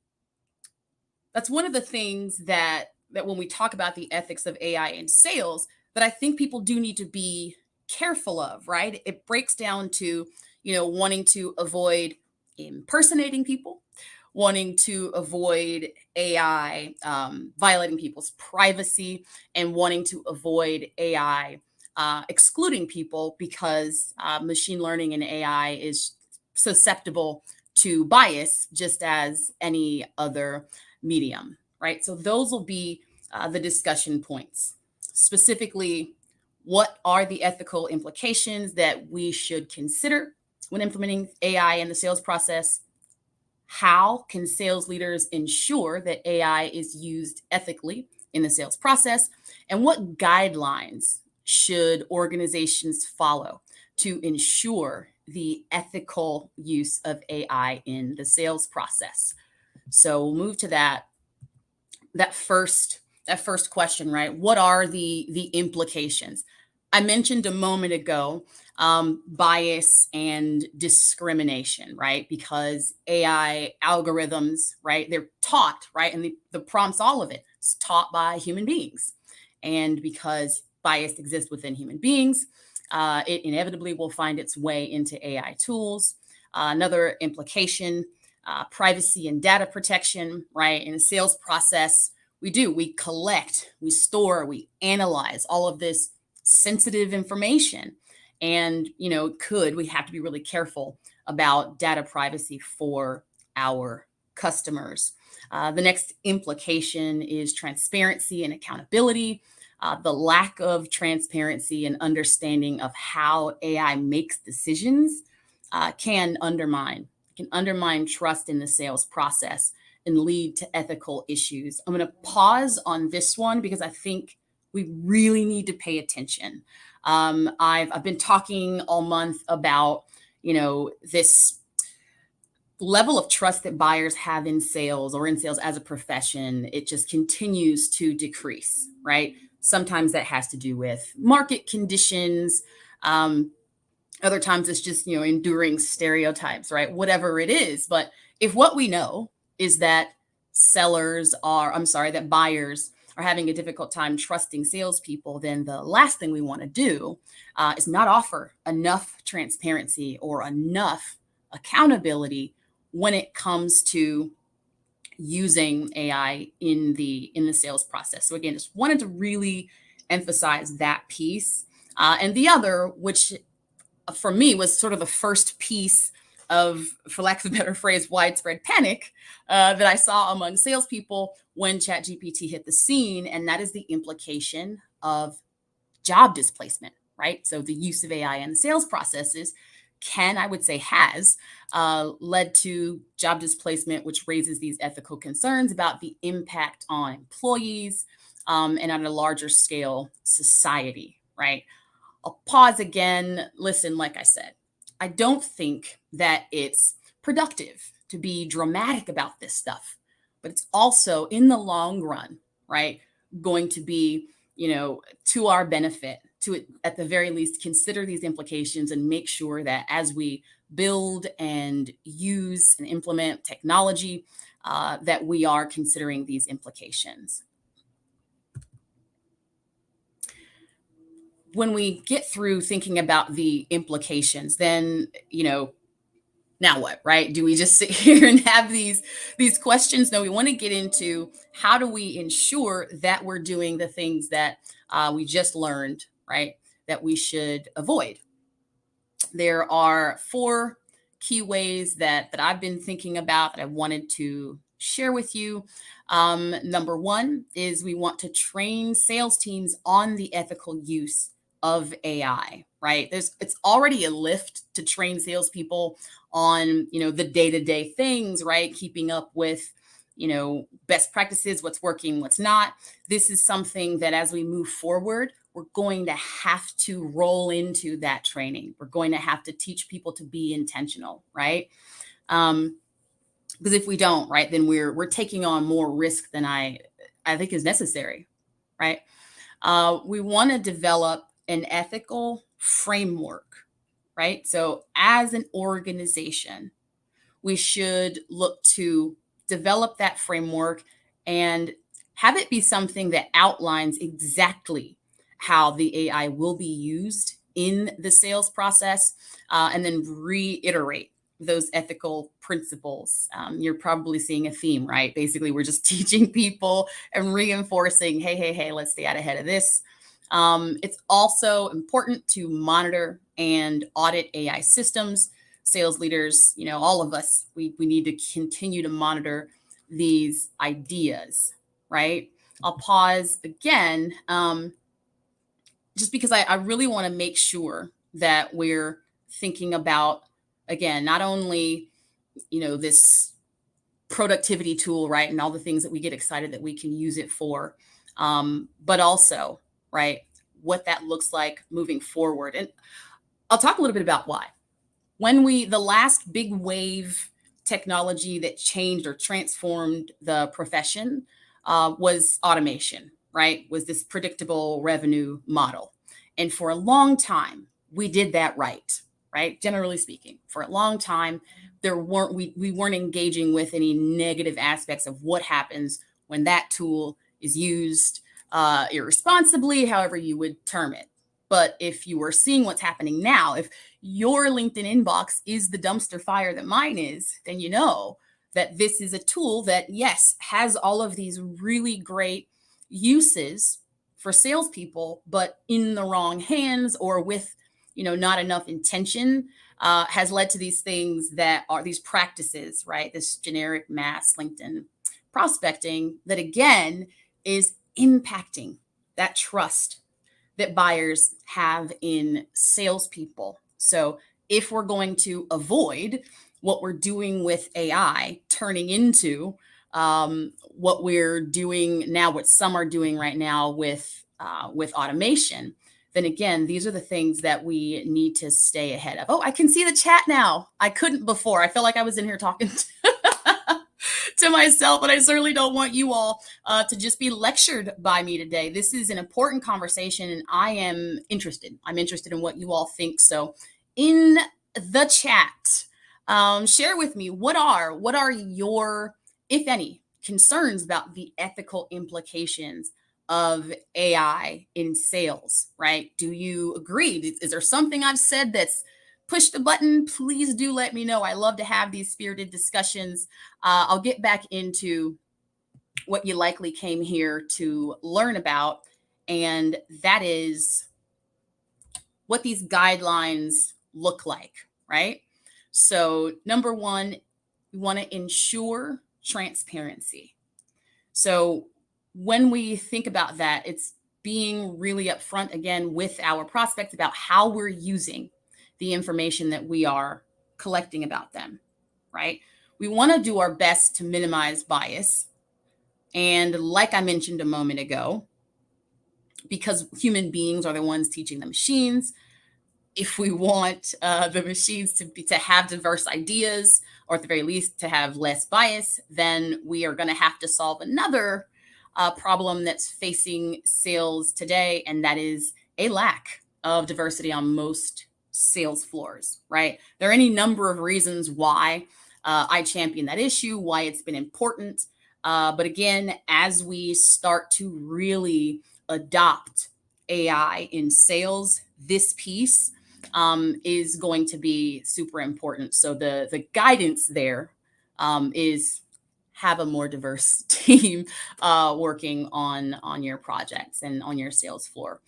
one of the things that when we talk about the ethics of AI in sales, that I think people do need to be careful of, right? It breaks down to, wanting to avoid impersonating people, wanting to avoid AI violating people's privacy, and wanting to avoid AI excluding people because machine learning and AI is susceptible to bias just as any other medium, right? So those will be the discussion points. Specifically, what are the ethical implications that we should consider when implementing AI in the sales process? How can sales leaders ensure that AI is used ethically in the sales process? And what guidelines should organizations follow to ensure the ethical use of AI in the sales process? So we'll move to that first question, right? What are the implications? I mentioned a moment ago bias and discrimination, right? Because AI algorithms, right, they're taught, right? And the prompts, all of it is taught by human beings. And because bias exists within human beings, it inevitably will find its way into AI tools. Another implication, privacy and data protection, right? In the sales process, we do. We collect, we store, we analyze all of this sensitive information. And, you know, we have to be really careful about data privacy for our customers. The next implication is transparency and accountability. The lack of transparency and understanding of how AI makes decisions can undermine trust in the sales process and lead to ethical issues. I'm going to pause on this one because I think we really need to pay attention. I've been talking all month about, you know, this level of trust that buyers have in sales or in sales as a profession. It just continues to decrease, right? Sometimes that has to do with market conditions. Other times it's just, you know, enduring stereotypes, right? Whatever it is. But if what we know is that that buyers are having a difficult time trusting salespeople, then the last thing we want to do is not offer enough transparency or enough accountability when it comes to using AI in the sales process. So again, just wanted to really emphasize that piece. And the other, which for me was sort of the first piece of, for lack of a better phrase, widespread panic that I saw among salespeople when ChatGPT hit the scene, and that is the implication of job displacement, right? So the use of AI in the sales processes has led to job displacement, which raises these ethical concerns about the impact on employees and on a larger scale society, right? I'll pause again. Listen, like I said, I don't think that it's productive to be dramatic about this stuff, but it's also in the long run, right, going to be, you know, to our benefit to, at the very least, consider these implications and make sure that as we build and use and implement technology, that we are considering these implications. When we get through thinking about the implications, then, you know, now what, right? Do we just sit here and have these questions? No, we want to get into how do we ensure that we're doing the things that we just learned, right, that we should avoid. There are 4 key ways that I've been thinking about that I wanted to share with you. Number 1 is we want to train sales teams on the ethical use of AI, right? It's already a lift to train salespeople on, you know, the day-to-day things, right? Keeping up with, you know, best practices, what's working, what's not. This is something that as we move forward, we're going to have to roll into that training. We're going to have to teach people to be intentional, right? Because if we don't, right, then we're taking on more risk than I think is necessary, right? We want to develop an ethical framework, right? So as an organization, we should look to develop that framework and have it be something that outlines exactly how the AI will be used in the sales process, and then reiterate those ethical principles. You're probably seeing a theme, right? Basically, we're just teaching people and reinforcing, hey, let's stay out ahead of this. It's also important to monitor and audit AI systems. Sales leaders, you know, all of us, we need to continue to monitor these ideas, right? I'll pause again, just because I really want to make sure that we're thinking about, again, not only, you know, this productivity tool, right, and all the things that we get excited that we can use it for, but also, right, what that looks like moving forward. And I'll talk a little bit about why. The last big wave technology that changed or transformed the profession was automation, right? Was this predictable revenue model. And for a long time, we did that right? Generally speaking, for a long time, we weren't engaging with any negative aspects of what happens when that tool is used irresponsibly, however you would term it. But if you are seeing what's happening now, if your LinkedIn inbox is the dumpster fire that mine is, then you know that this is a tool that, yes, has all of these really great uses for salespeople, but in the wrong hands or with, not enough intention, has led to these things that are these practices, right? This generic mass LinkedIn prospecting that, again, is impacting that trust that buyers have in salespeople. So if we're going to avoid what we're doing with AI turning into what we're doing now, what some are doing right now with automation, then again, these are the things that we need to stay ahead of. Oh, I can see the chat now. I couldn't before. I felt like I was in here talking to myself, but I certainly don't want you all to just be lectured by me today. This is an important conversation, and I am interested. I'm interested in what you all think. So in the chat, share with me, what are your, if any, concerns about the ethical implications of AI in sales, right? Do you agree? Is there something I've said that's pushed the button? Please do let me know. I love to have these spirited discussions. I'll get back into what you likely came here to learn about, and that is what these guidelines look like, right? So number one, we want to ensure transparency. So when we think about that, it's being really upfront again with our prospects about how we're using the information that we are collecting about them, right? We want to do our best to minimize bias. And like I mentioned a moment ago, because human beings are the ones teaching the machines, if we want the machines to have diverse ideas, or at the very least to have less bias, then we are going to have to solve another problem that's facing sales today, and that is a lack of diversity on most sales floors, right? There are any number of reasons why I champion that issue, why it's been important. But again, as we start to really adopt AI in sales, this piece is going to be super important. So the guidance there is have a more diverse team working on your projects and on your sales floor.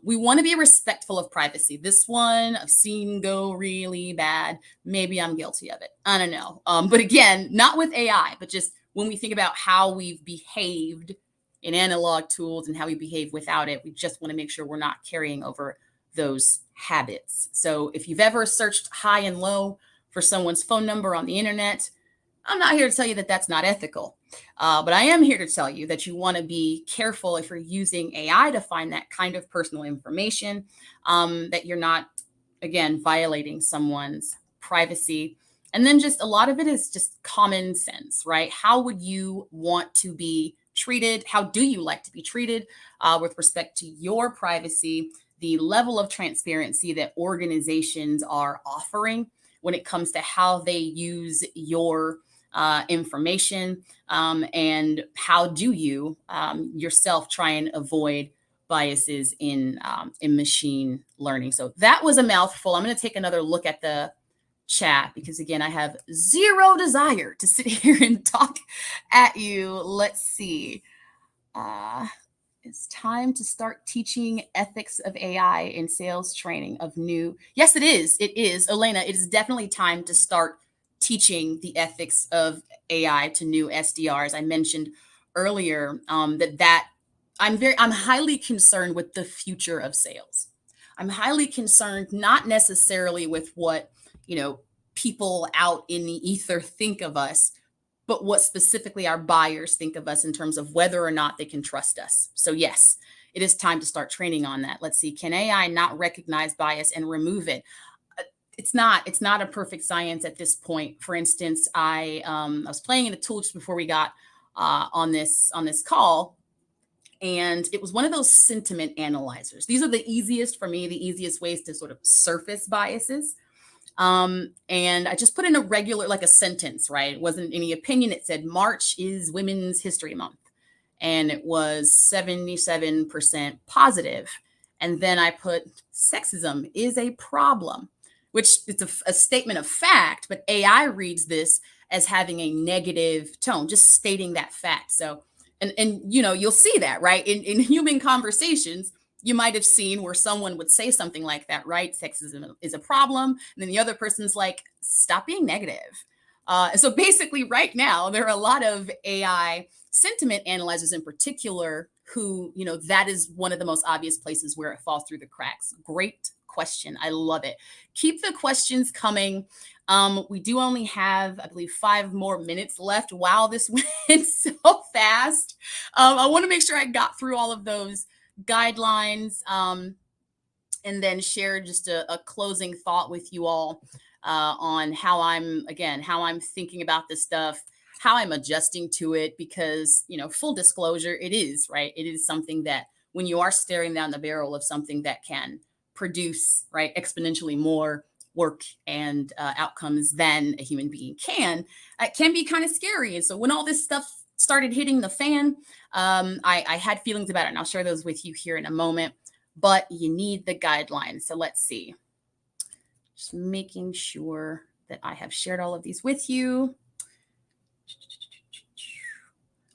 We want to be respectful of privacy. This one I've seen go really bad. Maybe I'm guilty of it. I don't know. But again, not with AI, but just when we think about how we've behaved in analog tools and how we behave without it, we just want to make sure we're not carrying over those habits. So if you've ever searched high and low for someone's phone number on the internet, I'm not here to tell you that that's not ethical, but I am here to tell you that you want to be careful if you're using AI to find that kind of personal information, that you're not, again, violating someone's privacy. And then just a lot of it is just common sense, right? How would you want to be treated? How do you like to be treated with respect to your privacy, the level of transparency that organizations are offering when it comes to how they use your information, and how do you yourself try and avoid biases in machine learning. So that was a mouthful. I'm going to take another look at the chat because, again, I have zero desire to sit here and talk at you. Let's see. It's time to start teaching ethics of AI in sales training of new. Yes, it is. It is. Elena, it is definitely time to start teaching the ethics of AI to new SDRs. I mentioned earlier that I'm highly concerned with the future of sales. I'm highly concerned, not necessarily with what, people out in the ether think of us, but what specifically our buyers think of us in terms of whether or not they can trust us. So yes, it is time to start training on that. Let's see, can AI not recognize bias and remove it? It's not a perfect science at this point. For instance, I was playing in a tool just before we got on this call, and it was one of those sentiment analyzers. These are the easiest for me, the easiest ways to sort of surface biases. And I just put in a regular, like a sentence, right? It wasn't any opinion. It said March is Women's History Month, and it was 77% positive. And then I put sexism is a problem. which it's a statement of fact, but AI reads this as having a negative tone, just stating that fact. So, and you know, you'll see that, right? In human conversations, you might have seen where someone would say something like that, right? Sexism is a problem. And then the other person's like, stop being negative. And so basically right now, there are a lot of AI sentiment analyzers in particular who, you know, that is one of the most obvious places where it falls through the cracks. Great question. I love it. Keep the questions coming. We do only have, I believe, 5 more minutes left. Wow, this went so fast. I want to make sure I got through all of those guidelines and then share just a closing thought with you all on how I'm thinking about this stuff, how I'm adjusting to it, because, you know, full disclosure, it is, right? It is something that when you are staring down the barrel of something that can produce, right, exponentially more work and outcomes than a human being can, it can be kind of scary. And so when all this stuff started hitting the fan, I had feelings about it, and I'll share those with you here in a moment. But you need the guidelines. So let's see. Just making sure that I have shared all of these with you.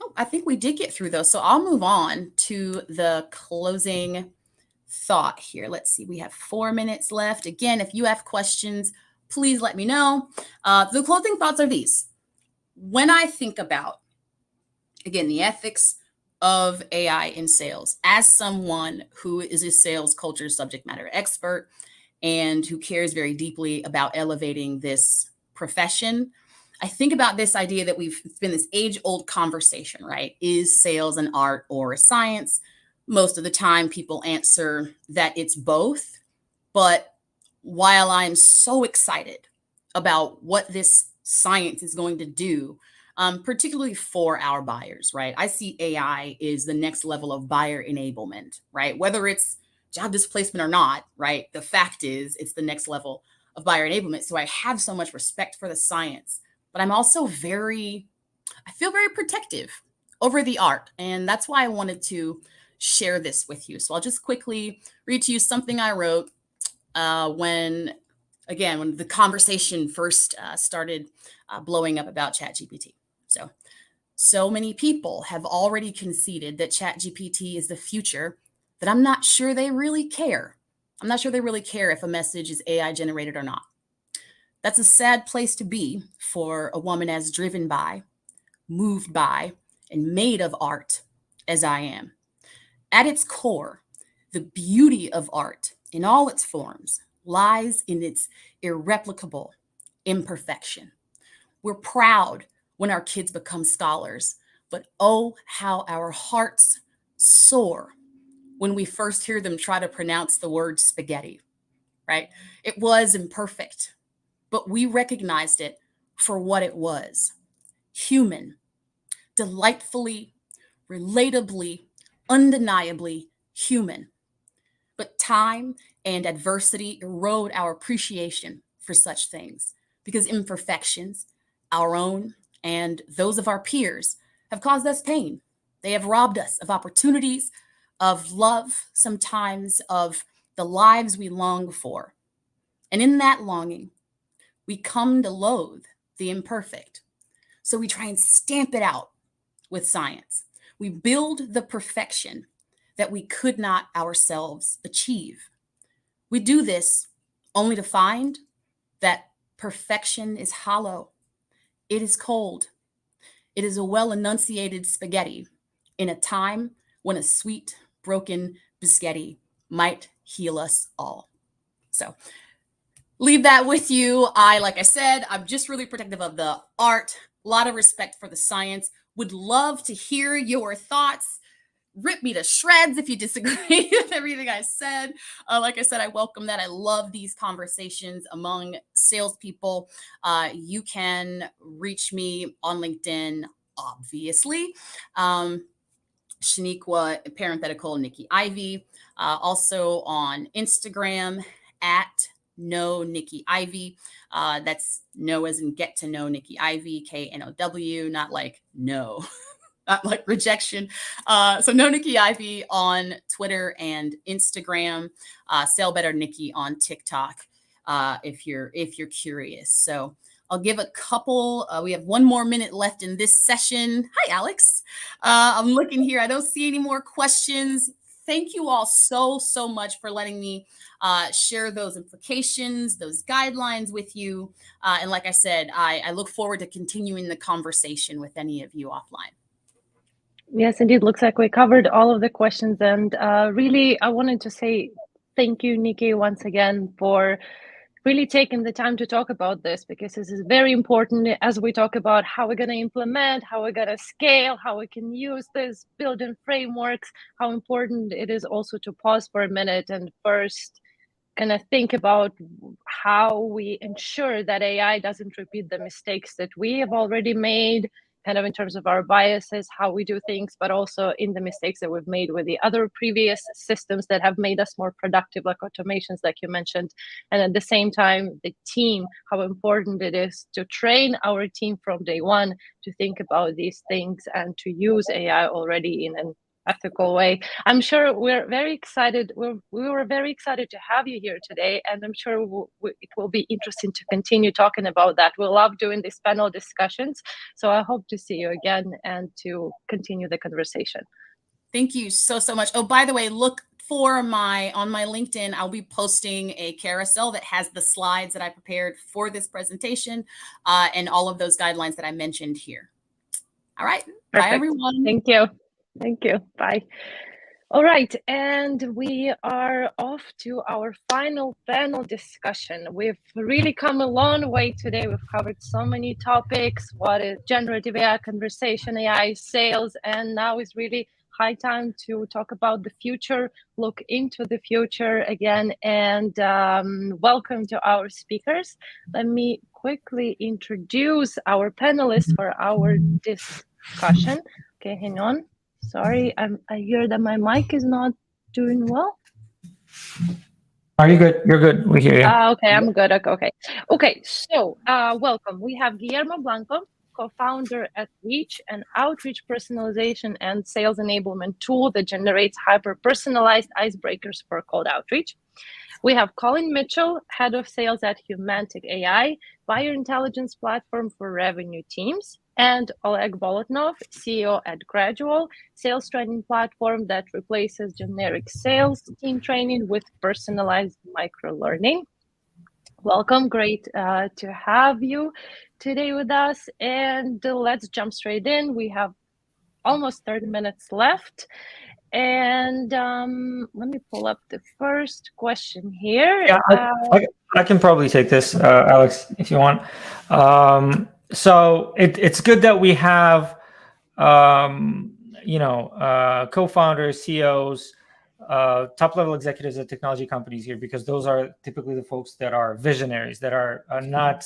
Oh, I think we did get through those. So I'll move on to the closing thought here. Let's see. We have 4 minutes left. Again, if you have questions, please let me know. The closing thoughts are these. When I think about, again, the ethics of AI in sales, as someone who is a sales culture subject matter expert and who cares very deeply about elevating this profession, I think about this idea that it's been this age-old conversation, right? Is sales an art or a science? Most of the time people answer that it's both. But while I'm so excited about what this science is going to do, particularly for our buyers, right? I see AI is the next level of buyer enablement, right? Whether it's job displacement or not, right? The fact is it's the next level of buyer enablement. So I have so much respect for the science, but I'm also I feel very protective over the art. And that's why I wanted to share this with you. So I'll just quickly read to you something I wrote when the conversation first started blowing up about ChatGPT. So many people have already conceded that ChatGPT is the future that I'm not sure they really care. I'm not sure they really care if a message is AI generated or not. That's a sad place to be for a woman as driven by, moved by, and made of art as I am. At its core, the beauty of art in all its forms lies in its irreplicable imperfection. We're proud when our kids become scholars, but oh, how our hearts soar when we first hear them try to pronounce the word spaghetti, right? It was imperfect, but we recognized it for what it was: human, delightfully, relatably, undeniably human. But time and adversity erode our appreciation for such things because imperfections, our own and those of our peers, have caused us pain. They have robbed us of opportunities, of love, sometimes of the lives we long for. And in that longing, we come to loathe the imperfect. So we try and stamp it out with science. We build the perfection that we could not ourselves achieve. We do this only to find that perfection is hollow. It is cold. It is a well-enunciated spaghetti in a time when a sweet, broken biscotti might heal us all. So leave that with you. Like I said, I'm just really protective of the art, a lot of respect for the science. Would love to hear your thoughts. Rip me to shreds if you disagree with everything I said. Like I said, I welcome that. I love these conversations among salespeople. You can reach me on LinkedIn, obviously. Shaniqua, parenthetical, Nikki Ivy. Also on Instagram at No Nikki Ivy. That's no as in get to know Nikki Ivy, KNOW, not like no. Not like rejection. So No Nikki Ivy on Twitter and Instagram. Sell Better Nikki on TikTok. if you're curious. So I'll give a couple. We have 1 more minute left in this session. Hi, Alex. I'm looking here. I don't see any more questions. Thank you all so much for letting me share those implications, those guidelines with you. And like I said, I look forward to continuing the conversation with any of you offline. Yes, indeed. Looks like we covered all of the questions. And really, I wanted to say thank you, Nikki, once again for really taking the time to talk about this, because this is very important as we talk about how we're going to implement, how we're going to scale, how we can use this, building frameworks, how important it is also to pause for a minute and first kind of think about how we ensure that AI doesn't repeat the mistakes that we have already made, kind of in terms of our biases, how we do things, but also in the mistakes that we've made with the other previous systems that have made us more productive, like automations, like you mentioned. And at the same time, the team, how important it is to train our team from day one to think about these things and to use AI already in an ethical way. I'm sure we're very excited. We were very excited to have you here today, and I'm sure it will be interesting to continue talking about that. We love doing these panel discussions, so I hope to see you again and to continue the conversation. Thank you so much. Oh, by the way, look for on my LinkedIn, I'll be posting a carousel that has the slides that I prepared for this presentation and all of those guidelines that I mentioned here. All right. Perfect. Bye, everyone. Thank you. Thank you. Bye. All right, and we are off to our final panel discussion. We've really come a long way today. We've covered so many topics. What is generative AI, conversation AI, sales, and now is really high time to talk about the future, look into the future again, and welcome to our speakers. Let me quickly introduce our panelists for our discussion. Okay, hang on. Sorry, I hear that my mic is not doing well. Are you good? You're good. We hear you. Okay, I'm good. Okay. So welcome. We have Guillermo Blanco, co-founder at Reach, an outreach personalization and sales enablement tool that generates hyper-personalized icebreakers for cold outreach. We have Colin Mitchell, head of sales at Humantic AI, buyer intelligence platform for revenue teams, and Oleg Bolotnov, CEO at Gradual, sales training platform that replaces generic sales team training with personalized micro-learning. Welcome, great to have you today with us. And let's jump straight in. We have almost 30 minutes left. And let me pull up the first question here. Yeah, I can probably take this, Alex, if you want. So it's good that we have, co-founders, CEOs, top-level executives at technology companies here, because those are typically the folks that are visionaries, that are not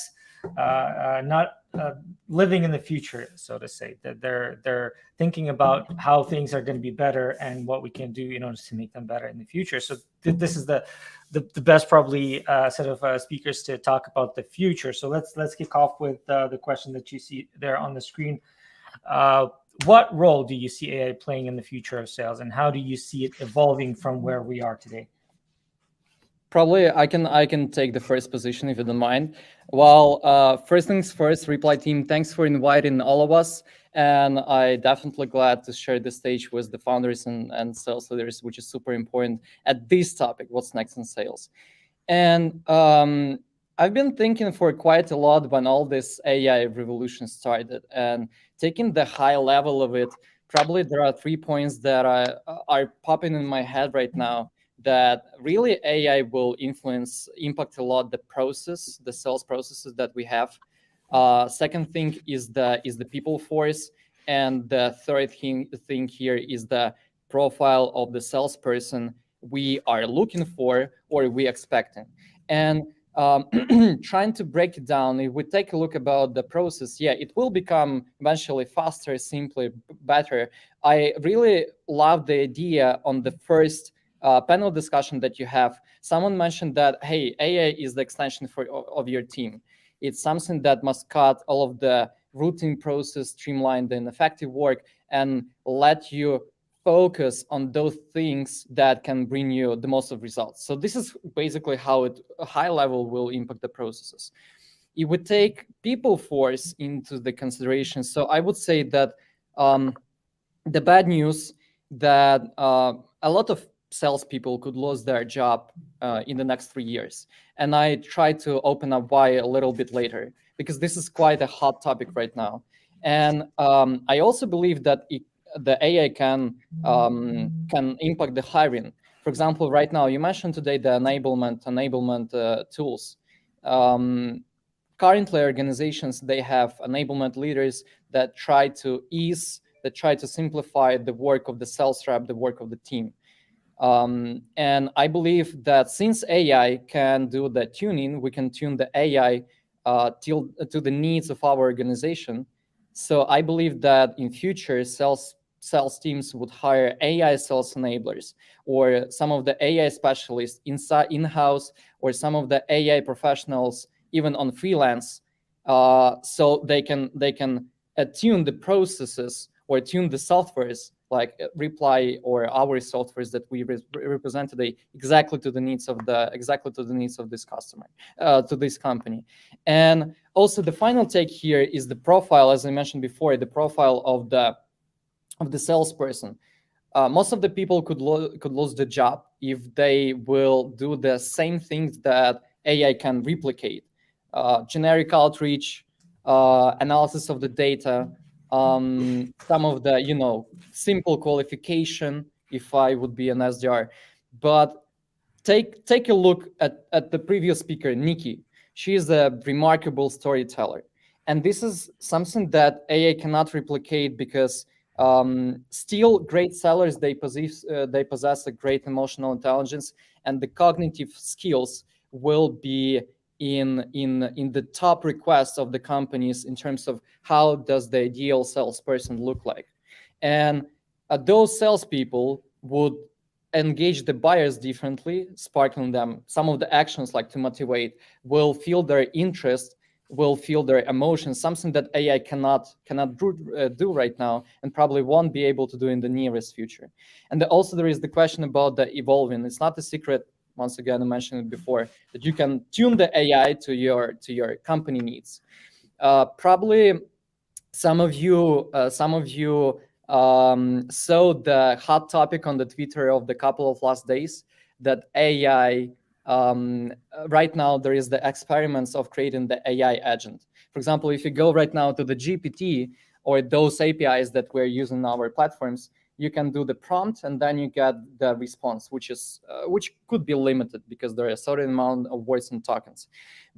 living in the future, so to say, that they're thinking about how things are going to be better and what we can do in order to make them better in the future. So this is the best probably set of speakers to talk about the future. So let's kick off with the question that you see there on the screen. What role do you see AI playing in the future of sales, and how do you see it evolving from where we are today? Probably I can take the first position if you don't mind. Well, first things first, Reply team, thanks for inviting all of us. And I definitely glad to share the stage with the founders and sales leaders, which is super important at this topic, what's next in sales. And I've been thinking for quite a lot when all this AI revolution started, and taking the high level of it, probably there are 3 points that are popping in my head right now, that really AI will impact a lot the sales processes that we have. Second thing is the people force, and the third thing here is the profile of the salesperson we are looking for or we expecting. And trying to break it down, if we take a look about the process, yeah, it will become eventually faster, simpler, better. I really love the idea on the first panel discussion that you have. Someone mentioned that, hey, AI is the extension of your team. It's something that must cut all of the routine process, streamline the ineffective work, and let you focus on those things that can bring you the most of results. So this is basically how it high level will impact the processes. It would take people force into the consideration. So I would say that the bad news that a lot of salespeople could lose their job in the next 3 years. And I try to open up why a little bit later, because this is quite a hot topic right now. And I also believe that the AI can impact the hiring. For example, right now, you mentioned today the enablement tools. Currently, organizations, they have enablement leaders that try to simplify the work of the sales rep, the work of the team. And I believe that since AI can do the tuning, we can tune the AI to the needs of our organization. So I believe that in future, sales teams would hire AI sales enablers, or some of the AI specialists in-house, or some of the AI professionals even on freelance, so they can tune the processes or tune the softwares like Reply or our softwares that we represent today exactly to the needs of this customer, to this company. And also the final take here is the profile, as I mentioned before, the profile of the salesperson. Most of the people could lose the job if they will do the same things that AI can replicate. Generic outreach, analysis of the data, some of the simple qualification if I would be an SDR. But take a look at the previous speaker, Nikki. She is a remarkable storyteller, and this is something that AI cannot replicate, because still great sellers, they possess a great emotional intelligence, and the cognitive skills will be in the top requests of the companies in terms of how does the ideal salesperson look like. And those salespeople would engage the buyers differently, sparkling them. Some of the actions, like to motivate, will feel their interest, will feel their emotions, something that AI cannot do right now, and probably won't be able to do in the nearest future. And also there is the question about the evolving. It's not a secret, once again, I mentioned it before, that you can tune the AI to your company needs. Probably some of you saw the hot topic on the Twitter of the couple of last days, that AI, right now there is the experiments of creating the AI agent. For example, if you go right now to the GPT or those APIs that we're using in our platforms, you can do the prompt and then you get the response, which could be limited because there are a certain amount of words and tokens.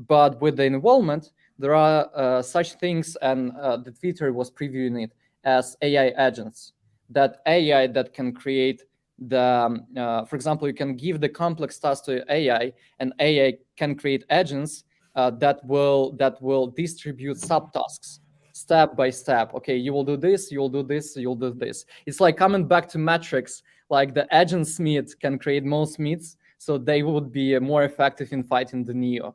But with the involvement, there are such things, and the Twitter was previewing it as AI agents. That AI that can create for example, you can give the complex task to AI, and AI can create agents that will distribute subtasks step by step. Okay, you will do this, you'll do this, you'll do this. It's like coming back to metrics, like the agent Smith can create most meets, so they would be more effective in fighting the Neo.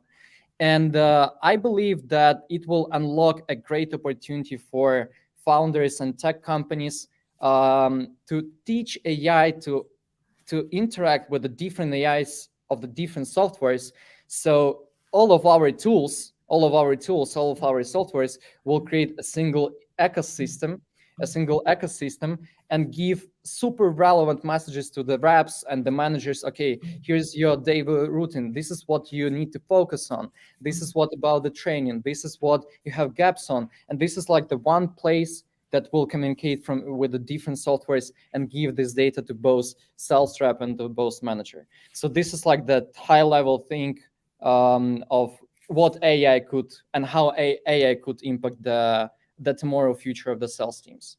And I believe that it will unlock a great opportunity for founders and tech companies to teach AI to interact with the different AIs of the different softwares. So all of our softwares will create a single ecosystem, and give super relevant messages to the reps and the managers. Okay, here's your daily routine. This is what you need to focus on. This is what about the training. This is what you have gaps on. And this is like the one place that will communicate with the different softwares and give this data to both sales rep and to both manager. So this is like the high level thing of what AI could and how AI could impact the tomorrow future of the sales teams.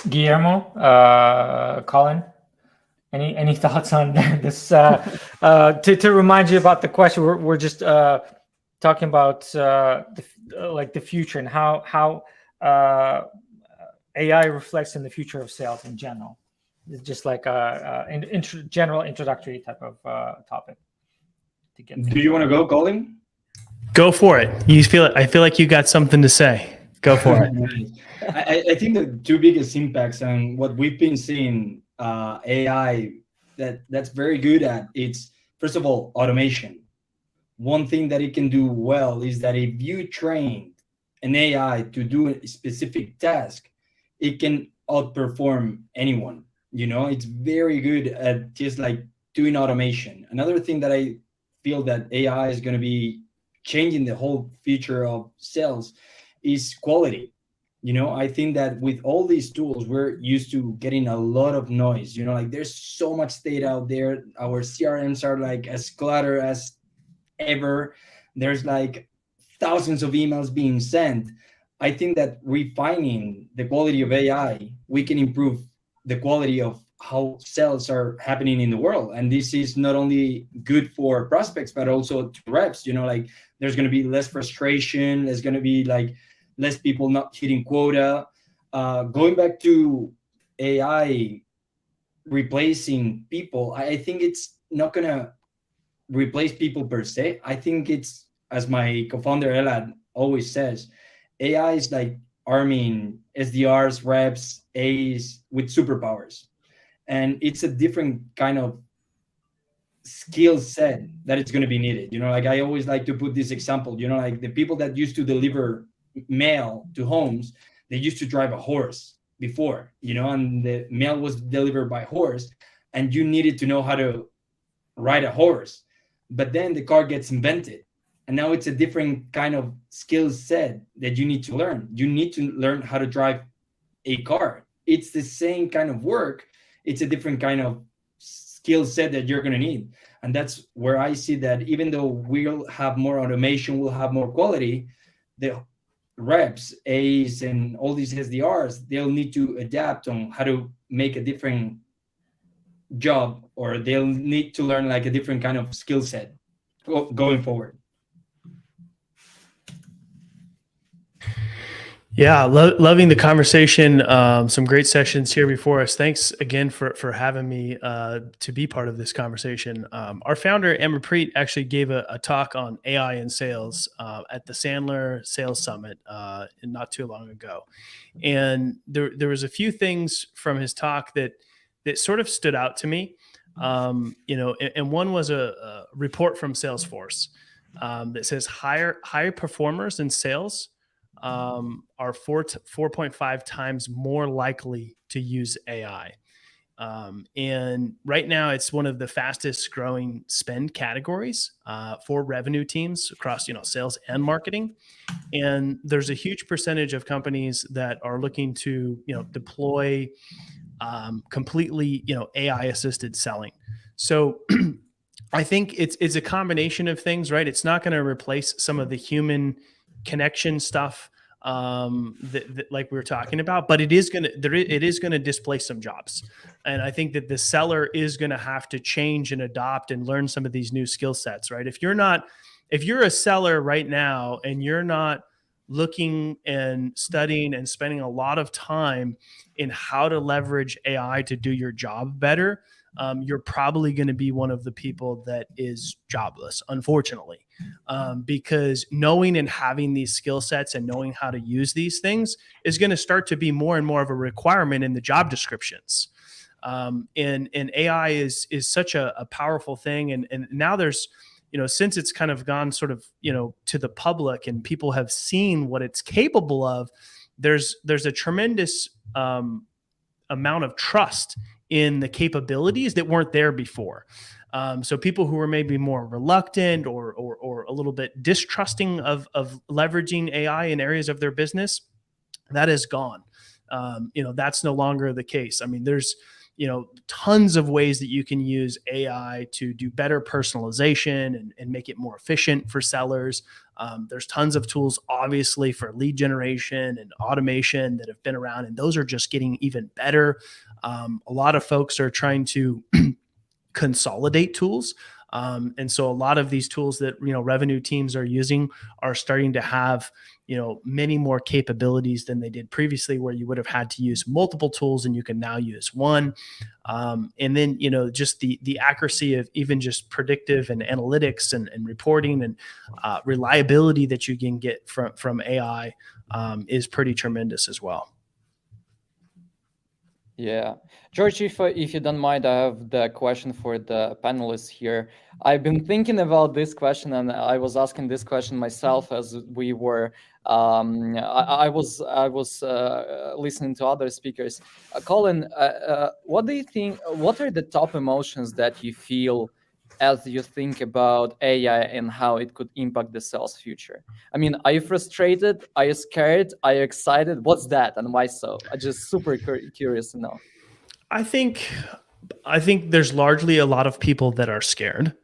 Guillermo, Colin, any thoughts on this? To remind you about the question, we're just talking about the future and how AI reflects in the future of sales in general. It's just like a general introductory type of topic. Do you want to go, Colin? Go for it. I feel like you got something to say. Go for it. I think the two biggest impacts on what we've been seeing AI that's very good at, it's first of all automation. One thing that it can do well is that if you train an AI to do a specific task, it can outperform anyone. You know, it's very good at just like doing automation. Another thing that I feel that AI is going to be changing the whole future of sales is quality. You know, I think that with all these tools, we're used to getting a lot of noise. You know, like there's so much data out there. Our CRMs are like as cluttered as ever. There's like thousands of emails being sent. I think that refining the quality of AI, we can improve the quality of how sales are happening in the world. And this is not only good for prospects, but also to reps. You know, like there's going to be less frustration. There's going to be like less people not hitting quota. Going back to AI replacing people, I think it's not going to replace people per se. I think it's, as my co-founder Elad always says, AI is like arming SDRs, reps, A's with superpowers. And it's a different kind of skill set that it's going to be needed. You know, like I always like to put this example, you know, like the people that used to deliver mail to homes, they used to drive a horse before, you know, and the mail was delivered by horse, and you needed to know how to ride a horse. But then the car gets invented, and now it's a different kind of skill set that you need to learn. You need to learn how to drive a car. It's the same kind of work. It's a different kind of skill set that you're going to need. And that's where I see that even though we'll have more automation, we'll have more quality, the reps, A's, and all these SDRs, they'll need to adapt on how to make a different job, or they'll need to learn like a different kind of skill set going forward. Yeah, loving the conversation. Some great sessions here before us. Thanks again for having me to be part of this conversation. Our founder, Amrit, actually gave a talk on AI in sales at the Sandler Sales Summit not too long ago. And there was a few things from his talk that sort of stood out to me. You know, and one was a report from Salesforce that says high performers in sales are 4.5 times more likely to use AI. And right now it's one of the fastest growing spend categories for revenue teams across, you know, sales and marketing. And there's a huge percentage of companies that are looking to, you know, deploy completely, you know, AI assisted selling. So I think it's a combination of things, right? It's not going to replace some of the human connection stuff that like we were talking about, but it is going to displace some jobs. And I think that the seller is going to have to change and adopt and learn some of these new skill sets, right? If you're a seller right now and you're not looking and studying and spending a lot of time in how to leverage AI to do your job better, you're probably going to be one of the people that is jobless, unfortunately, because knowing and having these skill sets and knowing how to use these things is going to start to be more and more of a requirement in the job descriptions. And AI is such a powerful thing. And now there's, you know, since it's kind of gone sort of, you know, to the public and people have seen what it's capable of, there's a tremendous amount of trust in the capabilities that weren't there before. So people who were maybe more reluctant or a little bit distrusting of leveraging AI in areas of their business, that is gone. You know, that's no longer the case. I mean, there's, you know, tons of ways that you can use AI to do better personalization and make it more efficient for sellers. There's tons of tools, obviously, for lead generation and automation that have been around, and those are just getting even better. A lot of folks are trying to consolidate tools And so a lot of these tools that, revenue teams are using are starting to have, many more capabilities than they did previously, where you would have had to use multiple tools and you can now use one. And then, just the accuracy of even just predictive and analytics and reporting and reliability that you can get from AI is pretty tremendous as well. Yeah. George, if you don't mind, I have the question for the panelists here. I've been thinking about this question, and I was asking this question myself as we were. I was listening to other speakers. Colin, what do you think? What are the top emotions that you feel as you think about AI and how it could impact the sales future? I mean, are you frustrated? Are you scared? Are you excited? What's that, and why so? I'm just super curious to know. I think there's largely a lot of people that are scared,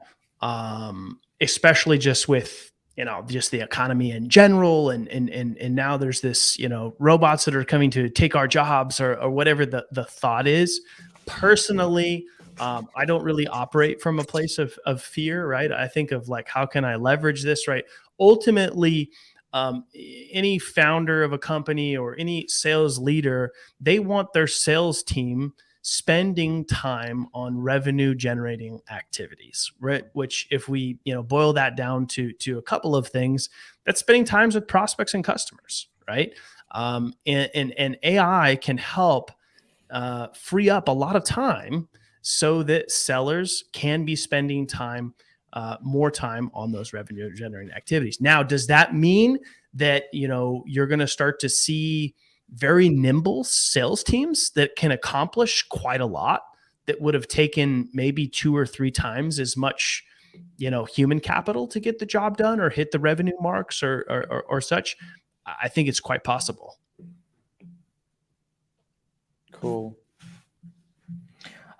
especially just with just the economy in general, and now there's this robots that are coming to take our jobs or whatever the thought is. Personally, I don't really operate from a place of fear, right? I think of like, how can I leverage this, right? Ultimately, any founder of a company or any sales leader, they want their sales team spending time on revenue generating activities, right? Which, if we boil that down to a couple of things, that's spending times with prospects and customers, right? And AI can help free up a lot of time so that sellers can be spending more time on those revenue generating activities. Now, does that mean that you're going to start to see very nimble sales teams that can accomplish quite a lot that would have taken maybe 2 or 3 times as much human capital to get the job done or hit the revenue marks or such? I think it's quite possible. Cool.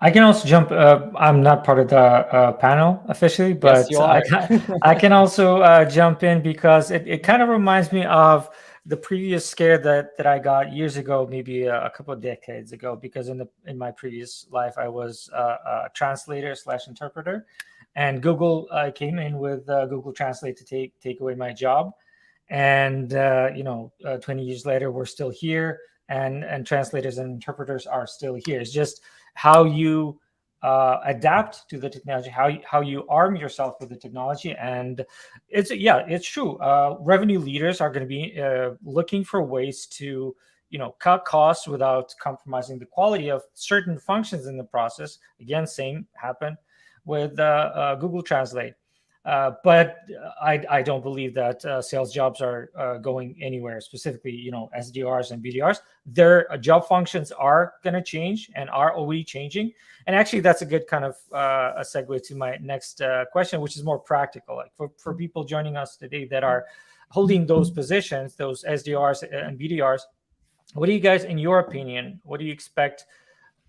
I can also jump. I'm not part of the panel officially, but Yes, you are. I can also jump in because it kind of reminds me of the previous scare that I got years ago, maybe a couple of decades ago. Because in my previous life, I was a translator / interpreter, and Google came in with Google Translate to take away my job. And 20 years later, we're still here, and translators and interpreters are still here. It's just how you adapt to the technology, how you arm yourself with the technology. And it's true. Revenue leaders are going to be looking for ways to cut costs without compromising the quality of certain functions in the process. Again, same happened with Google Translate. But I don't believe that sales jobs are going anywhere, specifically, SDRs and BDRs. Their job functions are going to change and are already changing. And actually, that's a good kind of a segue to my next question, which is more practical. Like for people joining us today that are holding those positions, those SDRs and BDRs, what do you guys, in your opinion, what do you expect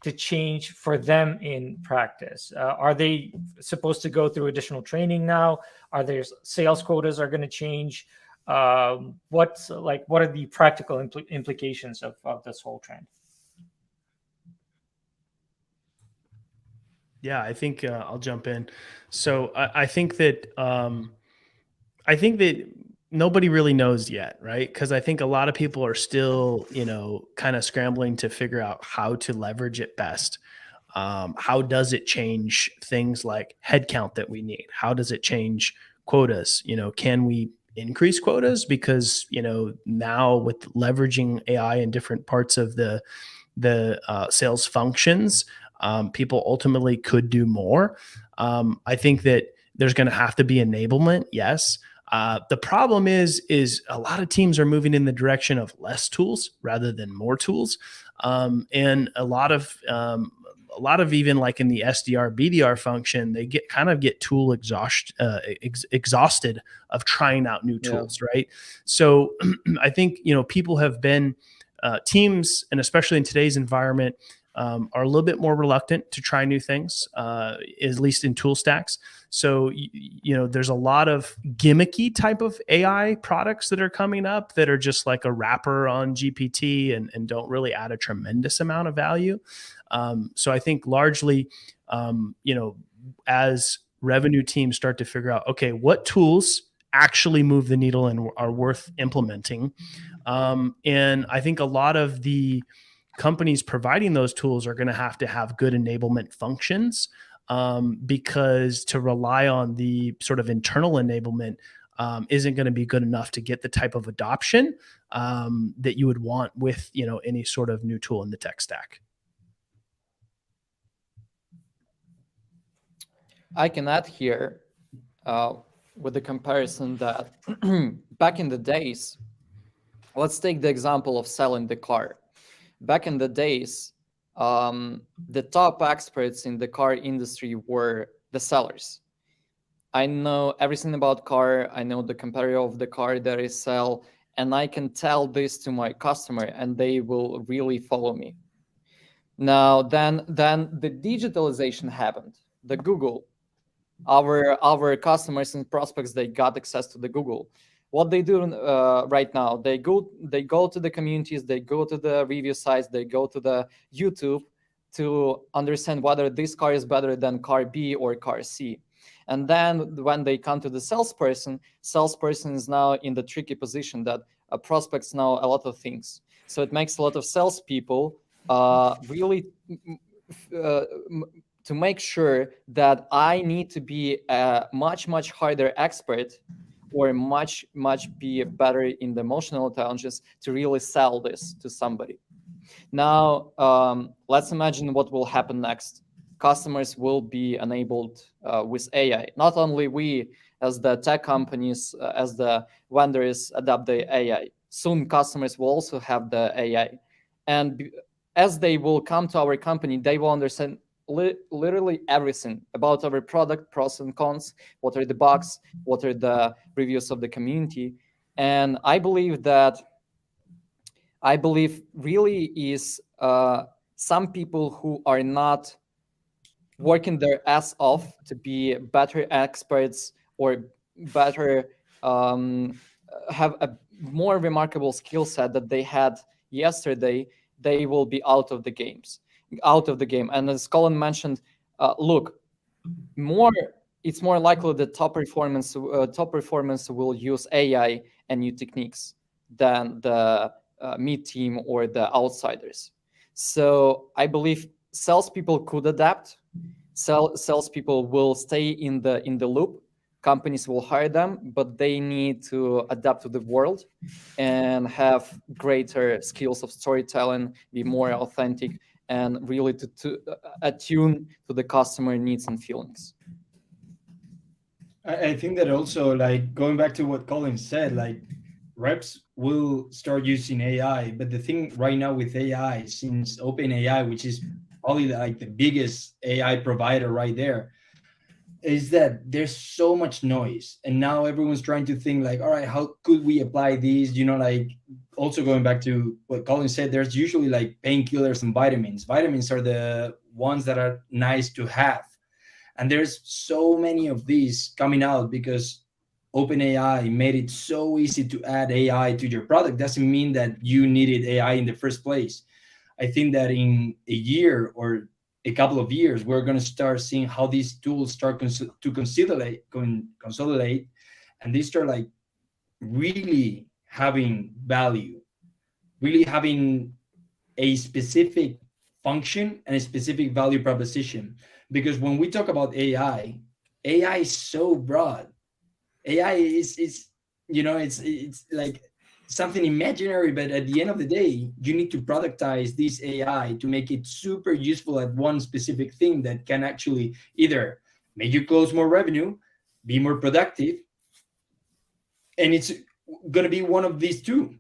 to change for them in practice? Are they supposed to go through additional training now? Are their sales quotas are going to change? What are the practical implications of this whole trend? Yeah, I think I'll jump in. So I think that nobody really knows yet, right? Because I think a lot of people are still, kind of scrambling to figure out how to leverage it best. How does it change things like headcount that we need? How does it change quotas? Can we increase quotas? Because, now with leveraging AI in different parts of the sales functions, people ultimately could do more. I think that there's going to have to be enablement. Yes. The problem is a lot of teams are moving in the direction of less tools rather than more tools. And a lot of even like in the SDR BDR function, they get tool exhausted of trying out new tools. Yeah. Right. So I think, people have been teams, and especially in today's environment, are a little bit more reluctant to try new things, at least in tool stacks. So, there's a lot of gimmicky type of AI products that are coming up that are just like a wrapper on GPT and don't really add a tremendous amount of value. So I think largely, as revenue teams start to figure out, okay, what tools actually move the needle and are worth implementing. And I think a lot of the companies providing those tools are going to have good enablement functions, because to rely on the sort of internal enablement isn't going to be good enough to get the type of adoption that you would want with, you know, any sort of new tool in the tech stack. I can add here with the comparison that back in the days, let's take the example of selling the car. Back in the days, the top experts in the car industry were the sellers. I know everything about car. I know the competitor of the car that I sell, and I can tell this to my customer, and they will really follow me. Now, then the digitalization happened. The Google, our customers and prospects, they got access to the Google. What they do right now, they go to the communities, they go to the review sites, they go to the YouTube to understand whether this car is better than car B or car C. And then when they come to the salesperson is now in the tricky position that prospects know a lot of things. So it makes a lot of salespeople really to make sure that I need to be a much harder expert or much be better in the emotional intelligence to really sell this to somebody. Now, let's imagine what will happen next. Customers will be enabled with AI. Not only we as the tech companies, as the vendors adopt the AI, soon customers will also have the AI. And as they will come to our company, they will understand literally everything about our product, pros and cons, what are the bugs, what are the reviews of the community. And I believe really is some people who are not working their ass off to be better experts or better have a more remarkable skill set that they had yesterday, they will be out of the game. And as Colin mentioned, look, it's more likely that top performance will use AI and new techniques than the mid team or the outsiders. So I believe salespeople could adapt. Salespeople will stay in the loop. Companies will hire them, but they need to adapt to the world and have greater skills of storytelling, be more authentic, and really to attune to the customer needs and feelings. I think that also, like, going back to what Colin said, like, reps will start using AI, but the thing right now with AI, since OpenAI, which is probably like the biggest AI provider right there, is that there's so much noise, and now everyone's trying to think like, all right, how could we apply these? You know, like, also going back to what Colin said, there's usually like painkillers and vitamins. Vitamins are the ones that are nice to have, and there's so many of these coming out because OpenAI made it so easy to add AI to your product. Doesn't mean that you needed AI in the first place. I think that in a year or a couple of years, we're going to start seeing how these tools start to consolidate, and they start like really having value, really having a specific function and a specific value proposition. Because when we talk about AI is so broad. AI is you know, it's like something imaginary, but at the end of the day, you need to productize this AI to make it super useful at one specific thing that can actually either make you close more revenue, be more productive, and it's going to be one of these two.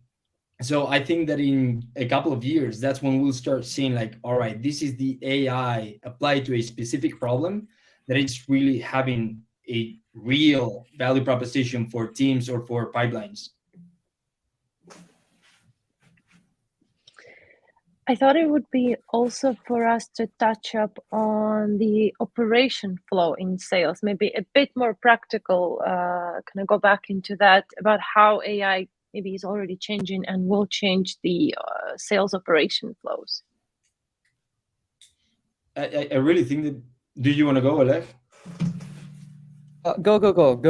So I think that in a couple of years, that's when we'll start seeing like, all right, this is the AI applied to a specific problem that it's really having a real value proposition for teams or for pipelines. I thought it would be also for us to touch up on the operation flow in sales, maybe a bit more practical, kind of go back into that about how AI maybe is already changing and will change the sales operation flows. I really think that, do you want to go, Oleg? Go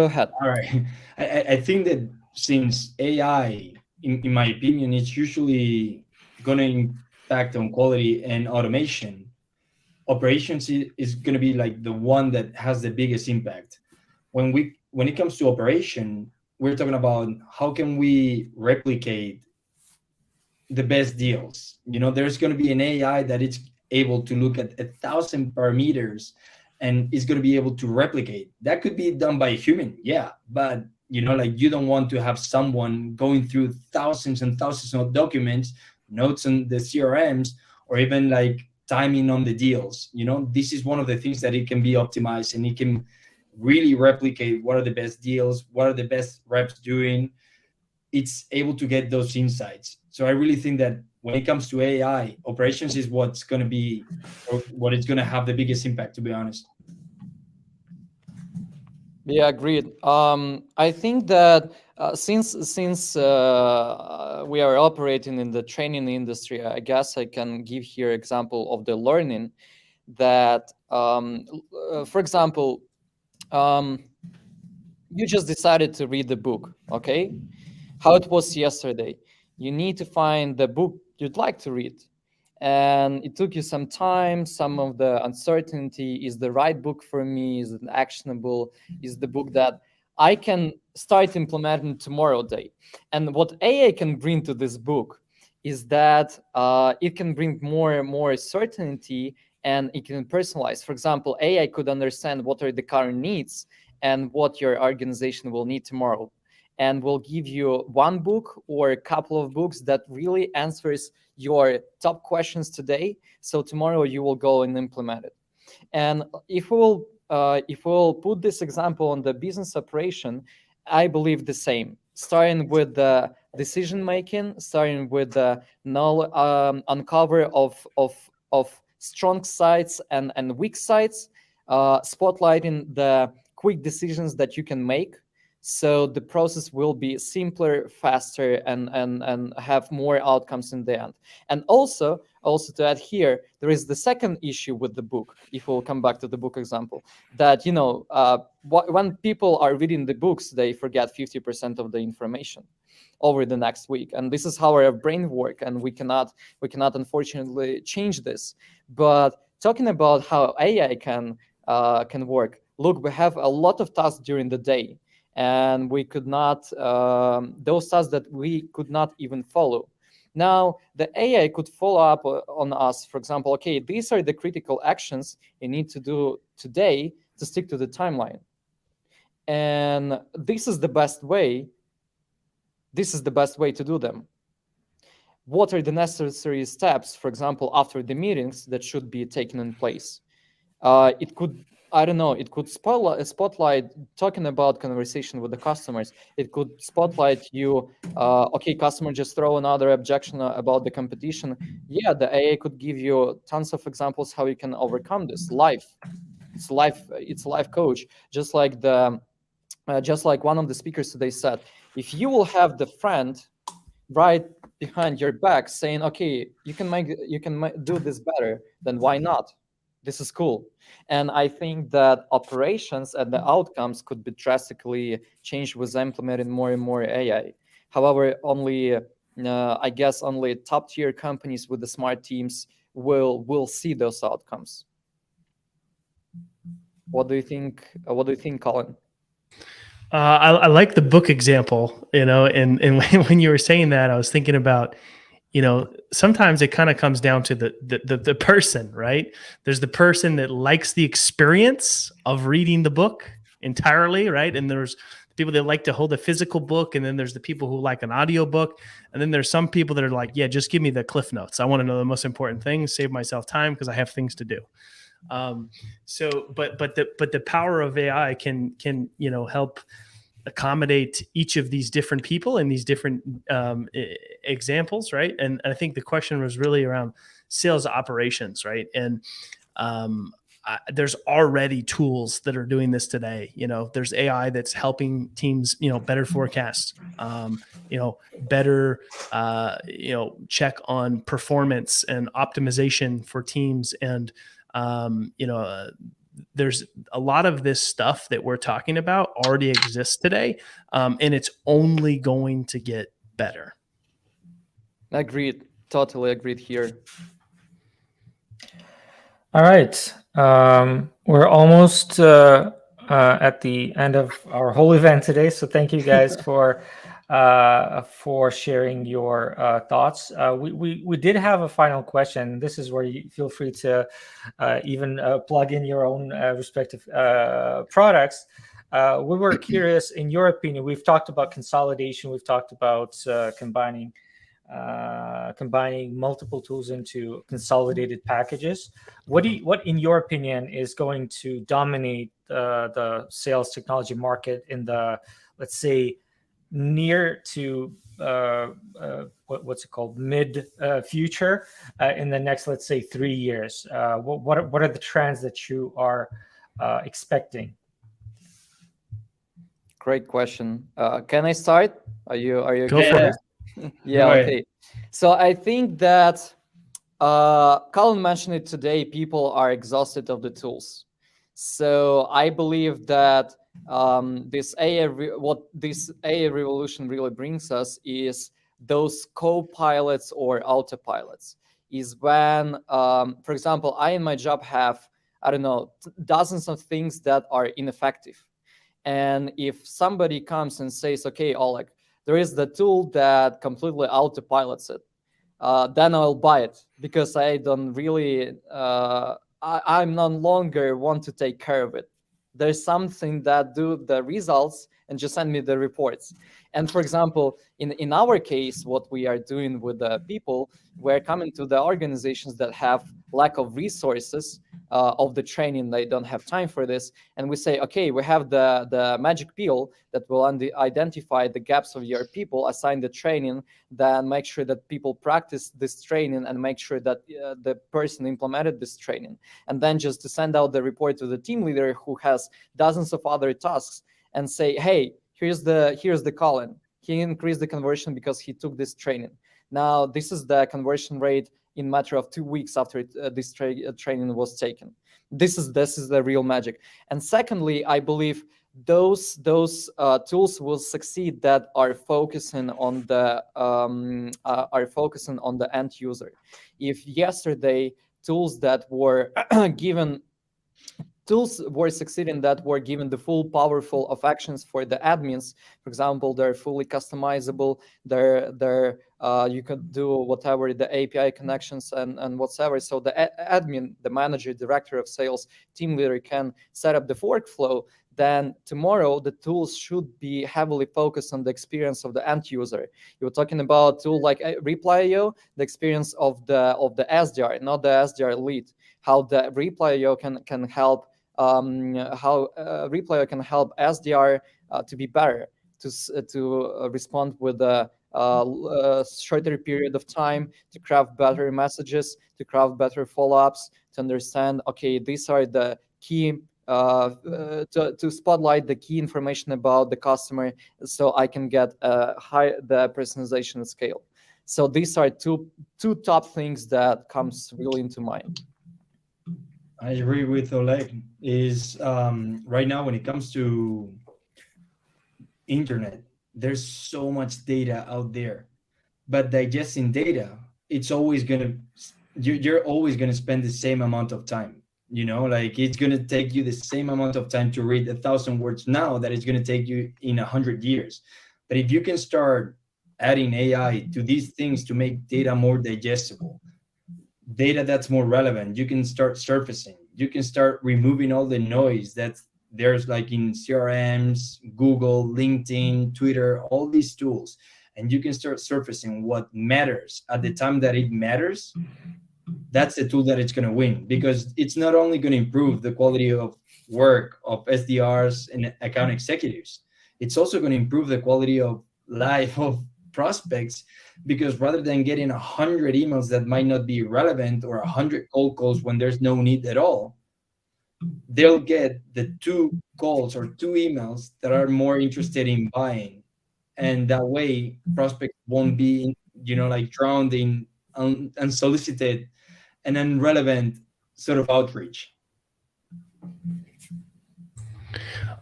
ahead. All right. I think that since AI, in my opinion, it's usually going to impact on quality and automation, operations is going to be like the one that has the biggest impact. When it comes to operation, we're talking about how can we replicate the best deals. There's going to be an AI that is able to look at 1,000 parameters and is going to be able to replicate. That could be done by a human, yeah, but like you don't want to have someone going through thousands and thousands of documents, notes on the CRMs, or even like timing on the deals. This is one of the things that it can be optimized, and it can really replicate what are the best deals, what are the best reps doing. It's able to get those insights. So I really think that when it comes to AI, operations is what's going to be, or what is going to have the biggest impact, to be honest. Yeah, agreed. I think that since we are operating in the training industry, I guess I can give here example of the learning that, for example, you just decided to read the book, okay? How it was yesterday. You need to find the book you'd like to read. And it took you some time, some of the uncertainty. Is the right book for me? Is it actionable? Is the book that I can start implementing tomorrow day? And what AI can bring to this book is that it can bring more and more certainty, and it can personalize. For example, AI could understand what are the current needs and what your organization will need tomorrow, and will give you one book or a couple of books that really answers your top questions today. So tomorrow you will go and implement it. And if we'll put this example on the business operation, I believe the same. Starting with the decision making, starting with the uncover of strong sides and weak sides, spotlighting the quick decisions that you can make. So the process will be simpler, faster, and have more outcomes in the end. And also to add here, there is the second issue with the book. If we'll come back to the book example, that when people are reading the books, they forget 50% of the information over the next week. And this is how our brain work, and we cannot unfortunately change this. But talking about how AI can work, look, we have a lot of tasks during the day, and we could not, those tasks that we could not even follow. Now, the AI could follow up on us, for example, okay, these are the critical actions you need to do today to stick to the timeline. And this is the best way. This is the best way to do them. What are the necessary steps, for example, after the meetings that should be taken in place? It could, I don't know, it could spotlight talking about conversation with the customers. It could spotlight you, okay, customer just throw another objection about the competition. Yeah, the AI could give you tons of examples how you can overcome this live. It's life coach. Just like one of the speakers today said, if you will have the friend right behind your back saying, okay, you can do this better, then why not? This is cool. And I think that operations and the outcomes could be drastically changed with implementing more and more AI. However, I guess only top tier companies with the smart teams will see those outcomes. What do you think? What do you think, Colin? I like the book example, and when you were saying that, I was thinking about, sometimes it kind of comes down to the person, right? There's the person that likes the experience of reading the book entirely, right? And there's people that like to hold a physical book, and then there's the people who like an audio book, and then there's some people that are like, yeah, just give me the cliff notes. I want to know the most important things, save myself time because I have things to do. But the power of AI can help accommodate each of these different people and these different examples, right? And I think the question was really around sales operations, right? And there's already tools that are doing this today. There's AI that's helping teams, better forecast, better, check on performance and optimization for teams. And, there's a lot of this stuff that we're talking about already exists today, and it's only going to get better. Agreed. Totally agreed here. All right. We're almost at the end of our whole event today. So thank you guys for sharing your thoughts. We did have a final question. This is where you feel free to even plug in your own respective products. We were curious, in your opinion, we've talked about consolidation. We've talked about combining multiple tools into consolidated packages. What in your opinion is going to dominate the sales technology market in the, let's say, near to what's it called, mid future, in the next, let's say, 3 years? What are the trends that you are expecting? Great question. Can I start? Are you Go okay? for it. Yeah, Go ahead. okay. So I think that Colin mentioned it today, people are exhausted of the tools. So I believe that this what this AI revolution really brings us is those co-pilots or autopilots. Is when, for example, I in my job have, I don't know, dozens of things that are ineffective. And if somebody comes and says, okay, Oleg, there is the tool that completely autopilots it, then I'll buy it, because I don't really, I'm no longer want to take care of it. There's something that do the results and just send me the reports. And for example, in our case, what we are doing with the people, we're coming to the organizations that have lack of resources of the training. They don't have time for this. And we say, okay, we have the magic pill that will identify the gaps of your people, assign the training, then make sure that people practice this training and make sure that the person implemented this training. And then just to send out the report to the team leader who has dozens of other tasks and say, hey, here's the Colin. He increased the conversion because he took this training. Now, this is the conversion rate in a matter of 2 weeks after this training was taken. This is the real magic. And secondly, I believe those tools will succeed that are focusing on the end user. If yesterday tools that were given tools were succeeding that were given the full powerful of actions for the admins. For example, they're fully customizable. They're you can do whatever the API connections and whatever. So the admin, the manager, director of sales, team leader can set up the workflow. Then tomorrow the tools should be heavily focused on the experience of the end user. You were talking about a tool like Reply.io, the experience of the SDR, not the SDR lead. How the Reply.io can help. How Reply.io can help SDR to be better, to respond with a shorter period of time, to craft better messages, to craft better follow-ups, to understand, okay, these are the key, to spotlight the key information about the customer, so I can get the personalization scale. So these are two top things that comes really into mind. I agree with Oleg. Is right now when it comes to internet, there's so much data out there, but digesting data, it's always you're always gonna spend the same amount of time. You know, like it's gonna take you the same amount of time to read 1,000 words now that it's gonna take you in 100 years. But if you can start adding AI to these things to make data more digestible, data that's more relevant, you can start surfacing. You can start removing all the noise that's there's like in CRMs, Google, LinkedIn, Twitter, all these tools, and you can start surfacing what matters at the time that it matters. That's the tool that it's going to win, because it's not only going to improve the quality of work of SDRs and account executives, it's also going to improve the quality of life of prospects, because rather than getting 100 emails that might not be relevant or 100 cold calls when there's no need at all, they'll get the 2 calls or 2 emails that are more interested in buying. And that way prospects won't be, like drowned in unsolicited and irrelevant sort of outreach.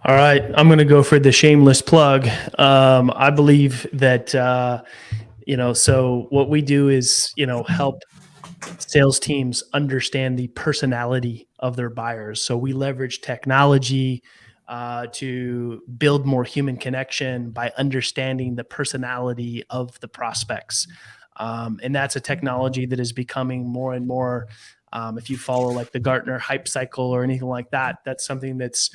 All right, I'm going to go for the shameless plug. I believe that so what we do is help sales teams understand the personality of their buyers. So we leverage technology to build more human connection by understanding the personality of the prospects. And that's a technology that is becoming more and more. If you follow like the Gartner hype cycle or anything like that, that's something that's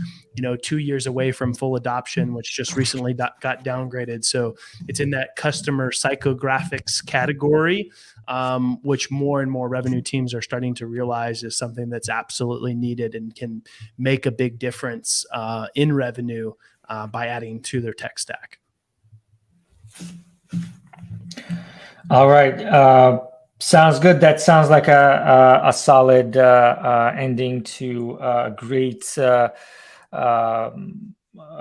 2 years away from full adoption, which just recently got downgraded. So it's in that customer psychographics category, which more and more revenue teams are starting to realize is something that's absolutely needed and can make a big difference in revenue by adding to their tech stack. All right. Sounds good. That sounds like a solid ending to a great a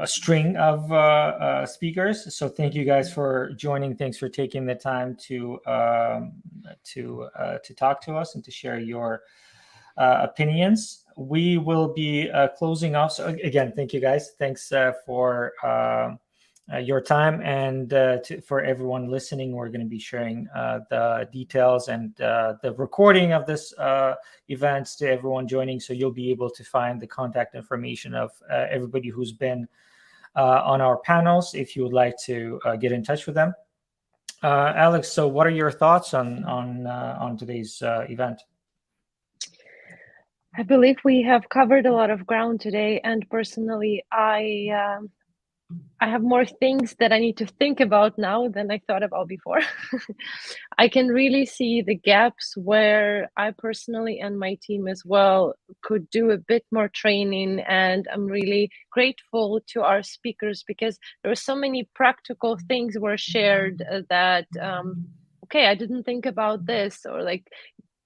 string of speakers. So thank you guys for joining. Thanks for taking the time to talk to us and to share your opinions. We will be closing off. So again, thank you guys. Thanks for your time, and for everyone listening. We're going to be sharing the details and the recording of this events to everyone joining, so you'll be able to find the contact information of everybody who's been on our panels if you would like to get in touch with them. Alex, so what are your thoughts on today's event? I believe we have covered a lot of ground today, and personally, I have more things that I need to think about now than I thought about before. I can really see the gaps where I personally and my team as well could do a bit more training, and I'm really grateful to our speakers because there were so many practical things were shared that okay, I didn't think about this, or like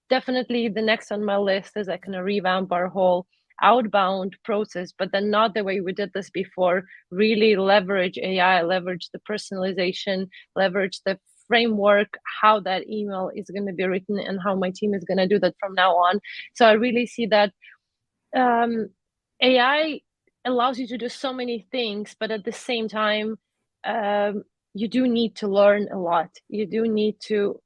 definitely the next on my list is I can revamp our whole outbound process, but then not the way we did this before. Really leverage AI, leverage the personalization, leverage the framework, how that email is going to be written, and how my team is going to do that from now on. So I really see that AI allows you to do so many things, but at the same time, you do need to learn a lot. You do need to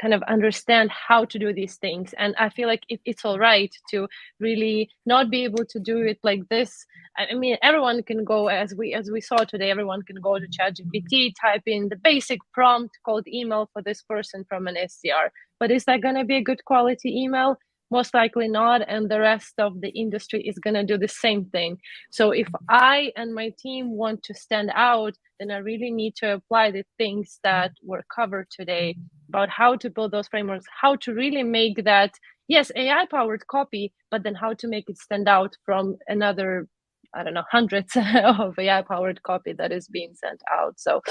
kind of understand how to do these things, and I feel like it's all right to really not be able to do it like this. I mean, everyone can go, as we saw today, everyone can go to ChatGPT, type in the basic prompt called email for this person from an SDR, but is that going to be a good quality email? Most likely not, and the rest of the industry is going to do the same thing. So if I and my team want to stand out, then I really need to apply the things that were covered today about how to build those frameworks, how to really make that, yes, AI-powered copy, but then how to make it stand out from another, I don't know, hundreds of AI-powered copy that is being sent out. So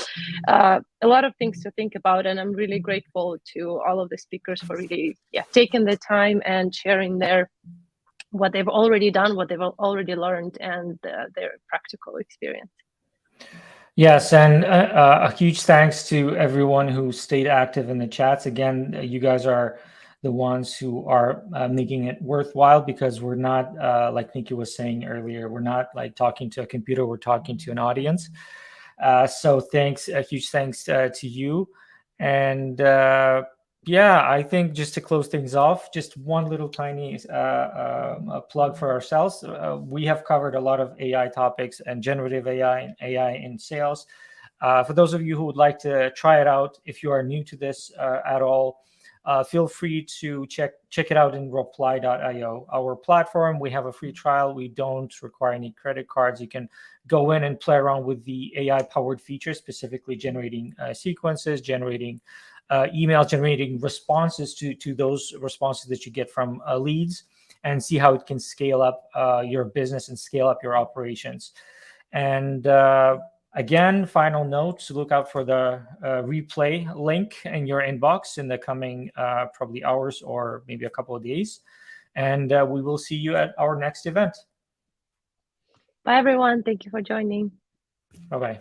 a lot of things to think about, and I'm really grateful to all of the speakers for really taking the time and sharing what they've already done, what they've already learned, and their practical experience. Yes, and a huge thanks to everyone who stayed active in the chats. Again, you guys are the ones who are making it worthwhile, because we're not, like Nikki was saying earlier, we're not like talking to a computer, we're talking to an audience. So thanks, a huge thanks to you. And I think just to close things off, just one little tiny plug for ourselves. We have covered a lot of AI topics and generative AI and AI in sales. For those of you who would like to try it out, if you are new to this at all, feel free to check it out in reply.io, our platform. We have a free trial. We don't require any credit cards. You can go in and play around with the AI powered features, specifically generating sequences, generating emails, generating responses to those responses that you get from leads, and see how it can scale up your business and scale up your operations. And again, final note, to look out for the replay link in your inbox in the coming probably hours or maybe a couple of days. And we will see you at our next event. Bye, everyone. Thank you for joining. Bye-bye.